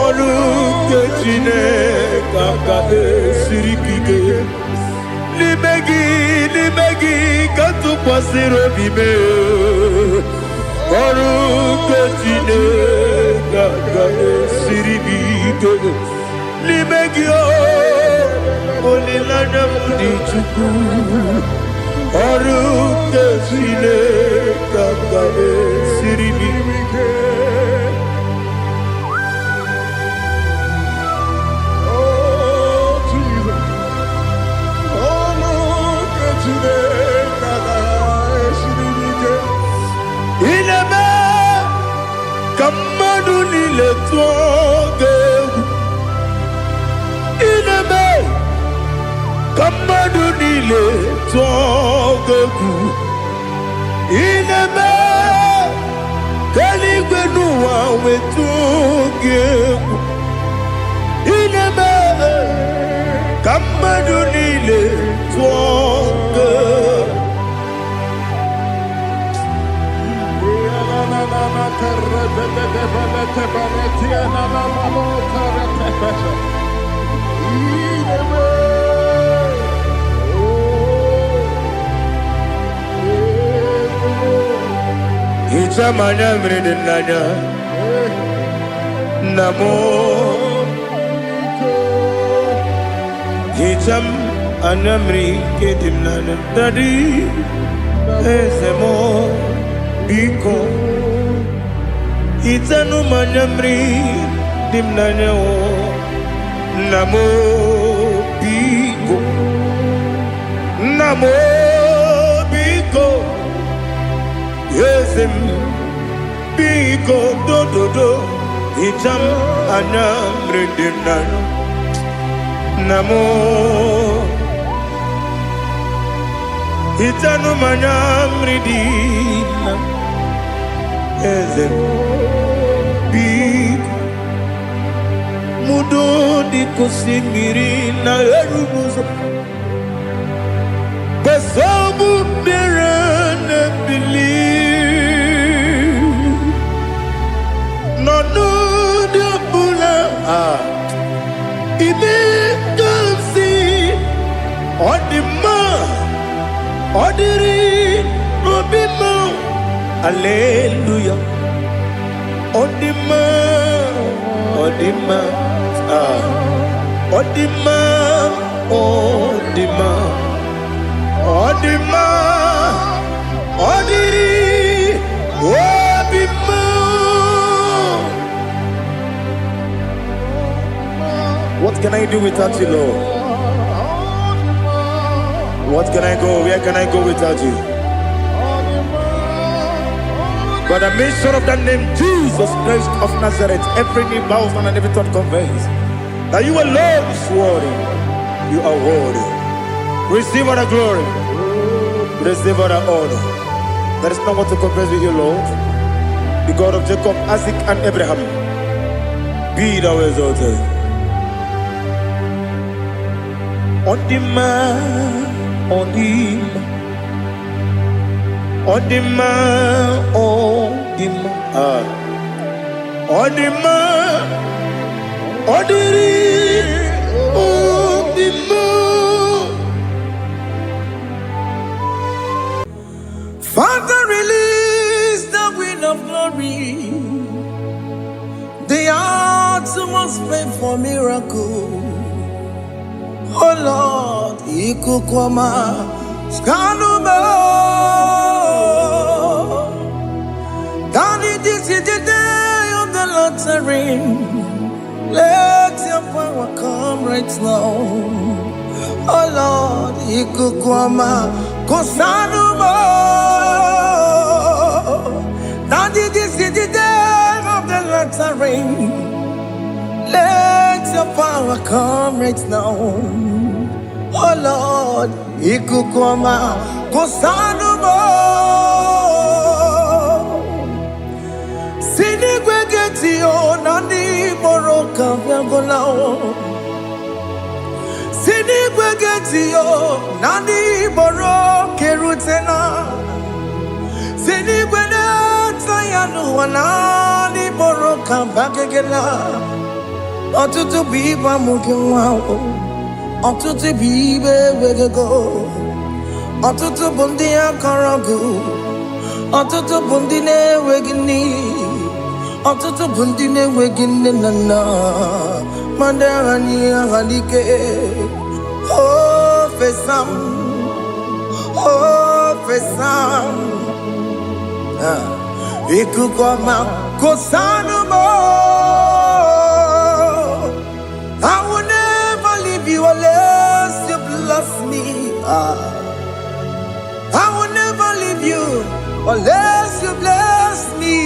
ọrụ nke Chineke ga-esiri gị ike n'ime gị ka tụkwasịrị obi m ọrụ nke Chineke ga-esiri m ike n'ime gị olileanya m dị Chukwu ọrụ nke Chineke ga-esiri m ike mmadụ niile tụọ gị egwu ineme ka mmadụ niile tụọ gị egwu ineme ka eluigwe n'ụwa wee tụọ gị egwu ineme ka mmadụ niile tụọ gị Ichamanya mrede nanya namo Icham anamri kedim nanya Dadi ezemo biko Itanu manyamri dimnanyo namo biko yesem biko do itam anyamri dimnanyo namo itanu manyamri dimnanyo yesem biko mudo di kusimiri na erumuzo besobu berane believe no de bula ibe kansi odima odiri obimo hallelujah odima odima odiri obimo. What can I do without you, Lord? What can I go? Where can I go without you? By the mention of that name, Jesus Christ of Nazareth, every knee bows down and every tongue confesses that you alone is worthy. You are worthy. Receive all the glory. Receive all the honor. There is no one to compare with you, Lord. The God of Jacob, Isaac, and Abraham. Be thou exalted. On the man, on the man. Odima, odiri, odima. Father, release the wind of glory. The hearts must pray for miracle. Oh Lord, ikukwama, skanuba. Daddy, this is the day of the lottery. Let your power come right now. Oh Lord, ikukwama, kosanuba. Daddy, this is the day of the lottery. Let your power come right now. Oh Lord, ikukwama, kosanuba. Sinigwegetio nani boroka vyangolao. Sinigwegetio nani boroke rutena. Sinigwena tayanu wanani boroka bagegela. Otutu biba mukiwao. Otutu bibe wegego. Otutu bundia karagu. Otutu bundine wegini. Otutu bundine wegini nana. Mandarani halike. Oh fesam. Oh fesam. Ikukwama kosanumo. I will never leave you unless you bless me. I will never leave you unless you bless me.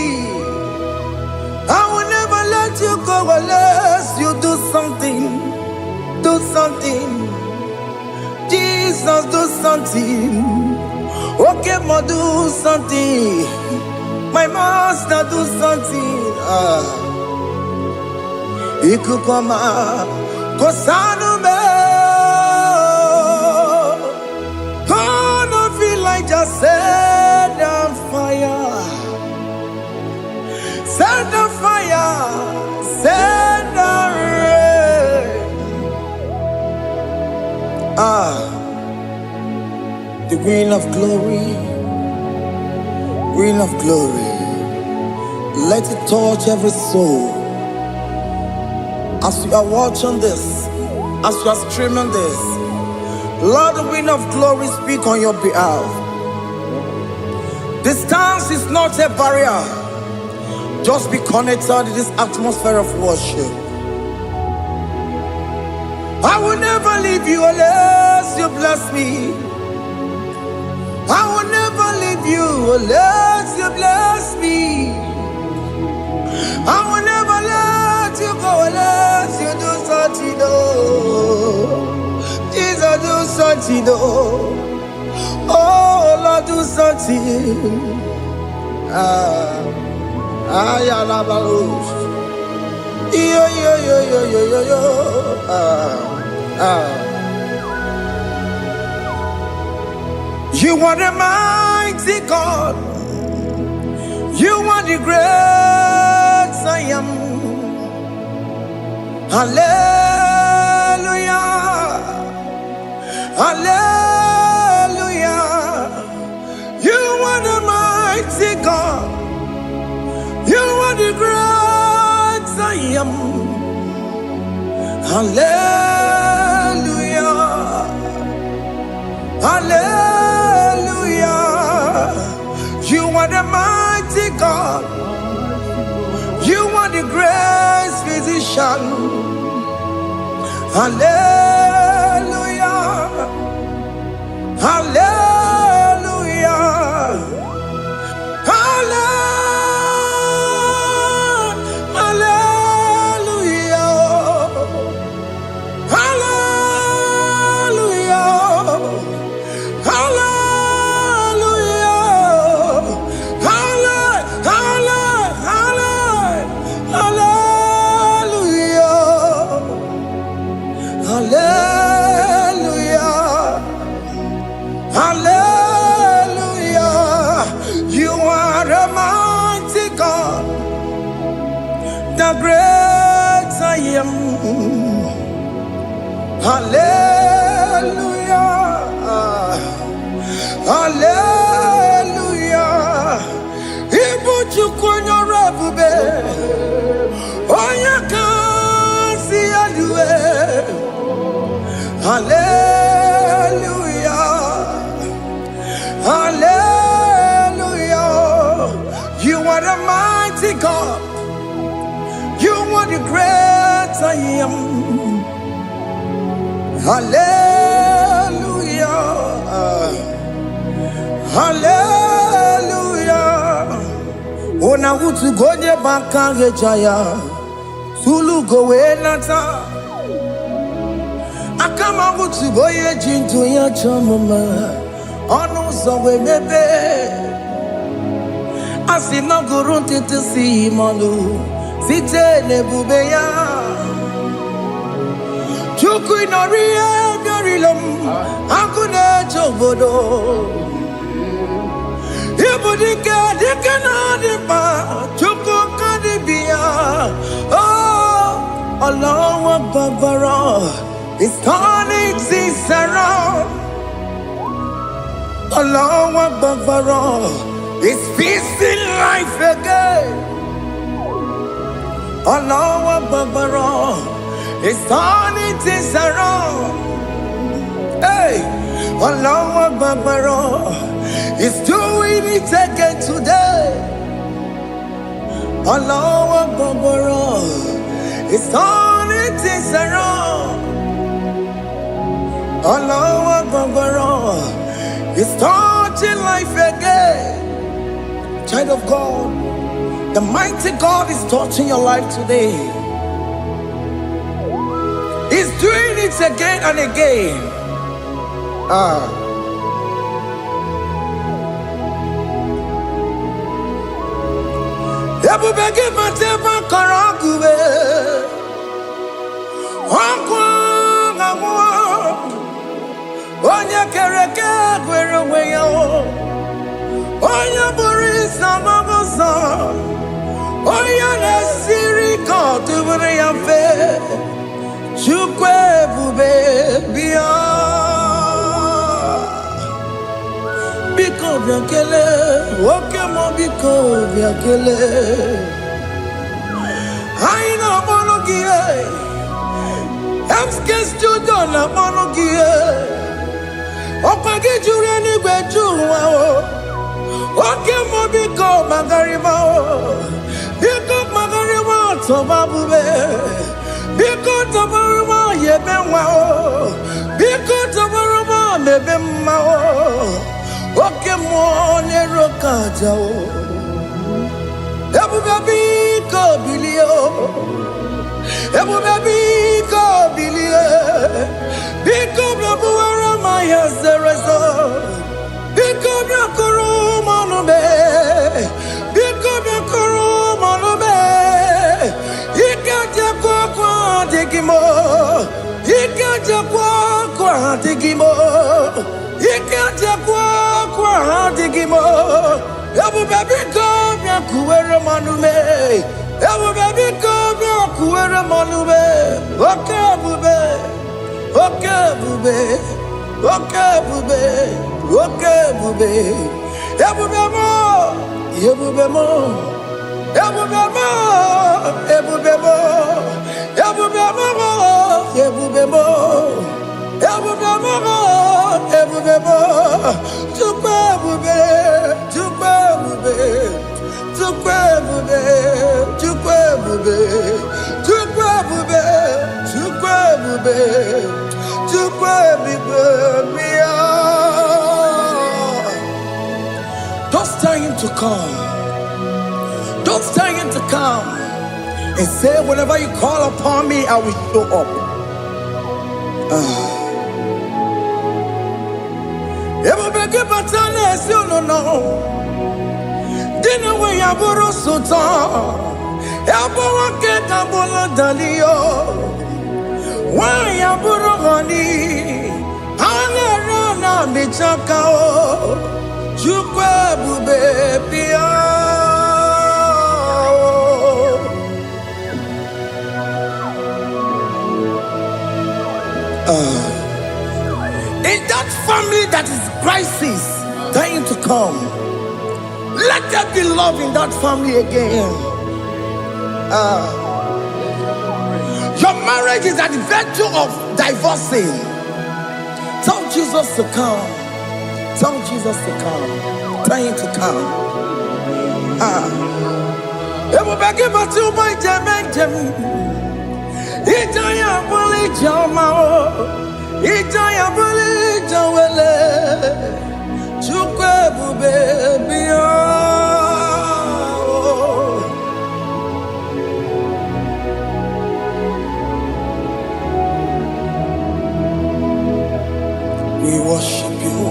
I will never let you go unless you do something. Do something. Jesus, do something. Okay, ma, do something. My master, do something. Ikukwama, kosanume. Gonna feel like just set on fire. Set on fire. Set on rain. The wind of glory. Wind of glory. Let it touch every soul. As you are watching this, as you are streaming this, Lord, the wind of glory speak on your behalf. Distance is not a barrier. Just be connected to this atmosphere of worship. I will never leave you unless you bless me. I will never leave you unless you bless me. I will never let you go unless you do something. Jesus, do something. Oh, Lord, do something. You are the mighty God. You are the great I am. Hallelujah. Hallelujah. You are the mighty God. You are the great I am. Hallelujah. Hallelujah. You are the mighty God. You are the great physician. Hallelujah. Hallelujah. The great I am. Hallelujah. Hallelujah. Ibu chukwanya rabube. Oya kasi alue. Hallelujah. Hallelujah. You are the mighty God. You are the great I am. Hallelujah. Hallelujah. Ona utu gonye bakage jaya. Sulu gowe nata. Akama utu boye jintu ya chamama. Onu sowe mebe. Asina gurunti tisi malu. Site nebubeya Chuku inoria garilom Akune chobodo Ibudika dikana dipa Chuku kadibia Oh Allah Akbar It's turning things around Allah Akbar It's peace in life again Allah Akbar, it's turning things around. Hey, Allah Akbar, it's doing it again today. Allah Akbar, it's turning things around. Allah Akbar, it's touching life again. Child of God, the mighty God is touching your life today. He's doing it again and again. Ebubegi mateba karagube. Wakwa ngwa. Onya kereke gwerewe yo. Onya burisa magosa. Oya nesiri kotubure yafe. Chukwe bube biya. Biko biakele, okemo biko biakele. Aina monogie, emske studio na monogie. Opagi jure ni bejuwa o. Okemo biko magariba o. bebe mao. Oke mwone roka jao. Ebu baby ko bilio. Ebu baby ko bilie. Biko babu wara maya zerezo. Biko bakuru manube. Biko bakuru manube. Ikaja kwa digimo. Ikaja kwa digimo. Ikaja kwa digimo. Ebu baby ko bakuwara manume. Ebu baby ko bakuwara manume. Okay bube. Okay bube. Okay bube. Okay bube. Ebu bemo. Ebu bemo. Ebu bemo. Ebu bemo. Ebu bemo. Ebu bemo. Ebu bemo. Ebu bemo. Tukwe bube. Tukwe bube. Tukwe bube. Tukwe bube. Tukwe bube. Tukwe bube. Tukwe bube. Don't tell him to come. Don't tell him to come. And say, whenever you call upon me, I will show up. Everybody batale si no. Dina we yaboro sultan. Yabo wake kabolo dalio. Wa yaboro gani. Ana rana bichaka o. Chukwe bube pia. In that family that is crisis, dying to come, let there be love in that family again. Your marriage is at the verge of divorcing. Tell Jesus to come. Tell Jesus to come. Tell him to come. Everybody but you my jam. Ijaya buli jamao, Ijaya buli jawele, Chukwe bube biya. We worship you.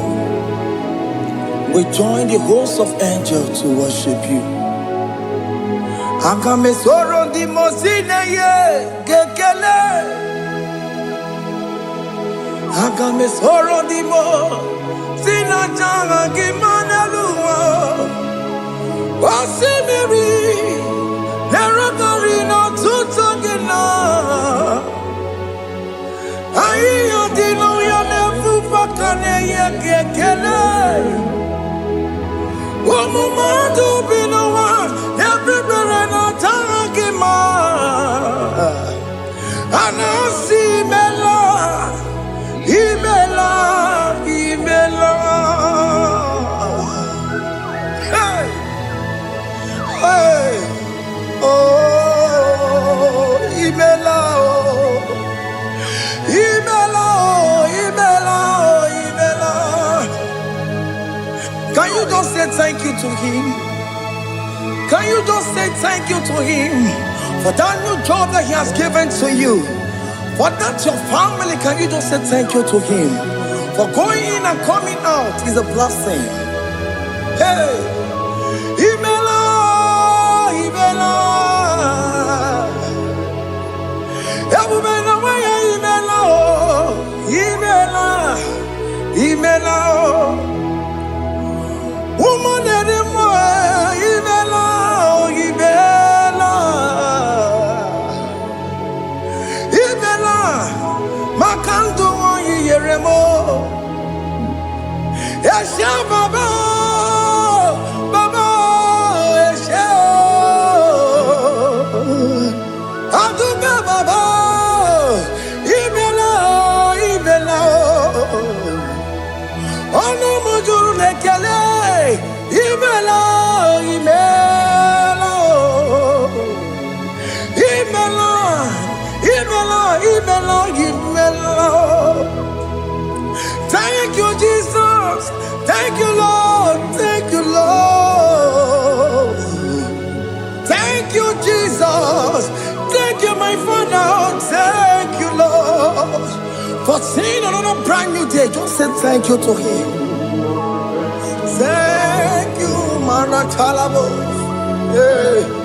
We join the host of angels to worship you. Akame soro di mosine ye gekele. Akame soro di mo sina janga kimana luwa. Wasimiri nerokari no tutogina. Ayo dino ya nefu fakane ye gekele. Omumadu binowa everywhere no tangima. Anasi mela, imela, imela. Hey, hey, oh, imela, oh, imela, oh, imela, oh, imela. Can you just say thank you to him? Can you just say thank you to him for that new job that he has given to you? For that your family, can you just say thank you to him? For going in and coming out is a blessing. Hey, Imela, Imela, Imela, Imela, Imela. Woman anymore, Ibela, Ibela, Ibela, Makandu Yeremo, Esha Baba, Baba, Esha, Aduba Baba, Ibela, Ibela, Ono Mujuru Nekele. Imela, Imela, Imela, Imela, Imela, Imela. Thank you, Thank you, Lord. Thank you, Lord. Thank you, Jesus. Thank you, my Father. Thank you, Lord. For seeing another brand new day. Just say thank you to Him. Thank you, Manatalabo. Yeah.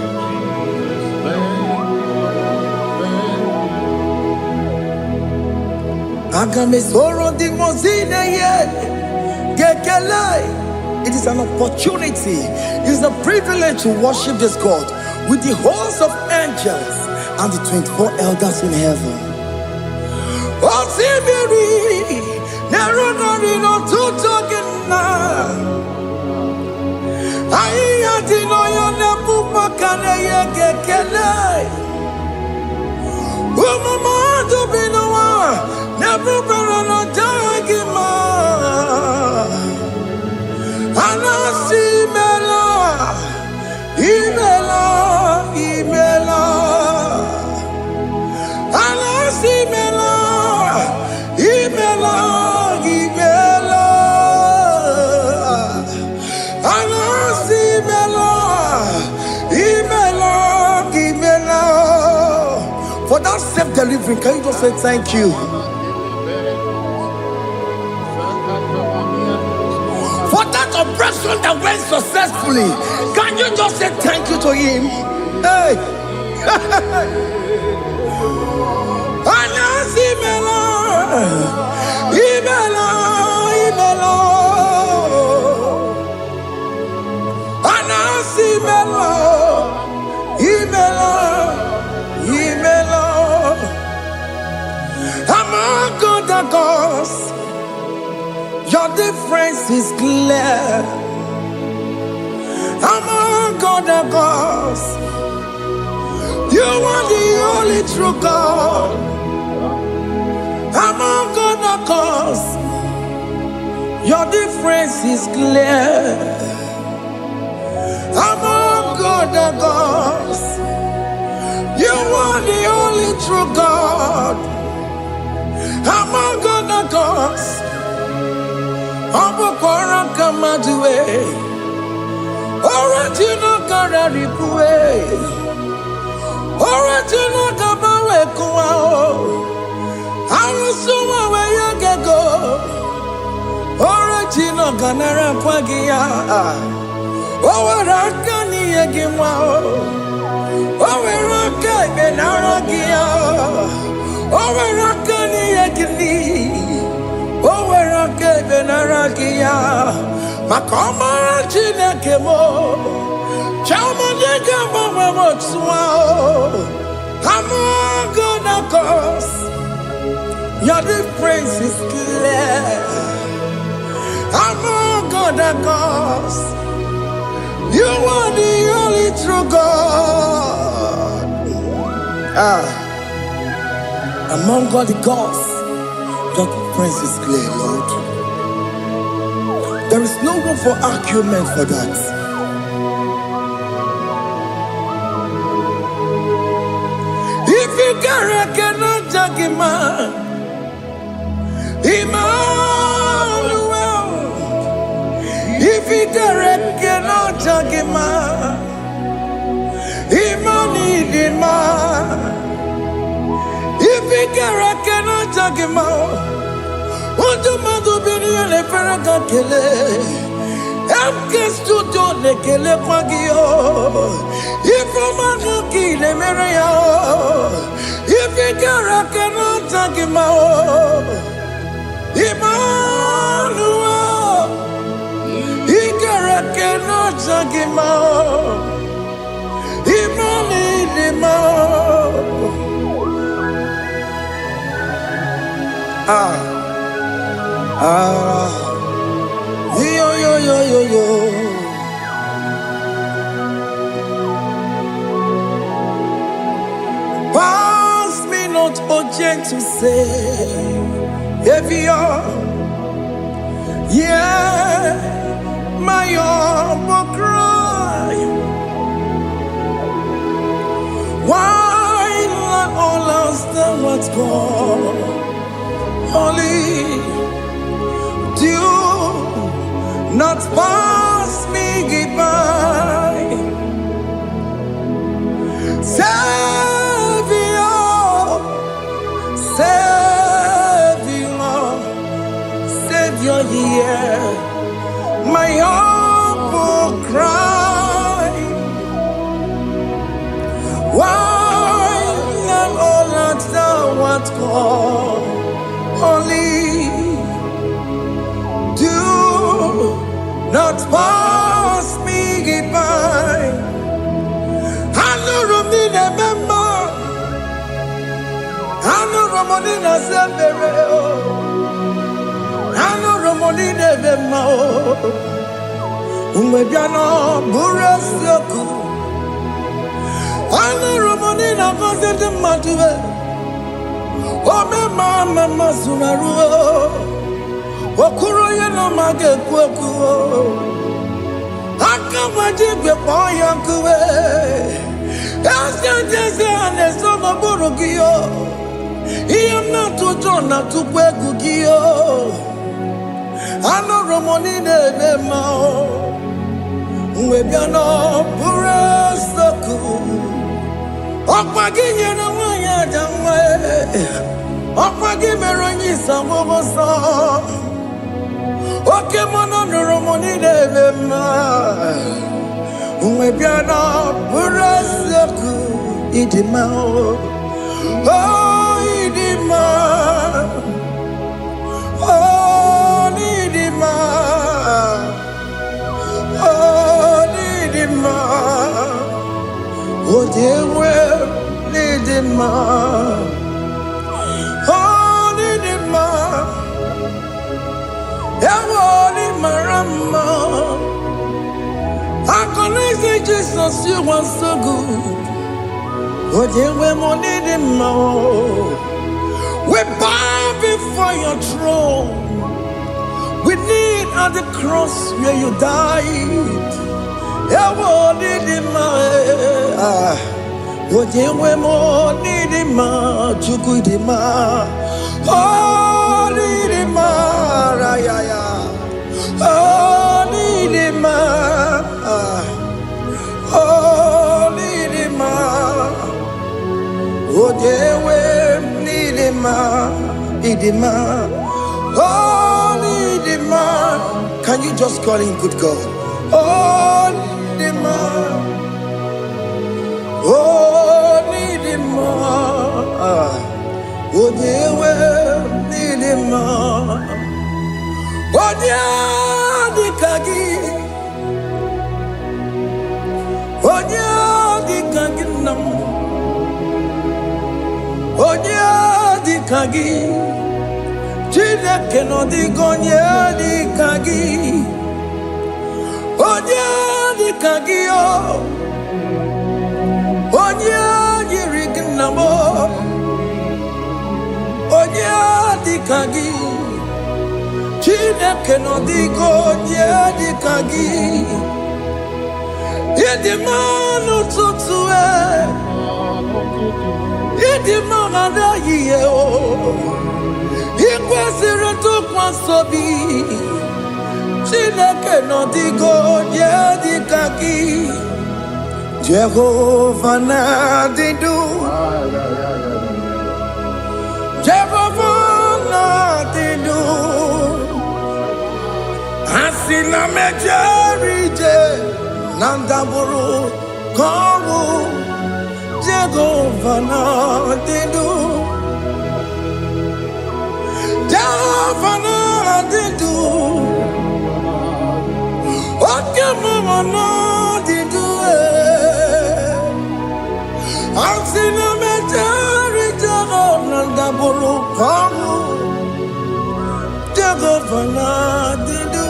It is an opportunity, it is a privilege to worship this God with the host of angels and the 24 elders in heaven. For that self-delivery, can you just say thank you? For that operation that went successfully, can you just say thank you to Him? Hey! Your difference is clear. Among God and gods, you are the only true God. Among God and gods, your difference is clear. Among God and gods, you are the only true God. Among God and gods, Obokora Kamadue, Original Gararipue, Original Gabawe Kuao, Arusuma Wayagago, Original Ganara Pagia, Owarakani Yagimao, Owaraka Benaragia, Owarakani Yagini. Benaragia, Makoma Chinakemo, Chamanegamo Motswao, Amagona Cos, your difference is clear. Amagona Cos, you are the only true God. Among all the gods, your difference is clear, Lord. There is no room for argument for that. If you cannot judge him, Emmanuel. If you cannot judge him, Emmanuel. If you cannot judge him, what do you do? Le Ferraga Kele, Amkestu Dole Kele Pagio, if Romaki Le Merea, if Igara cannot take him out, Emmanuel, Igara cannot take him out, Yo. Pass me not, oh gentle Savior. Yeah, my humble cry. Why not all else than what's gone? Only do pass me by. Savior, Savior, Savior, hear my humble cry. Why not all that thou art called holy? Do not pass me by. Hanurumina member, Hanurumina Zebero, Hanurumina Bemo, Umebiano Burasoku, Hanurumina Vazet Matue, Ome Mama Sunaru, Okuroyano Mage Kwoku. Akamajibe poyankuwe Asantese anesono burugio Iyamna tutona tukwegugio Ano romoni nebe mao Mwebiano burasoku Okwaginye na wanya jamwe Okwagimeronyi samogosa Oke mono romoni nebe ma Mwebiana burasoku idima oh idima oh idima oh idima oh dewe idima oh idima Ewoli marama I connect Jesus, you are so good. Oh, dear, we need him more. We bow before your throne. We need at the cross where you died. Oh, need him more. Oh, dear, we need him more. You good him more. Oh, need him more. Oh, need him more. Oh, need him more. Oh, dewe need him more. Need him more. Oh, need him more. Can you just call him good God? Oh, need him more. Oh, need him more. Oh, dewe need him more. Oh, dear, the kagi. Onya di kagi nam, onya di kagi, chile keno di gonya di kagi, onya di kagi o, onya di rignamo, onya di kagi, chile keno di gonya di kagi. Yedimano tutue, yedimana yeo, ikwesire tukwasobi, chileke no digo yedikaki, Jehovah na didu, Jehovah na didu, asina mejerije. Nandaburu kowu Jehovah na didu Jehovah na didu Oke mama na didu Ansina meteri Jehovah nandaburu kowu Jehovah na didu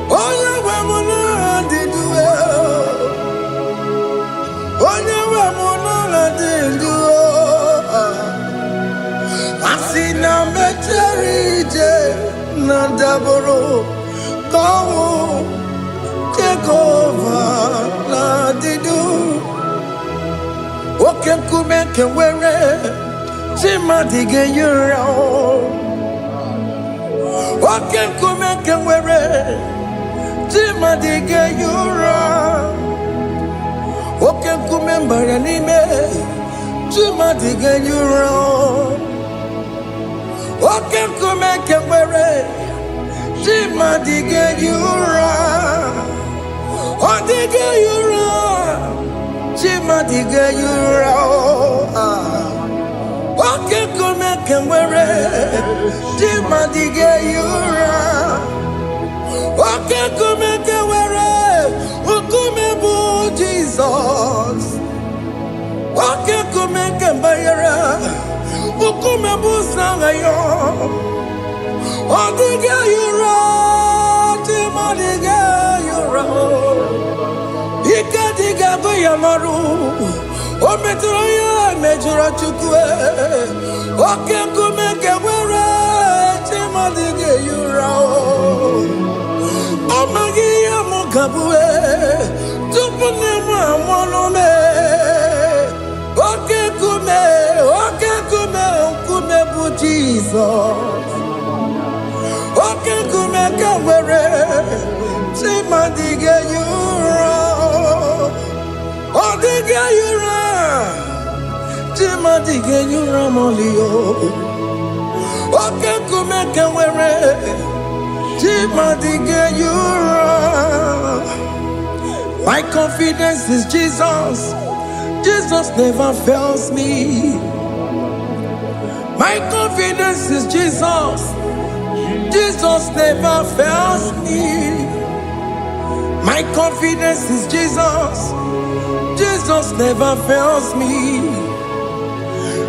Oya we mona didu Oya we mona didu Asina mecherije Nandaboro Kawu Jehovah la didu Oke kume kewere Chima dige yura Oke kumeke were Jima dige yura Oke kumembara nime Jima dige yura Oke kumeke were Jima dige yura Odige yura Jima dige yura Oke kumeke were Jima dige yura Oke kumeke were Ukumebu Jesus Oke kumeke bayara Ukumebu sangayo Odige yura Jima dige yura Ika diga goyamaru Ometroya mejura chukwe Oke kumeke were Jima dige yura Omagi ya mukabwe Tupune mwamonome Oke kume bu Jesus Oke kume kawere Jima dige yura Odige yura Jima dige yura molio Oke kume kawere Jima dige yura. My confidence is Jesus. Jesus never fails me. My confidence is Jesus. Jesus never fails me. My confidence is Jesus. Jesus never fails me.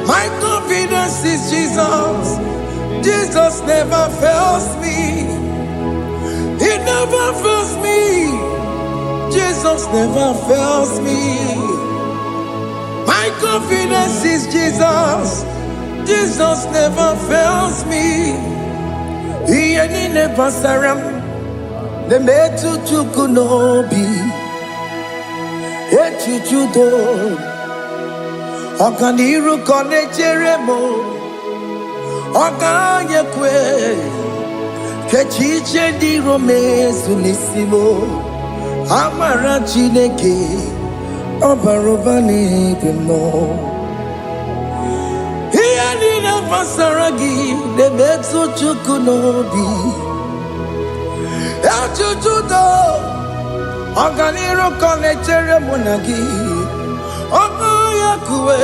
My confidence is Jesus. Jesus never fails me. He never fails me. Jesus never fails me. My confidence is Jesus. Jesus never fails me. He ain't never saram. The metu chukunobi. Echuchudo. Okaniru konecheremo. Okanyekwe. Kechiche di Rome sunisimo. Amara Chineke. Obarobani pimo. Hiyanina Masaragi. Nebetu chukunobi. Echuchudo. Oganiru konechere monagi. Okanyekwe.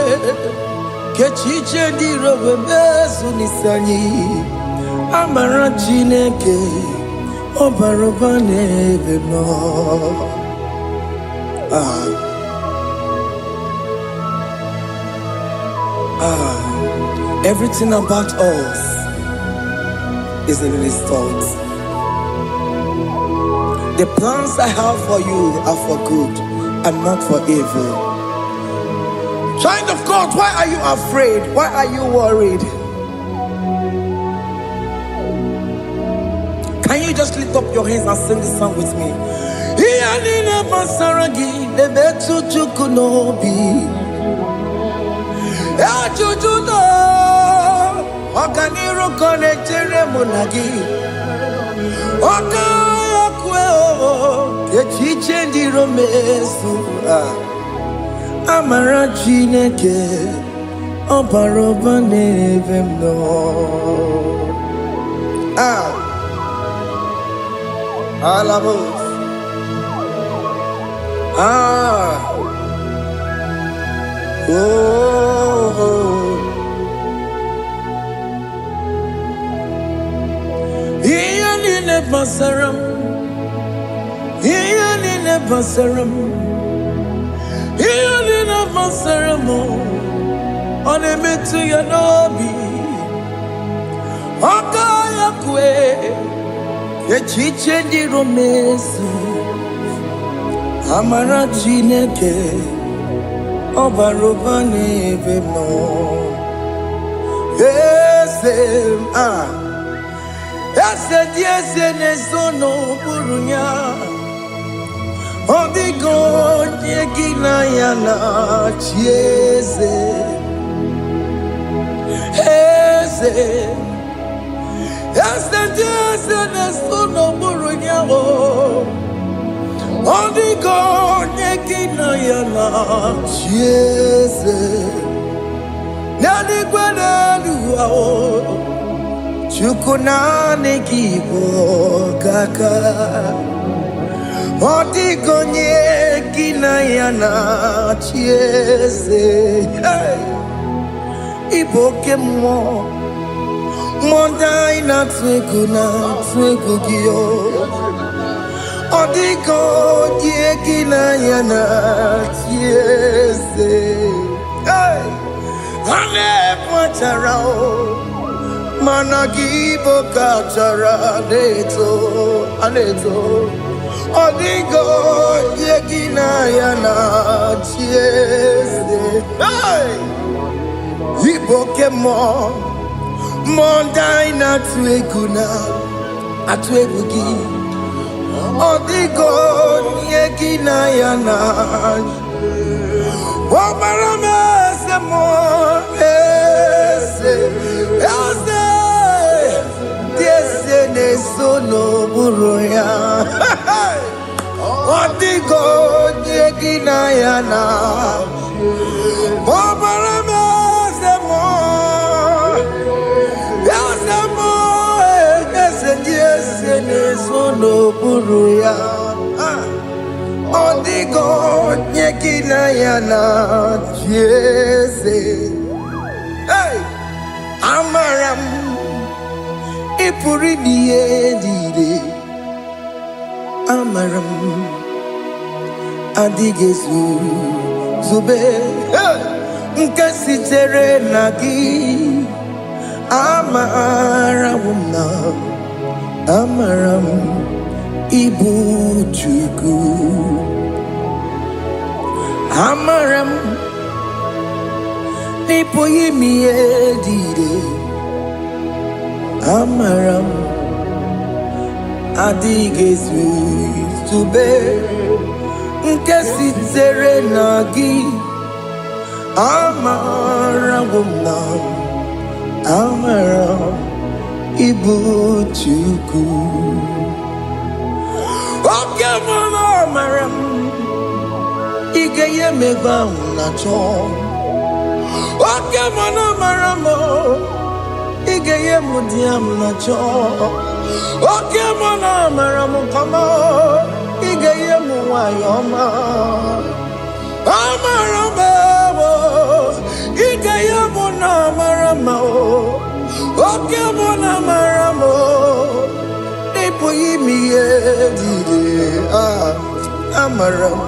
Kechiche di Rome sunisani. Amara Chineke Obaroba nebe no. Everything about us is in His thoughts. The plans I have for you are for good and not for evil. Child of God, why are you afraid? Why are you worried? Can you just lift up your hands and sing this song with me? Iyanina Masaragi Nebetu chukunobi. Echuchudo. Okaniru konechere monagi. Okayakwe o. Kechiche di romesu. Amara Chineke Obaroba nevem no. Alamos. Iyanine basaram. Iyanine basaram. Iyanine basaram. Onemetu yanobi. Okayakwe. Echiche di romesu. Amara Chineke Obaroba nebe no. Ese diese nesono burunya. Odigo nyegina yana chieze. Yes, so no Burunyao. Only God, Yakina Yana. Yes, Nani Guadaluao. Chukunane Kibo Kaka. Only God, Yakina Yana. Yes, Iboke mo. Mondai na twegu gio. Odiko dieki na yana tiese. Hey, ane pacharao. Managibo kachara aneto. Odiko dieki na yana tiese. Hey, iboke mo. Mondai na tweguna atwegugi odigo yegina yana wabarame se mo ese ne sono buroya odigo yegina yana wabarame se mo no buruya odigo nyekina yana jese. Hey, amaram ipuri diye amaram adigezu zube nkasitere nagi amarawumna amaram ibu chuku amaram nipo yimi edide amaram adigezu tube nkesi tere nagi amarawumna amaram ibu chuku. Oke mono maram igeye megba unacho. Oke mono maramo igeye mudiam nacho. Oke mono maramo kama igeye muwayoma. Amaramo igeye muna maramo. Oke mona maramo nipo yimi edide amaram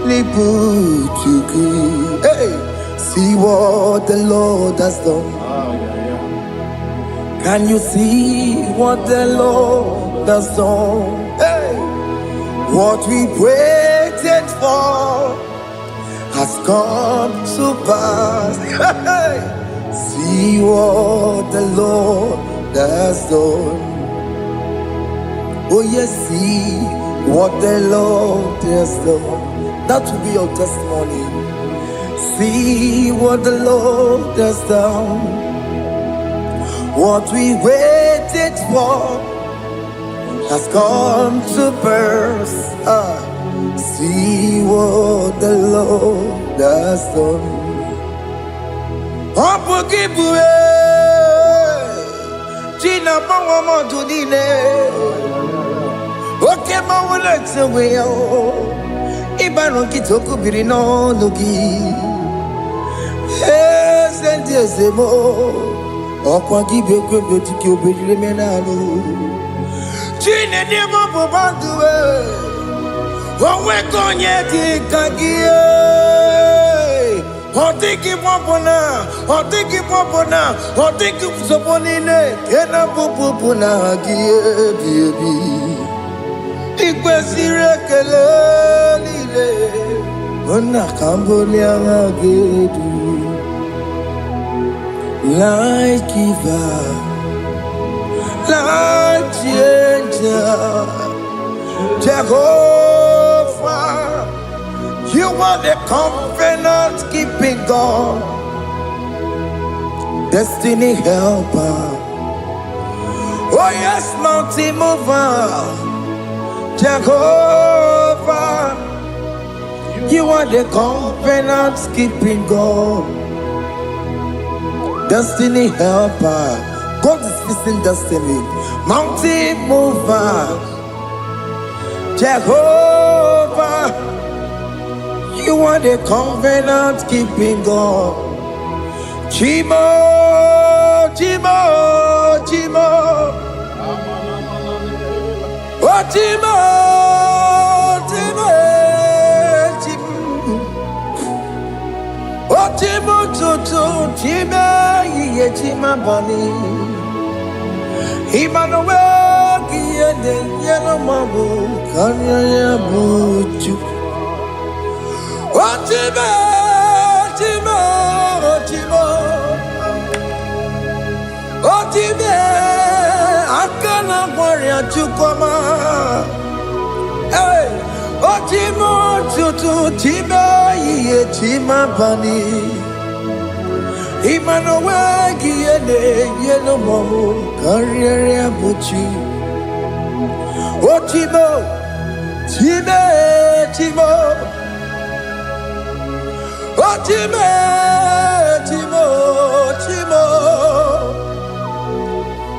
nipo chuku. Hey, see what the Lord has done. Can you see what the Lord has done? Hey, what we waited for has come to pass. Hey. See what the Lord has done. Oh yes, see what the Lord has done. That will be your testimony. See what the Lord has done. What we waited for has come to pass. See what the Lord has done. Opogibue China Bawa Modunine Oke Mawule Teweo Ibano Kitoku Birino Nugi Senti Semo Okwa Gibe Kwebe Tikyo Bidile Menano Chine Demo Bobandue Owe Konye Tikagie Otiki popona, otiki soponine, kena pupuna gie biebi. Ikwesire kele lile, ona kambolia gedu. Like giver, like changer, Jehovah. You are the covenant-keeping God, destiny helper, Oh yes, mountain mover, Jehovah, you are the covenant keeping God, destiny helper. God is fixing destiny. Mountain mover, Jehovah, you are the covenant keeping God. Chimo, Chimo, Chimo, oh Chimo, Chimo, Chimo, oh Chimo, Chimo, Chimo, Ye Chima Bani, Emmanuel, Kiede, Yellow Mabu, Kanya Buchu, oh Chimo, Chimo, Chimo. Otime akana warrior chukoma. Hey, Otimo tutu time ye tima bani. Emmanuel giene yeno momo karriere buchi. Otimo time timo. Otime timo timo.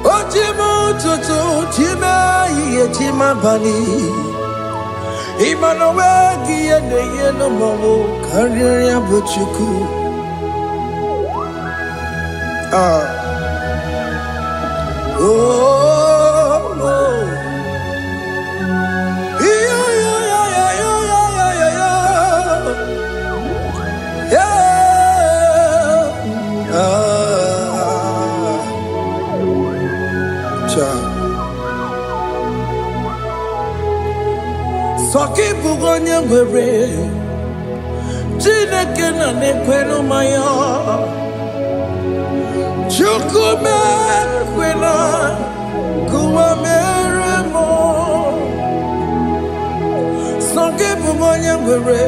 Otimo tutu time ye tima bani. Emmanuel giene yeno momo karriere buchuku. Oh, oh. Yeah, yeah, yeah, yeah, yeah, yeah, yeah, yeah. Soki bugonye were, Chineke na nekwenu maya. Chukume kwena kuwa meremo. Soki bugonye were,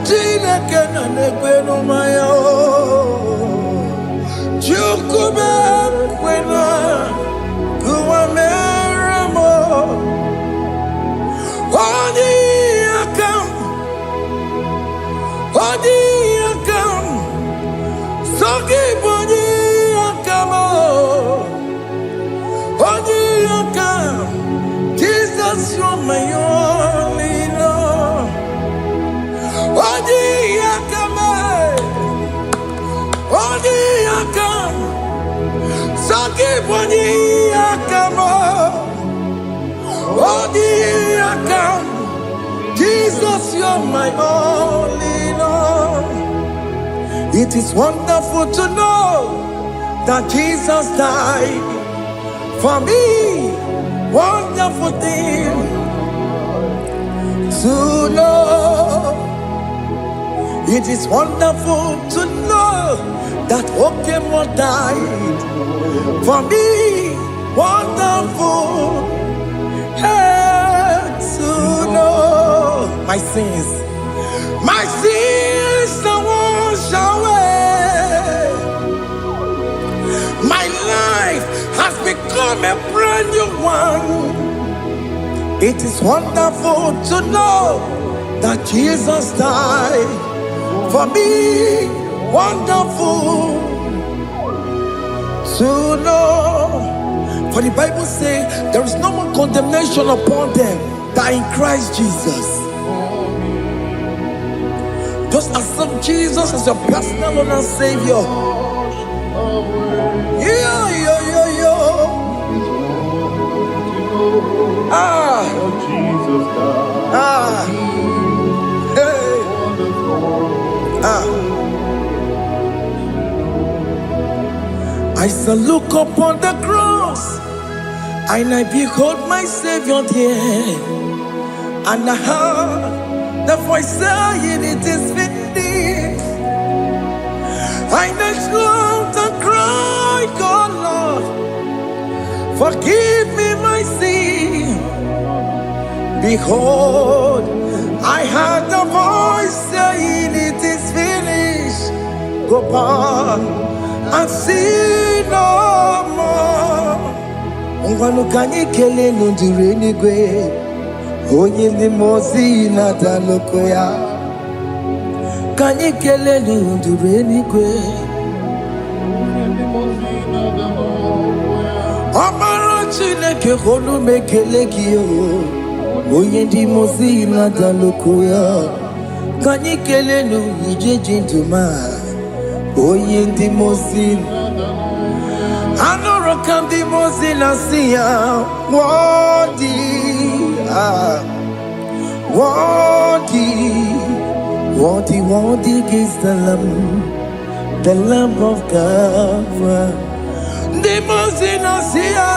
Chineke na nekwenu maya. Chukume kwena kuwa meremo. Odi akam, Soki bodi akam, odi akam. Jesus, you're my only love. Odi akam, Soki bodi akam, odi akam. Jesus, you're my only Lord. It is wonderful to know that Jesus died for me. Wonderful thing to know. It is wonderful to know that Okemo died for me. Wonderful. To know my sins are washed away. My life has become a brand new one. It is wonderful to know that Jesus died for me. Wonderful to know. For the Bible says there is no more condemnation upon them that are in Christ Jesus. Just accept Jesus as your personal Lord and Savior. Yeah, yeah, yeah, yeah. Hey. I shall look upon the cross, and I behold my Savior there, and I heard the voice saying, "It is finished." I next loved and cried, "God, Lord, forgive me my sin." Behold, I heard the voice saying, "It is finished." Go back and sin no more. ngwanụ ka anyị kelee n'nduru eluigwe onye ndị mmụọ ozi na-ada n'oko ya ka anyị kelee n'nduru eluigwe ọmara Chineke olu m ekele gị onye ndị mmụọ ozi na-ada n'oko ya ka anyị kelee n'Ijeji ndụma onye ndị mmụọ ozi anụrụ ka ndị mmụọ ozi na-asị ya worthy, worthy, worthy, worthy is the Lamb of God. The mmụọ ozi na-asị ya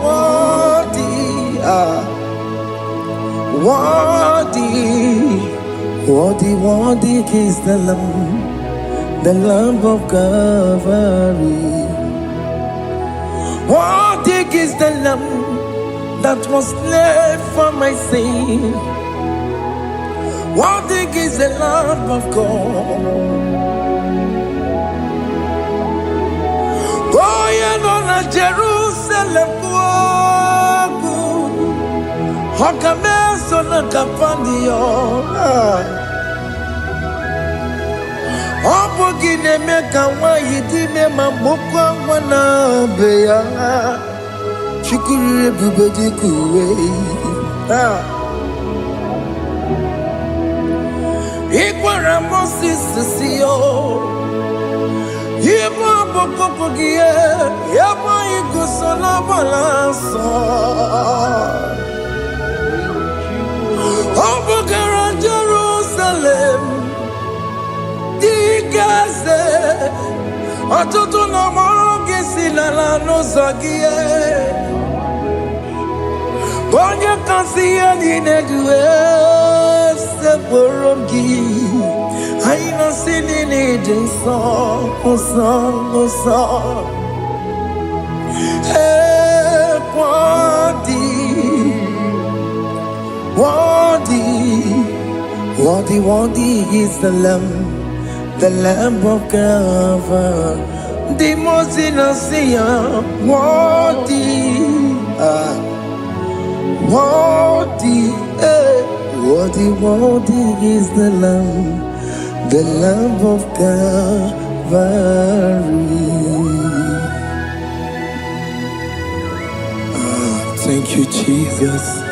worthy, worthy, worthy, worthy is the Lamb of Calvary. Worthy is the Lamb that was slain for my sin. Worthy is the Lamb of God. Going on a Jerusalem, Hokameso na kapandio. Opogine meka wayidime mambukwa wana beya Chukuri bubedi kuwe Ikwara Moses siyo Yema bokopogie Yema igusola balanso Opogara Jerusalem Dikaze Atutu na morongi silala no zagie Bonye kansiya dinedue Seporongi Aina sinini jinson Osan Worthy, worthy is the Lamb of God. The most innocent, worthy, worthy is the Lamb of Calvary. Thank you, Jesus.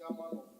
Chairman of